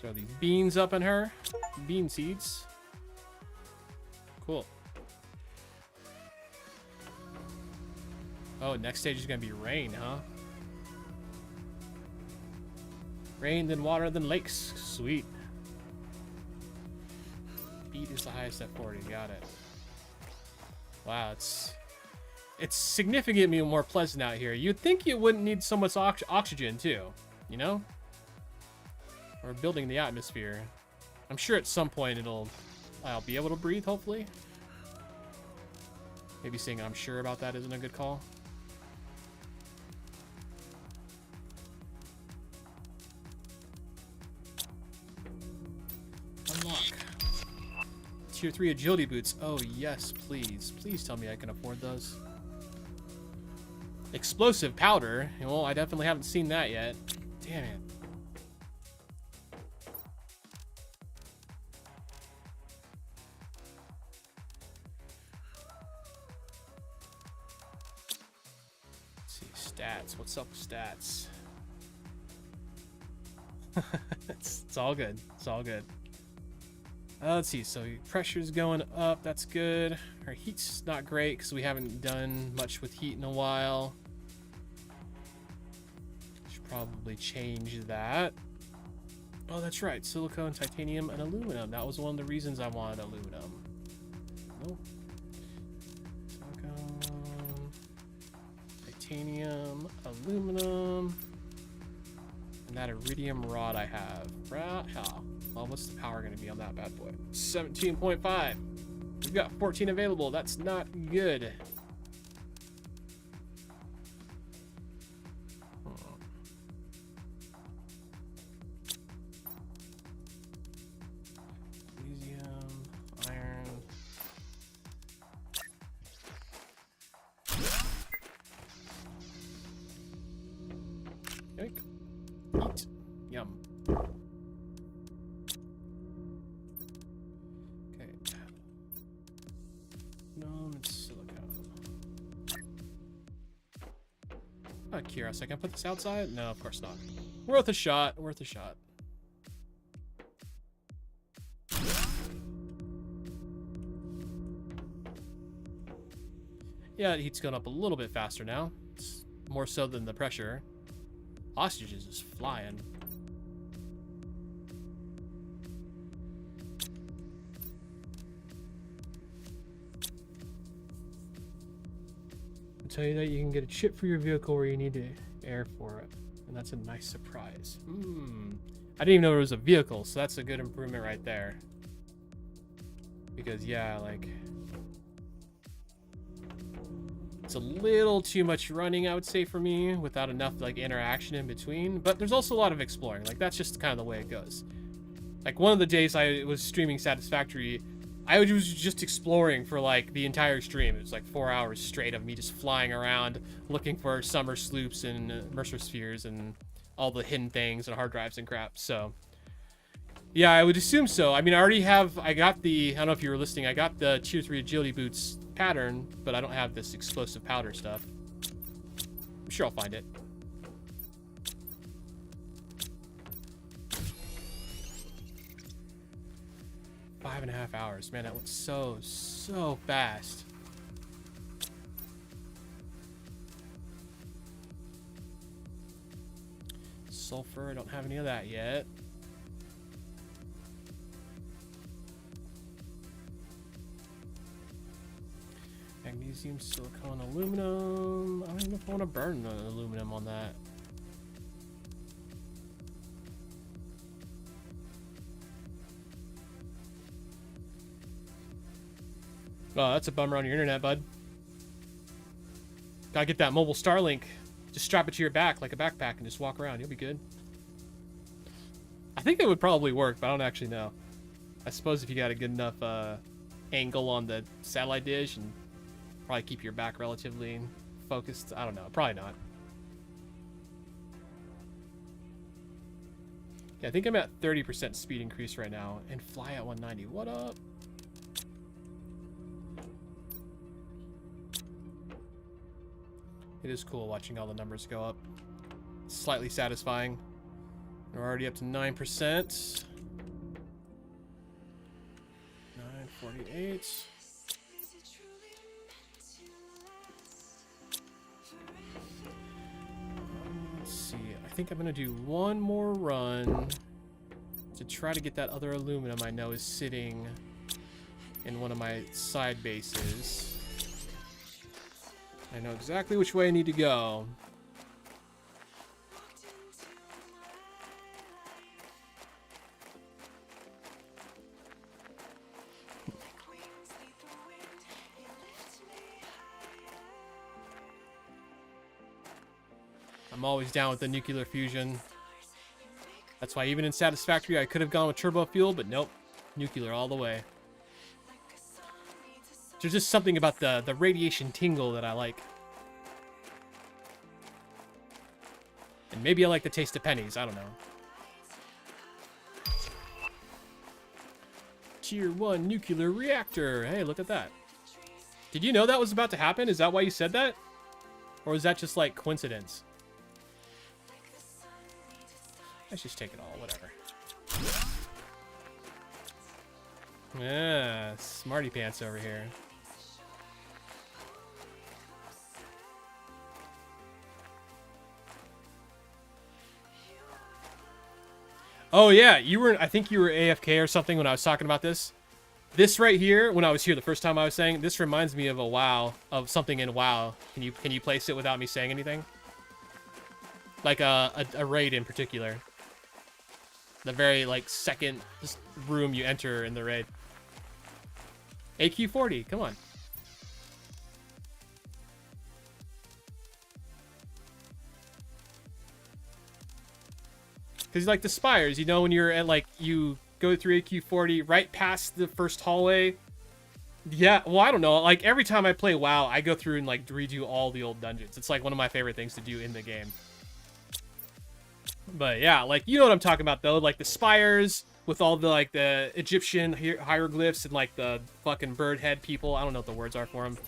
Throw these beans up in her. Bean seeds. Cool. Oh, next stage is gonna be rain, huh? Rain, then water, then lakes. Sweet. Beat is the highest at 40. Got it. Wow, it's significantly more pleasant out here. You'd think you wouldn't need so much oxygen too, you know? Or building the atmosphere. I'm sure at some point I'll be able to breathe, hopefully. Maybe saying I'm sure about that isn't a good call. Unlock. Tier 3 agility boots. Oh yes, please. Please tell me I can afford those. Explosive powder. Well, I definitely haven't seen that yet. Damn it. Stats. What's up with stats? It's all good. It's all good. Let's see. So pressure's going up. That's good. Our heat's not great because we haven't done much with heat in a while. Should probably change that. Oh, that's right. Silicone, titanium, and aluminum. That was one of the reasons I wanted aluminum. Nope. Titanium, aluminum, and that iridium rod I have. Well, what's the power going to be on that bad boy? 17.5. We've got 14 available. That's not good. Magnesium, iron. Eat. Yum. Okay. No, it's silicone. Out of curiosity, I can put this outside? No, of course not. Worth a shot. Worth a shot. Yeah, the heat's going up a little bit faster now. It's more so than the pressure. Oxygen is just flying. I'll tell you that you can get a chip for your vehicle where you need the air for it. And that's a nice surprise. I didn't even know there was a vehicle, so that's a good improvement right there. Because yeah, like, it's a little too much running, I would say, for me, without enough like interaction in between. But there's also a lot of exploring. Like, that's just kind of the way it goes. Like one of the days I was streaming Satisfactory, I was just exploring for like the entire stream. It was like 4 hours straight of me just flying around looking for summer sloops and Mercer spheres and all the hidden things and hard drives and crap. So yeah, I would assume so. I mean, I got the, I don't know if you were listening, I got the Tier 3 agility boots pattern, but I don't have this explosive powder stuff. I'm sure I'll find it. 5.5 hours. Man, that went so fast. Sulfur, I don't have any of that yet. Magnesium, silicon, aluminum. I don't even know if I want to burn the aluminum on that. Oh, that's a bummer on your internet, bud. Gotta get that mobile Starlink. Just strap it to your back like a backpack and just walk around. You'll be good. I think it would probably work, but I don't actually know. I suppose if you got a good enough angle on the satellite dish and probably keep your back relatively focused. I don't know. Probably not. Yeah, I think I'm at 30% speed increase right now and fly at 190. What up? It is cool watching all the numbers go up. It's slightly satisfying. We're already up to 9%. 948. Let's see. I think I'm going to do one more run to try to get that other aluminum I know is sitting in one of my side bases. I know exactly which way I need to go. I'm always down with the nuclear fusion. That's why even in Satisfactory I could have gone with turbo fuel, but nope. Nuclear all the way. There's just something about the radiation tingle that I like. And maybe I like the taste of pennies. I don't know. Tier 1 nuclear reactor. Hey, look at that. Did you know that was about to happen? Is that why you said that? Or is that just like coincidence? Let's just take it all. Whatever. Yeah, smarty pants over here. Oh yeah, I think you were AFK or something when I was talking about this. This right here, when I was here the first time I was saying, this reminds me of a WoW, of something in WoW. Can you place it without me saying anything? Like a raid in particular. The very like second room you enter in the raid. AQ40, come on. Because like the spires, you know, when you're at like, you go through AQ40 right past the first hallway. Yeah, well, I don't know. Like every time I play WoW, I go through and like redo all the old dungeons. It's like one of my favorite things to do in the game. But yeah, like, you know what I'm talking about though. Like the spires with all the like the Egyptian hieroglyphs and like the fucking bird head people. I don't know what the words are for them.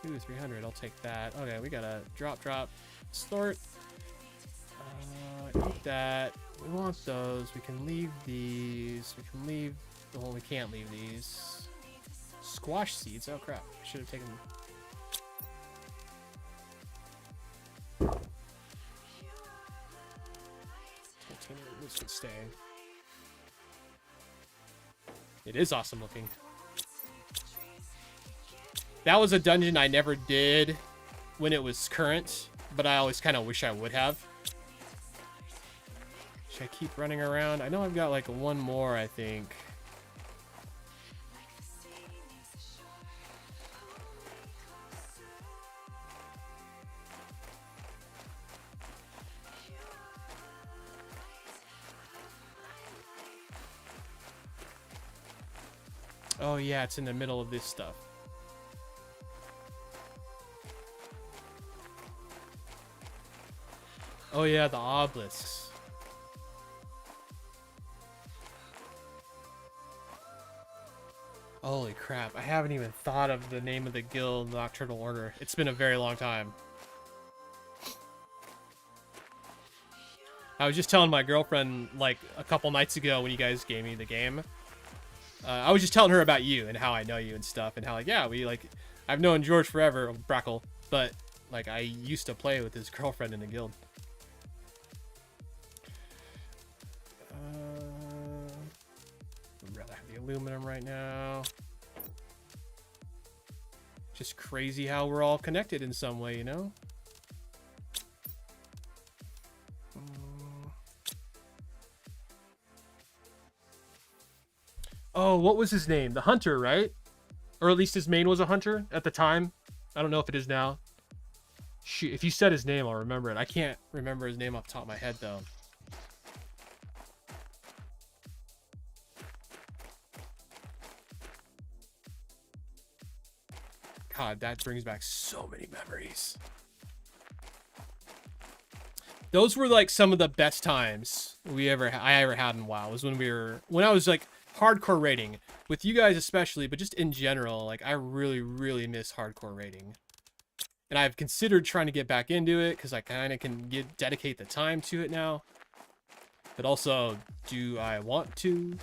Ooh, 300. I'll take that. Okay, we got a drop, snort. Eat that. We want those. We can leave these. We can leave. Well, we can't leave these. Squash seeds. Oh crap! I should have taken. This could stay. It is awesome looking. That was a dungeon I never did when it was current, but I always kind of wish I would have. Should I keep running around? I know I've got like one more, I think. Oh yeah, it's in the middle of this stuff. Oh yeah, the obelisks. Holy crap, I haven't even thought of the name of the guild, the Nocturnal Order. It's been a very long time. I was just telling my girlfriend, like, a couple nights ago when you guys gave me the game. I was just telling her about you and how I know you and stuff, and how, like, yeah, I've known George forever, Brackle, but, like, I used to play with his girlfriend in the guild. I'd rather have the aluminum right now. Just crazy how we're all connected in some way, you know? Oh, what was his name? The Hunter, right? Or at least his main was a Hunter at the time. I don't know if it is now. Shoot, if you said his name, I'll remember it. I can't remember his name off the top of my head, though. God, that brings back so many memories. Those were like some of the best times I ever had in WoW. Was when I was like hardcore raiding with you guys especially, but just in general. Like I really miss hardcore raiding, and I've considered trying to get back into it because I kind of can dedicate the time to it now. But also, do I want to?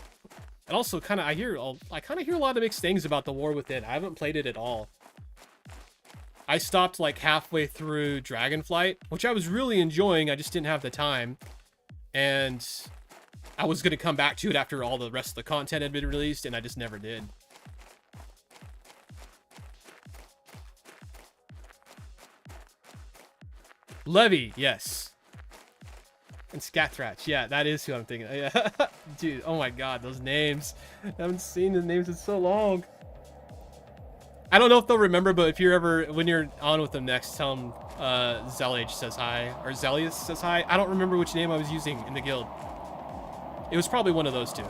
And also, I kind of hear a lot of mixed things about the War Within. I haven't played it at all. I stopped like halfway through Dragonflight, which I was really enjoying. I just didn't have the time. And I was going to come back to it after all the rest of the content had been released, and I just never did. Levy, yes. And Scathratch, yeah, that is who I'm thinking. Yeah. Dude, oh my god, those names. I haven't seen the names in so long. I don't know if they'll remember, but if you're ever, when you're on with them next, tell them Zelage says hi, or Zelius says hi. I don't remember which name I was using in the guild. It was probably one of those two.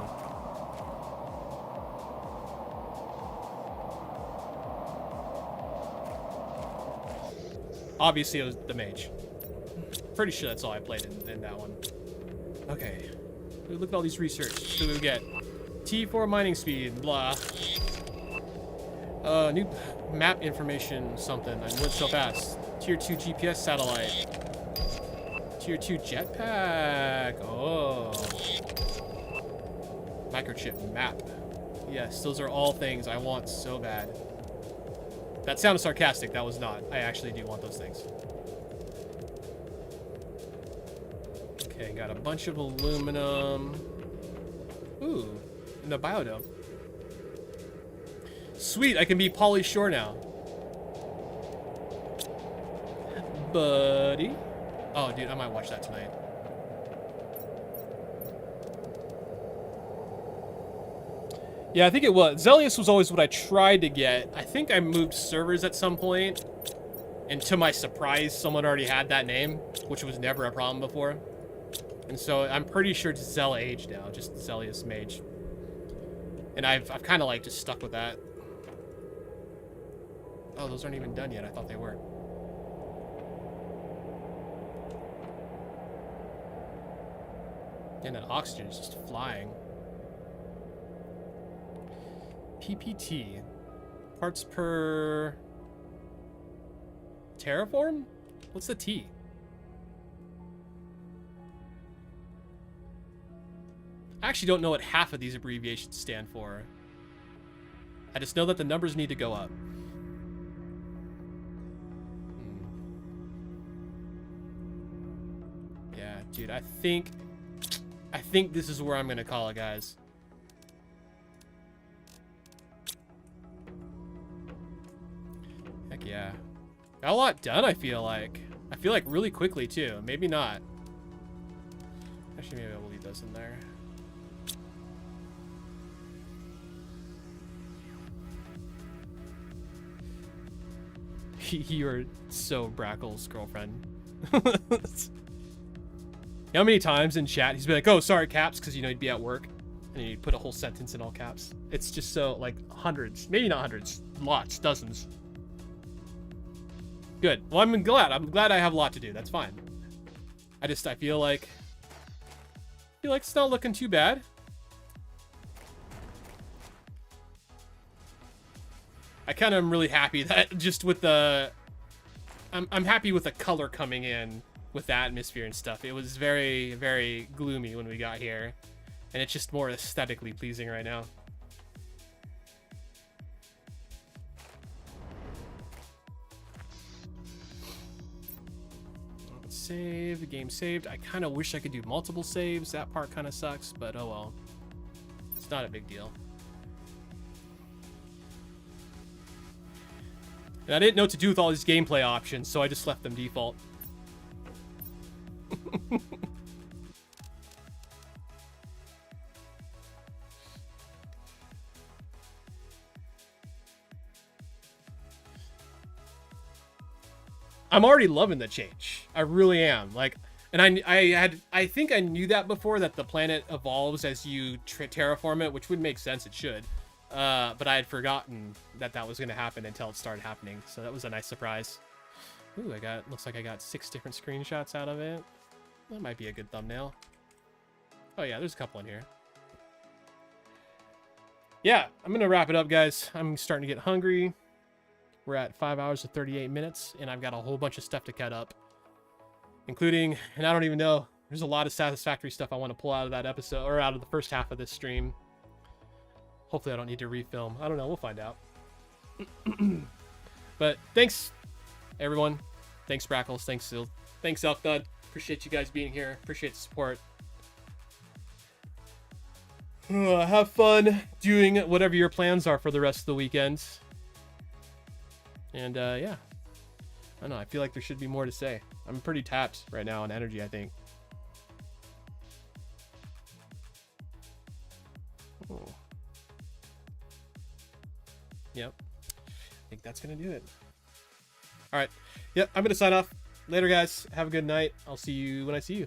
Obviously, it was the mage. Pretty sure that's all I played in that one. Okay. Look at all these research. So we get T4 mining speed, blah. New map information, something. I went so fast. Tier 2 GPS satellite. Tier 2 jetpack. Oh. Microchip map. Yes, those are all things I want so bad. That sounded sarcastic. That was not. I actually do want those things. Okay, got a bunch of aluminum. Ooh, and a biodome. Sweet, I can be Pauly Shore now. Buddy. Oh, dude, I might watch that tonight. Yeah, I think it was. Zelius was always what I tried to get. I think I moved servers at some point. And to my surprise, someone already had that name, which was never a problem before. And so I'm pretty sure it's Zelage now, just Zelius Mage. And I've kind of like just stuck with that. Oh, those aren't even done yet. I thought they were. And that oxygen is just flying. PPT. Parts per... Terraform? What's the T? I actually don't know what half of these abbreviations stand for. I just know that the numbers need to go up. Yeah, dude, I think this is where I'm gonna call it, guys. Heck yeah. Got a lot done, I feel like. I feel like really quickly, too. Maybe not. Actually, maybe I'll leave those in there. You're so Brackle's girlfriend. How many times in chat he's been like, oh, sorry, Caps, because, you know, he'd be at work. And you put a whole sentence in all caps. It's just so, like, hundreds. Maybe not hundreds. Lots. Dozens. Good. Well, I'm glad. I'm glad I have a lot to do. That's fine. I feel like it's not looking too bad. I kind of am really happy that just with the... I'm happy with the color coming in with the atmosphere and stuff. It was very, very gloomy when we got here. And it's just more aesthetically pleasing right now. Save. The game saved. I kind of wish I could do multiple saves. That part kind of sucks, but oh well. It's not a big deal. And I didn't know what to do with all these gameplay options, so I just left them default. I'm already loving the change. I really am. Like, and I think I knew that before, that the planet evolves as you terraform it, which would make sense. It should. But I had forgotten that was going to happen until it started happening. So that was a nice surprise. Ooh, looks like I got 6 different screenshots out of it. That might be a good thumbnail. Oh yeah, there's a couple in here. Yeah, I'm going to wrap it up, guys. I'm starting to get hungry. We're at 5 hours and 38 minutes, and I've got a whole bunch of stuff to cut up. Including, and I don't even know, there's a lot of Satisfactory stuff I want to pull out of that episode, or out of the first half of this stream. Hopefully I don't need to refilm. I don't know. We'll find out. But thanks, everyone. Thanks, Brackles. Thanks, Sil. Thanks, Elkdud. Appreciate you guys being here. Appreciate the support. Have fun doing whatever your plans are for the rest of the weekend. And, yeah. I don't know. I feel like there should be more to say. I'm pretty tapped right now on energy, I think. Oh. Yep. I think that's going to do it. All right. Yep. I'm going to sign off. Later, guys. Have a good night. I'll see you when I see you.